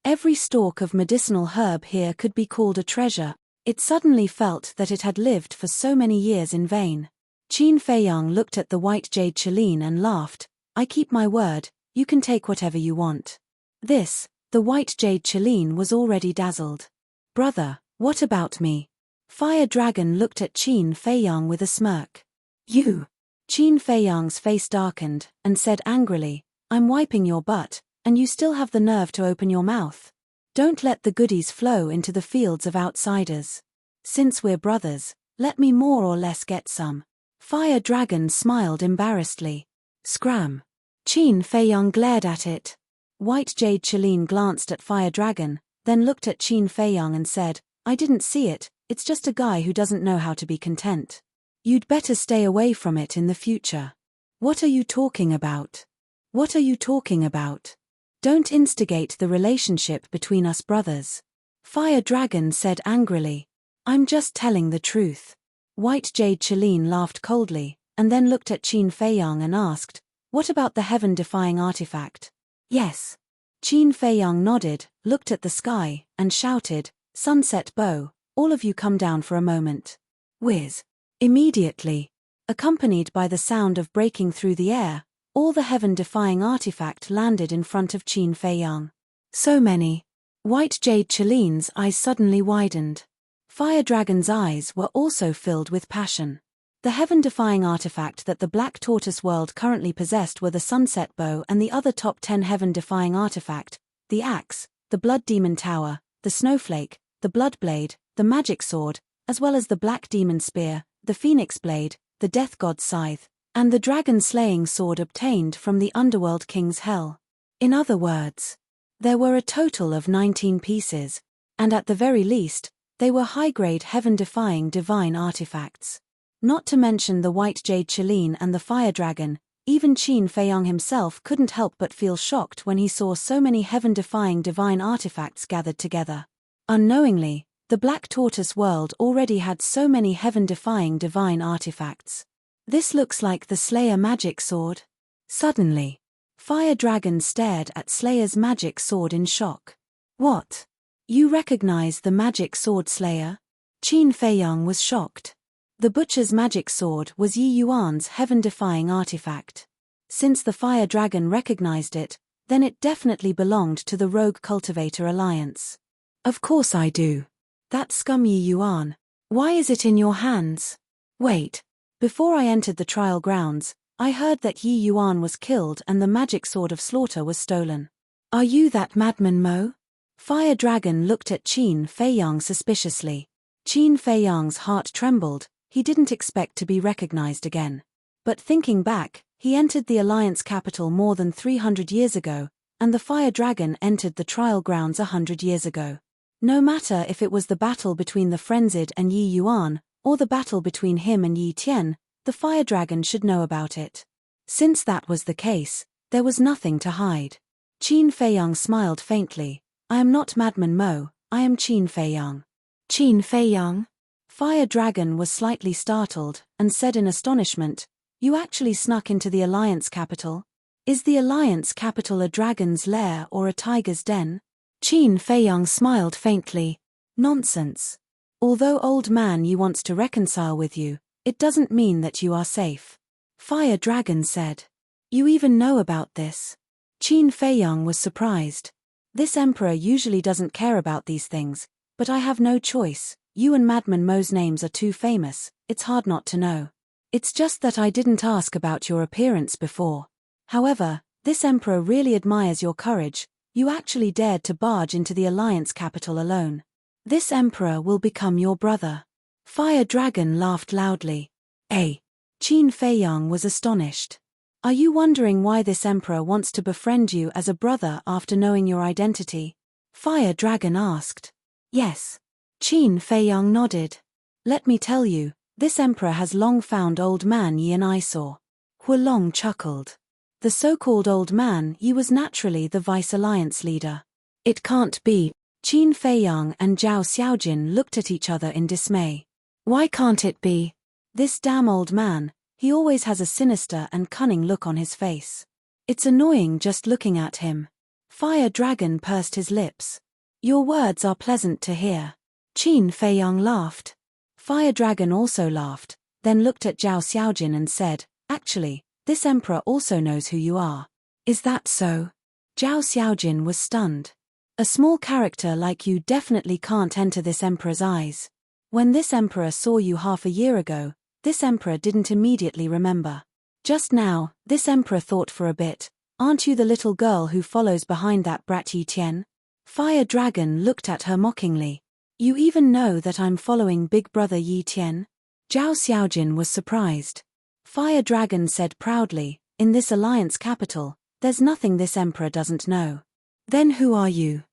Every stalk of medicinal herb here could be called a treasure. It suddenly felt that it had lived for so many years in vain. Qin Feiyang looked at the white jade Chelene and laughed. I keep my word, you can take whatever you want. The white jade Chelene was already dazzled. Brother, what about me? Fire Dragon looked at Qin Feiyang with a smirk. You! Qin Feiyang's face darkened, and said angrily, I'm wiping your butt, and you still have the nerve to open your mouth. Don't let the goodies flow into the fields of outsiders. Since we're brothers, let me more or less get some. Fire Dragon smiled embarrassedly. Scram! Qin Feiyang glared at it. White Jade Chelene glanced at Fire Dragon, then looked at Qin Feiyang and said, I didn't see it, it's just a guy who doesn't know how to be content. You'd better stay away from it in the future. What are you talking about? What are you talking about? Don't instigate the relationship between us brothers. Fire Dragon said angrily. I'm just telling the truth. White Jade Chelene laughed coldly, and then looked at Qin Feiyang and asked, what about the heaven-defying artifact? Yes. Qin Feiyang nodded, looked at the sky, and shouted, Sunset Bow, all of you come down for a moment. Whiz. Immediately, accompanied by the sound of breaking through the air, all the heaven-defying artifact landed in front of Qin Feiyang. So many. White Jade Chelene's eyes suddenly widened. Fire Dragon's eyes were also filled with passion. The heaven-defying artifact that the Black Tortoise world currently possessed were the Sunset Bow and the other top 10 heaven-defying artifact, the Axe, the Blood Demon Tower, the Snowflake, the Blood Blade, the Magic Sword, as well as the Black Demon Spear, the Phoenix Blade, the Death God's Scythe, and the dragon-slaying sword obtained from the Underworld King's Hell. In other words, there were a total of 19 pieces, and at the very least, they were high-grade heaven-defying divine artifacts. Not to mention the White Jade Chelene and the Fire Dragon, even Qin Feiyang himself couldn't help but feel shocked when he saw so many heaven-defying divine artifacts gathered together. Unknowingly, the Black Tortoise world already had so many heaven-defying divine artifacts. This looks like the Slayer magic sword. Suddenly, Fire Dragon stared at Slayer's magic sword in shock. What? You recognize the magic sword Slayer? Qin Feiyang was shocked. The Butcher's magic sword was Yi Yuan's heaven-defying artifact. Since the Fire Dragon recognized it, then it definitely belonged to the Rogue Cultivator Alliance. Of course I do. That scum Yi Yuan. Why is it in your hands? Wait. Before I entered the trial grounds, I heard that Yi Yuan was killed and the magic sword of slaughter was stolen. Are you that madman Mo? Fire Dragon looked at Qin Feiyang suspiciously. Qin Feiyang's heart trembled, he didn't expect to be recognized again. But thinking back, he entered the Alliance capital more than 300 years ago, and the Fire Dragon entered the trial grounds 100 years ago. No matter if it was the battle between the Frenzied and Yi Yuan, or the battle between him and Yi Tian, the Fire Dragon should know about it. Since that was the case, there was nothing to hide. Qin Feiyang smiled faintly. I am not Madman Mo, I am Qin Feiyang. Qin Feiyang? Fire Dragon was slightly startled, and said in astonishment, "You actually snuck into the Alliance capital? Is the Alliance capital a dragon's lair or a tiger's den?" Qin Feiyang smiled faintly. "Nonsense. Although Old Man Yi wants to reconcile with you, it doesn't mean that you are safe." Fire Dragon said. "You even know about this?" Qin Feiyang was surprised. "This emperor usually doesn't care about these things, but I have no choice. You and Madman Mo's names are too famous, it's hard not to know. It's just that I didn't ask about your appearance before. However, this emperor really admires your courage. You actually dared to barge into the Alliance capital alone. This emperor will become your brother." Fire Dragon laughed loudly. "Eh?" Qin Feiyang was astonished. "Are you wondering why this emperor wants to befriend you as a brother after knowing your identity?" Fire Dragon asked. "Yes." Qin Feiyang nodded. "Let me tell you, this emperor has long found Old Man Yi an eyesore." Huolong chuckled. The so-called Old Man Yi was naturally the vice-alliance leader. "It can't be." Qin Feiyang and Zhao Xiaojin looked at each other in dismay. "Why can't it be? This damn old man, he always has a sinister and cunning look on his face. It's annoying just looking at him." Fire Dragon pursed his lips. "Your words are pleasant to hear." Qin Feiyang laughed. Fire Dragon also laughed, then looked at Zhao Xiaojin and said, "Actually, this emperor also knows who you are." "Is that so?" Zhao Xiaojin was stunned. "A small character like you definitely can't enter this emperor's eyes. When this emperor saw you half a year ago, this emperor didn't immediately remember. Just now, this emperor thought for a bit, aren't you the little girl who follows behind that brat Yi Tian?" Fire Dragon looked at her mockingly. "You even know that I'm following Big Brother Yi Tian?" Zhao Xiaojin was surprised. Fire Dragon said proudly, "In this Alliance capital, there's nothing this emperor doesn't know." "Then who are you?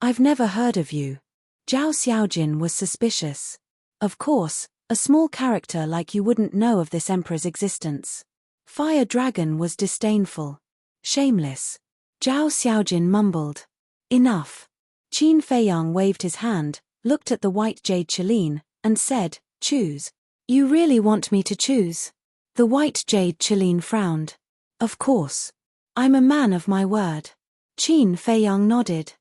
I've never heard of you." Zhao Xiaojin was suspicious. "Of course, a small character like you wouldn't know of this emperor's existence." Fire Dragon was disdainful. "Shameless." Zhao Xiaojin mumbled. "Enough." Qin Feiyang waved his hand, looked at the white jade Qilin, and said, "Choose." "You really want me to choose?" The white jade Qilin frowned. "Of course. I'm a man of my word." Qin Feiyang nodded.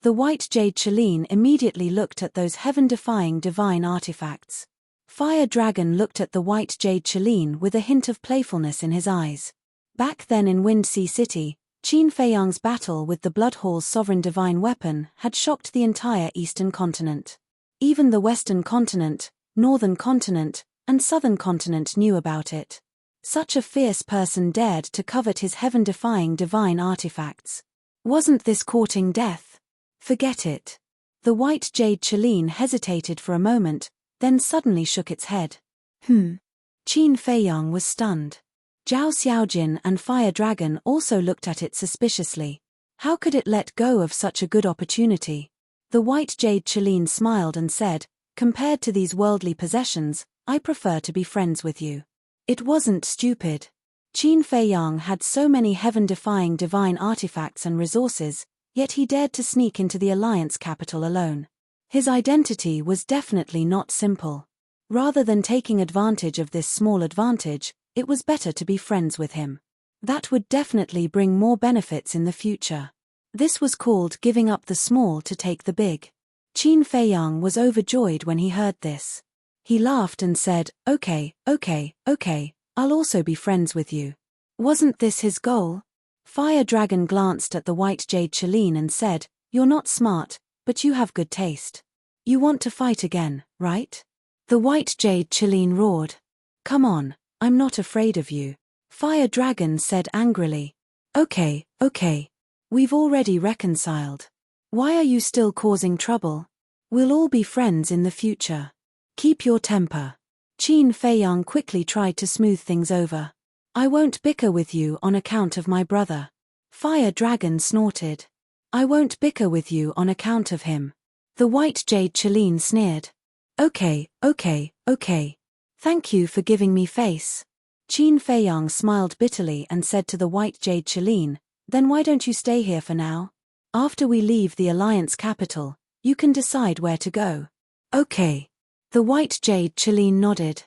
The white jade Qilin immediately looked at those heaven-defying divine artifacts. Fire Dragon looked at the white jade Qilin with a hint of playfulness in his eyes. Back then in Windsea City, Qin Feiyang's battle with the Blood Hall's sovereign divine weapon had shocked the entire eastern continent. Even the western continent, northern continent, and southern continent knew about it. Such a fierce person dared to covet his heaven-defying divine artifacts. Wasn't this courting death? Forget it. The white jade Qilin hesitated for a moment, then suddenly shook its head. Qin Feiyang was stunned. Zhao Xiaojin and Fire Dragon also looked at it suspiciously. How could it let go of such a good opportunity? The white jade Qilin smiled and said, "Compared to these worldly possessions, I prefer to be friends with you." It wasn't stupid. Qin Feiyang had so many heaven-defying divine artifacts and resources, yet he dared to sneak into the Alliance capital alone. His identity was definitely not simple. Rather than taking advantage of this small advantage, it was better to be friends with him. That would definitely bring more benefits in the future. This was called giving up the small to take the big. Qin Feiyang was overjoyed when he heard this. He laughed and said, okay, I'll also be friends with you." Wasn't this his goal? Fire Dragon glanced at the white jade Qilin and said, "You're not smart, but you have good taste. You want to fight again, right?" The white jade Qilin roared. "Come on, I'm not afraid of you." Fire Dragon said angrily. Okay, we've already reconciled. Why are you still causing trouble? We'll all be friends in the future. Keep your temper." Qin Feiyang quickly tried to smooth things over. "I won't bicker with you on account of my brother." Fire Dragon snorted. "I won't bicker with you on account of him." The white jade Qilin sneered. Okay. Thank you for giving me face." Qin Feiyang smiled bitterly and said to the white jade Qilin, "Then why don't you stay here for now? After we leave the Alliance capital, you can decide where to go." Okay. The white jade Chalene nodded.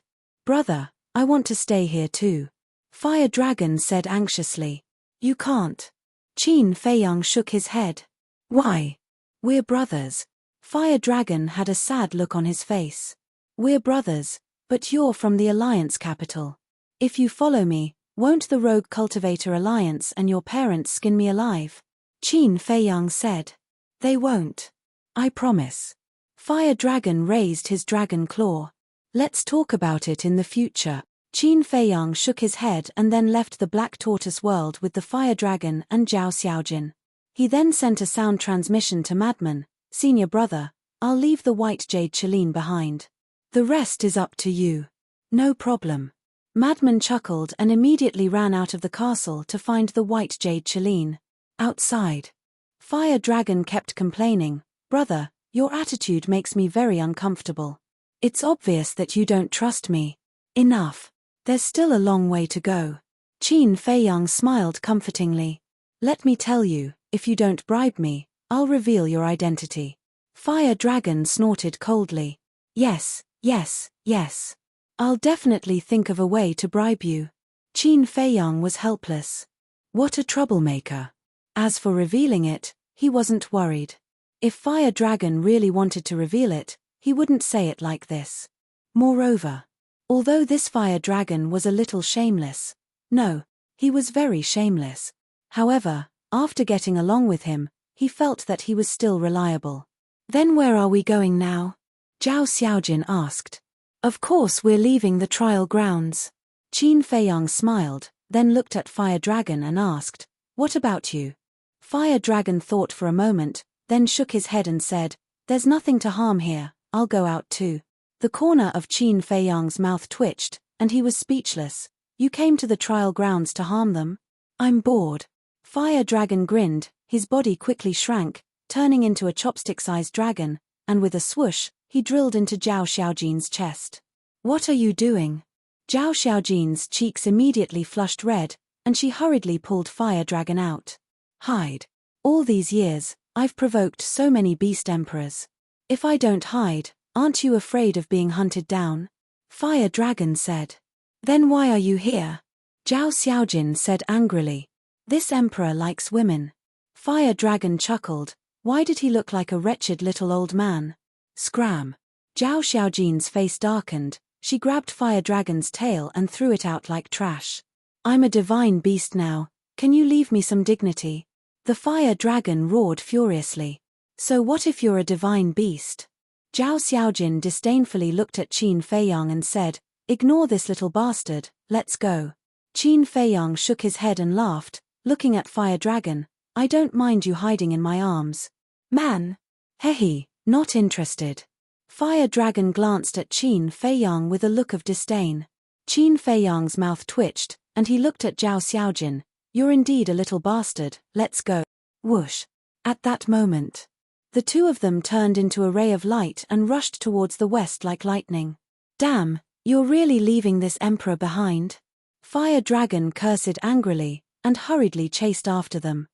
Brother, I want to stay here too. Fire Dragon said anxiously. You can't. Qin Feiyang shook his head. Why? We're brothers. Fire Dragon had a sad look on his face. We're brothers, but you're from the Alliance capital. If you follow me, won't the Rogue Cultivator Alliance and your parents skin me alive? Qin Feiyang said. They won't. I promise. Fire Dragon raised his dragon claw. Let's talk about it in the future. Qin Feiyang shook his head and then left the Black Tortoise world with the Fire Dragon and Zhao Xiaojin. He then sent a sound transmission to Madman. Senior brother, I'll leave the white jade Chalene behind. The rest is up to you. No problem. Madman chuckled and immediately ran out of the castle to find the white jade Chalene. Outside. Fire Dragon kept complaining, Brother, your attitude makes me very uncomfortable. It's obvious that you don't trust me. Enough. There's still a long way to go. Qin Feiyang smiled comfortingly. Let me tell you, if you don't bribe me, I'll reveal your identity. Fire Dragon snorted coldly. Yes, yes, yes. I'll definitely think of a way to bribe you. Qin Feiyang was helpless. What a troublemaker. As for revealing it, he wasn't worried. If Fire Dragon really wanted to reveal it, he wouldn't say it like this. Moreover, although this Fire Dragon was a little shameless, no, he was very shameless. However, after getting along with him, he felt that he was still reliable. Then where are we going now? Zhao Xiaojin asked. Of course we're leaving the trial grounds. Qin Feiyang smiled, then looked at Fire Dragon and asked, What about you? Fire Dragon thought for a moment, then shook his head and said, There's nothing to harm here, I'll go out too. The corner of Qin Feiyang's mouth twitched, and he was speechless. You came to the trial grounds to harm them? I'm bored. Fire Dragon grinned, his body quickly shrank, turning into a chopstick-sized dragon, and with a swoosh, he drilled into Zhao Xiaojin's chest. What are you doing? Zhao Xiaojin's cheeks immediately flushed red, and she hurriedly pulled Fire Dragon out. Hide. All these years, I've provoked so many beast emperors. If I don't hide, aren't you afraid of being hunted down? Fire Dragon said. Then why are you here? Zhao Xiaojin said angrily. This emperor likes women. Fire Dragon chuckled. Why did he look like a wretched little old man? Scram. Zhao Xiaojin's face darkened. She grabbed Fire Dragon's tail and threw it out like trash. I'm a divine beast now. Can you leave me some dignity? The Fire Dragon roared furiously. So what if you're a divine beast? Zhao Xiaojin disdainfully looked at Qin Feiyang and said, Ignore this little bastard, let's go. Qin Feiyang shook his head and laughed, looking at Fire Dragon. I don't mind you hiding in my arms. Man. Hehe, not interested. Fire Dragon glanced at Qin Feiyang with a look of disdain. Qin Feiyang's mouth twitched, and he looked at Zhao Xiaojin. You're indeed a little bastard, let's go. Whoosh. At that moment, the two of them turned into a ray of light and rushed towards the west like lightning. Damn, you're really leaving this emperor behind? Fire Dragon cursed angrily, and hurriedly chased after them.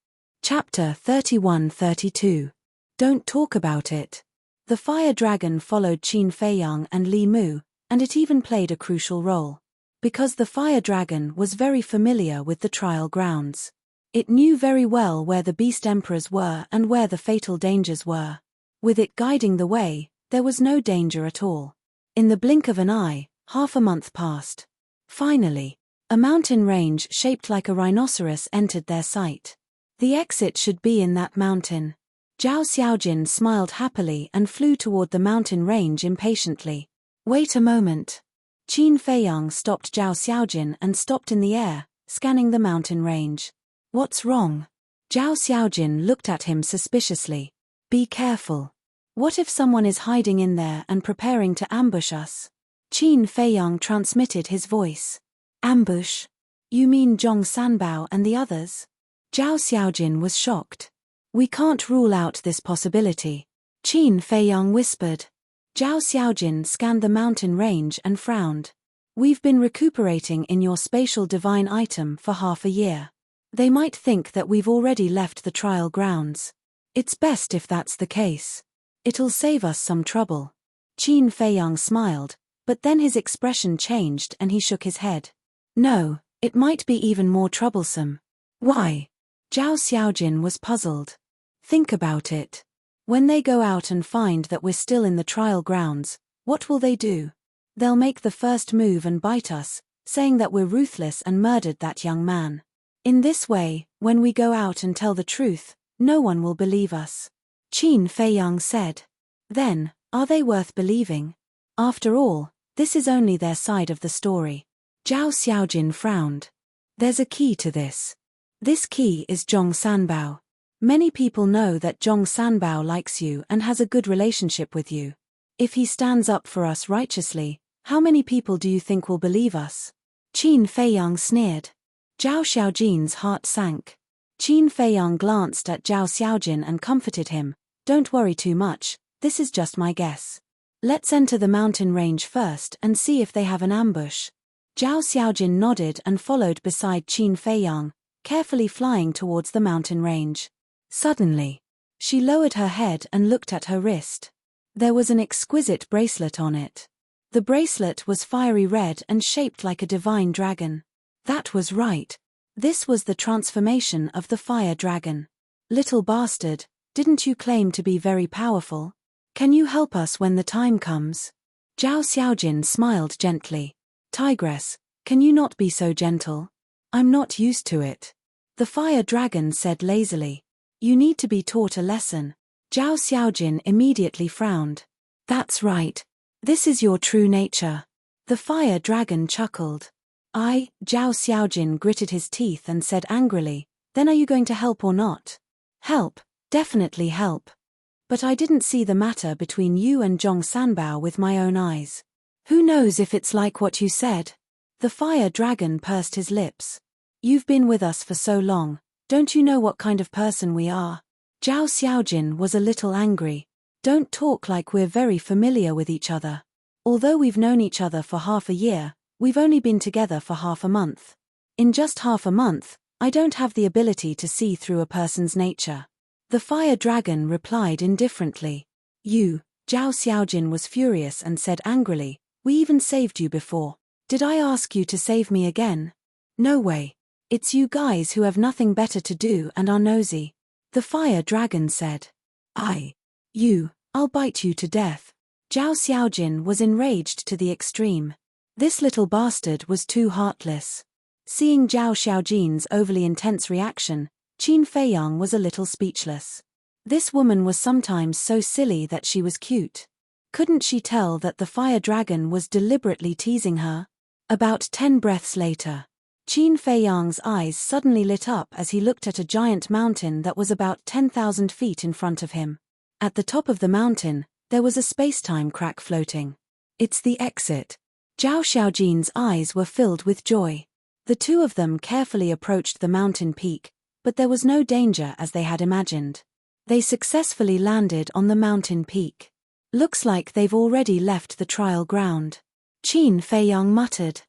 Chapter 31-32. Don't talk about it. The Fire Dragon followed Qin Feiyang and Li Mu, and it even played a crucial role. Because the Fire Dragon was very familiar with the trial grounds. It knew very well where the beast emperors were and where the fatal dangers were. With it guiding the way, there was no danger at all. In the blink of an eye, half a month passed. Finally, a mountain range shaped like a rhinoceros entered their sight. The exit should be in that mountain. Zhao Xiaojin smiled happily and flew toward the mountain range impatiently. Wait a moment. Qin Feiyang stopped Zhao Xiaojin and stopped in the air, scanning the mountain range. What's wrong? Zhao Xiaojin looked at him suspiciously. Be careful. What if someone is hiding in there and preparing to ambush us? Qin Feiyang transmitted his voice. Ambush? You mean Zhong Sanbao and the others? Zhao Xiaojin was shocked. We can't rule out this possibility. Qin Feiyang whispered. Zhao Xiaojin scanned the mountain range and frowned. We've been recuperating in your spatial divine item for half a year. They might think that we've already left the trial grounds. It's best if that's the case. It'll save us some trouble. Qin Feiyang smiled, but then his expression changed and he shook his head. No, it might be even more troublesome. Why? Zhao Xiaojin was puzzled. Think about it. When they go out and find that we're still in the trial grounds, what will they do? They'll make the first move and bite us, saying that we're ruthless and murdered that young man. In this way, when we go out and tell the truth, no one will believe us. Qin Feiyang said. Then, are they worth believing? After all, this is only their side of the story. Zhao Xiaojin frowned. There's a key to this. This key is Zhong Sanbao. Many people know that Zhong Sanbao likes you and has a good relationship with you. If he stands up for us righteously, how many people do you think will believe us? Qin Feiyang sneered. Zhao Xiaojin's heart sank. Qin Feiyang glanced at Zhao Xiaojin and comforted him. Don't worry too much, this is just my guess. Let's enter the mountain range first and see if they have an ambush. Zhao Xiaojin nodded and followed beside Qin Feiyang, carefully flying towards the mountain range. Suddenly, she lowered her head and looked at her wrist. There was an exquisite bracelet on it. The bracelet was fiery red and shaped like a divine dragon. That was right. This was the transformation of the fire dragon. Little bastard, didn't you claim to be very powerful? Can you help us when the time comes? Zhao Xiaojin smiled gently. Tigress, can you not be so gentle? I'm not used to it. The fire dragon said lazily. You need to be taught a lesson. Zhao Xiaojin immediately frowned. That's right. This is your true nature. The fire dragon chuckled. Zhao Xiaojin gritted his teeth and said angrily, then are you going to help or not? Help, definitely help. But I didn't see the matter between you and Zhong Sanbao with my own eyes. Who knows if it's like what you said? The fire dragon pursed his lips. You've been with us for so long, don't you know what kind of person we are? Zhao Xiaojin was a little angry. Don't talk like we're very familiar with each other. Although we've known each other for half a year, we've only been together for half a month. In just half a month, I don't have the ability to see through a person's nature. The fire dragon replied indifferently. You, Zhao Xiaojin was furious and said angrily, we even saved you before. Did I ask you to save me again? No way. It's you guys who have nothing better to do and are nosy. The fire dragon said. I'll bite you to death. Zhao Xiaojin was enraged to the extreme. This little bastard was too heartless. Seeing Zhao Xiaojin's overly intense reaction, Qin Feiyang was a little speechless. This woman was sometimes so silly that she was cute. Couldn't she tell that the fire dragon was deliberately teasing her? About 10 breaths later, Qin Feiyang's eyes suddenly lit up as he looked at a giant mountain that was about 10,000 feet in front of him. At the top of the mountain, there was a space-time crack floating. It's the exit. Zhao Xiaojin's eyes were filled with joy. The two of them carefully approached the mountain peak, but there was no danger as they had imagined. They successfully landed on the mountain peak. Looks like they've already left the trial ground. Qin Feiyang muttered.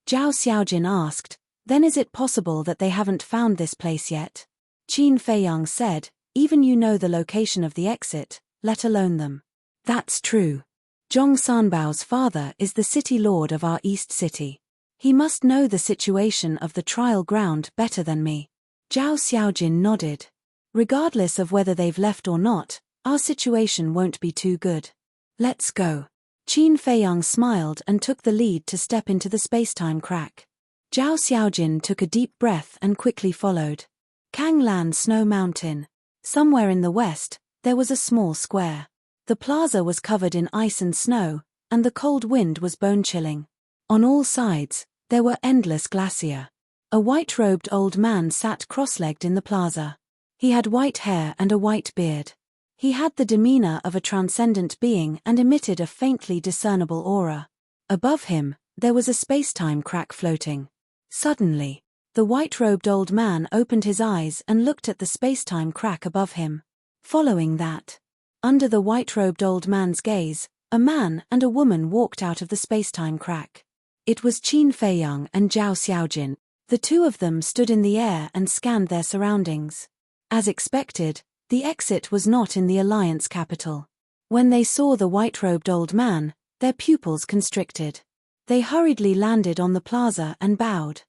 Zhao Xiaojin asked, then is it possible that they haven't found this place yet? Qin Feiyang said, even you know the location of the exit, let alone them. That's true. Zhong Sanbao's father is the city lord of our East City. He must know the situation of the trial ground better than me. Zhao Xiaojin nodded. Regardless of whether they've left or not, our situation won't be too good. Let's go. Qin Feiyang smiled and took the lead to step into the space-time crack. Zhao Xiaojin took a deep breath and quickly followed. Kanglan Snow Mountain. Somewhere in the west, there was a small square. The plaza was covered in ice and snow, and the cold wind was bone-chilling. On all sides, there were endless glacier. A white-robed old man sat cross-legged in the plaza. He had white hair and a white beard. He had the demeanor of a transcendent being and emitted a faintly discernible aura. Above him, there was a space-time crack floating. Suddenly, the white-robed old man opened his eyes and looked at the space-time crack above him. Following that, under the white-robed old man's gaze, a man and a woman walked out of the space-time crack. It was Qin Feiyang and Zhao Xiaojin. The two of them stood in the air and scanned their surroundings. As expected, the exit was not in the Alliance capital. When they saw the white-robed old man, their pupils constricted. They hurriedly landed on the plaza and bowed.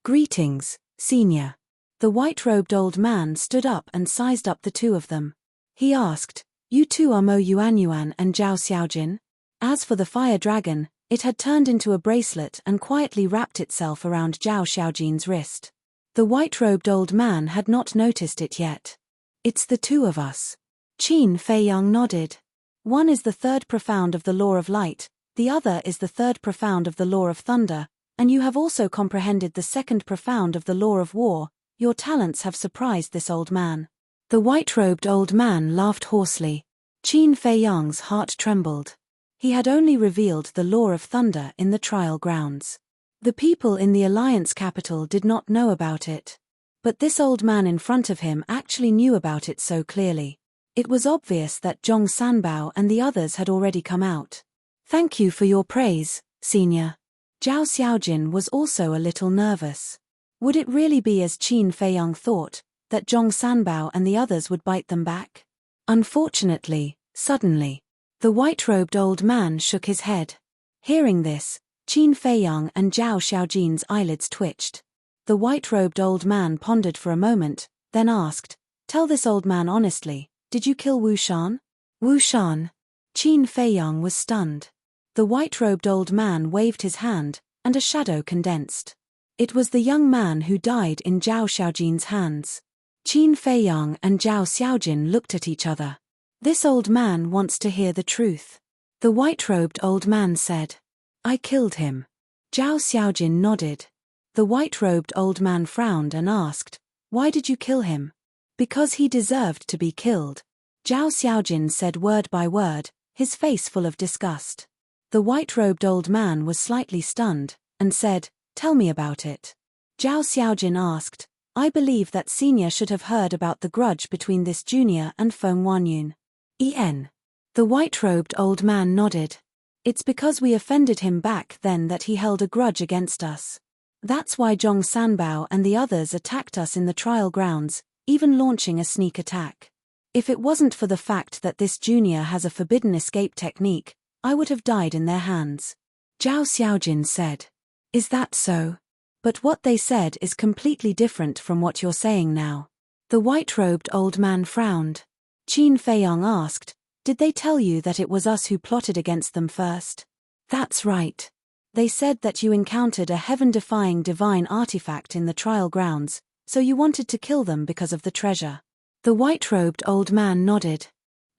"Greetings, Senior." The white-robed old man stood up and sized up the two of them. He asked, "You two are Mo Yuanyuan and Zhao Xiaojin?" As for the fire dragon, it had turned into a bracelet and quietly wrapped itself around Zhao Xiaojin's wrist. The white-robed old man had not noticed it yet. "It's the two of us." Qin Feiyang nodded. "One is the third profound of the law of light, the other is the third profound of the law of thunder, and you have also comprehended the second profound of the law of war. Your talents have surprised this old man." The white-robed old man laughed hoarsely. Qin Feiyang's heart trembled. He had only revealed the law of thunder in the trial grounds. The people in the Alliance capital did not know about it. But this old man in front of him actually knew about it so clearly. It was obvious that Zhong Sanbao and the others had already come out. "Thank you for your praise, Senior." Zhao Xiaojin was also a little nervous. Would it really be as Qin Feiyang thought, that Zhong Sanbao and the others would bite them back? Unfortunately, suddenly, the white-robed old man shook his head. Hearing this, Qin Feiyang and Zhao Xiaojin's eyelids twitched. The white-robed old man pondered for a moment, then asked, "Tell this old man honestly, did you kill Wu Shan?" "Wu Shan?" Qin Feiyang was stunned. The white-robed old man waved his hand, and a shadow condensed. It was the young man who died in Zhao Xiaojin's hands. Qin Feiyang and Zhao Xiaojin looked at each other. "This old man wants to hear the truth." The white-robed old man said, "I killed him." Zhao Xiaojin nodded. The white-robed old man frowned and asked, "Why did you kill him?" "Because he deserved to be killed." Zhao Xiaojin said word by word, his face full of disgust. The white-robed old man was slightly stunned, and said, "Tell me about it." Zhao Xiaojin asked, "I believe that Senior should have heard about the grudge between this junior and Feng Wanyun." "En." The white-robed old man nodded. "It's because we offended him back then that he held a grudge against us. That's why Zhong Sanbao and the others attacked us in the trial grounds, even launching a sneak attack. If it wasn't for the fact that this junior has a forbidden escape technique, I would have died in their hands." Zhao Xiaojin said, "Is that so? But what they said is completely different from what you're saying now." The white-robed old man frowned. Qin Feiyang asked, "Did they tell you that it was us who plotted against them first?" "That's right. They said that you encountered a heaven-defying divine artifact in the trial grounds, so you wanted to kill them because of the treasure." The white-robed old man nodded.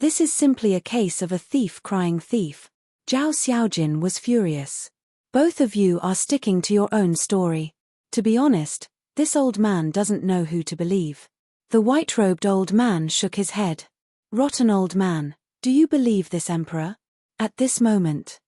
"This is simply a case of a thief crying thief." Zhao Xiaojin was furious. "Both of you are sticking to your own story. To be honest, this old man doesn't know who to believe." The white-robed old man shook his head. "Rotten old man, do you believe this emperor?" At this moment,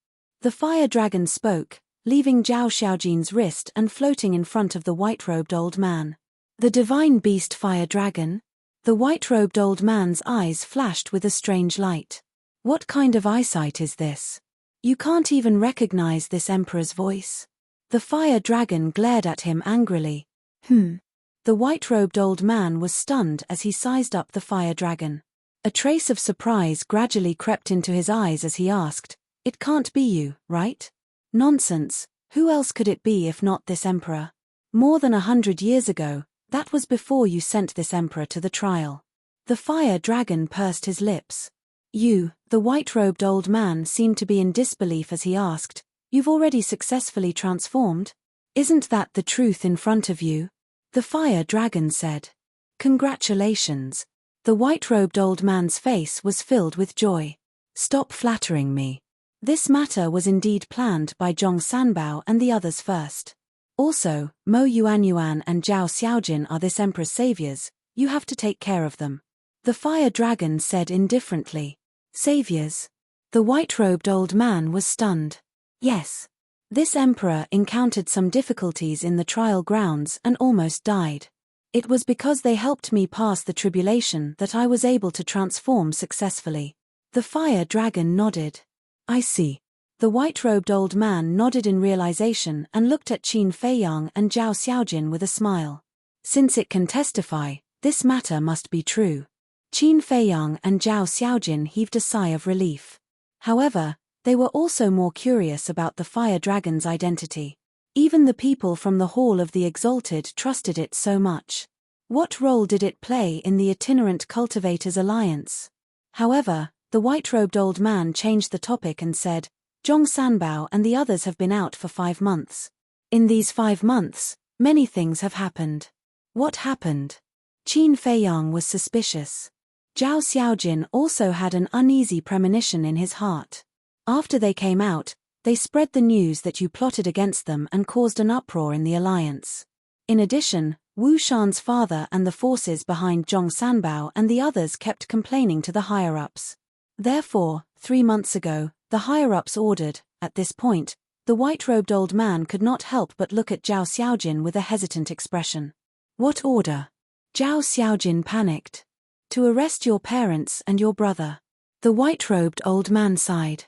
the fire dragon spoke, leaving Zhao Xiaojin's wrist and floating in front of the white-robed old man. "The divine beast fire dragon?" The white-robed old man's eyes flashed with a strange light. "What kind of eyesight is this? You can't even recognize this emperor's voice?" The fire dragon glared at him angrily. The white-robed old man was stunned as he sized up the fire dragon. A trace of surprise gradually crept into his eyes as he asked, "It can't be you, right?" "Nonsense, who else could it be if not this emperor? More than 100 years ago, that was before you sent this emperor to the trial." The fire dragon pursed his lips. "You," the white-robed old man seemed to be in disbelief as he asked, "You've already successfully transformed? Isn't that the truth in front of you?" The fire dragon said, "Congratulations." The white-robed old man's face was filled with joy. "Stop flattering me. This matter was indeed planned by Zhong Sanbao and the others first. Also, Mo Yuanyuan and Zhao Xiaojin are this emperor's saviors, you have to take care of them." The fire dragon said indifferently. "Saviors?" The white-robed old man was stunned. "Yes. This emperor encountered some difficulties in the trial grounds and almost died. It was because they helped me pass the tribulation that I was able to transform successfully." The fire dragon nodded. "I see." The white-robed old man nodded in realization and looked at Qin Feiyang and Zhao Xiaojin with a smile. "Since it can testify, this matter must be true." Qin Feiyang and Zhao Xiaojin heaved a sigh of relief. However, they were also more curious about the fire dragon's identity. Even the people from the Hall of the Exalted trusted it so much. What role did it play in the itinerant cultivators' alliance? However, the white-robed old man changed the topic and said, Zhong Sanbao and the others have been out for 5 months. In these 5 months, many things have happened. What happened? Qin Feiyang was suspicious. Zhao Xiaojin also had an uneasy premonition in his heart. After they came out, they spread the news that you plotted against them and caused an uproar in the alliance. In addition, Wu Shan's father and the forces behind Zhong Sanbao and the others kept complaining to the higher-ups. Therefore, 3 months ago, the higher-ups ordered. At this point, the white-robed old man could not help but look at Zhao Xiaojin with a hesitant expression. What order? Zhao Xiaojin panicked. To arrest your parents and your brother. The white-robed old man sighed.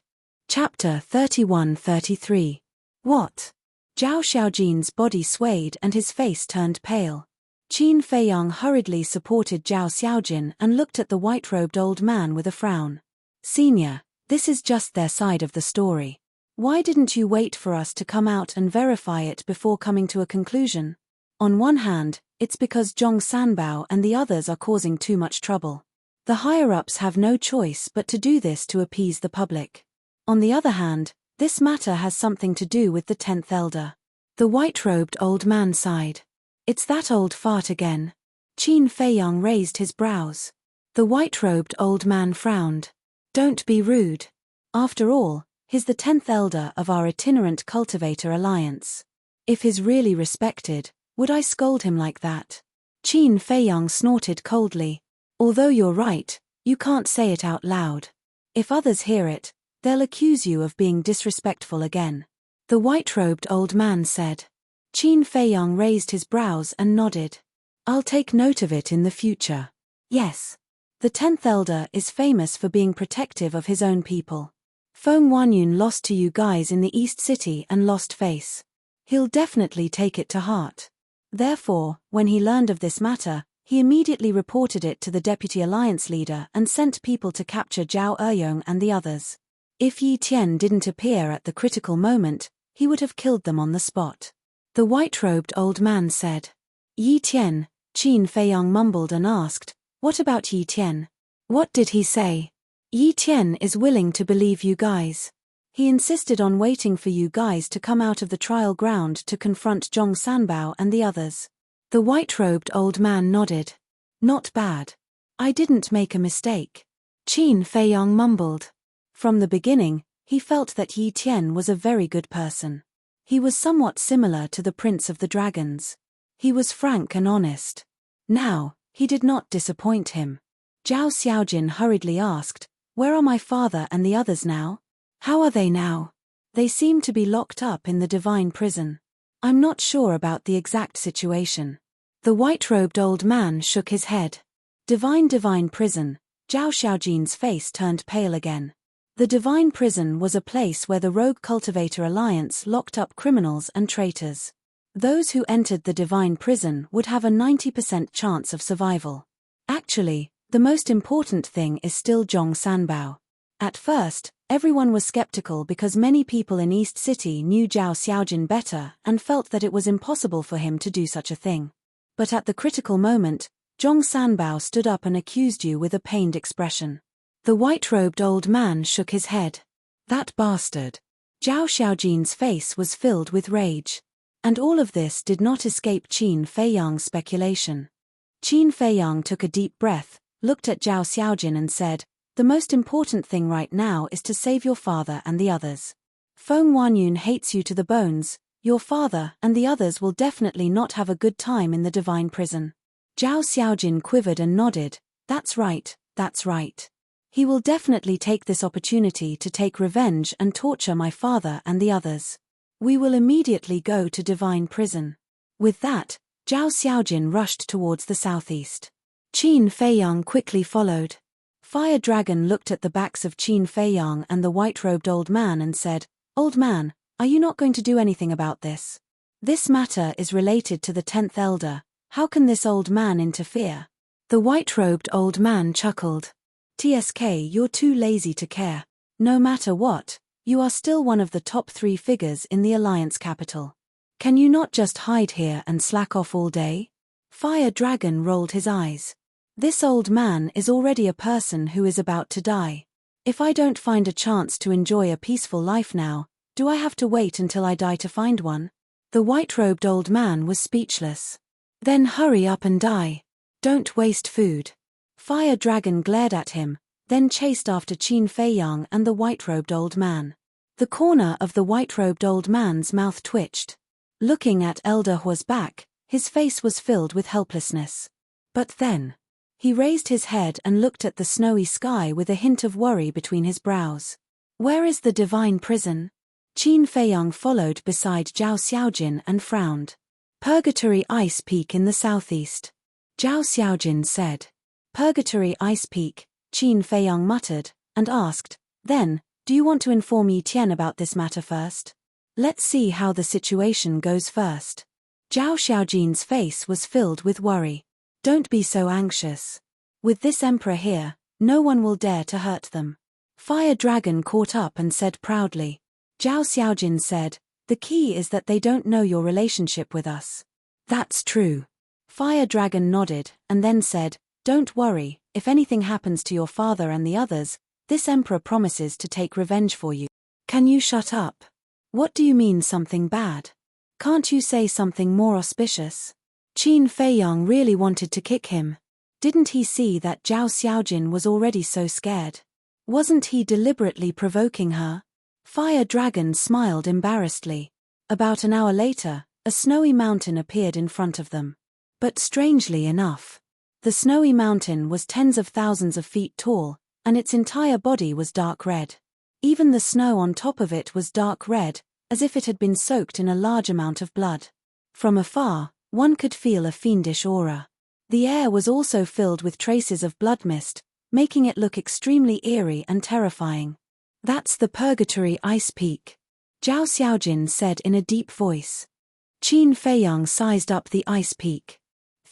Chapter 31-33. What? Zhao Xiaojin's body swayed and his face turned pale. Qin Feiyang hurriedly supported Zhao Xiaojin and looked at the white-robed old man with a frown. Senior, this is just their side of the story. Why didn't you wait for us to come out and verify it before coming to a conclusion? On one hand, it's because Zhong Sanbao and the others are causing too much trouble. The higher-ups have no choice but to do this to appease the public. On the other hand, this matter has something to do with the 10th elder. The white-robed old man sighed. It's that old fart again. Qin Feiyang raised his brows. The white-robed old man frowned. Don't be rude. After all, he's the 10th elder of our itinerant cultivator alliance. If he's really respected, would I scold him like that? Qin Feiyang snorted coldly. Although you're right, you can't say it out loud. If others hear it, they'll accuse you of being disrespectful again. The white-robed old man said. Qin Feiyang raised his brows and nodded. I'll take note of it in the future. Yes. The 10th elder is famous for being protective of his own people. Feng Wanyun lost to you guys in the East City and lost face. He'll definitely take it to heart. Therefore, when he learned of this matter, he immediately reported it to the deputy alliance leader and sent people to capture Zhao Eyong and the others. If Yi Tian didn't appear at the critical moment, he would have killed them on the spot. The white-robed old man said. Yi Tian, Qin Feiyang mumbled and asked, what about Yi Tian? What did he say? Yi Tian is willing to believe you guys. He insisted on waiting for you guys to come out of the trial ground to confront Zhong Sanbao and the others. The white-robed old man nodded. Not bad. I didn't make a mistake. Qin Feiyang mumbled. From the beginning, he felt that Yi Tian was a very good person. He was somewhat similar to the Prince of the Dragons. He was frank and honest. Now, he did not disappoint him. Zhao Xiaojin hurriedly asked, where are my father and the others now? How are they now? They seem to be locked up in the divine prison. I'm not sure about the exact situation. The white-robed old man shook his head. Divine prison. Zhao Xiaojin's face turned pale again. The divine prison was a place where the Rogue Cultivator Alliance locked up criminals and traitors. Those who entered the divine prison would have a 90% chance of survival. Actually, the most important thing is still Zhong Sanbao. At first, everyone was skeptical because many people in East City knew Zhao Xiaojin better and felt that it was impossible for him to do such a thing. But at the critical moment, Zhong Sanbao stood up and accused you with a pained expression. The white-robed old man shook his head. That bastard. Zhao Xiaojin's face was filled with rage. And all of this did not escape Qin Feiyang's speculation. Qin Feiyang took a deep breath, looked at Zhao Xiaojin and said, the most important thing right now is to save your father and the others. Feng Wanyun hates you to the bones. Your father and the others will definitely not have a good time in the divine prison. Zhao Xiaojin quivered and nodded. That's right, that's right. He will definitely take this opportunity to take revenge and torture my father and the others. We will immediately go to divine prison. With that, Zhao Xiaojin rushed towards the southeast. Qin Feiyang quickly followed. Fire Dragon looked at the backs of Qin Feiyang and the white-robed old man and said, Old man, are you not going to do anything about this? This matter is related to the 10th elder. How can this old man interfere? The white-robed old man chuckled. "TSK, you're too lazy to care. No matter what, you are still one of the top 3 figures in the Alliance capital. Can you not just hide here and slack off all day?" Fire Dragon rolled his eyes. "This old man is already a person who is about to die. If I don't find a chance to enjoy a peaceful life now, do I have to wait until I die to find one?" The white-robed old man was speechless. "Then hurry up and die. Don't waste food." Fire Dragon glared at him, then chased after Qin Feiyang and the white-robed old man. The corner of the white-robed old man's mouth twitched. Looking at Elder Hua's back, his face was filled with helplessness. But then, he raised his head and looked at the snowy sky with a hint of worry between his brows. "Where is the divine prison?" Qin Feiyang followed beside Zhao Xiaojin and frowned. "Purgatory Ice Peak in the southeast," Zhao Xiaojin said. "Purgatory Ice Peak," Qin Feiyang muttered, and asked, "Then, do you want to inform Yi Tian about this matter first? Let's see how the situation goes first." Zhao Xiaojin's face was filled with worry. "Don't be so anxious. With this emperor here, no one will dare to hurt them." Fire Dragon caught up and said proudly. Zhao Xiaojin said, "The key is that they don't know your relationship with us." "That's true." Fire Dragon nodded, and then said, "Don't worry, if anything happens to your father and the others, this emperor promises to take revenge for you." "Can you shut up? What do you mean something bad? Can't you say something more auspicious?" Qin Feiyang really wanted to kick him. Didn't he see that Zhao Xiaojin was already so scared? Wasn't he deliberately provoking her? Fire Dragon smiled embarrassedly. About an hour later, a snowy mountain appeared in front of them. But strangely enough, the snowy mountain was tens of thousands of feet tall, and its entire body was dark red. Even the snow on top of it was dark red, as if it had been soaked in a large amount of blood. From afar, one could feel a fiendish aura. The air was also filled with traces of blood mist, making it look extremely eerie and terrifying. "That's the Purgatory Ice Peak," Zhao Xiaojin said in a deep voice. Qin Feiyang sized up the ice peak.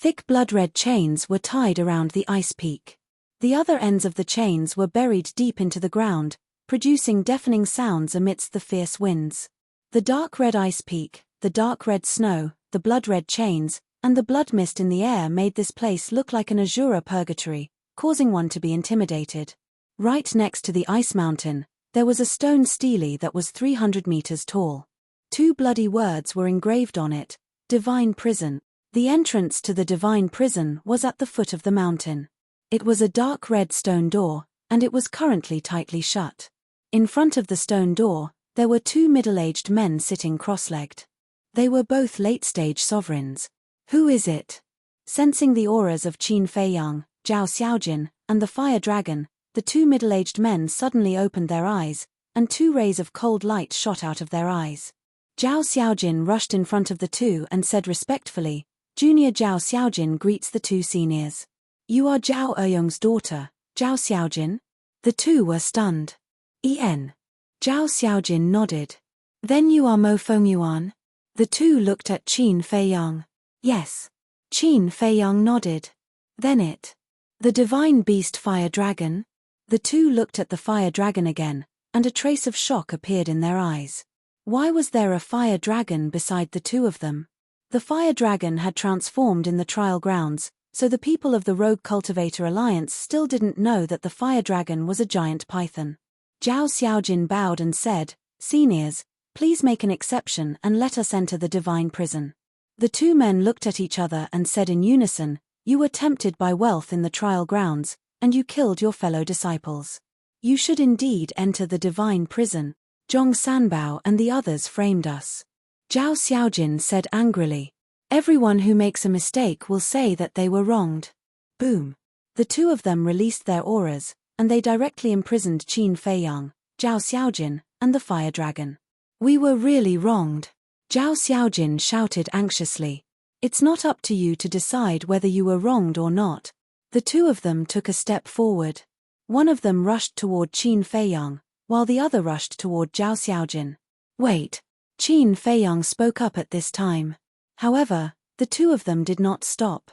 Thick blood-red chains were tied around the ice peak. The other ends of the chains were buried deep into the ground, producing deafening sounds amidst the fierce winds. The dark red ice peak, the dark red snow, the blood-red chains, and the blood mist in the air made this place look like an Azura purgatory, causing one to be intimidated. Right next to the ice mountain, there was a stone stele that was 300 meters tall. 2 bloody words were engraved on it: Divine Prison. The entrance to the Divine Prison was at the foot of the mountain. It was a dark red stone door, and it was currently tightly shut. In front of the stone door, there were 2 middle-aged men sitting cross-legged. They were both late-stage sovereigns. "Who is it?" Sensing the auras of Qin Feiyang, Zhao Xiaojin, and the Fire Dragon, the 2 middle-aged men suddenly opened their eyes, and 2 rays of cold light shot out of their eyes. Zhao Xiaojin rushed in front of the 2 and said respectfully, "Junior Zhao Xiaojin greets the 2 seniors. You are Zhao Eyong's daughter, Zhao Xiaojin?" The 2 were stunned. "En." Zhao Xiaojin nodded. "Then you are Mo Fengyuan?" The 2 looked at Qin Feiyang. "Yes." Qin Feiyang nodded. "Then it. The divine beast Fire Dragon?" The 2 looked at the Fire Dragon again, and a trace of shock appeared in their eyes. Why was there a Fire Dragon beside the 2 of them? The Fire Dragon had transformed in the trial grounds, so the people of the Rogue Cultivator Alliance still didn't know that the Fire Dragon was a giant python. Zhao Xiaojin bowed and said, "Seniors, please make an exception and let us enter the divine prison." The 2 men looked at each other and said in unison, "You were tempted by wealth in the trial grounds, and you killed your fellow disciples. You should indeed enter the divine prison. Zhong Sanbao and the others framed us." Zhao Xiaojin said angrily, "Everyone who makes a mistake will say that they were wronged." Boom. The 2 of them released their auras, and they directly imprisoned Qin Feiyang, Zhao Xiaojin, and the Fire Dragon. "We were really wronged," Zhao Xiaojin shouted anxiously. "It's not up to you to decide whether you were wronged or not." The 2 of them took a step forward. One of them rushed toward Qin Feiyang, while the other rushed toward Zhao Xiaojin. "Wait." Qin Feiyang spoke up at this time. However, the 2 of them did not stop.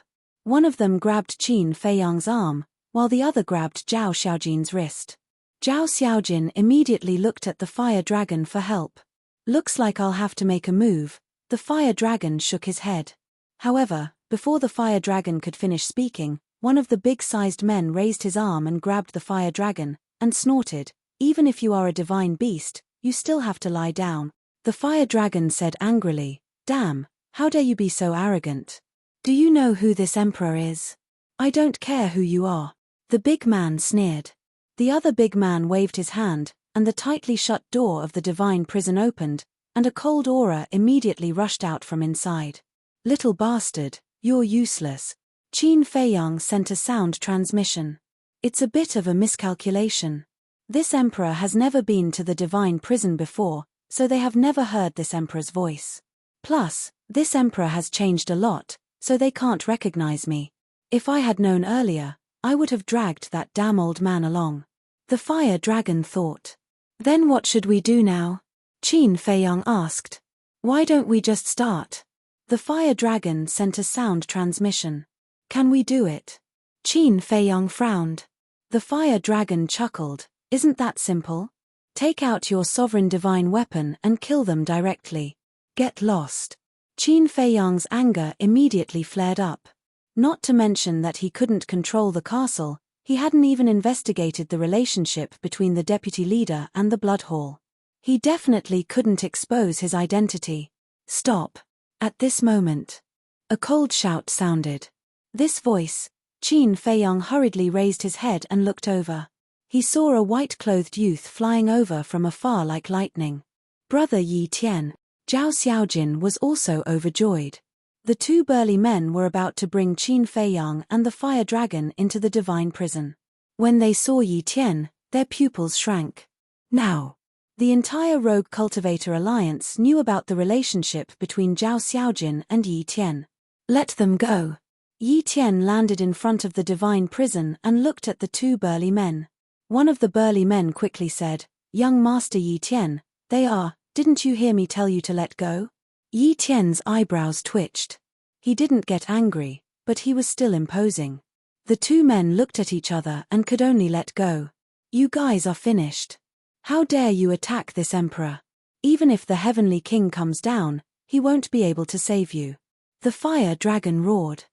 One of them grabbed Qin Feiyang's arm, while the other grabbed Zhao Xiaojin's wrist. Zhao Xiaojin immediately looked at the fire dragon for help. Looks like I'll have to make a move. The fire dragon shook his head. However, before the fire dragon could finish speaking, one of the big-sized men raised his arm and grabbed the fire dragon, and snorted, "Even if you are a divine beast, you still have to lie down." The fire dragon said angrily, "Damn, how dare you be so arrogant? Do you know who this emperor is? I don't care who you are." The big man sneered. The other big man waved his hand, and the tightly shut door of the divine prison opened, and a cold aura immediately rushed out from inside. "Little bastard, you're useless." Qin Feiyang sent a sound transmission. "It's a bit of a miscalculation. This emperor has never been to the divine prison before, so they have never heard this emperor's voice. Plus, this emperor has changed a lot, so they can't recognize me. If I had known earlier, I would have dragged that damn old man along." The fire dragon thought. "Then what should we do now?" Qin Feiyang asked. "Why don't we just start?" The fire dragon sent a sound transmission. "Can we do it?" Qin Feiyang frowned. The fire dragon chuckled. "Isn't that simple? Take out your sovereign divine weapon and kill them directly. Get lost." Qin Feiyang's anger immediately flared up. Not to mention that he couldn't control the castle, he hadn't even investigated the relationship between the deputy leader and the blood hall. He definitely couldn't expose his identity. "Stop." At this moment, a cold shout sounded. This voice, Qin Feiyang hurriedly raised his head and looked over. He saw a white-clothed youth flying over from afar like lightning. Brother Yi Tian. Zhao Xiaojin was also overjoyed. The two burly men were about to bring Qin Feiyang and the fire dragon into the divine prison. When they saw Yi Tian, their pupils shrank. Now, the entire Rogue Cultivator Alliance knew about the relationship between Zhao Xiaojin and Yi Tian. "Let them go." Yi Tian landed in front of the divine prison and looked at the two burly men. One of the burly men quickly said, "Young Master Yi Tian, they are, didn't you hear me tell you to let go?" Yi Tian's eyebrows twitched. He didn't get angry, but he was still imposing. The two men looked at each other and could only let go. "You guys are finished. How dare you attack this emperor? Even if the Heavenly King comes down, he won't be able to save you." The fire dragon roared.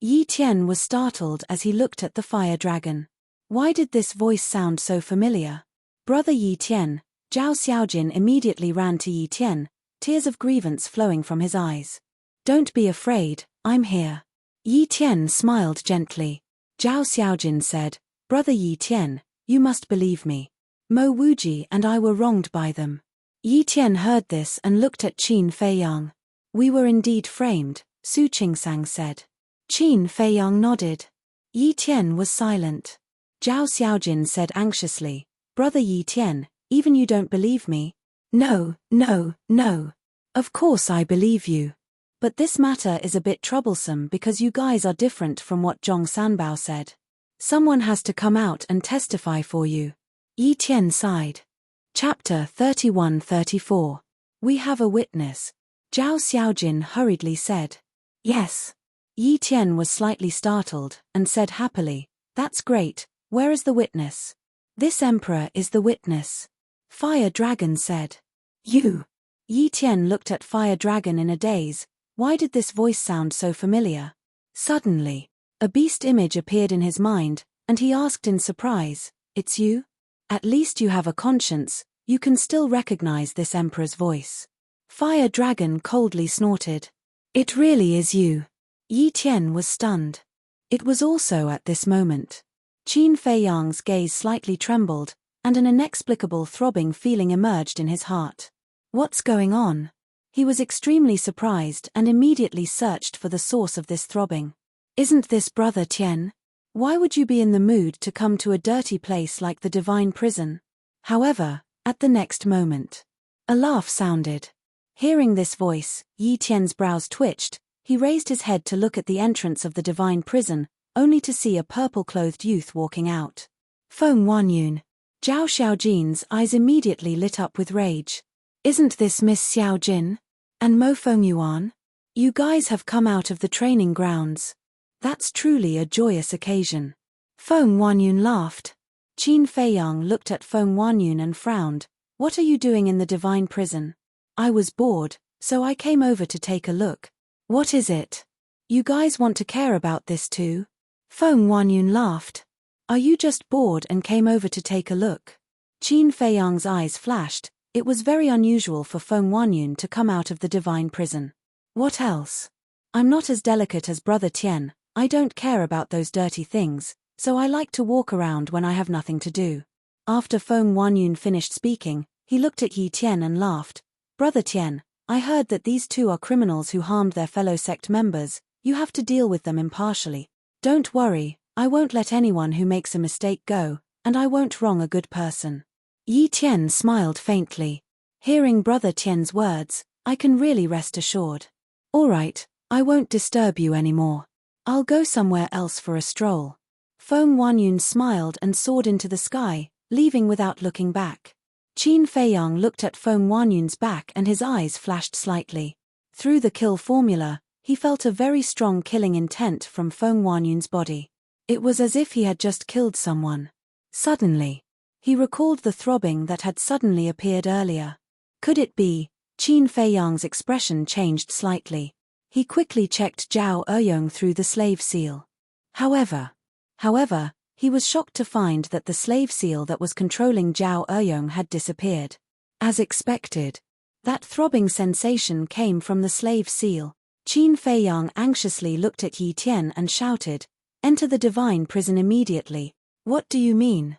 Yi Tian was startled as he looked at the fire dragon. Why did this voice sound so familiar? "Brother Yi Tian." Zhao Xiaojin immediately ran to Yi Tian, tears of grievance flowing from his eyes. "Don't be afraid, I'm here." Yi Tian smiled gently. Zhao Xiaojin said, "Brother Yi Tian, you must believe me. Mo Wuji and I were wronged by them." Yi Tian heard this and looked at Qin Feiyang. "We were indeed framed," Su Qingsang said. Qin Feiyang nodded. Yi Tian was silent. Zhao Xiaojin said anxiously, "Brother Yi Tian, even you don't believe me?" No. Of course I believe you. But this matter is a bit troublesome because you guys are different from what Zhong Sanbao said. Someone has to come out and testify for you." Yi Tian sighed. Chapter 31-34. "We have a witness," Zhao Xiaojin hurriedly said. "Yes." Yi Tian was slightly startled, and said happily, "That's great, where is the witness?" "This emperor is the witness," Fire Dragon said. "You?" Yi Tian looked at Fire Dragon in a daze. Why did this voice sound so familiar? Suddenly, a beast image appeared in his mind, and he asked in surprise, "It's you? At least you have a conscience, you can still recognize this emperor's voice." Fire Dragon coldly snorted. "It really is you." Yi Tian was stunned. It was also at this moment. Qin Feiyang's gaze slightly trembled, and an inexplicable throbbing feeling emerged in his heart. What's going on? He was extremely surprised and immediately searched for the source of this throbbing. "Isn't this Brother Tian? Why would you be in the mood to come to a dirty place like the divine prison?" However, at the next moment, a laugh sounded. Hearing this voice, Yi Tian's brows twitched. He raised his head to look at the entrance of the divine prison, only to see a purple-clothed youth walking out. Feng Wanyun. Zhao Xiaojin's eyes immediately lit up with rage. "Isn't this Miss Xiaojin? And Mo Fengyuan? You guys have come out of the training grounds. That's truly a joyous occasion. Feng Huanyun laughed. Qin Feiyang looked at Feng Huanyun and frowned. What are you doing in the divine prison? I was bored, so I came over to take a look. What is it? You guys want to care about this too? Feng Huanyun laughed. Are you just bored and came over to take a look? Qin Feiyang's eyes flashed. It was very unusual for Feng Huanyun to come out of the divine prison. What else? I'm not as delicate as Brother Tian. I don't care about those dirty things, so I like to walk around when I have nothing to do. After Feng Huanyun finished speaking, he looked at Yi Tian and laughed. Brother Tian, I heard that these two are criminals who harmed their fellow sect members. You have to deal with them impartially. Don't worry, I won't let anyone who makes a mistake go, and I won't wrong a good person. Yi Tian smiled faintly. Hearing Brother Tian's words, I can really rest assured. All right, I won't disturb you anymore. I'll go somewhere else for a stroll. Feng Huanyun smiled and soared into the sky, leaving without looking back. Qin Feiyang looked at Feng Huanyun's back and his eyes flashed slightly. Through the kill formula, he felt a very strong killing intent from Feng Huanyun's body. It was as if he had just killed someone. Suddenly, he recalled the throbbing that had suddenly appeared earlier. Could it be? Qin Feiyang's expression changed slightly. He quickly checked Zhao Eyong through the slave seal. However, he was shocked to find that the slave seal that was controlling Zhao Eyong had disappeared. As expected, that throbbing sensation came from the slave seal. Qin Feiyang anxiously looked at Yi Tian and shouted, "Enter the divine prison immediately." What do you mean?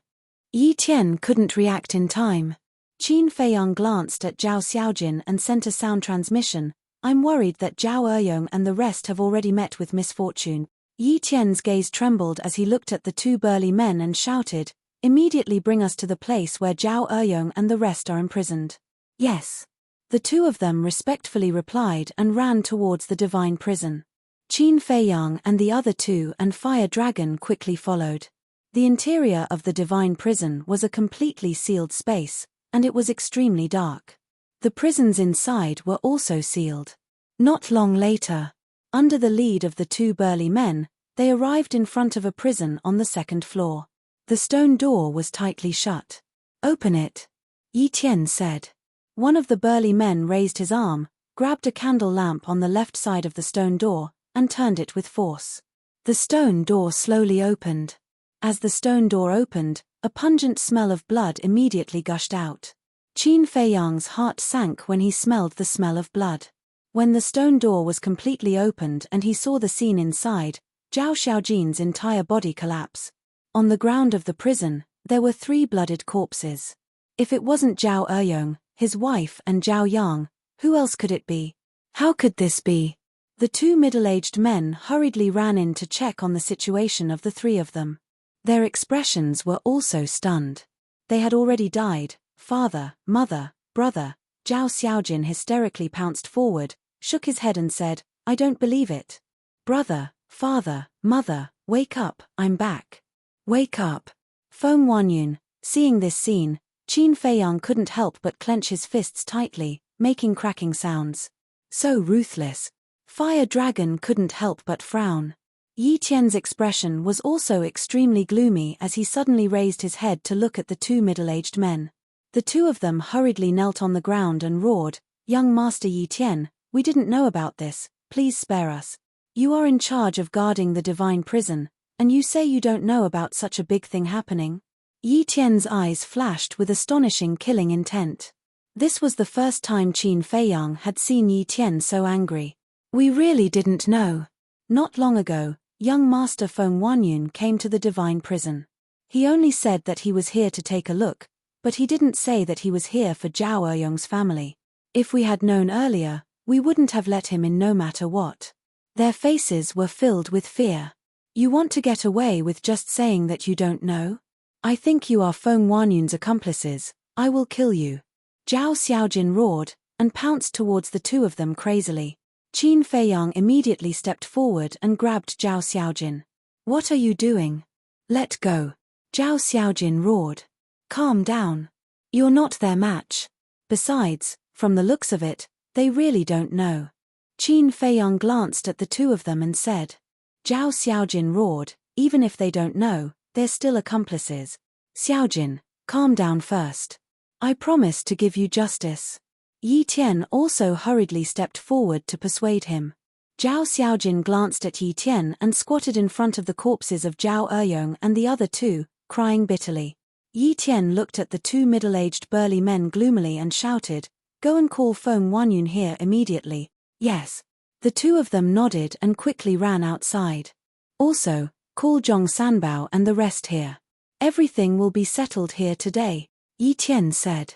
Yi Tian couldn't react in time. Qin Feiyang glanced at Zhao Xiaojin and sent a sound transmission. I'm worried that Zhao Eyong and the rest have already met with misfortune. Yi Tian's gaze trembled as he looked at the two burly men and shouted, "Immediately bring us to the place where Zhao Eyong and the rest are imprisoned." Yes. The two of them respectfully replied and ran towards the divine prison. Qin Feiyang and the other two and Fire Dragon quickly followed. The interior of the divine prison was a completely sealed space, and it was extremely dark. The prisons inside were also sealed. Not long later, under the lead of the two burly men, they arrived in front of a prison on the second floor. The stone door was tightly shut. "Open it," Yi Tian said. One of the burly men raised his arm, grabbed a candle lamp on the left side of the stone door, and turned it with force. The stone door slowly opened. As the stone door opened, a pungent smell of blood immediately gushed out. Qin Feiyang's heart sank when he smelled the smell of blood. When the stone door was completely opened and he saw the scene inside, Zhao Xiaojin's entire body collapsed. On the ground of the prison, there were 3 blooded corpses. If it wasn't Zhao Eyong, his wife and Zhao Yang, who else could it be? How could this be? The 2 middle-aged men hurriedly ran in to check on the situation of the 3 of them. Their expressions were also stunned. They had already died. Father, mother, brother. Zhao Xiaojin hysterically pounced forward, shook his head and said, "I don't believe it. Brother, father, mother, wake up, I'm back. Wake up." Feng Huanyun, seeing this scene, Qin Feiyang couldn't help but clench his fists tightly, making cracking sounds. So ruthless. Fire Dragon couldn't help but frown. Yi Tian's expression was also extremely gloomy as he suddenly raised his head to look at the 2 middle-aged men. The 2 of them hurriedly knelt on the ground and roared, "Young Master Yi Tian, we didn't know about this, please spare us. You are in charge of guarding the divine prison, and you say you don't know about such a big thing happening?" Yi Tian's eyes flashed with astonishing killing intent. This was the first time Qin Feiyang had seen Yi Tian so angry. "We really didn't know. Not long ago, young Master Feng Huanyun came to the divine prison. He only said that he was here to take a look, but he didn't say that he was here for Zhao Eyong's family. If we had known earlier, we wouldn't have let him in no matter what." Their faces were filled with fear. "You want to get away with just saying that you don't know? I think you are Feng Huanyun's accomplices. I will kill you." Zhao Xiaojin roared, and pounced towards the 2 of them crazily. Qin Feiyang immediately stepped forward and grabbed Zhao Xiaojin. "What are you doing? Let go." Zhao Xiaojin roared. "Calm down. You're not their match. Besides, from the looks of it, they really don't know." Qin Feiyang glanced at the 2 of them and said, Zhao Xiaojin roared, even if they don't know, they're still accomplices. Xiaojin, calm down first. I promise to give you justice. Yi Tian also hurriedly stepped forward to persuade him. Zhao Xiaojin glanced at Yi Tian and squatted in front of the corpses of Zhao Eyong and the other two, crying bitterly. Yi Tian looked at the two middle-aged burly men gloomily and shouted, "Go and call Feng Wanyun here immediately." Yes. The two of them nodded and quickly ran outside. Also, call Zhong Sanbao and the rest here. Everything will be settled here today, Yi Tian said.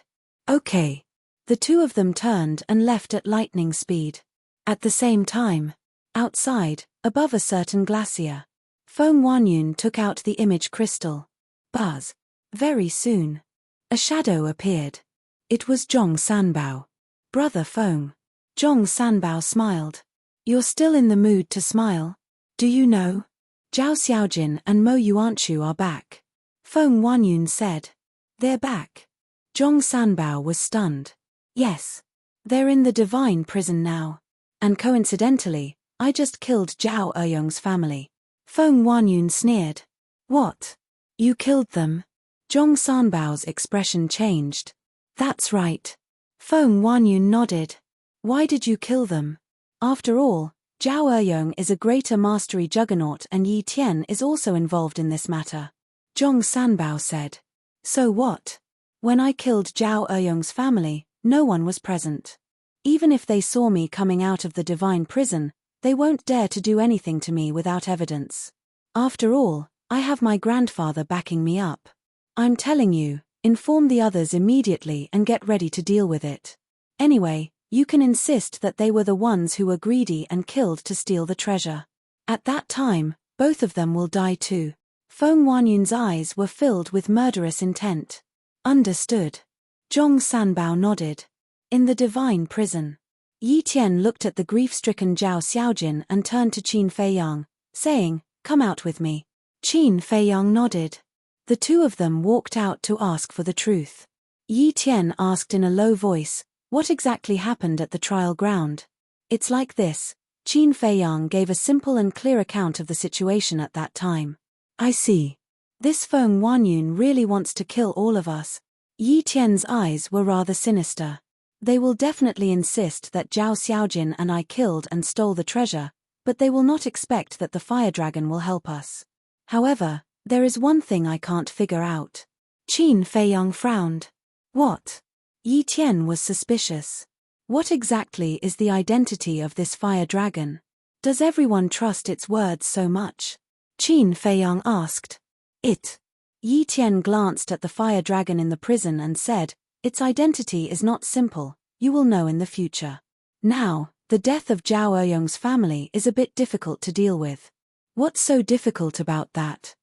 Okay. The two of them turned and left at lightning speed. At the same time, outside, above a certain glacier, Feng Wanyun took out the image crystal. Buzz. Very soon, a shadow appeared. It was Zhong Sanbao. Brother Feng. Zhong Sanbao smiled. You're still in the mood to smile? Do you know? Zhao Xiaojin and Mo Yuanchu are back. Feng Wanyun said. They're back. Zhong Sanbao was stunned. Yes. They're in the divine prison now. And coincidentally, I just killed Zhao Eyong's family. Feng Wanyun sneered. What? You killed them? Zhong Sanbao's expression changed. That's right. Feng Wanyun nodded. Why did you kill them? After all, Zhao Eyong is a greater mastery juggernaut and Yi Tian is also involved in this matter. Zhong Sanbao said. So what? When I killed Zhao Eyong's family, no one was present. Even if they saw me coming out of the divine prison, they won't dare to do anything to me without evidence. After all, I have my grandfather backing me up. I'm telling you, inform the others immediately and get ready to deal with it. Anyway, you can insist that they were the ones who were greedy and killed to steal the treasure. At that time, both of them will die too. Feng Wanyun's eyes were filled with murderous intent. Understood. Zhong Sanbao nodded. In the divine prison. Yi Tian looked at the grief-stricken Zhao Xiaojin and turned to Qin Feiyang, saying, "Come out with me." Qin Feiyang nodded. The two of them walked out to ask for the truth. Yi Tian asked in a low voice, "What exactly happened at the trial ground?" It's like this. Qin Feiyang gave a simple and clear account of the situation at that time. I see. This Feng Wanyun really wants to kill all of us. Yi Tian's eyes were rather sinister. They will definitely insist that Zhao Xiaojin and I killed and stole the treasure, but they will not expect that the fire dragon will help us. However, there is one thing I can't figure out. Qin Feiyang frowned. What? Yi Tian was suspicious. What exactly is the identity of this fire dragon? Does everyone trust its words so much? Qin Feiyang asked. Yi Tian glanced at the fire dragon in the prison and said, its identity is not simple, you will know in the future. Now, the death of Zhao Eyong's family is a bit difficult to deal with. What's so difficult about that?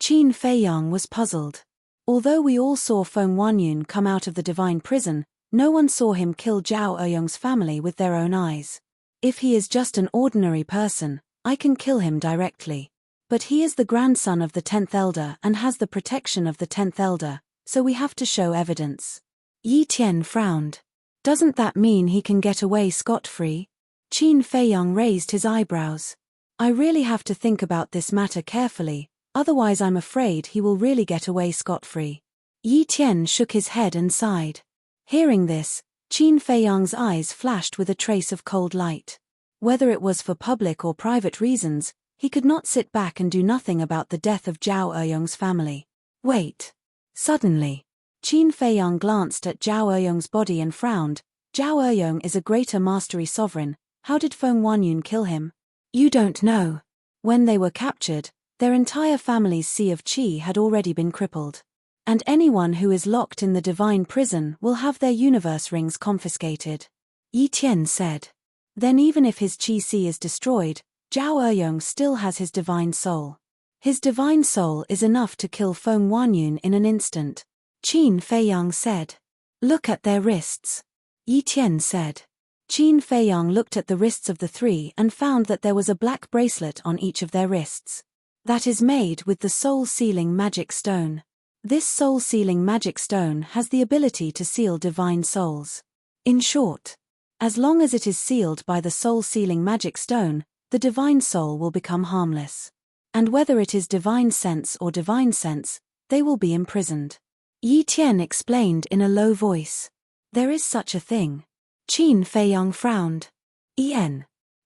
Qin Feiyang was puzzled. Although we all saw Feng Wanyun come out of the divine prison, no one saw him kill Zhao Eyong's family with their own eyes. If he is just an ordinary person, I can kill him directly. But he is the grandson of the 10th Elder and has the protection of the 10th Elder, so we have to show evidence. Yi Tian frowned. Doesn't that mean he can get away scot-free? Qin Feiyang raised his eyebrows. I really have to think about this matter carefully, otherwise I'm afraid he will really get away scot-free. Yi Tian shook his head and sighed. Hearing this, Qin Feiyang's eyes flashed with a trace of cold light. Whether it was for public or private reasons, he could not sit back and do nothing about the death of Zhao Eyong's family. Wait. Suddenly, Qin Feiyang glanced at Zhao Eyong's body and frowned. Zhao Eyong is a greater mastery sovereign. How did Feng Wanyun kill him? You don't know. When they were captured, their entire family's sea of qi had already been crippled. And anyone who is locked in the divine prison will have their universe rings confiscated. Yi Tian said. Then even if his qi sea is destroyed, Zhao Eyong still has his divine soul. His divine soul is enough to kill Feng Wanyun in an instant. Qin Feiyang said. Look at their wrists. Yi Tian said. Qin Feiyang looked at the wrists of the three and found that there was a black bracelet on each of their wrists. That is made with the soul-sealing magic stone. This soul-sealing magic stone has the ability to seal divine souls. In short, as long as it is sealed by the soul-sealing magic stone, the divine soul will become harmless. And whether it is divine sense or divine sense, they will be imprisoned. Yi Tian explained in a low voice. There is such a thing. Qin Feiyang frowned.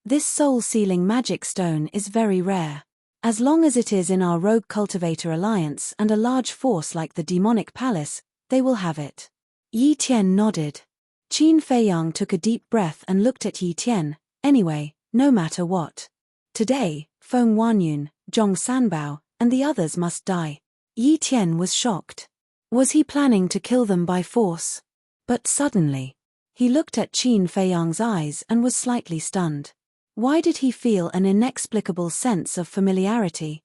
This soul-sealing magic stone is very rare. As long as it is in our rogue cultivator alliance and a large force like the demonic palace, they will have it. Yi Tian nodded. Qin Feiyang took a deep breath and looked at Yi Tian. Anyway, no matter what. Today, Feng Huanyun, Zhong Sanbao, and the others must die. Yi Tian was shocked. Was he planning to kill them by force? But suddenly, he looked at Qin Feiyang's eyes and was slightly stunned. Why did he feel an inexplicable sense of familiarity?